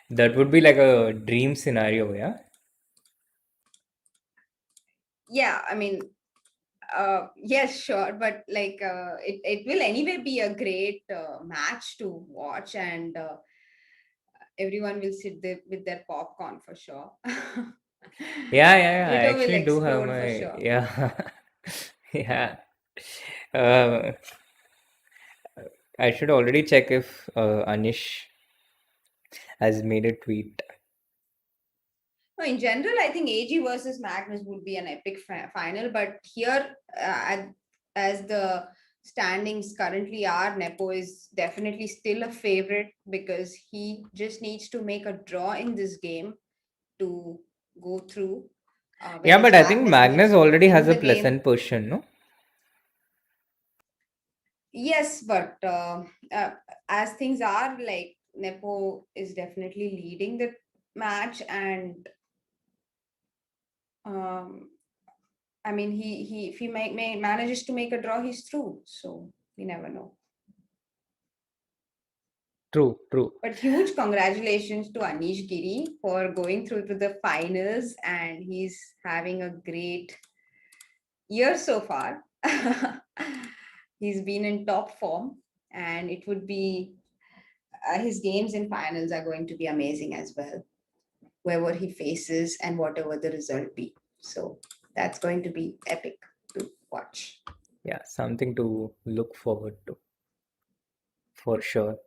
that would be like a dream scenario, yeah. Yeah, I mean, yes, sure, but like it will anyway be a great match to watch, and everyone will sit there with their popcorn for sure. Yeah. I Twitter will actually do have explode for my sure. yeah, yeah. Uh, I should already check if Anish has made a tweet. No, in general, I think AG versus Magnus would be an epic final, but here, as the standings currently are, Nepo is definitely still a favorite because he just needs to make a draw in this game to go through. Yeah, Whereas but I think Magnus Magnus needs to already has win a the game. pleasant position, no? Yes, but as things are, like Nepo is definitely leading the match, and um, I mean, he if he manages to make a draw, he's through. So we never know. True, true. But huge congratulations to Anish Giri for going through to the finals, and he's having a great year so far. He's been in top form, and it would be his games in finals are going to be amazing as well, whoever he faces and whatever the result be. So that's going to be epic to watch. Yeah, something to look forward to for sure.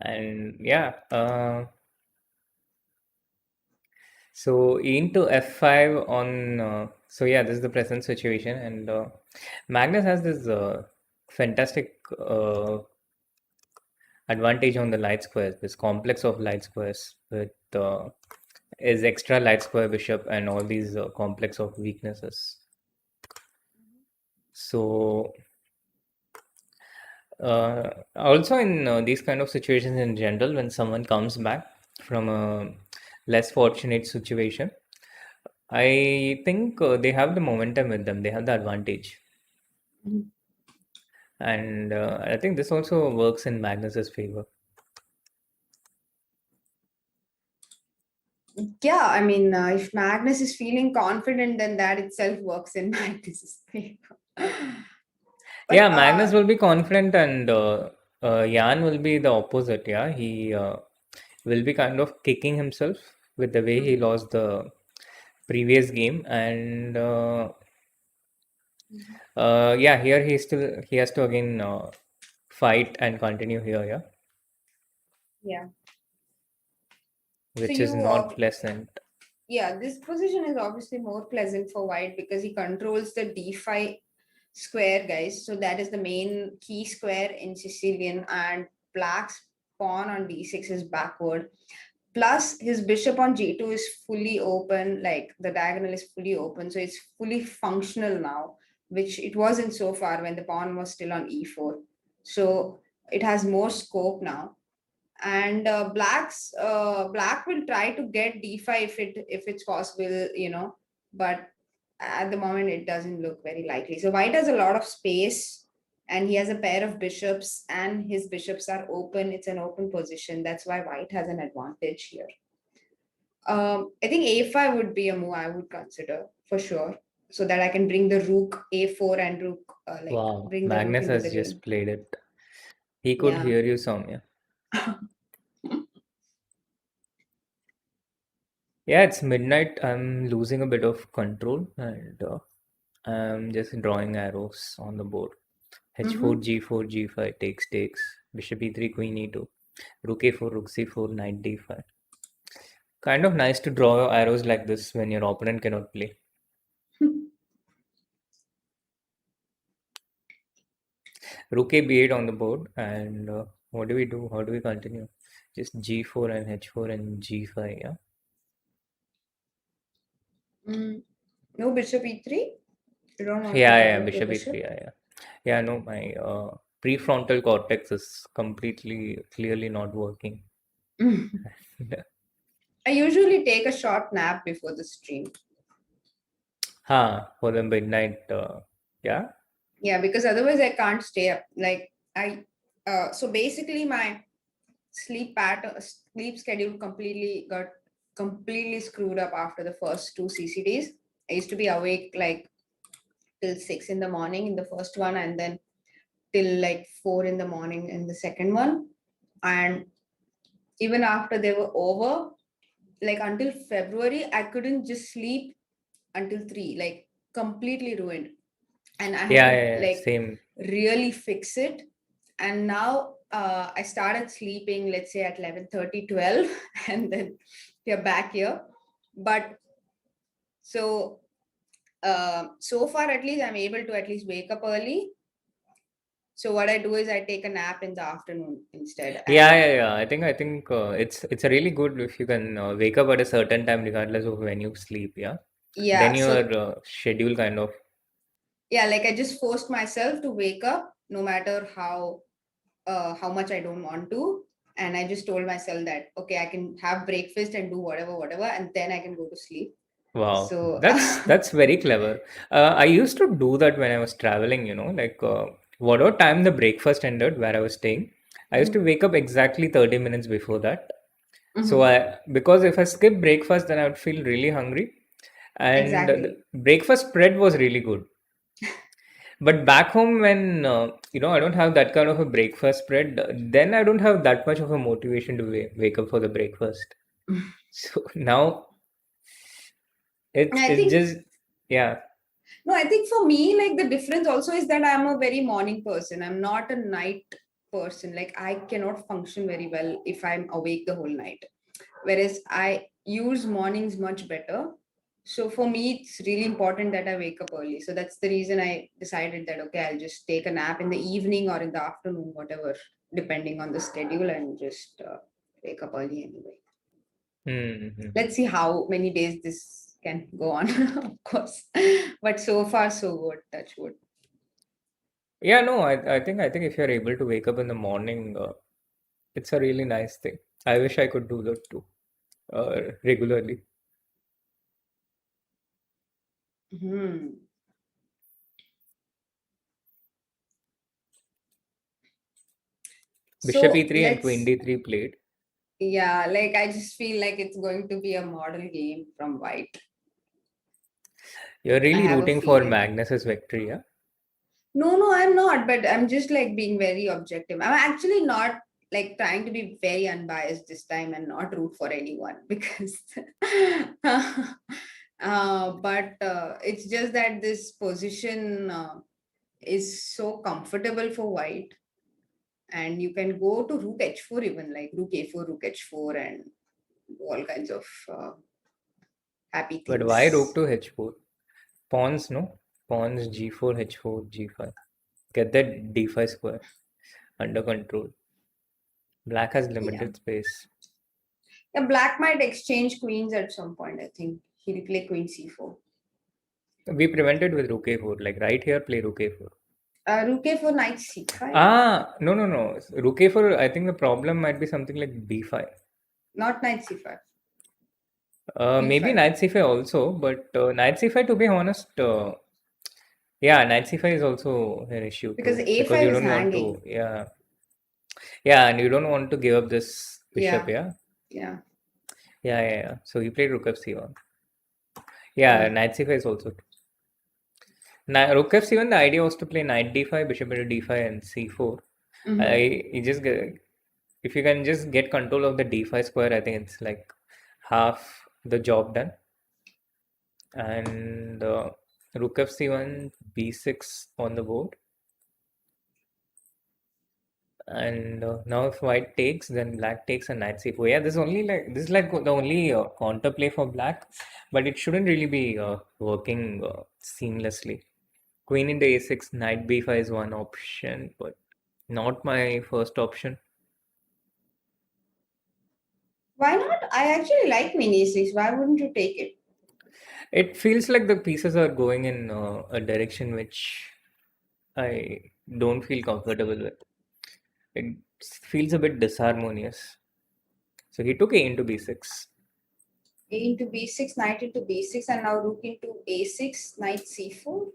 And yeah, so into f5 on. So yeah, this is the present situation, and Magnus has this fantastic advantage on the light squares. This complex of light squares with his extra light square bishop and all these complex of weaknesses. So also in these kind of situations in general, when someone comes back from a less fortunate situation, I think they have the momentum with them. They have the advantage, Mhm. and I think this also works in Magnus's favor. Yeah, I mean, if Magnus is feeling confident, then that itself works in Magnus's favor. Yeah, But Magnus will be confident, and Jan will be the opposite. Yeah, he will be kind of kicking himself with the way he Mhm. lost the previous game, and Mhm. yeah, here he has to again fight and continue here. Yeah, Yeah. So which is not pleasant. yeah, this position is obviously more pleasant for white because he controls the d5 square, guys. So that is the main key square in Sicilian, and black's pawn on d6 is backward. Plus, his bishop on g2 is fully open, like the diagonal is fully open, so it's fully functional now, which it wasn't so far when the pawn was still on e4. So it has more scope now, and black will try to get d5 if it's possible, but at the moment it doesn't look very likely. So white has a lot of space, and he has a pair of bishops, and his bishops are open. It's an open position. That's why white has an advantage here. I think a5 would be a move I would consider for sure. so that I can bring the rook a4 and rook like Wow, bring the rook Magnus into the has game. just played it. He could Yeah. hear you, Soumya. Yeah, it's midnight. I'm losing a bit of control and I'm just drawing arrows on the board. H4, Mm-hmm. G4, G5, takes. Bishop E3, Queen E2. Rook A4, Rook C4, Knight D5. Kind of nice to draw arrows like this when your opponent cannot play. Rook A B8 on the board, and what do we do? How do we continue? Just G4 and H4 and G5, yeah? Mm. No bishop e3. You don't want to Yeah, develop your Bishop bishop. E3, yeah. Yeah, no, my prefrontal cortex is completely, clearly not working. I usually take a short nap before the stream. For the midnight, yeah? Yeah, because otherwise I can't stay up. Like so basically my sleep schedule got completely screwed up after the first two CCDs. I used to be awake like till 6 in the morning in the first one, and then till like 4 in the morning in the second one. And even after they were over, like until February, I couldn't just sleep until 3, like completely ruined. And I had to like Same. really fix it. And now I started sleeping, let's say at 11:30, 12, and then we're back here. But so so far at least I'm able to at least wake up early. So what I do is I take a nap in the afternoon instead. And I think it's a really good if you can wake up at a certain time regardless of when you sleep, yeah? yeah, Then so your schedule kind of, yeah, like I just forced myself to wake up no matter how much I don't want to. And I just told myself that okay, I can have breakfast and do whatever, and then I can go to sleep. wow, So that's very clever. I used to do that when I was traveling, like whatever time the breakfast ended where I was staying, I used to Mhm. wake up exactly 30 minutes before that. So Mhm. because if I skip breakfast, then I would feel really hungry. And the Exactly. breakfast spread was really good. But back home, when I don't have that kind of a breakfast spread, then I don't have that much of a motivation to wake up for the breakfast. So now it's I it's think just yeah. no, I think for me, like the difference also is that I'm a very morning person. I'm not a night person. Like I cannot function very well if I'm awake the whole night. Whereas I use mornings much better. So for me, it's really important that I wake up early. So that's the reason I decided that okay, I'll just take a nap in the evening or in the afternoon, whatever, depending on the schedule, and just wake up early anyway. Mm-hmm. Let's see how many days this can go on, of course. But so far, so good. Touch wood. Yeah, no, I think if you're able to wake up in the morning, it's a really nice thing. I wish I could do that too, regularly. Hmm. Bishop So E3 and Queen let's, D3 played. yeah, like I just feel like it's going to be a model game from white. You're I really have a rooting for feeling. Magnus's victory, yeah? No, I'm not, but I'm just like being very objective. I'm actually not like trying to be very unbiased this time and not root for anyone because but it's just that this position is so comfortable for white, and you can go to rook h4, even like rook a4, rook h4, and all kinds of happy But why rook things. to H4? Pawns, no? Pawns G4, H4, G5. Get that D5 square under control. Black has Yeah. limited space. Yeah, black might exchange queens at some point. I think he'll play queen c4. We prevented with rook A4. Like right here, play rook A4. Rook a4, knight c5. No. Rook A4, I think the problem might be something like B5. Not knight c5. Maybe b5. knight C5 also, but knight C5, to be honest, yeah, knight C5 is also an issue Because too because you a5 is don't want to, hanging. yeah, and you don't want to give up this bishop, Yeah. yeah, Yeah. yeah. So he played rook f c1. Yeah, Mm. knight C5 is also. Rook f7, the idea was to play knight d5, bishop into d5, and c4. Mm-hmm. You just if you can just get control of the d5 square, I think it's like half the job done. And rook fc1, b6 on the board. And now if white takes, then black takes and knight c4. Yeah, this is like the only counterplay for black, but it shouldn't really be working seamlessly. Queen into a6, knight b5 is one option, but not my first option. Why not? I actually like mini 6. Why wouldn't you take it? It feels like the pieces are going in a direction which I don't feel comfortable with. It feels a bit disharmonious. So he took a into b6. A into b6, knight into b6, and now rook into a6, knight c4.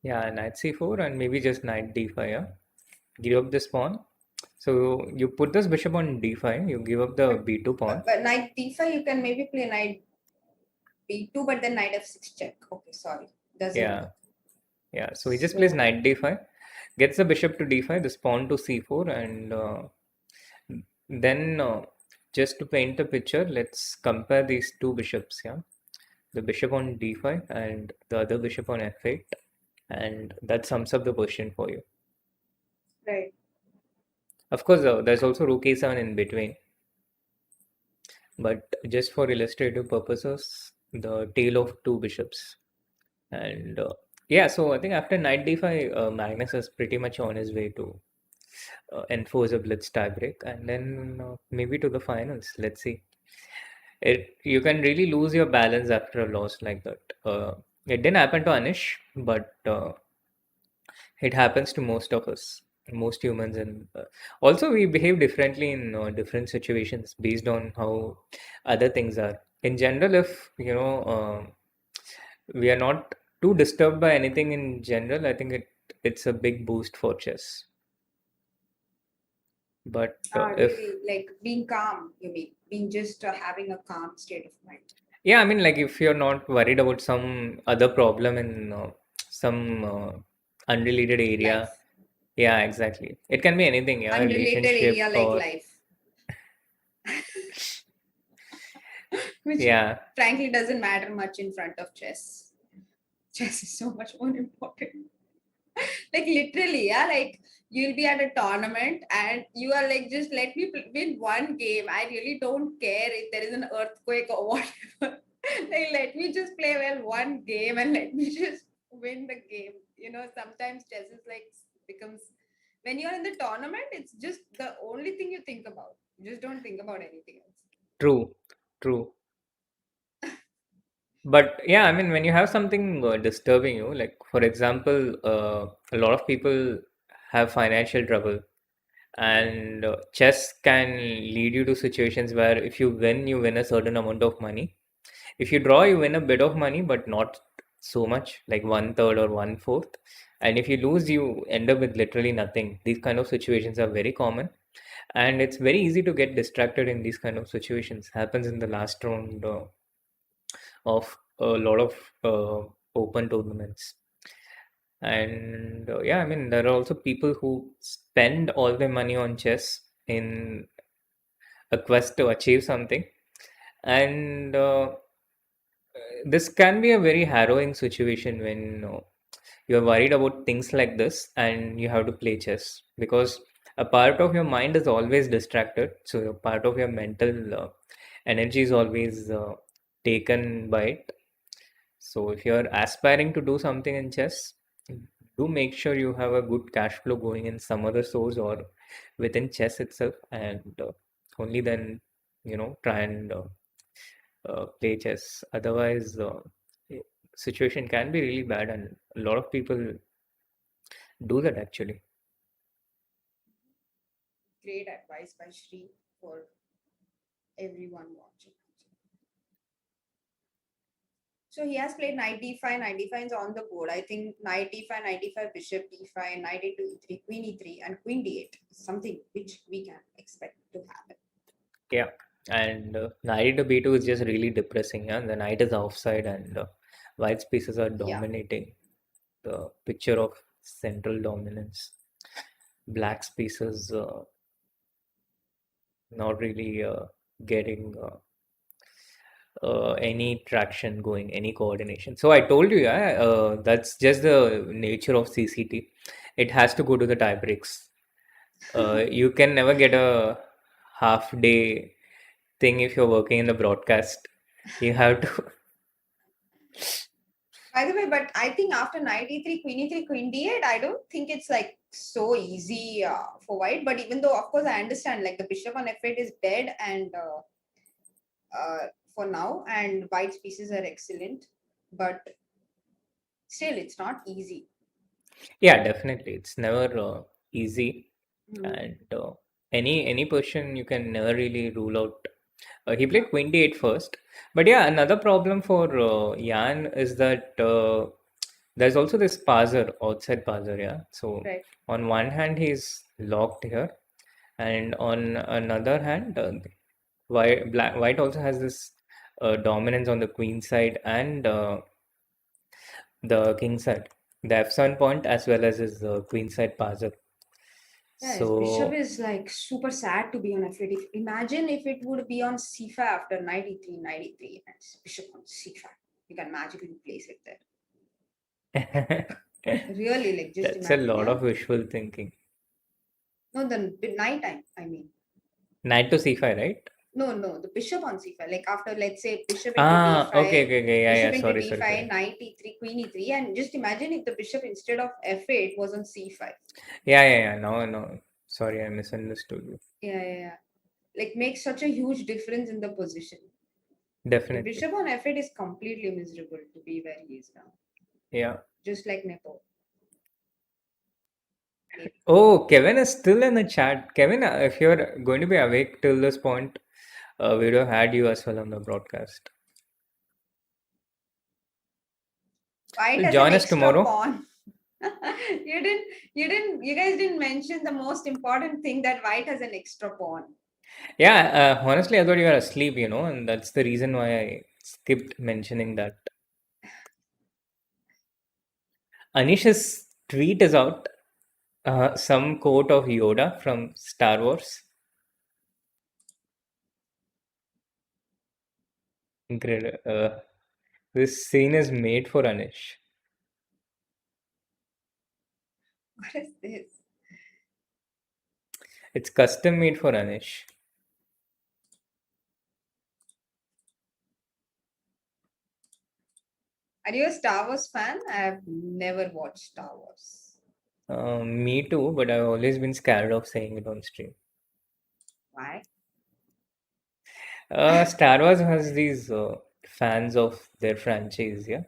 Yeah, knight c4 and maybe just knight d5. Yeah, give up this pawn. So you put this bishop on d5. You give up the b2 pawn. But knight d5, you can maybe play knight b2, but then knight f6 check. Okay, sorry. Doesn't Yeah, work. yeah. So he just plays knight d5, gets the bishop to d5, this pawn to c4, and then just to paint the picture, let's compare these two bishops. Yeah, the bishop on d5 and the other bishop on f8, and that sums up the position for you. Right. Of course, there's also rook a7 in between, but just for illustrative purposes, the tail of two bishops. And yeah, so I think after knight d5, Magnus is pretty much on his way to enforce a blitz tiebreak, and then maybe to the finals. Let's see. You can really lose your balance after a loss like that. It didn't happen to Anish, but it happens to most of us, most humans, and also we behave differently in different situations based on how other things are. In general, if we are not too disturbed by anything in general, I think it's a big boost for chess. But if Really, like being calm, you mean? Being just having a calm state of mind. yeah, I mean, like if you're not worried about some other problem in some unrelated area. Life. Yeah, exactly. It can be anything, yeah, Unrelated relationship area like or life. Which yeah, frankly doesn't matter much in front of chess. Chess is so much more important. Like literally, yeah, like you'll be at a tournament and you are like, just let me win one game. I really don't care if there is an earthquake or whatever. Like, let me just play well one game and let me just win the game. You know, sometimes chess is like becomes, when you're in the tournament, it's just the only thing you think about. You just don't think about anything else. true, true. But yeah, I mean, when you have something disturbing you, like for example, a lot of people have financial trouble, and chess can lead you to situations where if you win a certain amount of money. If you draw, you win a bit of money, but not so much, like one third or one fourth. And if you lose, you end up with literally nothing. These kind of situations are very common, and it's very easy to get distracted in these kind of situations. Happens in the last round of a lot of open tournaments. And yeah, I mean, there are also people who spend all their money on chess in a quest to achieve something. And this can be a very harrowing situation when you're worried about things like this and you have to play chess because a part of your mind is always distracted. So, a part of your mental energy is always taken by it. So if you're aspiring to do something in chess, do make sure you have a good cash flow going in some other source or within chess itself, and only then try and play chess. Otherwise, eh, situation can be really bad, and a lot of people do that actually. Great advice by Shri for everyone watching. So he has played knight d5, knight d5 is on the board. I think knight d5, knight d5, bishop d5, knight a2, e3, queen e3, and queen d8 is something which we can expect to happen. Yeah, and knight to b2 is just really depressing. Yeah, the knight is offside, and white pieces are Yeah. dominating. the picture of central dominance. Black spaces not really getting any traction going, any coordination. So I told you, yeah, that's just the nature of CCT. It has to go to the tie breaks. You can never get a half day thing if you're working in the broadcast. You have to. By the way, but I think after knight e3, queen e3, queen d8, I don't think it's like so easy for white. But even though, of course, I understand like the bishop on f8 is dead and for now, and white's pieces are excellent, but still, it's not easy. Yeah, definitely. It's never easy, Mm. and any person you can never really rule out. He played queen d8 first, but yeah, another problem for Yan is that there's also this parser, outside parser. Yeah, so Right. on one hand he's locked here, and on another hand, white also has this dominance on the queen side and the king side, the f7 point as well as his queen side parser. Yeah, his bishop So is like super sad to be on f8. Imagine if it would be on c5 after knight e3, knight e3, and bishop on c5. You can magically place it there. Really, like just that's a imagine, lot yeah. of wishful thinking. No, the night time, I mean. Knight to c5, right? No, the bishop on c5. Like after, let's say, bishop into Ah, okay, d5, okay, okay. Yeah, bishop yeah. into Sorry, sorry, d5, sorry. knight e3, queen e3, and just imagine if the bishop instead of f8 was on c5. Yeah, yeah, yeah. No, no. Sorry, I misunderstood you. Yeah. Like makes such a huge difference in the position. The Definitely. bishop on f8 is completely miserable to be where he is now. Yeah. Just like Nepo. Oh, Kevin is still in the chat. Kevin, if you're going to be awake till this point, we would have had you as well on the broadcast. White Well, has an join us extra tomorrow. pawn. You guys didn't mention the most important thing, that white has an extra pawn. Yeah, honestly, I thought you were asleep, and that's the reason why I skipped mentioning that. Anish's tweet is out. Some quote of Yoda from Star Wars. Incredible. This scene is made for Anish. What is this? It's custom made for Anish. Are you a Star Wars fan? I have never watched Star Wars. Me too, but I've always been scared of saying it on stream. Why? Star Wars has these fans of their franchise, yeah.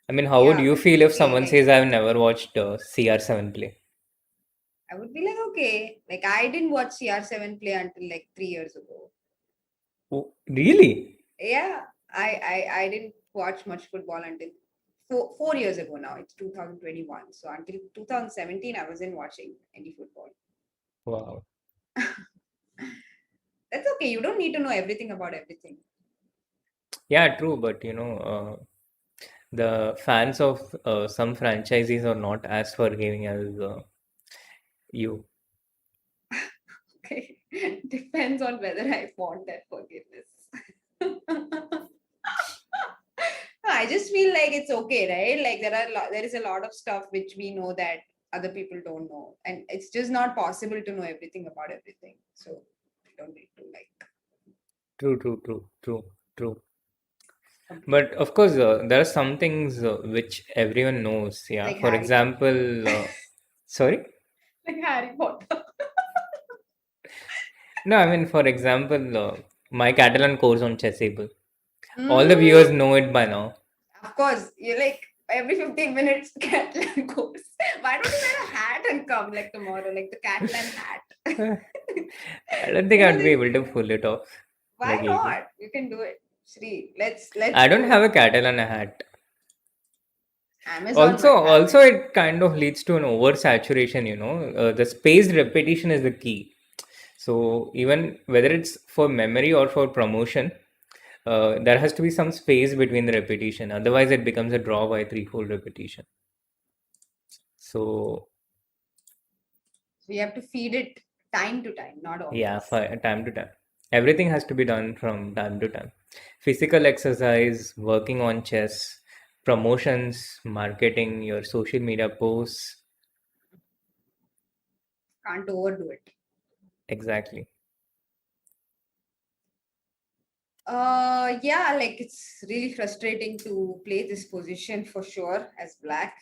I mean, how would Yeah, you but feel if okay, someone like says I've never watched CR7 play? I would be like, okay. Like I didn't watch CR7 play until like 3 years ago. Oh, really? Yeah, I didn't watch much football until 4 years ago now. It's 2021. So until 2017, I wasn't watching any football. Wow. That's okay. You don't need to know everything about everything. Yeah, true, but the fans of some franchises are not as forgiving as you. Okay. Depends on whether I want that forgiveness. I just feel like it's okay, right? Like there is a lot of stuff which we know that other people don't know, and it's just not possible to know everything about everything. So we don't need to like. True, true, true, true, true. But of course, there are some things which everyone knows. Yeah. Like For Harry Potter. example, sorry? Like Harry Potter. No, I mean, for example, my Catalan course on Chessable. All the Mm, viewers know it by now. of course, you're like every 15 minutes Catalan goes. Why don't you wear a hat and come like tomorrow, like the Catalan hat? I don't think You know I'd be this. able to pull it off Why like easy. not? You can do it. Shri, let's I don't do it. have a Catalan hat. Amazon Also, might have also it. it kind of leads to an oversaturation, the spaced repetition is the key. So even whether it's for memory or for promotion, there has to be some space between the repetition. Otherwise, it becomes a draw by threefold repetition. So We have to feed it time to time, not yeah, always. time to time. Everything has to be done from time to time. Physical exercise, working on chess, promotions, marketing, your social media posts. Can't overdo it. Exactly. Yeah, like it's really frustrating to play this position for sure as black.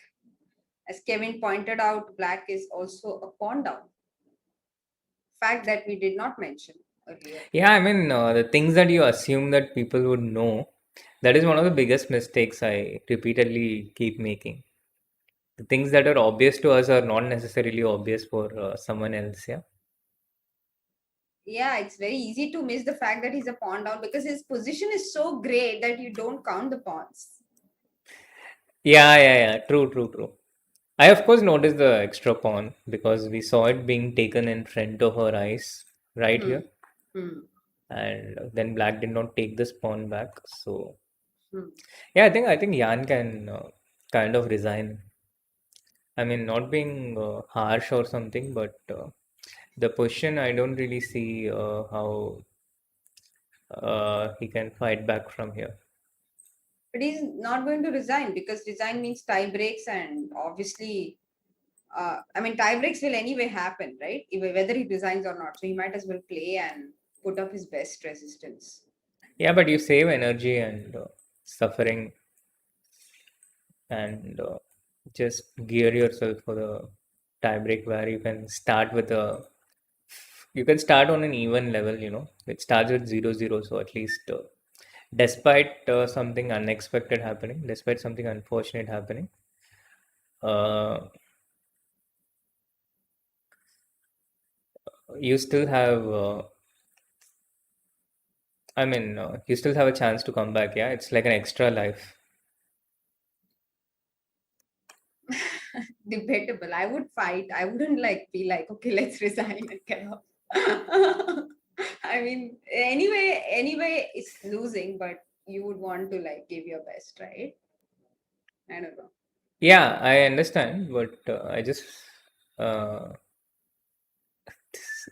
As Kevin pointed out, black is also a pawn down. Fact that we did not mention earlier. Yeah, I mean, the things that you assume that people would know, that is one of the biggest mistakes I repeatedly keep making. The things that are obvious to us are not necessarily obvious for someone else. Yeah. Yeah, it's very easy to miss the fact that he's a pawn down because his position is so great that you don't count the pawns. Yeah. True, true, true. I, of course, noticed the extra pawn because we saw it being taken in front of our eyes right Hmm. here. Hmm. And then black did not take this pawn back. So, Hmm. yeah, I think Jan can kind of resign. I mean, not being harsh or something, but the position, I don't really see how he can fight back from here. But he's not going to resign because resign means tie breaks, and obviously, I mean, tie breaks will anyway happen, right? Whether he resigns or not. So he might as well play and put up his best resistance. Yeah, but you save energy and suffering and just gear yourself for the tiebreak where you can start on an even level, it starts with 0-0. So at least despite something unexpected happening, despite something unfortunate happening, uh, you still have you still have a chance to come back. Yeah, it's like an extra life. Debatable. I would fight. I wouldn't like be like, okay, let's resign and get off. I mean, anyway, it's losing, but you would want to like give your best, right? I don't know. Yeah, I understand, but I just uh,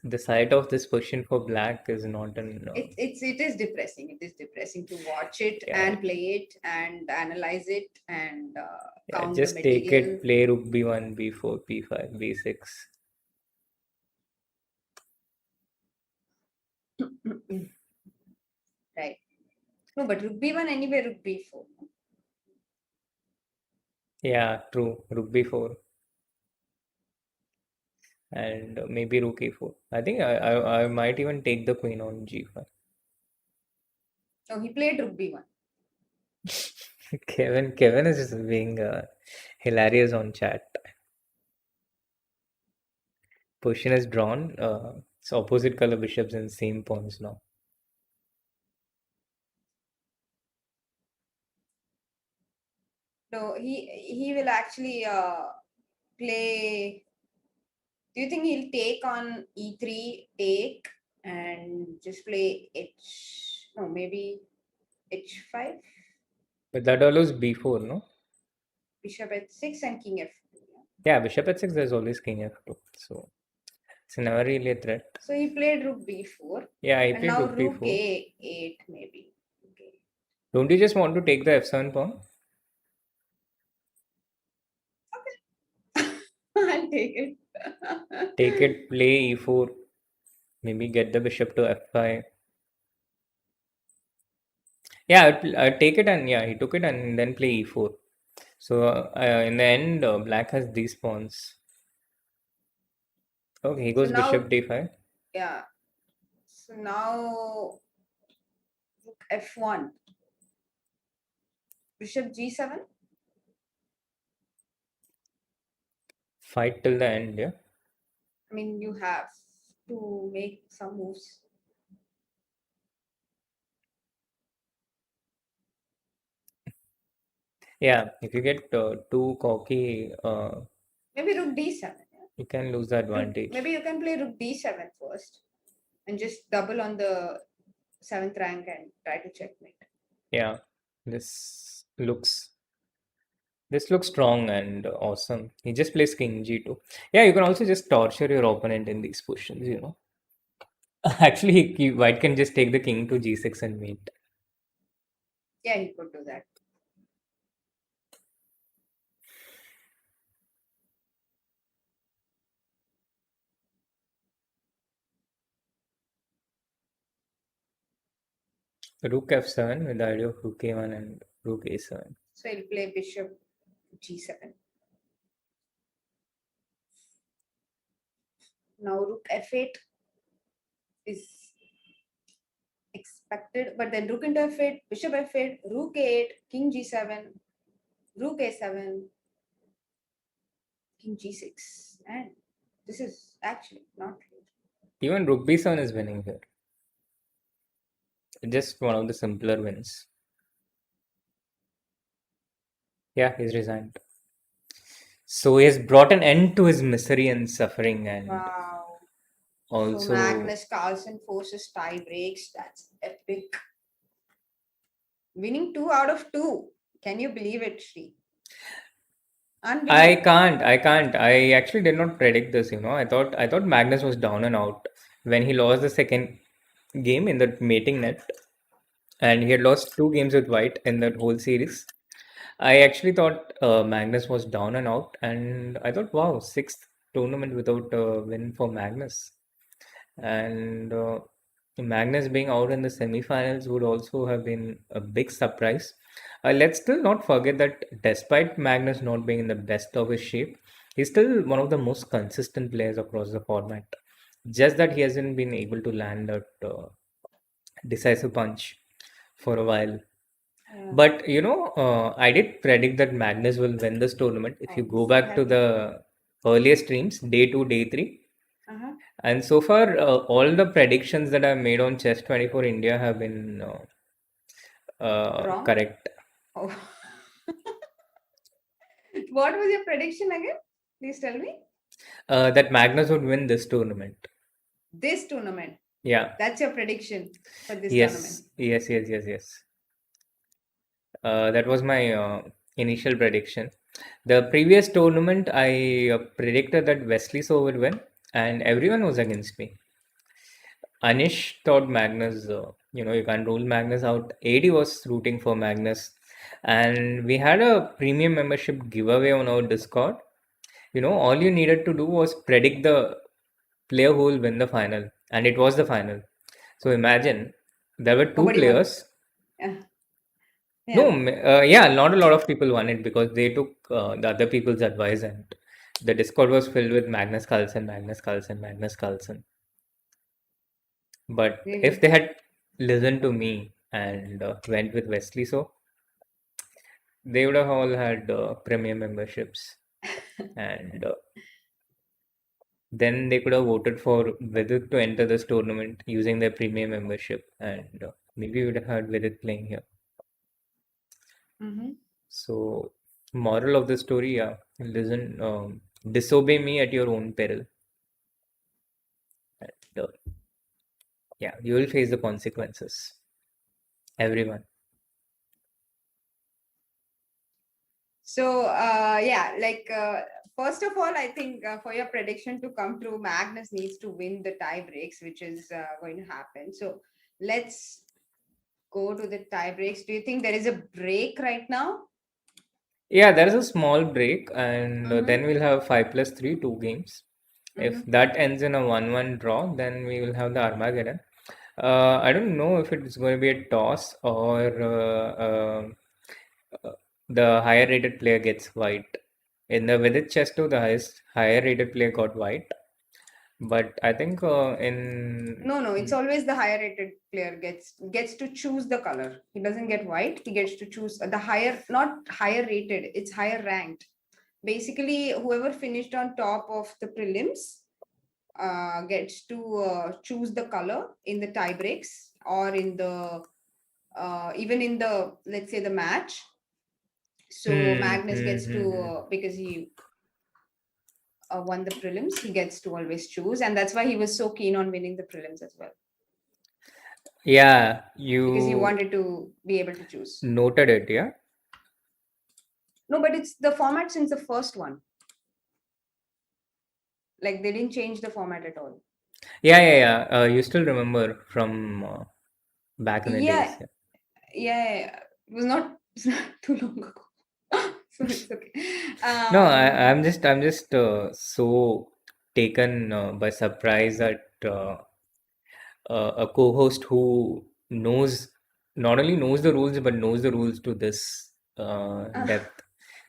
the sight of this position for black is not an It is depressing. It is depressing to watch it yeah. and play it and analyze it and Yeah, count the just take material. it, play rook b1, b4, b5, b6. Right. No, but rook b1 anyway, rook b4. Yeah, true. Rook b4 and maybe rook a4. I think I might even take the queen on g5. No, he played rook b1. Kevin is just being hilarious on chat. Position is drawn. It's opposite color bishops and same pawns now. No, he will actually play. Do you think he'll take on e3, take, and just play h? No, maybe h5, But that allows b4, no? bishop h6, and king f2. Yeah, bishop h6, there's always king f2. So it's never really a threat. So he played rook b4, Yeah, I and played now rook rook b4. a8 maybe. Okay, Don't you just want to take the f7 pawn? I'll take it. Take it, play e4, maybe get the bishop to f5. Yeah, I'd take it and yeah, he took it and then play e4. So in the end, black has these pawns. Okay, he So goes now, bishop d5. yeah. So now rook f1, bishop g7. Fight till the end, yeah. I mean, you have to make some moves. Yeah, if you get too cocky, Maybe rook d7. Yeah? you can lose the advantage. Maybe you can play rook d7 first and just double on the seventh rank and try to checkmate. Yeah, this looks This looks strong and awesome. He just plays king g2. Yeah, you can also just torture your opponent in these positions, you know. Actually, white can just take the king to g6 and mate. Yeah, he could do that. Rook f7 with the idea of rook a1 and rook a7. So he'll play bishop g7. Now rook f8 is expected, but then rook into f8, bishop f8, rook a8, king g7, rook a7, king g6, and this is actually not good. Even rook b7 is winning here. Just one of the simpler wins. Yeah, he's resigned. So he has brought an end to his misery and suffering, and Wow. So also Magnus Carlsen forces tie breaks. That's epic. Winning 2 out of 2. Can you believe it, Shri? I Unbelievable. can't. I actually did not predict this, you know. I thought Magnus was down and out when he lost the second game in the mating net, and he had lost two games with white in that whole series. I actually thought Magnus was down and out, and I thought, wow, sixth tournament without a win for Magnus. And Magnus being out in the semifinals would also have been a big surprise. Let's still not forget that despite Magnus not being in the best of his shape, he's still one of the most consistent players across the format. Just that he hasn't been able to land that decisive punch for a while. Yeah. But you know, I did predict that Magnus will win this tournament. If you I'm go so back to happy. the earlier streams, day 2, day 3, Uh-huh. and so far, all the predictions that I've made on Chess 24 India have been Wrong? correct. Oh. What was your prediction again? Please tell me. That Magnus would win this tournament. This tournament. Yeah. That's your prediction for this tournament. Yes. That was my initial prediction. The previous tournament, I predicted that Wesley So would win, and everyone was against me. Anish thought Magnus, you can't rule Magnus out. AD was rooting for Magnus. And we had a premium membership giveaway on our Discord. You know, all you needed to do was predict the player who will win the final. And it was the final. So imagine there were two Nobody won. players. Yeah. No, Yeah. yeah, not a lot of people won it because they took the other people's advice, and the Discord was filled with Magnus Carlsen, Magnus Carlsen, Magnus Carlsen. But if Really? they had listened to me and went with Wesley, so they would have all had premium memberships, and then they could have voted for whether to enter this tournament using their premium membership, and maybe we would have had Vidit playing here. Mm-hmm. So, moral of the story, yeah, listen, disobey me at your own peril. And, yeah, you will face the consequences. Everyone. So, first of all, I think for your prediction to come true, Magnus needs to win the tie breaks, which is going to happen. So, let's go to the tie breaks. Do you think there is a break right now? Yeah, there is a small break, and Mm-hmm. then we'll have 5+3, two games. If Mm-hmm. that ends in a 1-1 draw, then we will have the Armageddon. I don't know if it's going to be a toss or the higher rated player gets white. In the Vidit chess too, the higher rated player got white. But I think No, it's always the higher rated player gets to choose the color. He doesn't get white. He gets to choose the higher, not higher rated. It's higher ranked. Basically, whoever finished on top of the prelims gets to choose the color in the tie breaks or in the even in the, let's say, the match. So Magnus gets to hmm. because he won the prelims, he gets to always choose, and that's why he was so keen on winning the prelims as well, Yeah, because he you wanted to be able to choose. noted it, yeah. No, but it's the format since the first one. Like they didn't change the format at all. Yeah. You still remember from back in the days. Yeah, yeah. It was not, it's not too long ago. So it's okay. No, Um, I'm just so taken by surprise that a co-host who knows not only knows the rules but knows the rules to this depth.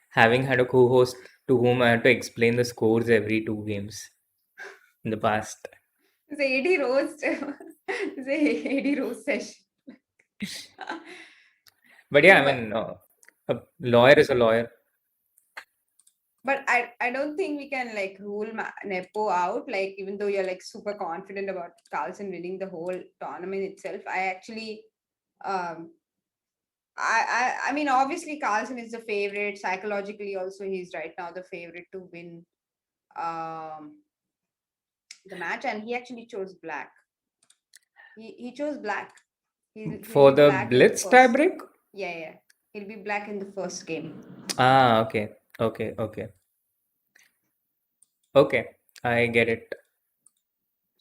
Having had a co-host to whom I had to explain the scores every two games in the past. it's a 80 roast. It's a 80 roast session. But yeah, No, I mean, a lawyer is a lawyer. but I don't think we can like rule Nepo out. Like even though you're like super confident about Carlsen winning the whole tournament itself, I actually um I mean obviously Carlsen is the favorite. Psychologically also he's right now the favorite to win um the match, and he actually chose black. He chose black. He'll For be the black in the Blitz first. tiebreak? Yeah. He'll be black in the first game. Ah, okay. Okay, I get it.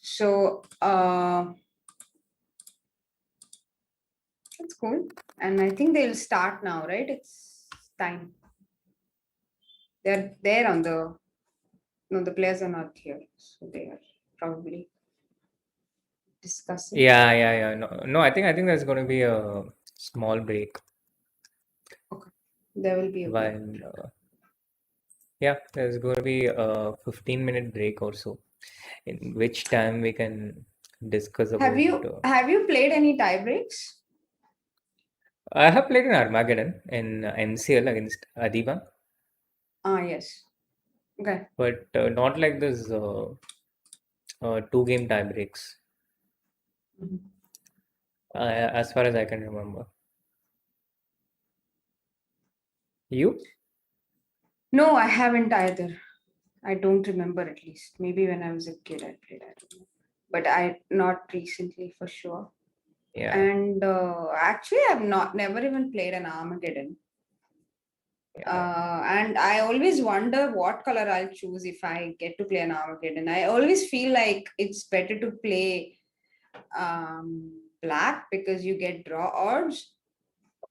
So that's cool. And I think they'll start now, right? It's time. They're there on the no, the players are not here. So they are probably discussing. Yeah. No, I think there's going to be a small break Okay. There will be a break. while yeah, there's going to be a 15-minute break or so, in which time we can discuss Have about. you have you played any tie breaks? I have played in Armageddon in NCL against Adiva, Ah, yes. Okay. but not like this two-game tie breaks, Mhm. as far as I can remember. You? No, I haven't either. I don't remember at least. Maybe when I was a kid I played. I don't know. But I not recently for sure. Yeah, And actually, I've not never even played an Armageddon. yeah. And I always wonder what color I'll choose if I get to play an Armageddon. I always feel like it's better to play black because you get draw odds.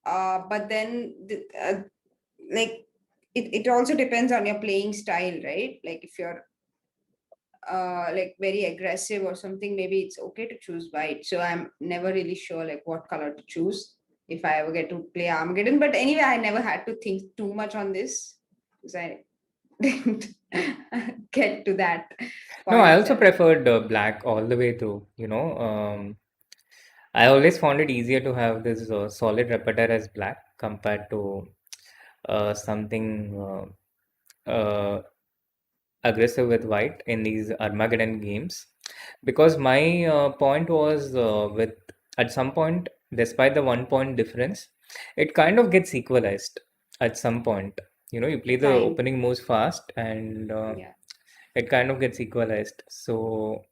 But then, like, it also depends on your playing style, right? Like, if you're like very aggressive or something, maybe it's okay to choose white. So I'm never really sure like what color to choose if I ever get to play Armageddon. But anyway, I never had to think too much on this because I didn't get to that No, point I also itself. preferred black all the way through. I always found it easier to have this solid repertoire as black compared to something aggressive with white in these Armageddon games. Because my point was with at some point, despite the 1 point difference, it kind of gets equalized at some point. You play the Time. opening moves fast and Yeah. it kind of gets equalized. So,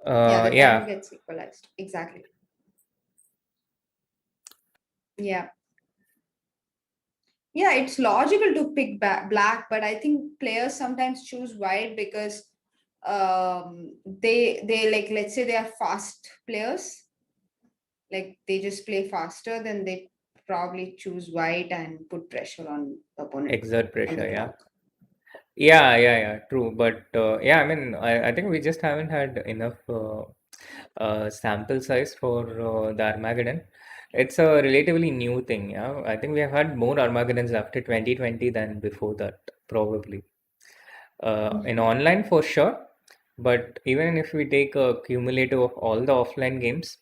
Yeah, the time yeah, gets equalized. Exactly. Yeah. Yeah, it's logical to pick black, but I think players sometimes choose white because they like, let's say they are fast players, like they just play faster, then they probably choose white and put pressure on the opponent exert on the pressure. Yeah. clock. Yeah, true. But yeah, I mean, I think we just haven't had enough sample size for the Armageddon. It's a relatively new thing. Yeah, I think we have had more Armageddons after 2020 than before that, probably. In Mhm. online for sure, but even if we take a cumulative of all the offline games,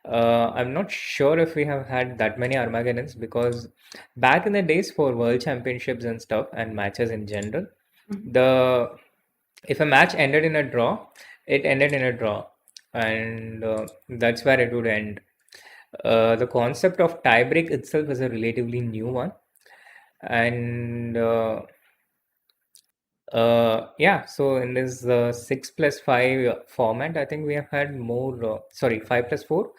I'm not sure if we have had that many Armageddons because back in the days for world championships and stuff and matches in general, Mhm. the if a match ended in a draw, it ended in a draw, and that's where it would end. The concept of tiebreak itself is a relatively new one, and yeah, so in this 6+5 format, I think we have had more, sorry, 5+4,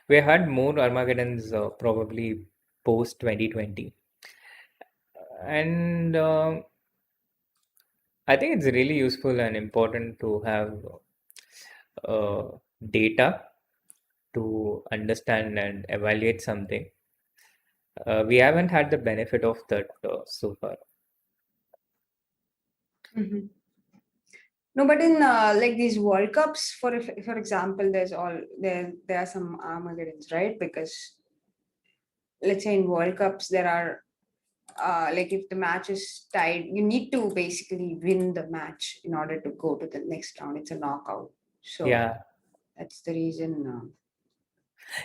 we have had more Armageddons probably post 2020. And I think it's really useful and important to have uh, data to understand and evaluate something. We haven't had the benefit of that so far. Mhm. No, but in like these World Cups, for example, there are some Armageddons, right? Because let's say in World Cups there are like if the match is tied, you need to basically win the match in order to go to the next round. It's a knockout, so Yeah, that's the reason.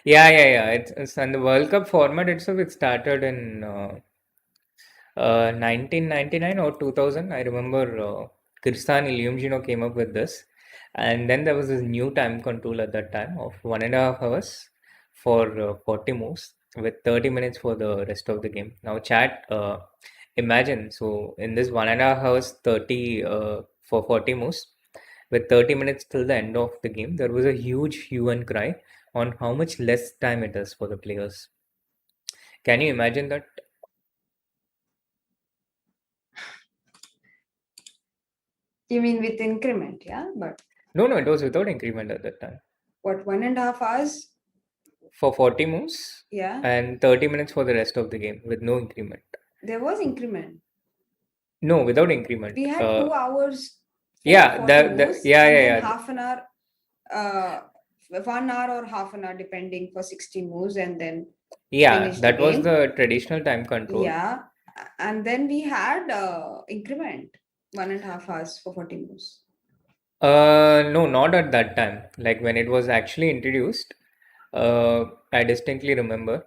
yeah. It's and the World Cup format itself. It started in 1999 or 2000. I remember Kirsan Ilyumzhino came up with this, and then there was this new time control at that time of 1.5 hours for 40 moves with 30 minutes for the rest of the game. Now, chat, imagine so in this 1.5 hours, 30 for 40 moves with 30 minutes till the end of the game, there was a huge hue and cry on how much less time it is for the players. Can you imagine that? You mean with increment, yeah? But No, no, it was without increment at that time. what, 1.5 hours? For 40 moves Yeah, and 30 minutes for the rest of the game with no increment. there was increment. No, without increment. We had 2 hours for Yeah, 40 moves, and then yeah, half an hour, uh, 1 hour or half an hour, depending for 60 moves, and then yeah. finish the That was game. the traditional time control. Yeah, and then we had increment 1.5 hours for 40 moves. No, not at that time. Like when it was actually introduced, I distinctly remember.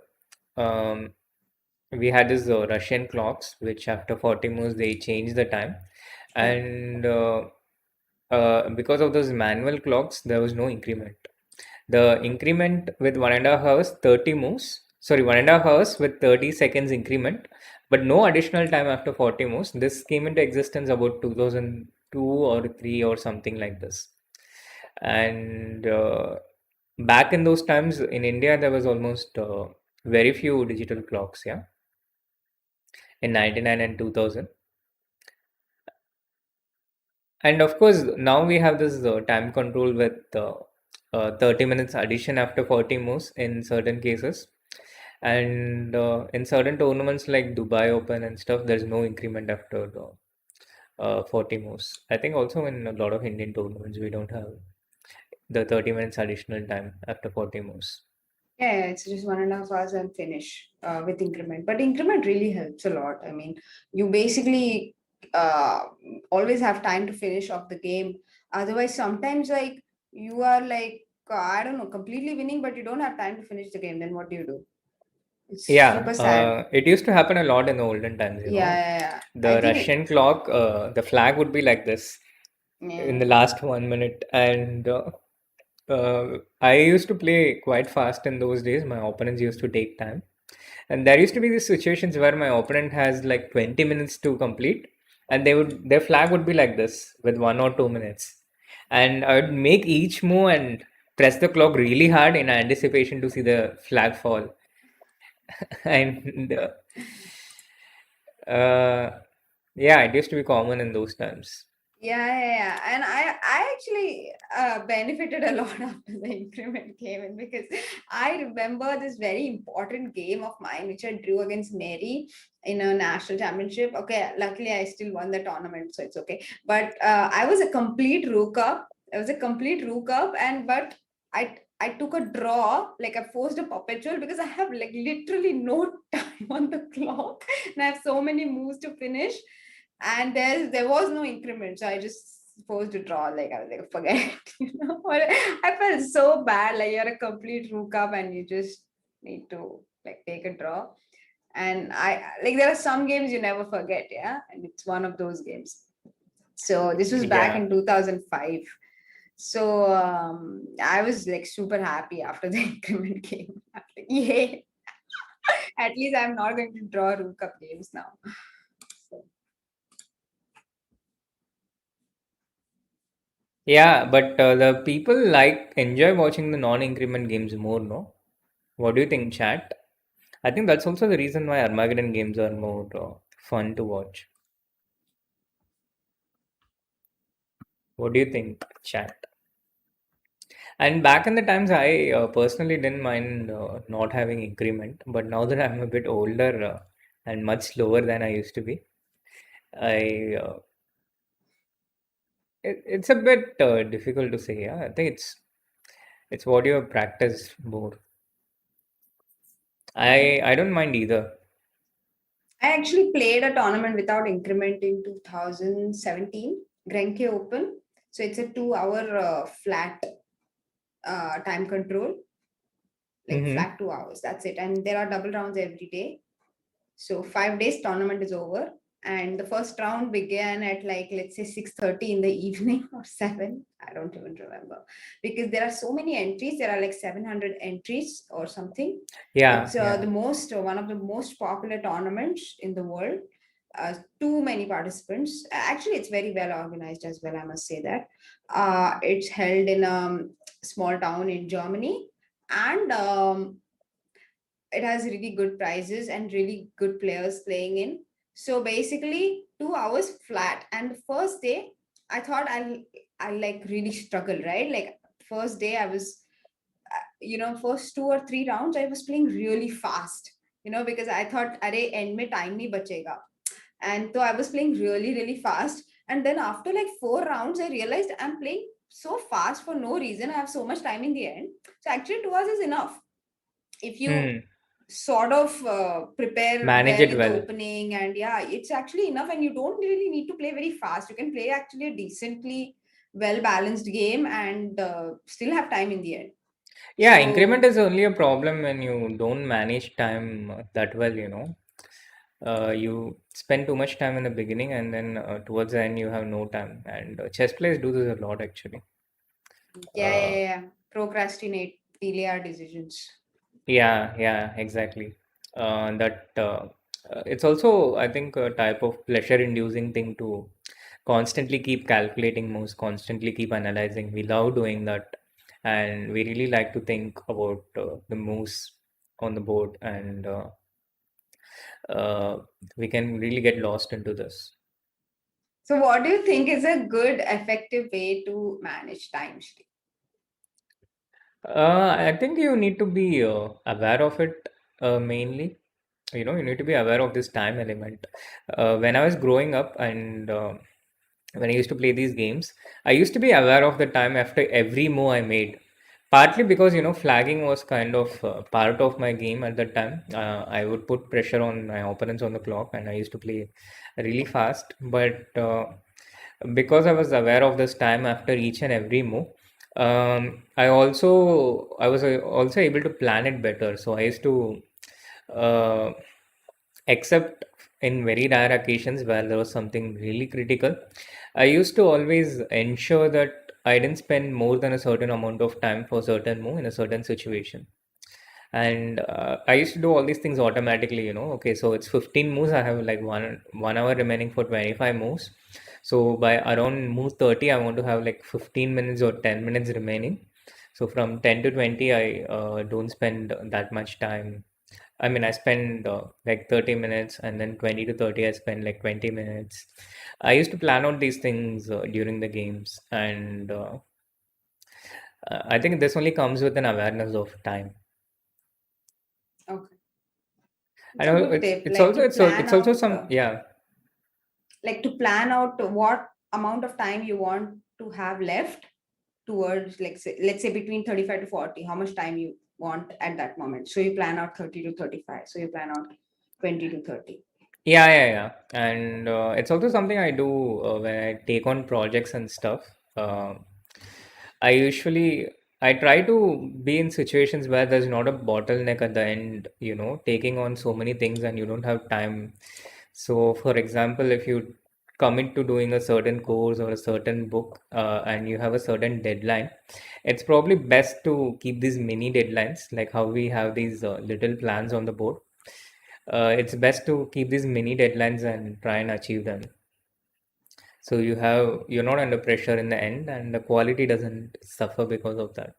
Um, we had this Russian clocks, which after 40 moves they changed the time, Yeah. and because of those manual clocks, there was no increment. The increment with 1.5 hours, 30 moves. Sorry, 1.5 hours with 30 seconds increment, but no additional time after 40 moves. This came into existence about 2002 or 3 or something like this. And back in those times in India, there was almost very few digital clocks, yeah, in 99 and 2000. And of course, now we have this time control with 30 minutes addition after 40 moves in certain cases. And in certain tournaments like Dubai Open and stuff, there's no increment after the 40 moves. I think also in a lot of Indian tournaments, we don't have the 30 minutes additional time after 40 moves. Yeah, it's just 1.5 hours and finish with increment. But increment really helps a lot. I mean, you basically uh, always have time to finish off the game. Otherwise, sometimes like you are like, I don't know, completely winning, but you don't have time to finish the game. Then what do you do? It's Yeah, super sad. it used to happen a lot in the olden times, you Yeah, know. yeah, yeah. I The think it, Russian clock, the flag would be like this in yeah. the last 1 minute. And I used to play quite fast in those days. My opponents used to take time. And there used to be these situations where my opponent has like 20 minutes to complete, and their flag would be like this with 1 or 2 minutes. And I would make each move and press the clock really hard in anticipation to see the flag fall. And yeah, it used to be common in those times. Yeah. And I actually benefited a lot after the increment came in because I remember this very important game of mine which I drew against Mary in a national championship. Okay, luckily I still won the tournament, so it's okay. But I was a complete rook up. I was a complete rook up, and but I took a draw, like I forced a perpetual because I have like literally no time on the clock and I have so many moves to finish, and there was no increment, so I just supposed to draw, like I was like forget but I felt so bad, like you're a complete rook up and you just need to like take a draw. And I like there are some games you never forget, yeah, and it's one of those games. So this was back Yeah. in 2005. So I was like super happy after the increment came. Like, yay, at least I'm not going to draw rook up games now. So, Yeah, but the people like enjoy watching the non-increment games more, no? What do you think, chat? I think that's also the reason why Armageddon games are more fun to watch. What do you think, chat? And back in the times, I personally didn't mind not having increment, but now that I'm a bit older and much slower than I used to be, I it's a bit difficult to say. Yeah, I think it's what you have practiced more. I don't mind either. I actually played a tournament without increment in 2017, Grenke Open. So it's a 2 hour flat time control, like Mm-hmm. flat 2 hours. That's it. And there are double rounds every day. So 5 days tournament is over. And the first round began at like let's say 6:30 in the evening or 7. I don't even remember. Because there are so many entries. There are like 700 entries or something. Yeah, It's yeah. the most one of the most popular tournaments in the world. Too many participants. Actually, it's very well organized as well. I must say that. It's held in a small town in Germany, and it has really good prizes and really good players playing in. So basically, 2 hours flat. And the first day, I thought I like really struggle, right? Like first day, I was first 2 or 3 rounds I was playing really fast, because I thought array end mein time nahi bachega. And so I was playing really really fast, and then after like 4 rounds I realized I'm playing so fast for no reason. I have so much time in the end. So actually 2 hours is enough if you Hmm. sort of prepare Manage well it in the well. opening, and yeah, it's actually enough, and you don't really need to play very fast. You can play actually a decently well balanced game and still have time in the end. Yeah, increment So is only a problem when you don't manage time that well, you know. You spend too much time in the beginning and then towards the end you have no time. And chess players do this a lot actually. yeah, yeah, Uh, yeah. Procrastinate, delay our decisions. yeah, yeah, exactly. That it's also, I think, a type of pleasure-inducing thing to constantly keep calculating moves, constantly keep analyzing. We love doing that, and we really like to think about the moves on the board, and uh, we can really get lost into this. So, what do you think is a good, effective way to manage time, Shri? I think you need to be aware of it mainly. You know, you need to be aware of this time element. When I was growing up and when I used to play these games, I used to be aware of the time after every move I made. Partly because, you know, flagging was kind of part of my game at that time. I would put pressure on my opponents on the clock and I used to play really fast. But because I was aware of this time after each and every move, I was also able to plan it better. So I used to uh, except in very rare occasions where there was something really critical, I used to always ensure that I didn't spend more than a certain amount of time for certain move in a certain situation. And I used to do all these things automatically, you know. Okay, so it's 15 moves. I have like one hour remaining for 25 moves. So by around move 30, I want to have like 15 minutes or 10 minutes remaining. So from 10 to 20, I don't spend that much time. I mean, I spend like 30 minutes, and then 20 to 30, I spend like 20 minutes. I used to plan out these things during the games, and I think this only comes with an awareness of time. Okay, I it's a know good tip. it's also it's also some, yeah. Like to plan out what amount of time you want to have left towards, like say, let's say between 35 to 40, how much time you want at that moment. So you plan out 30 to 35. So you plan out 20 to 30. Yeah, yeah, yeah. And it's also something I do when I take on projects and stuff. Uh, I usually I try to be in situations where there's not a bottleneck at the end, you know, taking on so many things and you don't have time. So, for example, if you commit to doing a certain course or a certain book and you have a certain deadline, it's probably best to keep these mini deadlines, like how we have these little plans on the board. It's best to keep these mini deadlines and try and achieve them. So you're not under pressure in the end, and the quality doesn't suffer because of that.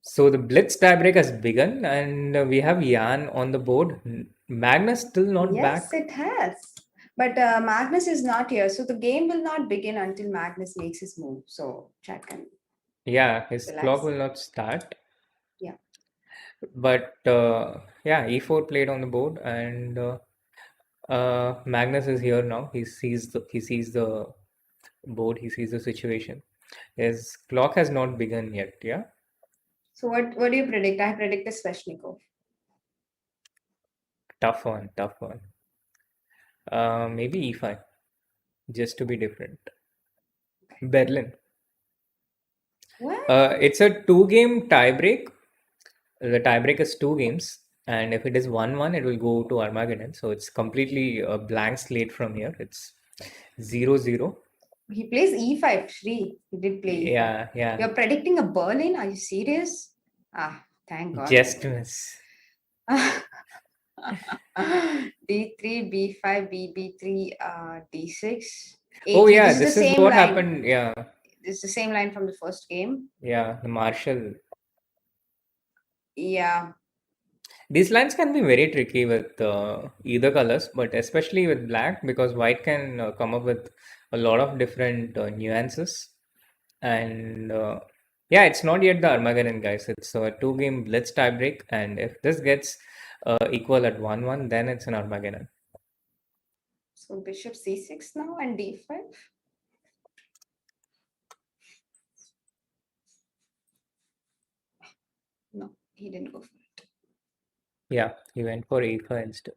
So the Blitz tiebreak has begun, and we have Jan on the board. Magnus still not Yes, back. it has. But Magnus is not here, so the game will not begin until Magnus makes his move. So chat can Yeah, his clock relax. will not start. Yeah. But yeah, e4 played on the board, and Magnus is here now. He sees the board. He sees the situation. His clock has not begun yet. Yeah, So what do you predict? I predict the Sveshnikov. tough one, tough one. Maybe e5, just to be different. Berlin. What? It's a two-game tiebreak. The tiebreak is two games, and if it is 1-1, it will go to Armageddon. So it's completely a blank slate from here. It's 0-0. He plays e5, Shri. He did play e5. Yeah, yeah. You're predicting a Berlin? Are you serious? Ah, thank God. Just miss. D3, B5, BB3, D6. Oh A3. yeah, This is the this is same what line. happened. Yeah, This is the same line from the first game. yeah. The Marshall. Yeah. These lines can be very tricky with either colors, but especially with black because white can come up with a lot of different nuances. And yeah, it's not yet the Armageddon, guys. It's a two-game blitz tiebreak, and if this gets equal at 1-1, then it's an Armageddon. So bishop c6 now and d5. No, he didn't go for it. Yeah, he went for a5 instead.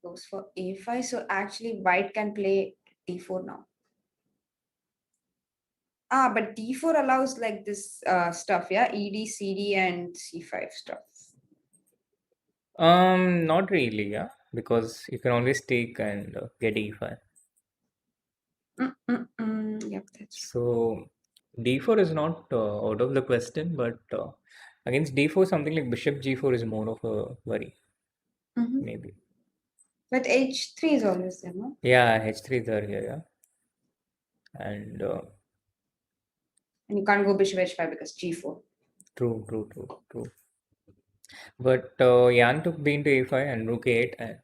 Goes for a5. So actually, white can play d4 now. Ah, but d4 allows like this stuff, yeah? ED, CD, and c5 stuff. Not really, yeah, because you can always take and get e5. Yep, that's true. So d4 is not out of the question, but against d4, something like bishop g4 is more of a worry, maybe. But h3 is always there, no? Yeah, h3 is there here, yeah. And And you can't go bishop h5 because g4. true. But Jan took b into a5 and rook a8, and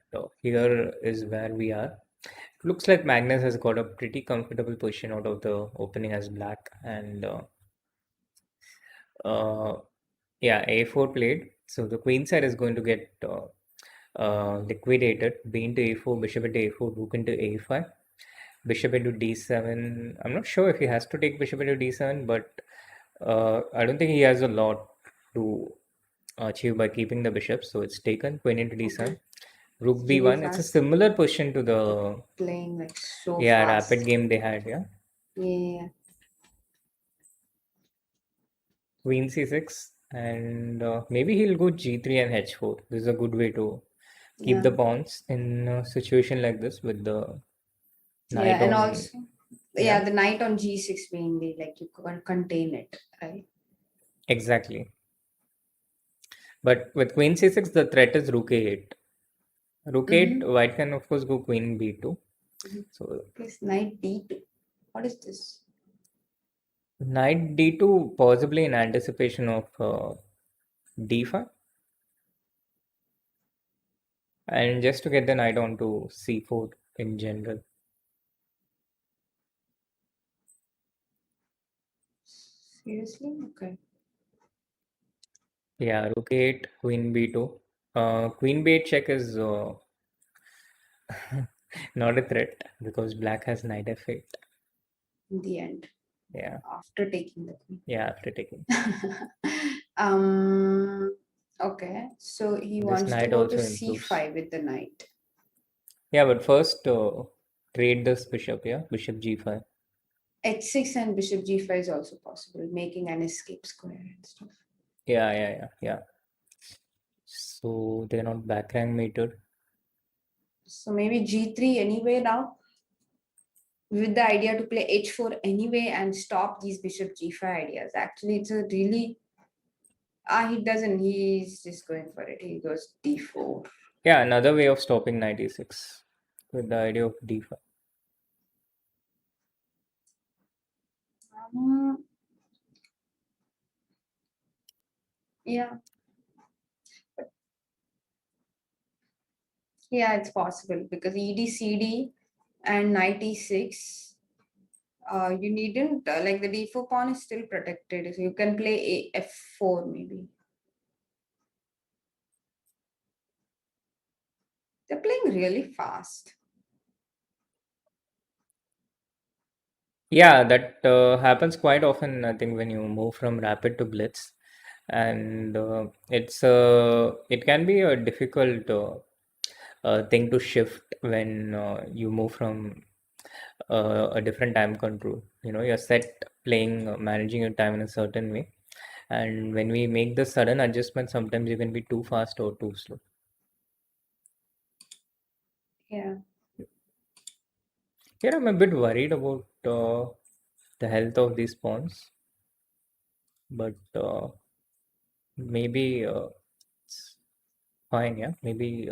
here is where we are. Looks like Magnus has got a pretty comfortable position out of the opening as black, and yeah, a4 played. So the queen side is going to get liquidated. B into a4, bishop into a4, rook into a5, bishop into d7. I'm not sure if he has to take bishop into d7, but I don't think he has a lot to achieve by keeping the bishop. So it's taken. Queen into d7, Okay. rook Really b1. It's a fast. similar position to the Playing like so rapid fast. game they had. Yeah, Yeah. queen c6, and maybe he'll go g3 and h4. This is a good way to keep the Yeah. pawns in a situation like this with the Yeah. knight And on. also, Yeah, yeah, the knight on g6 mainly, like you can't contain it, right? exactly. But with queen c6, the threat is rook a8. Rook 8, Mm-hmm. white can of course go queen b2. Mm-hmm. So Please, knight d2. What is this? knight d2, possibly in anticipation of d5. And just to get the knight onto c4 in general. Seriously? Okay. Yeah, rook 8, queen b2. Queen b8 check is not a threat because black has knight f8. In the end, Yeah, after taking the queen. yeah, after taking. Okay. So he This wants to knight go to also improves. c5 with the knight. Yeah, but first trade this bishop, yeah, bishop g5. h6 and bishop g5 is also possible, making an escape square and stuff. Yeah. So they're not back rank mated. So maybe g3 anyway now, with the idea to play h4 anyway and stop these bishop g5 ideas. Actually, it's a really he doesn't. He's just going for it. He goes d4. Yeah, another way of stopping knight e6 with the idea of d5. Um, Yeah, but yeah, it's possible because ED, and knight e6. You needn't like the d4 pawn is still protected, so you can play f4 maybe. They're playing really fast. Yeah, that happens quite often, I think, when you move from rapid to blitz, and it can be a difficult thing to shift when you move from a different time control. You know, you're set playing, managing your time in a certain way, and when we make the sudden adjustment, sometimes you can be too fast or too slow. Yeah. Here, I'm a bit worried about the health of these pawns, but maybe it's fine. Yeah, maybe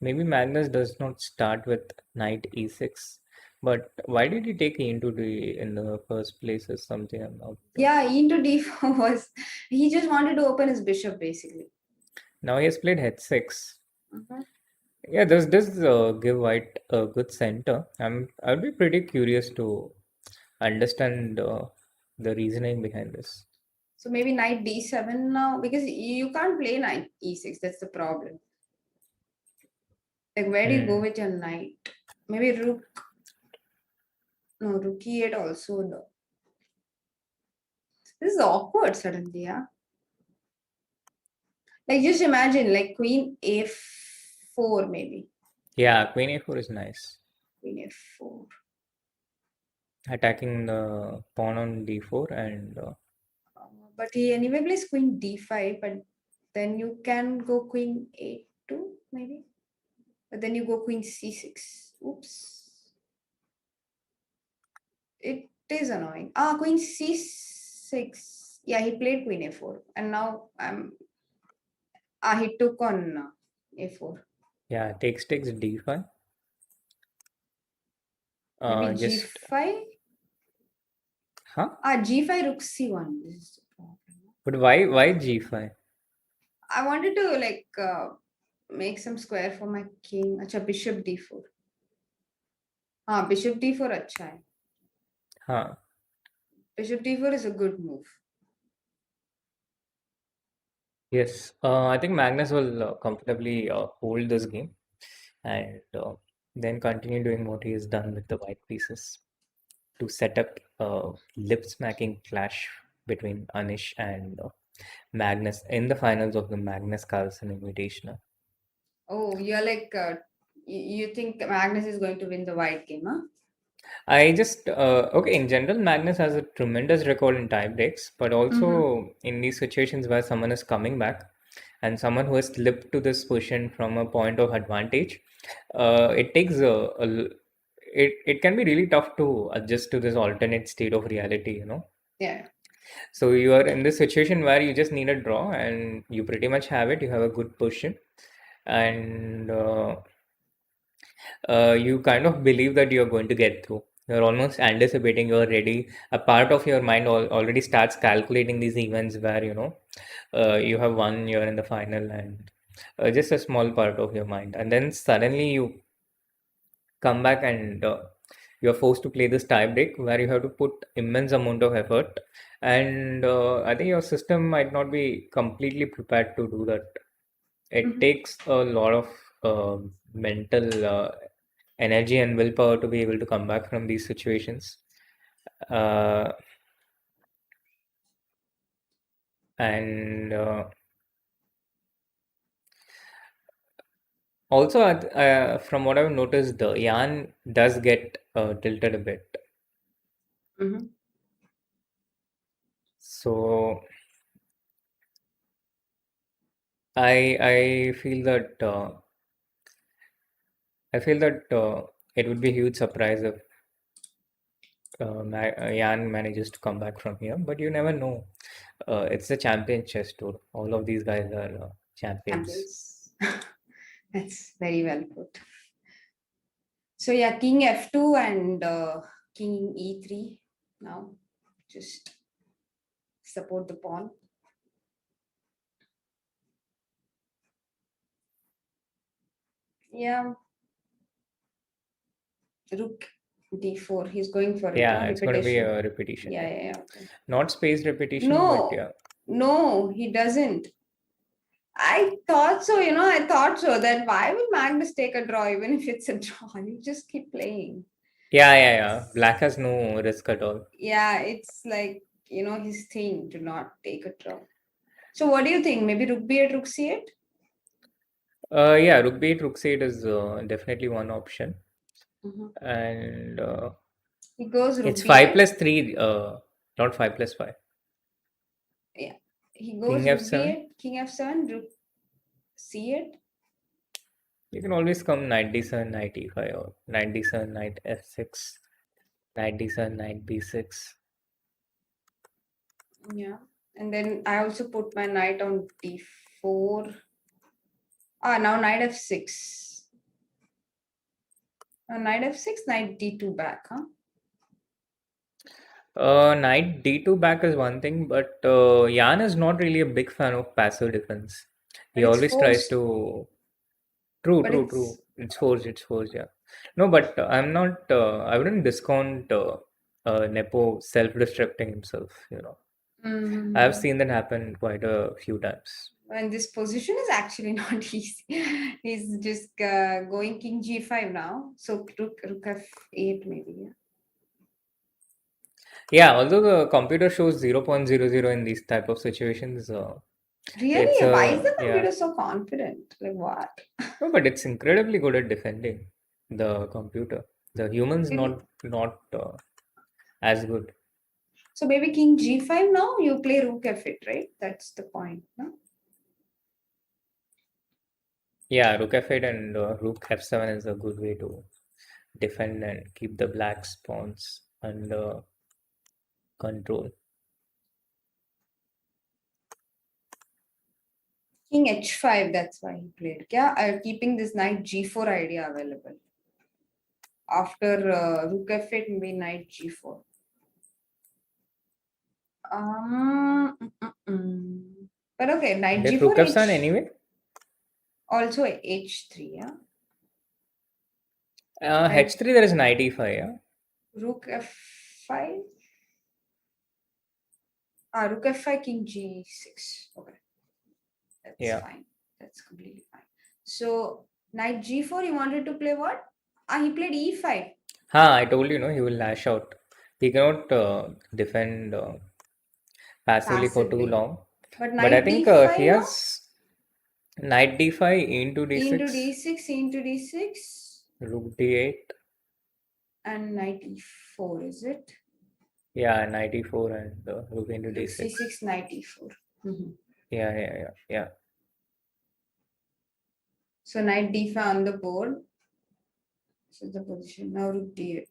Magnus does not start with knight e6. But why did he take e into d in the first place is something I'm not. Yeah, e into d4 was he just wanted to open his bishop basically. Now he has played h6. Mhm. Yeah, this give white a good center. I'll be pretty curious to understand the reasoning behind this. So maybe knight d7 now because you can't play knight e6. That's the problem. Like where do you go Hmm. with your knight? Maybe rook. No, rook e8 also. No. This is awkward suddenly, yeah. Like just imagine like queen a4 maybe. Yeah, queen a4 is nice. Queen f4. Attacking the pawn on d4 and But he anyway plays queen d5, but then you can go queen a2 maybe. But then you go queen c6. Oops. It is annoying. Ah, queen c6. Yeah, he played queen a4. And now he took on a4. yeah, takes d5. Maybe Just g5. huh? G5 rook c1. This is the problem. But why g5? I wanted to like make some square for my king. Acha, bishop d4. Bishop d4 acha hai. Huh? Bishop d4 is a good move. Yes. I think Magnus will comfortably hold this game and then continue doing what he has done with the white pieces to set up a lip smacking clash between Anish and Magnus in the finals of the Magnus Carlsen Invitational. Oh, you're like, you think Magnus is going to win the white game, huh? I just okay. In general, Magnus has a tremendous record in tie breaks, but Mm-hmm. also in these situations where someone is coming back and someone who has slipped to this position from a point of advantage, it takes it can be really tough to adjust to this alternate state of reality, you know. Yeah. So you are in this situation where you just need a draw and you pretty much have it. You have a good position, and you kind of believe that you're going to get through. You're almost anticipating, you're ready. A part of your mind already starts calculating these events where, you know, you have won, you're in the final, and just a small part of your mind. And then suddenly you come back and you're forced to play this tie break where you have to put immense amount of effort. And I think your system might not be completely prepared to do that. It Mm-hmm. takes a lot of mental energy and willpower to be able to come back from these situations. Uh, and also, from what I've noticed, the Jan does get tilted a bit. Mm-hmm. So I feel that it would be a huge surprise if Jan manages to come back from here. But you never know. It's the champion chess tour. All of these guys are champions. Champions. That's very well put. So yeah, king f2 and king e3 now. Just support the pawn. Yeah, rook d4. He's going for it. Yeah, it's going to be Repetition. a repetition. Yeah, Yeah, yeah, yeah. Okay. not spaced repetition, but No, yeah. no, he doesn't. I thought so, I thought so that why will Magnus take a draw even if it's a draw? You just keep playing. Yeah. Black has no risk at all. Yeah, it's like, his thing to not take a draw. So what do you think? Maybe rook b8, rook c8? Yeah, rook b8, rook c8 is definitely one option. Mhm. And He goes rook it's 5 b8. plus 3, not 5 plus 5. Yeah. He King goes rook f7. b8, king f7, rook c8. You can always come knight d7, knight e5, or knight d7, knight f6, knight d7, knight b6. Yeah. And then I also put my knight on d4. Now knight f6. Knight f6, knight d2 back, huh? Knight d2 back is one thing, but Jan is not really a big fan of passive defense. But He it's always tries forced. to. True, But true, it's true. It's forced, yeah. No, but I'm not, I wouldn't discount Nepo self-destructing himself. I've mm, seen that happen quite a few times. and this position is actually not easy. He's just going king g5 now. So rook f8 maybe. Yeah. Yeah, although the computer shows 0.00 in these type of situations, it's Really? Why is the yeah. computer so confident? Like what? No, but it's incredibly good at defending the computer. The humans Really? not as good. So maybe king g5 now, you play rook f8, right? That's the point, no? Yeah, rook f8 and rook f7 is a good way to defend and keep the black pawns under control. King h5, that's why he played. Yeah, keeping this knight g4 idea available. After rook f8, maybe knight g4. But okay, knight Did g4, rook f7 h anyway? also h3, yeah. Knight h3 there is knight e5, yeah. rook f5. Rook f5, king g6. Okay, that's Yeah. fine. That's completely fine. So knight g4, he wanted to play what? He played e5. I told you, he will lash out. He cannot defend passively for too Passively. long. But But I knight think he d5 now? has knight d5 into E into d6, d6, e into d6, rook d8. and knight e4, is it? Yeah, knight e4 and rook into Rook d6. c6, knight e4. Yeah. So knight d5 on the board. This is the position. Now rook d8.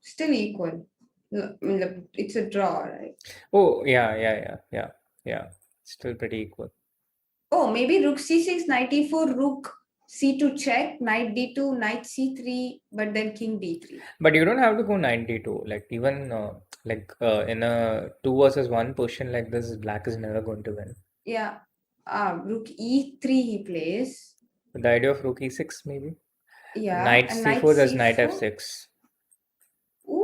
Still equal. It's a draw, right? Oh, yeah. Still pretty equal. Oh, maybe rook c6, knight e4, rook c2 check, knight d2, knight c3, but then king d3. But you don't have to go 92. Like even in a 2 versus 1 position like this, black is never going to win. Yeah. Rook e3 he plays. The idea of rook e6 maybe. Yeah, Knight and knight c4, there's knight c4. f6. Ooh.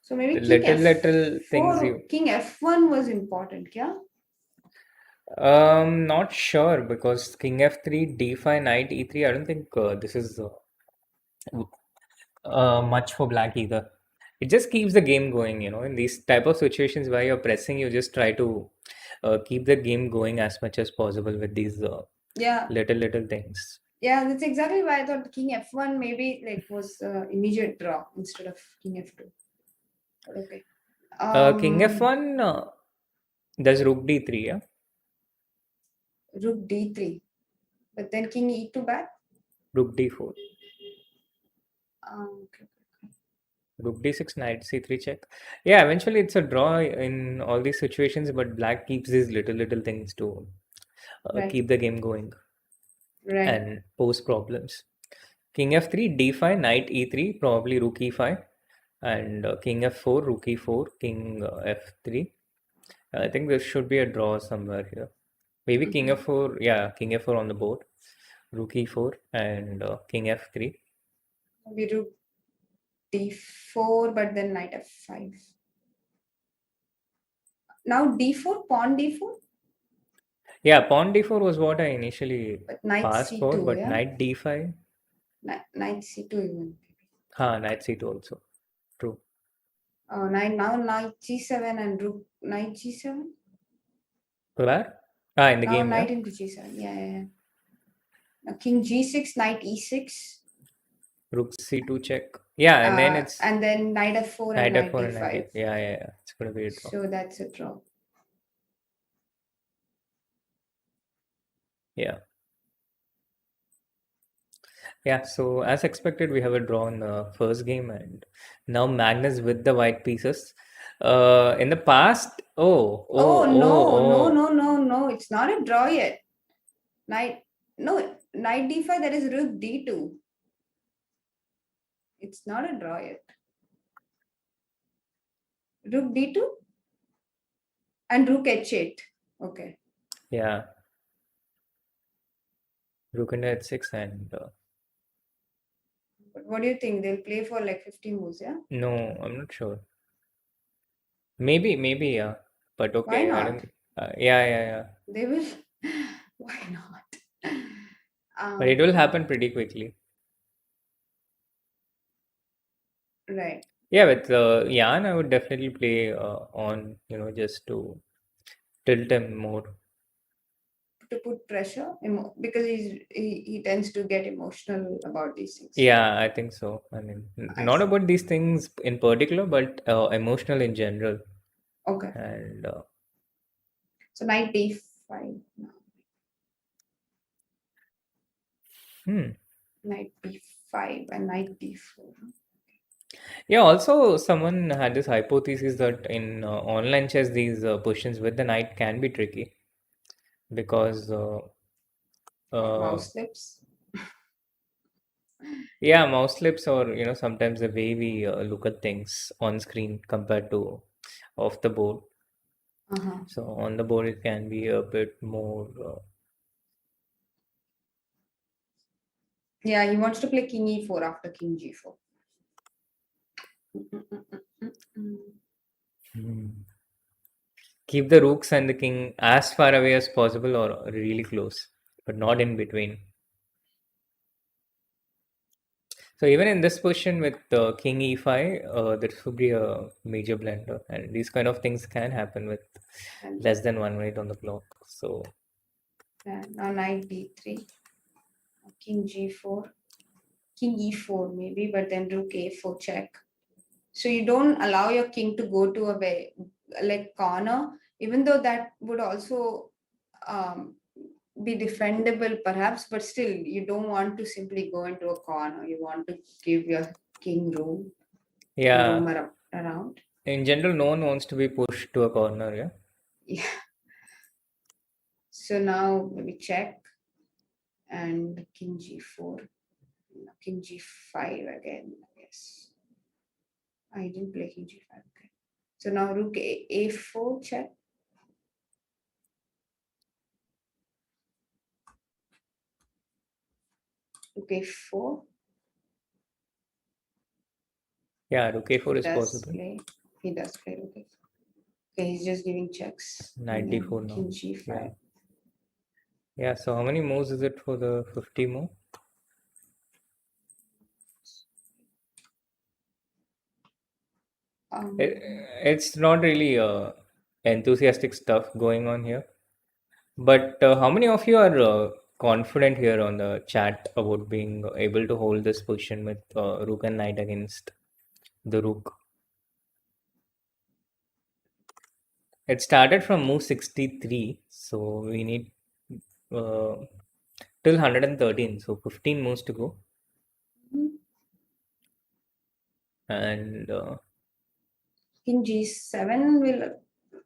So maybe king Little things f4, king f1 was important, yeah? not sure because king f3, d5, knight e3. I don't think this is much for black either. It just keeps the game going. In these type of situations where you're pressing, you just try to keep the game going as much as possible with these Yeah. little things. Yeah, that's exactly why I thought king f1 maybe like was immediate draw instead of king f2. But okay. King f1, there's rook d3, yeah. Rook d3. But then king e2 back. Rook d4. Okay. Rook d6, knight c3 check. Yeah, eventually it's a draw in all these situations, but black keeps these little things to Right. keep the game going Right. and pose problems. King f3, d5, knight e3, probably rook e5, and king f4, rook e4, king f3, I think there should be a draw somewhere here. Maybe king f4. Yeah, king f4 on the board. Rook e4 and king f3. Maybe rook d4, but then knight f5. Now d4, pawn d4, Yeah, pawn d4 was what I initially but knight passed for, c2, but yeah? knight d5. Knight c2 even. Knight c2 also. True. Oh, knight g7 and rook knight g7. Where? In the Now game, yeah. knight into g7. Yeah. Now king g6, knight e6. Rook c2 check. Yeah, and then it's And then knight f4 and knight knight f4 and knight d5. f. Yeah. It's gonna be a draw. So that's a draw. Yeah. Yeah, so as expected, we have a draw in the first game, and now Magnus with the white pieces. In the past, Oh no! It's not a draw yet. Knight knight d5. There is rook d2. It's not a draw yet. Rook d2 and rook h8. Okay. Yeah, rook into h6 and But what do you think? They'll play for like 50 moves, yeah? no, I'm not sure. Maybe, yeah, but Why okay, I not? don't. Yeah. They will. Why not? But it will happen pretty quickly. Right. Yeah, with Jan, I would definitely play on, just to tilt him more. To put pressure because he tends to get emotional about these things. Yeah, I think so. I mean, I not see. about these things in particular, but emotional in general. Okay. And So knight d5 now. Knight b5 and knight d4. yeah, also someone had this hypothesis that in online chess, these positions with the knight can be tricky because Mouse slips. yeah, mouse slips or sometimes the way we look at things on screen compared to off the board. So on the board, it can be a bit more. Yeah, he wants to play king e4 after king g4. Keep the rooks and the king as far away as possible or really close, but not in between. So even in this position with king e5, there should be a major blunder, and these kind of things can happen with less than 1 minute on the clock. So Now knight d3, king g4, king e4 maybe, but then rook a4 check. So you don't allow your king to go to a way like corner, even though that would also be defendable perhaps, but still you don't want to simply go into a corner. You want to give your king room to yeah, roam around. in general, no one wants to be pushed to a corner. Yeah. Yeah. So now maybe check and king g4, king g5 again, I guess. I didn't play king g5. Okay. So now rook a4 check. Rook a4. Yeah, rook a4 He is does possible. play. He does play rook a4. Okay, he's just giving checks. Knight d4 now. King g5. Yeah. So how many moves is it for the 50 move? It's not really enthusiastic stuff going on here. But how many of you are confident here on the chat about being able to hold this position with rook and knight against the rook? It started from move 63, so we need till 113, so 15 moves to go. And King g7 will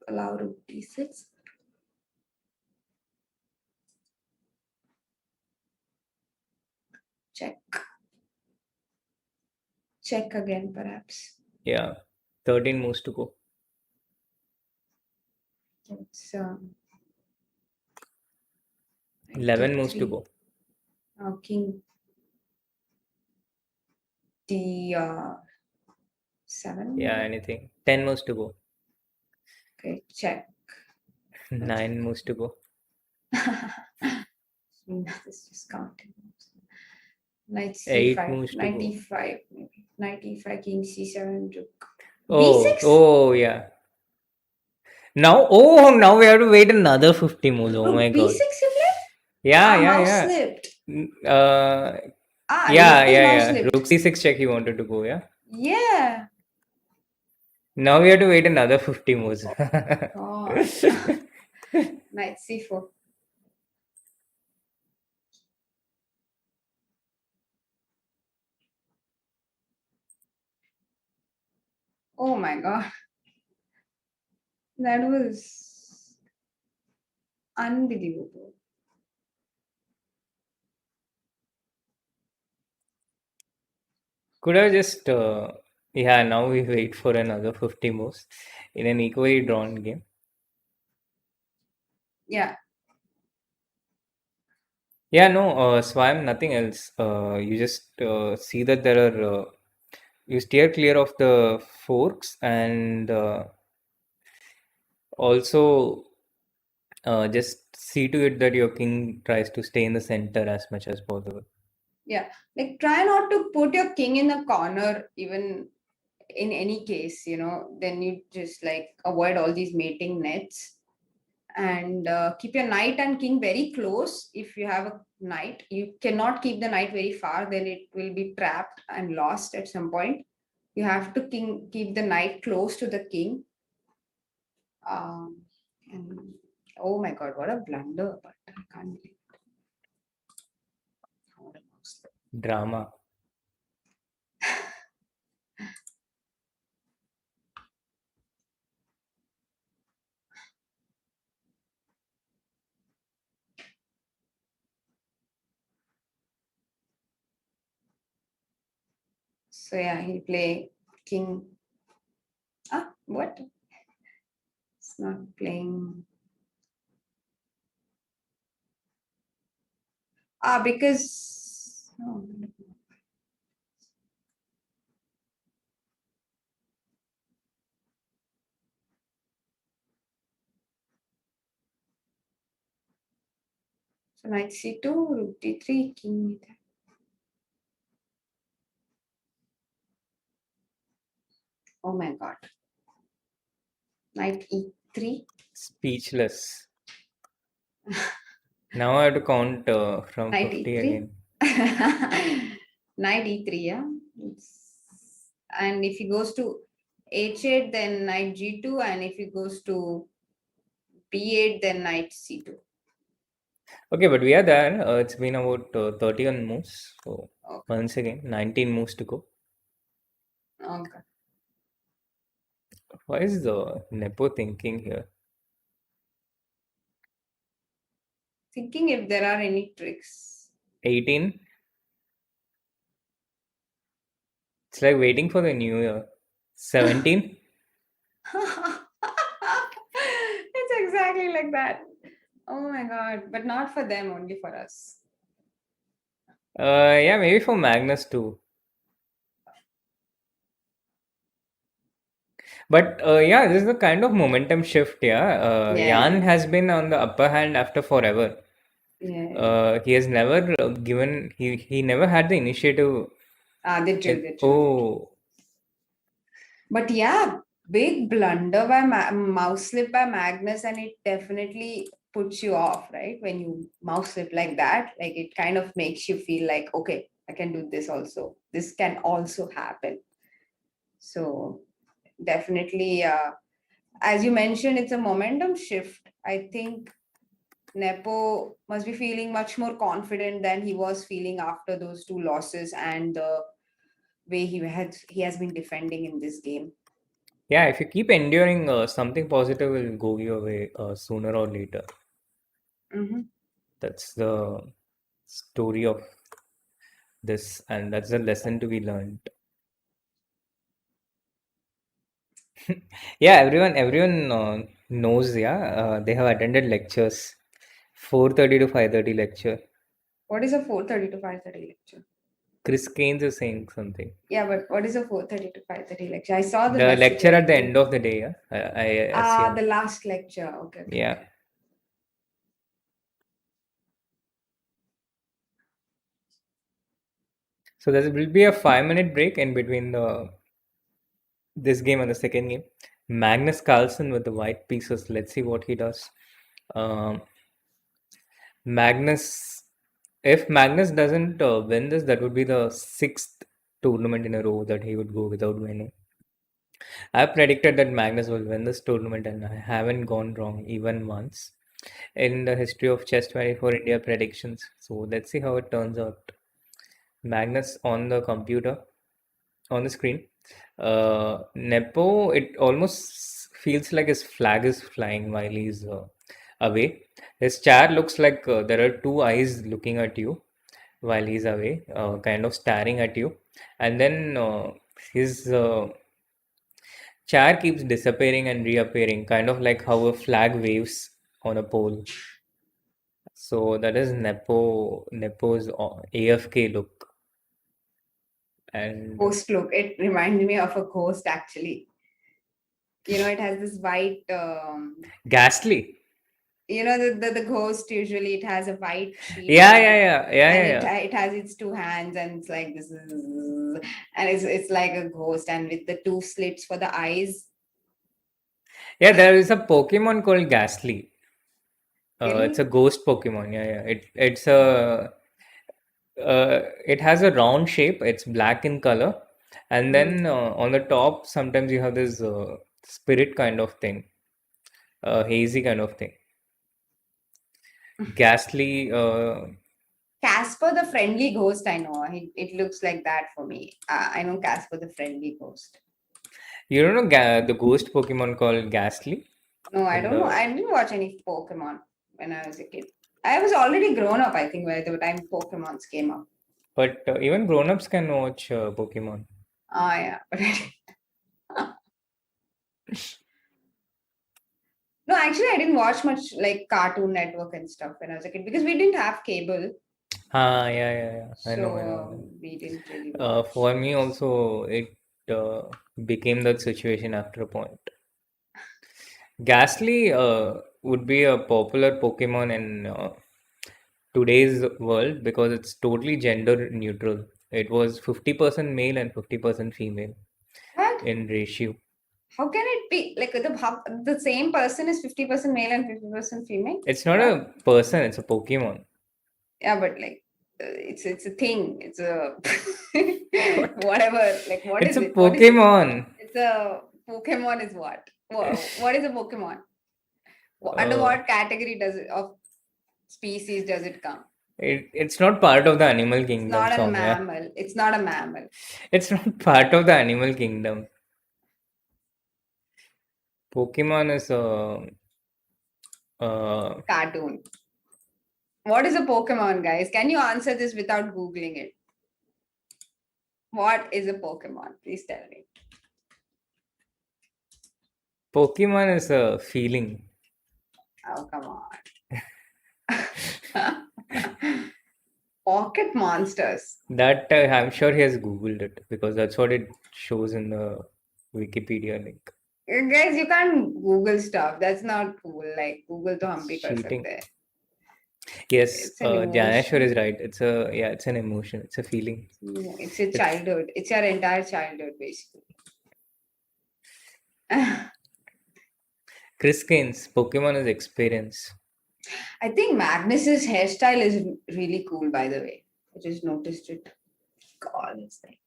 allow rook d6. Check. Check again, perhaps. yeah, 13 moves to go. It's 11 moves to 93. go. King D 7. Yeah, anything. 10 moves to go. Okay, check. 9 moves to go. Srinath is just counting. Knight 8 c5, moves to go. 95, maybe. Knight e5, king c7, rook. Oh, b6? oh, yeah. Now we have to wait another 50 moves. Oh my Rook god. b6 you played? Yeah, yeah, mouse yeah. slipped. Yeah, Nepo's yeah, mouse yeah. slipped. Rook c6 check he wanted to go, yeah. Yeah. Now we have to wait another 50 moves. God. Knight c4. Oh my god. That was unbelievable. Could I just, yeah, now we wait for another 50 moves in an equally drawn game. Yeah. Yeah, no, Swam, nothing else. You just see that there are, you steer clear of the forks and also just see to it that your king tries to stay in the center as much as possible. Yeah. Like try not to put your king in a corner even in any case, then you just like avoid all these mating nets and keep your knight and king very close. If you have a knight, you cannot keep the knight very far, then it will be trapped and lost at some point. You have to keep the knight close to the king. And oh my god, what a blunder! But I can't believe it. Drama. So yeah, he play king. What? It's not playing. Because. Oh. So knight c2, rook d3, king e3. Oh my god. Knight e3. Speechless. Now I have to count from Knight 50 e3. again. Knight e3, yeah. And if he goes to h8, then knight g2, and if he goes to b8, then knight c2. Okay, but we are there. It's been about 31 moves. So Okay. once again, 19 moves to go. Okay. Why is the Nepo thinking here? Thinking if there are any tricks. 18. It's like waiting for the new year. 17. It's exactly like that. Oh my god. But not for them, only for us. Yeah, maybe for Magnus too. But yeah, this is the kind of momentum shift. Yeah, Jan Yeah. has been on the upper hand after forever. Yeah. He has never given. He never had the initiative. They true, they true. Oh, But yeah, big blunder by mouse slip by Magnus, and it definitely puts you off, right? When you mouse slip like that, like it kind of makes you feel like, okay, I can do this also. This can also happen. So definitely, as you mentioned, it's a momentum shift. I think Nepo must be feeling much more confident than he was feeling after those two losses and the way he has been defending in this game. yeah. If you keep enduring, something positive will go your way sooner or later. Mm-hmm. That's the story of this, and that's the lesson to be learned. Yeah, everyone Knows, yeah. They have attended lectures. 4:30 to 5:30 lecture. What is a 4:30 to 5:30 lecture? Chris Keynes is saying something. Yeah, but what is a 4:30 to 5:30 lecture? I saw the The message lecture on at the group. end of the day, yeah. I Ah, the assume. last lecture. Okay, okay, Yeah. okay. So there will be a 5-minute break in between this game and the second game. Magnus Carlsen with the white pieces. Let's see what he does. Um, Magnus, if Magnus doesn't win this, that would be the sixth tournament in a row that he would go without winning. I predicted that Magnus will win this tournament, and I haven't gone wrong even once in the history of Chess 24 India predictions. So let's see how it turns out. Magnus on the computer, on the screen. Nepo, it almost feels like his flag is flying while he's away. His chair looks like there are two eyes looking at you while he's away, kind of staring at you. And then his chair keeps disappearing and reappearing, kind of like how a flag waves on a pole. So that is Nepo's AFK look. And Ghost look. It reminded me of a ghost actually. It has this white. Ghastly. The ghost usually it has a white sheet Yeah, on yeah, it, yeah, yeah, and yeah, it yeah. it has its two hands, and it's like this is, and it's like a ghost, and with the two slits for the eyes. Yeah, there is a Pokemon called Ghastly. It's a Really? ghost Pokemon. Yeah, yeah. It has a round shape. It's black in color, and Hmm. then on the top, sometimes you have this spirit kind of thing, hazy kind of thing. Ghastly. Casper the friendly ghost. I know it looks like that for me. I know Casper the friendly ghost. You don't know the ghost Pokemon called Ghastly No, I in don't know. the. I didn't watch any Pokemon when I was a kid. I was already grown up, I think, by the time Pokemons came up. But even grown-ups can watch Pokemon. Ah, yeah. No, actually, I didn't watch much like Cartoon Network and stuff when I was a kid because we didn't have cable, Ah, yeah, yeah, yeah. I know, I know, I so know. we didn't really watch. For me also, it uh, became that situation after a point. Ghastly would be a popular Pokemon in today's world because it's totally gender neutral. It was 50% male and 50% female What? in ratio. How can it be like the same person is 50% male and 50% female? It's not What? a person, it's a Pokemon. Yeah, but like it's a thing. It's a What? whatever. Like what It's is a it? What is it? Pokemon. It's a Pokemon is what? What is a Pokemon? Under Uh, what category does it of species does it come? it's not part of the animal It's kingdom, not a Soumya. mammal. It's not a mammal. It's not part of the animal kingdom. Pokemon is a Cartoon. What is a Pokemon, guys? Can you answer this without Googling it? What is a Pokemon? Please tell me. Pokemon is a feeling. Oh, come on. Pocket monsters. That I'm sure he has Googled it because that's what it shows in the Wikipedia link. Guys, you can't Google stuff. That's not cool. Like, Google to hum bhi kar Cheating. sakte hai. Yes, It's an Janeshwar emotion. is right. It's an emotion. It's a feeling. It's your It's childhood. It's your entire childhood, basically. Chris Gaines. Pokemon is experience. I think Magnus's hairstyle is really cool, by the way. I just noticed it. God, it's like,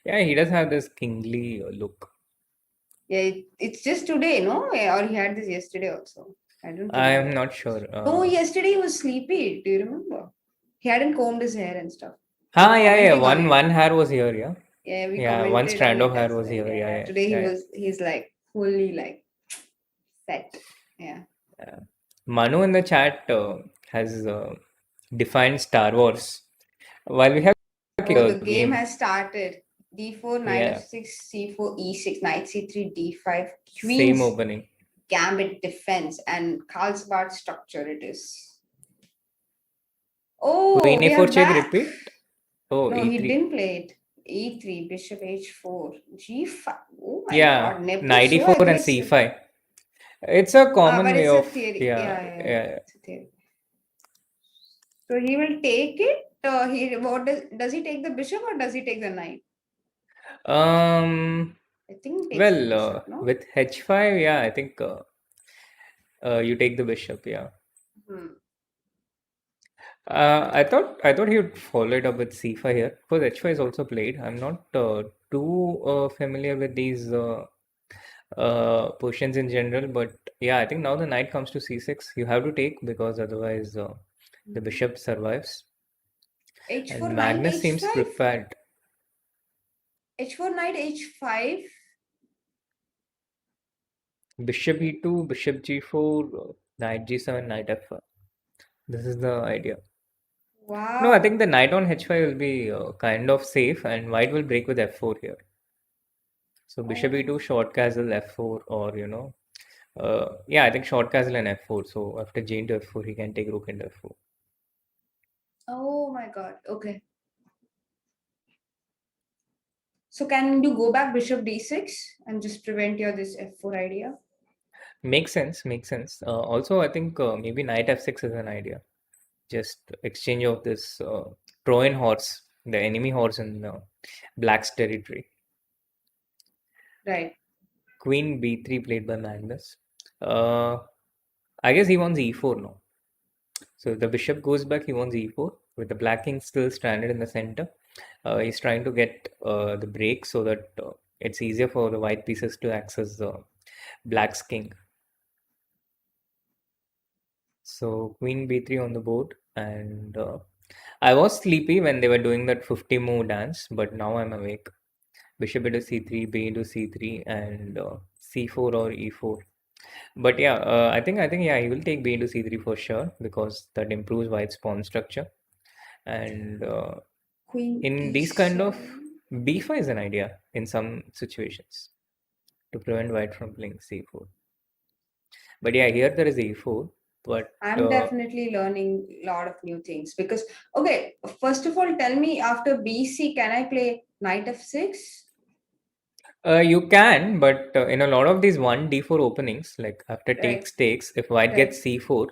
Yeah, he does have this kingly look. yeah, it's just today, no? Or he had this yesterday also. I don't I am remember. not sure. No, yesterday he was sleepy. Do you remember? He hadn't combed his hair and stuff. We were Yeah, yeah. commenting on One it. one hair was here. Yeah, Yeah, we yeah. One commented on strand of it hair as was well. here. Yeah, Yeah, yeah. yeah, Today yeah, yeah. he's like fully like set. Yeah. Manu in the chat has defined Star Wars. While we have Oh, the game game, has started. D4, knight yeah, f6, c4, e6, knight c3, d5, same queens. opening. gambit defense and Carlsbad structure it is. Oh, Queen we A4 are check back. repeat. Oh, No, he E3. didn't play it. E3, bishop H4, G5. Oh my Yeah, god, Nepo knight so E4 and aggressive. C5. It's a common But way it's a of, theory. yeah, Yeah, yeah, yeah. yeah. It's a theory. So he will take it. He what does he take the bishop or does he take the knight? Um, I think he takes the well, bishop, no? with H5, yeah, I think you take the bishop, yeah. Hmm. I thought he would follow it up with C5 here. Because H5 is also played. I'm not too familiar with these positions in general, but yeah, I think now the knight comes to C6. You have to take because otherwise the bishop survives. H4 And knight Magnus seems H5. prepared. H4 knight H5. Bishop E2, Bishop G4, Knight G7, Knight F5. This is the idea. No, I Wow. think the knight on H5 will be kind of safe, and white will break with F4 here. So Bishop Oh. E2, short castle F4, or yeah, I think short castle and F4. So after J into F4, he can take rook into F4. Oh my god. Okay. So can you go back bishop d6 and just prevent your this f4 idea? Makes sense, makes sense. Also, I think maybe knight F6 is an idea. Just exchange of this Trojan horse, the enemy horse in Black's territory. Right. Queen B3 played by Magnus. Uh, I guess he wants E4 now. So the bishop goes back, he wants E4 with the black king still stranded in the center. He's trying to get the break so that it's easier for the white pieces to access black's king. So queen b3 on the board, and I was sleepy when they were doing that 50 move dance, but now I'm awake. Bishop into c3, b into c3, and c4 or e4. But yeah, I think yeah, he will take b into c3 for sure because that improves white's pawn structure. And Queen in these kind of e7. b5 is an idea in some situations to prevent white from playing c4. But yeah, here there is e4. But I'm definitely learning a lot of new things because okay, first of all, tell me after BC, can I play knight f6? you can, but in a lot of these 1d4 openings, like after Right, takes, if white right. gets c4,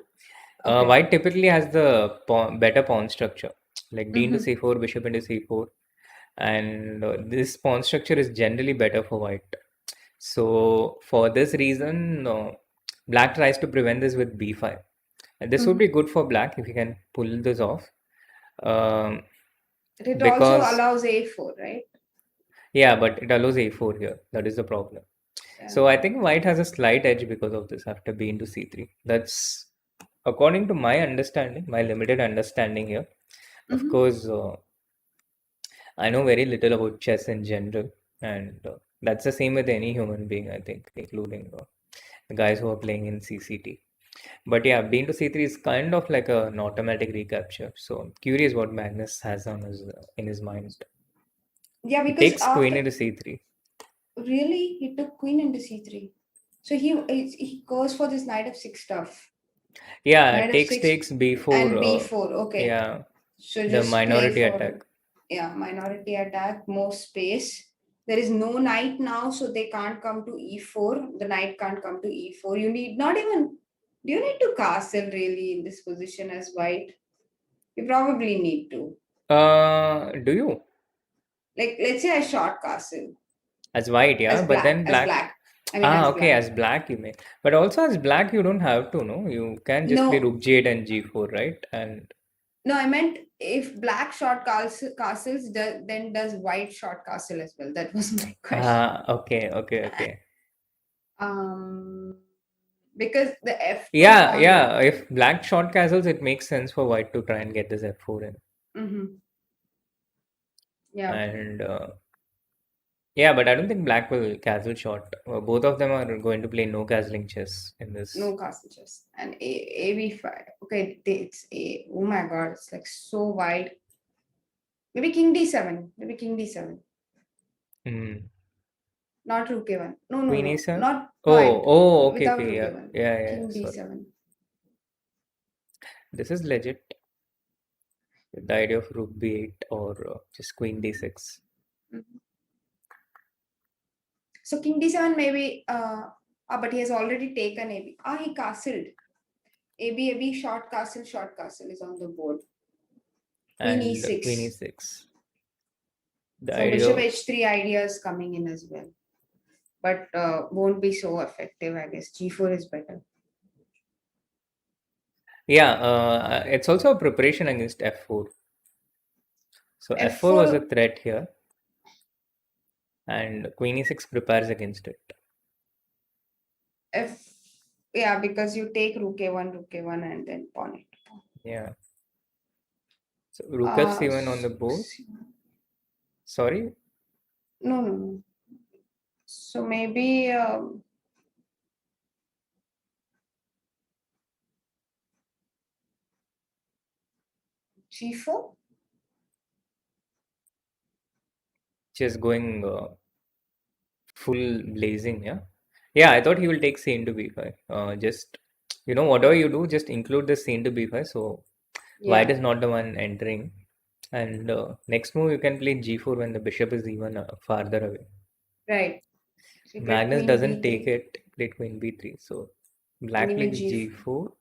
Okay. white typically has the better pawn structure, like d into Mm-hmm. c4, bishop into c4, and this pawn structure is generally better for white. So for this reason, black tries to prevent this with b5. And this would Mm-hmm. be good for black if you can pull this off, um, It also because allows a4, right? yeah, but it allows a4 here. That is the problem. Yeah. So I think white has a slight edge because of this after b into c3. That's according to my understanding, my limited understanding here. Of Mm-hmm. course, I know very little about chess in general, and that's the same with any human being, I think, including the guys who are playing in CCT. But yeah, b into c3 is kind of like an automatic recapture. So I'm curious what Magnus has on his in his mind. Yeah, He because takes queen after into c3. really he took queen into c3. So he goes for this knight f6 stuff. Yeah, Knight takes f6 b4. and b4. Okay. Yeah, So the just playing minority for attack. yeah, minority attack, more space. There is no knight now, so they can't come to e4. The knight can't come to e4. You need not even. Do you need to castle really in this position as white? You probably need to. Do you? Like, let's say I short castle As white, yeah, as but black, then as black. black. I mean, Ah, as okay, black. as black you may. But also as black, you don't have to, no? You can just play No, rook g8 and g4, right? And no, I meant if black short castles, then does white short castle as well? That was my question. okay, okay, okay. Um, because the f2 Yeah, pawn. yeah. If black short castles, it makes sense for white to try and get this f4 in. Mm-hmm. Yeah, And yeah, but I don't think black will castle short. Both of them are going to play no castling chess in this. no castle chess and ab5. Okay, it's a. Oh my god, it's like so wide. Maybe king d7. Maybe king d7. Mm. Not rook a1. No, no, Queen no. a7. Not Oh, quite. oh, okay, Without okay, rook yeah, a1. yeah, yeah. King Sorry, d7. this is legit. The idea of rook b8 or just queen d6. Mhm. So king d7 maybe. But he has already taken AB. He castled. AB, AB, short castle is on the board. Queen And queen e6. e6. The So idea bishop of, h3 ideas coming in as well. But won't be so effective, I guess. G4 is better. yeah, it's also a preparation against f4. So f4 was a F4, threat here, and queen e6 prepares against it. F, yeah, because you take rook a1, and then pawn it. Yeah. So rook f7 on the board. Sorry, No, no, no. So maybe G4? just going full blazing. Yeah, yeah. I thought he will take c into b5. Just whatever you do, just include the c into b5. So white Yeah, is not the one entering. And next move, you can play g4 when the bishop is even farther away. right. So you played Magnus queen doesn't take b3 it, play queen b3. So and black even plays G4. g4.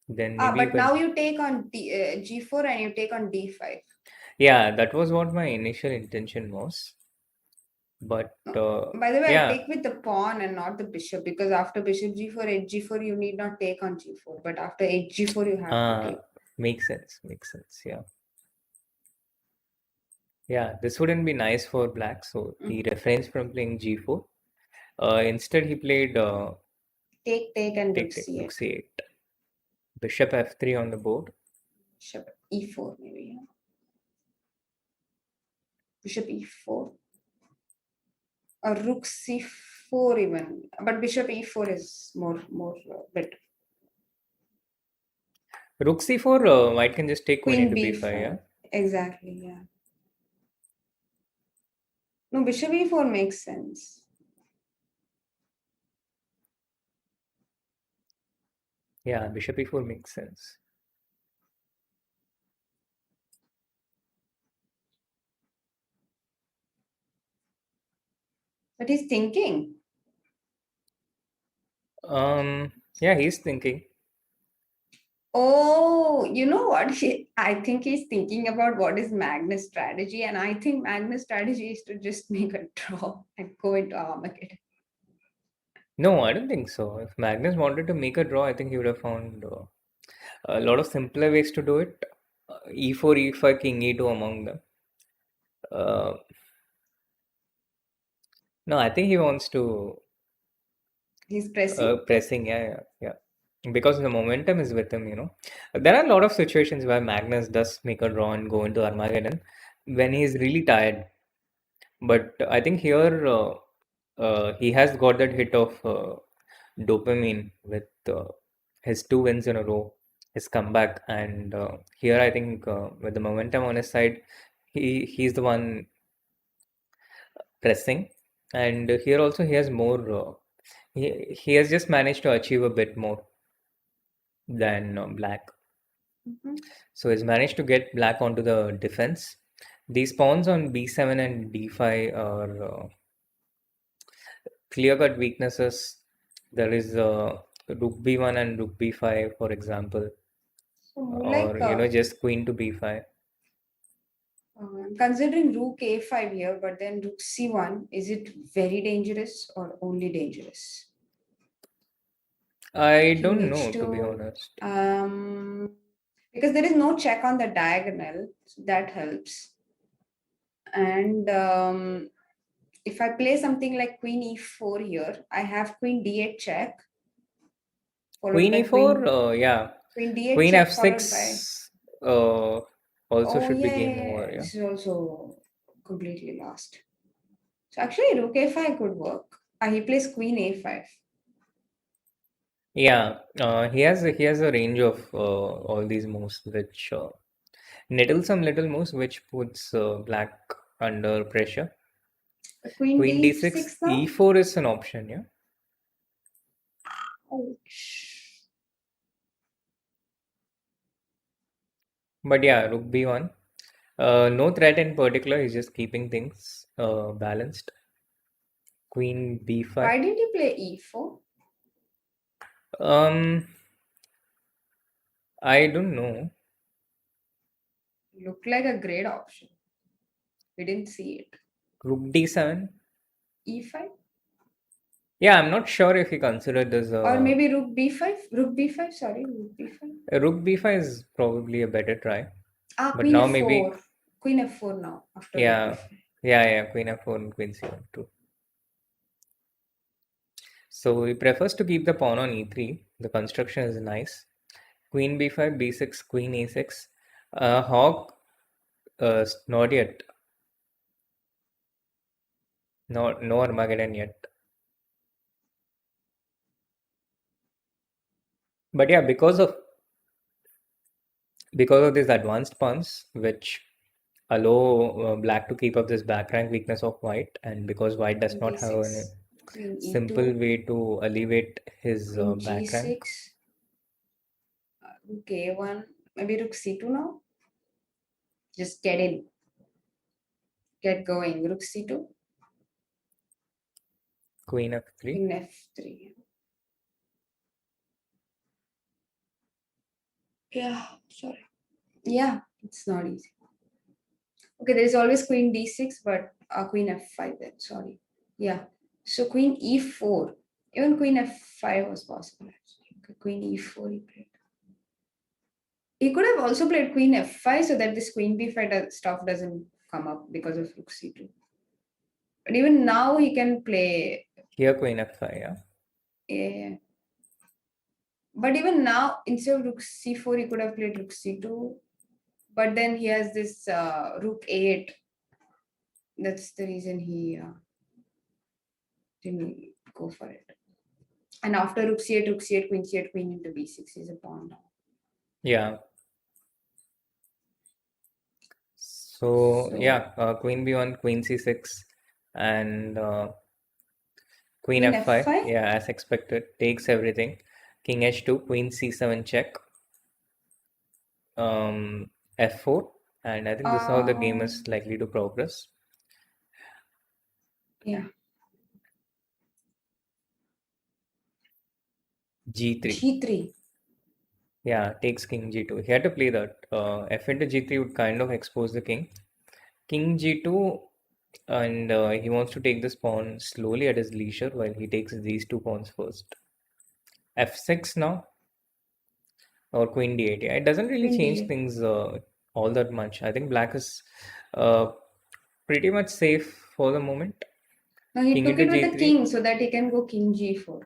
Then maybe you But can. now you take on G4 and you take on D5. Yeah, that was what my initial intention was. But No. By the way, I yeah, take with the pawn and not the bishop because after bishop G4, H4, you need not take on G4. But after H4, you have to take. makes sense. Makes sense. Yeah. Yeah, this wouldn't be nice for black. So he Mhm. refrains from playing g4. Instead, he played Take, and rook rook C8. c8. Bishop f3 on the board. Bishop E4, maybe. Yeah. Bishop E4. Or rook C4 even. But bishop E4 is more better. Rook c4, white can just take queen Queen into b5, yeah? B5. Exactly, yeah. No, bishop E4 makes sense. Yeah, bishop e4 makes sense. But he's thinking. Yeah, he's thinking. Oh, you know what? I think he's thinking about what is Magnus' strategy, and I think Magnus' strategy is to just make a draw and go into Armageddon. No, I don't think so. If Magnus wanted to make a draw, I think he would have found a lot of simpler ways to do it. E4, e5, king e2 among them. Uh, no, I think he wants to He's pressing. pressing, yeah. Because the momentum is with him. There are a lot of situations where Magnus does make a draw and go into Armageddon when he's really tired. But I think here he has got that hit of dopamine with his two wins in a row, his comeback, and here I think with the momentum on his side, he's the one pressing, and here also he has more. He has just managed to achieve a bit more than black. Mhm. So he's managed to get black onto the defense. These pawns on b7 and d5 are clear-cut weaknesses. There is rook b1 and rook b5, for example, So more like or just queen to b5. I'm considering rook A5 here, but then rook C1. Is it very dangerous or only dangerous? I King don't know, to be H2. honest. Because there is no check on the diagonal, so that helps. And if I play something like queen e4 here, I have queen d8 check, followed Queen by e4, yeah. queen d8 Queen check, followed by, f6 also oh should be yeah, game yeah, over, yeah, yeah. this is also completely lost. So actually rook a5 could work. He plays queen a5. Yeah, he has a range of all these moves which some little moves which puts black under pressure. Queen Queen d6, d6 now. e4 is an option, yeah. Ouch. But yeah, rook b1. No threat in particular. He's just keeping things balanced. Queen b5. Why did he play e4? Um, I don't know. Looked like a great option. We didn't see it. Rook d7. E5? Yeah, I'm not sure if he considered this. Or maybe rook b5? Rook b5, sorry, rook b5. Rook b5 is probably a better try. Ah, But queen now f4. maybe, Queen f4 now after rook yeah, b5. yeah, Queen f4 and Queen c1 too. So he prefers to keep the pawn on e3. The construction is nice. Queen b5, b6, Queen a6. Hawk, not yet. No Armageddon yet. But yeah, because of these advanced pawns, which allow black to keep up this back rank weakness of white, and because white does Queen not have a d6. Queen simple e2. way to alleviate his Queen back rank. g6. Rook a1. Maybe rook c2 now. Just get in. Get going. Rook c2. Queen f3. Queen f3. Yeah, sorry. Yeah, it's not easy. Okay, there is always queen d6, but queen f5 then, sorry. Yeah, so queen e4. Even queen f5 was possible actually. Okay, queen e4 he played. He could have also played queen f5 so that this queen b5 stuff doesn't come up because of rook c2. But even now he can play. Here Queen f5, yeah. Yeah. But even now, instead of rook c4, he could have played rook c2. But then he has this rook a8. That's the reason he didn't go for it. And after rook c8, queen c8, queen into b6 is a pawn now. Yeah. So yeah, queen b1, queen c6, and queen f5. f5? Yeah, as expected, takes everything. King h2, queen c7 check. F4, and I think this is how the game is likely to progress. Yeah. G3. G3. Yeah, takes king g2. He had to play that. F into g3 would kind of expose the king. King g2, and he wants to take this pawn slowly at his leisure while he takes these two pawns first. F6 now, or queen d8. Yeah, it doesn't really Queen change d8. things all that much. I think black is pretty much safe for the moment. No, he King took into it with the g3. king so that he can go king g4.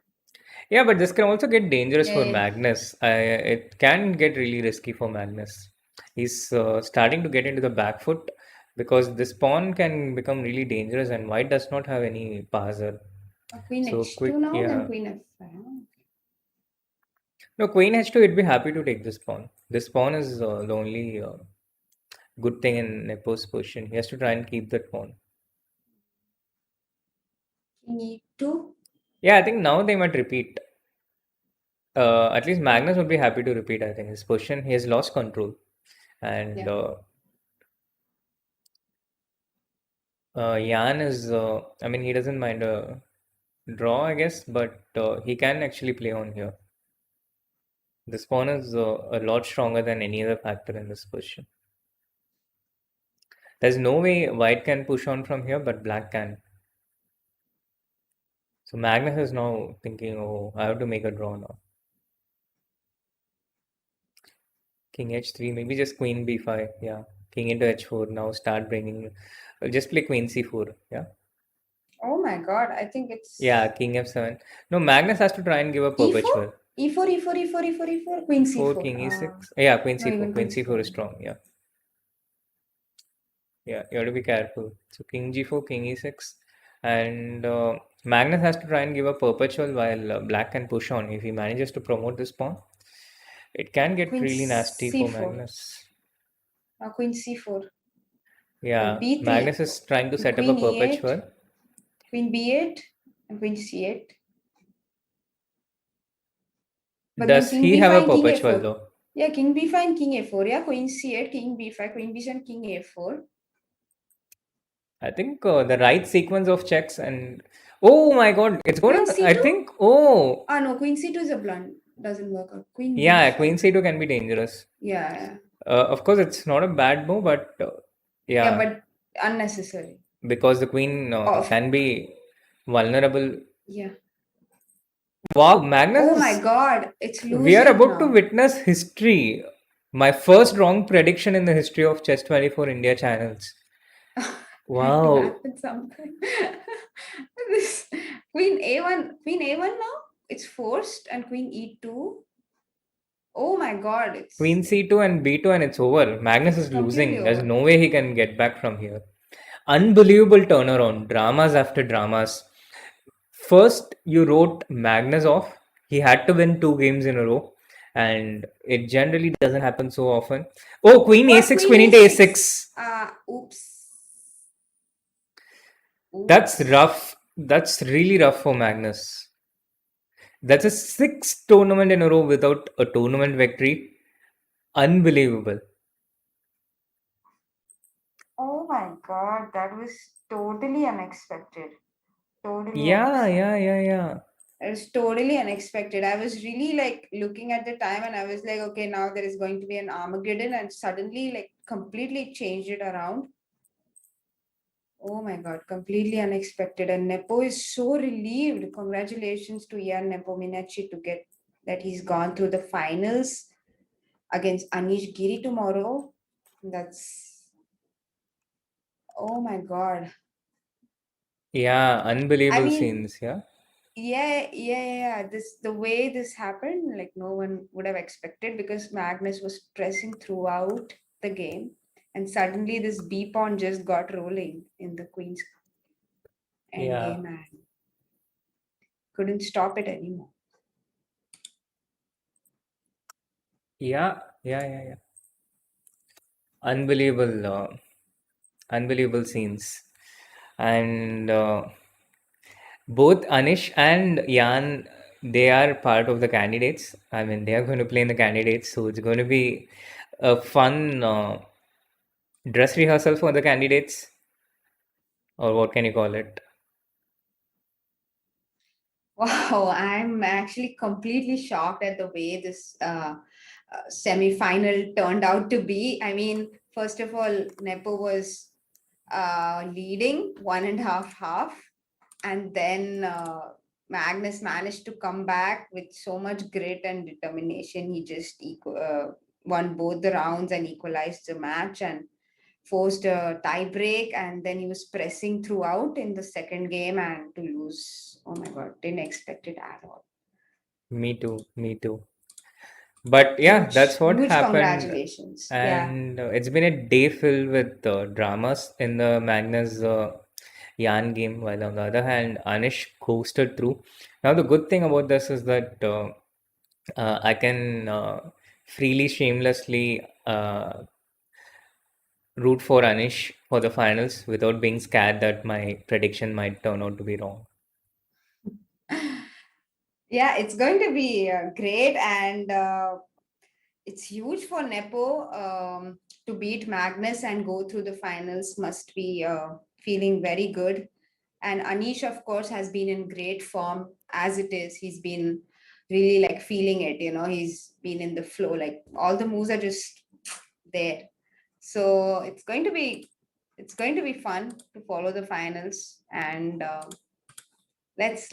Yeah, but this can also get dangerous for Yeah. Magnus. It can get really risky for Magnus. He's starting to get into the back foot because this pawn can become really dangerous, and white does not have any passer. Queen So h2 now, yeah. then queen f5. No, queen h2, it'd be happy to take this pawn. This pawn is the only good thing in Nepo's position. He has to try and keep that pawn. King e2. Yeah, I think now they might repeat. At least Magnus would be happy to repeat, I think. His position, he has lost control. And Yeah. Jan is, I mean, he doesn't mind a draw, I guess, but he can actually play on here. This pawn is a lot stronger than any other factor in this position. There's no way white can push on from here, but black can. So Magnus is now thinking, oh, I have to make a draw now. King h3, maybe just queen b5, yeah. King into h4, now start bringing, just play queen c4, yeah. Oh my god, I think it's. Yeah, king f7. No, Magnus has to try and give a perpetual. E4, E4, E4, E4, E4, queen c4. King e6. Yeah, queen no, c4. even Queen queen c4 is strong, yeah. Yeah, you have to be careful. So king g4, king e6. And Magnus has to try and give a perpetual while black can push on. If he manages to promote this pawn, it can get Queen really nasty for c4. Magnus. Queen c4. Yeah, B3. Magnus is trying to set up a Queen e8. perpetual. Queen B8 and Queen C8. But then Does King he have a B5 and King perpetual A4. though? Yeah, King B5 and King A4. Yeah, Queen C8, King B5, Queen B7, King A4. I think the right sequence of checks and oh my god, it's Queen gonna. I C2? think oh Ah, no, Queen C2 is a blunt. Doesn't work out. Queen yeah, B5. Queen C2 can be dangerous. Yeah, yeah. Of course, it's not a bad move, but Yeah, yeah, but unnecessary. because the queen Of can be vulnerable. yeah. Wow, Oh my Magnus, God, it's we are losing about to now. witness history. My first wrong prediction in the history of Chess 24 India channels. Had to Wow. happen sometime. This Queen A1, Queen A1 now. It's forced, and Queen E2. Oh my God, Queen C2 and B2 and it's over. Magnus it's is completely losing. There's over. no way he can get back from here. Unbelievable turnaround. Dramas after dramas. First, you wrote Magnus off. He had to win 2 games in a row. And it generally doesn't happen so often. Oh, Queen What A6, Queen Queen into A6? A6. Oops. That's Oops. rough. That's really rough for Magnus. That's a sixth tournament in a row without a tournament victory. Unbelievable. Oh my God, that was totally unexpected. Totally Yeah, yeah, unexpected. yeah, yeah. It was totally unexpected. I was really like looking at the time and I was like, okay, now there is going to be an Armageddon, and suddenly like completely changed it around. Oh my God, completely unexpected. And Nepo is so relieved. Congratulations to Ian Nepominachi to get that he's gone through the finals against Anish Giri tomorrow. That's, oh my God. Yeah, I unbelievable mean, scenes. Yeah. yeah. This the way this happened, like no one would have expected, because Magnus was pressing throughout the game, and suddenly this B pawn just got rolling in the queen's Yeah. endgame and couldn't stop it anymore. Yeah. Yeah. Yeah. Yeah. Unbelievable. Unbelievable scenes. And both Anish and Jan, they are part of the candidates. I mean, they are going to play in the candidates. So it's going to be a fun dress rehearsal for the candidates. Or what can you call it? Wow, I'm actually completely shocked at the way this semi-final turned out to be. I mean, first of all, Nepo was leading 1.5 half, and then Magnus managed to come back with so much grit and determination. He just won both the rounds and equalized the match and forced a tie break, and then he was pressing throughout in the second game and to lose. Oh my God, didn't expect it at all. Me too. Me too. But yeah, Huge, that's what huge happened. congratulations. Yeah. And it's been a day filled with dramas in the Magnus Jan game, while on the other hand, Anish coasted through. Now, the good thing about this is that I can freely, shamelessly root for Anish for the finals without being scared that my prediction might turn out to be wrong. Yeah, it's going to be great, and it's huge for Nepo to beat Magnus and go through the finals. Must be feeling very good. And Anish, of course, has been in great form as it is. He's been really like feeling it. He's been in the flow. Like all the moves are just there. So it's going to be fun to follow the finals, and let's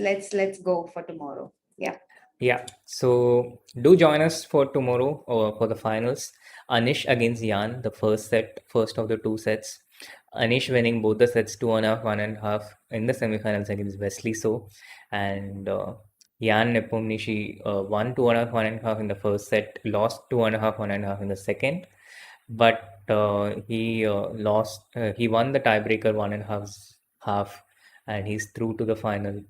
go for tomorrow. Yeah. Yeah, so do join us for tomorrow or for the finals. Anish against Jan, the first set, first of the 2 sets. Anish winning both the sets 2.5, 1.5 in the semifinals against Wesley So. And Jan Nepomniachtchi won 2.5, 1.5 in the first set, lost 2.5, 1.5 in the second. But he won the tiebreaker 1.5 half, and he's through to the final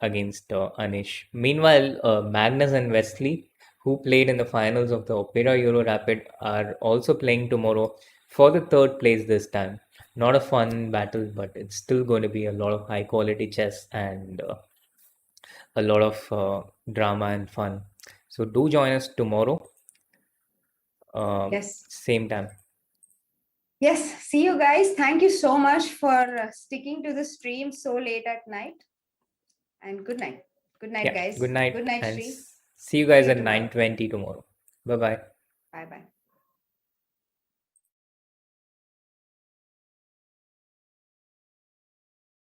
against Anish. Meanwhile, Magnus and Wesley, who played in the finals of the Opera Euro Rapid, are also playing tomorrow for the third place this time. Not a fun battle, but it's still going to be a lot of high quality chess and a lot of drama and fun. So do join us tomorrow, Yes. same time. Yes. See you guys. Thank you so much for sticking to the stream so late at night. And good night. Good night, Yeah, guys. good night Good night, and Sri. see you guys See you at tomorrow. 9:20 tomorrow. Bye bye. Bye bye.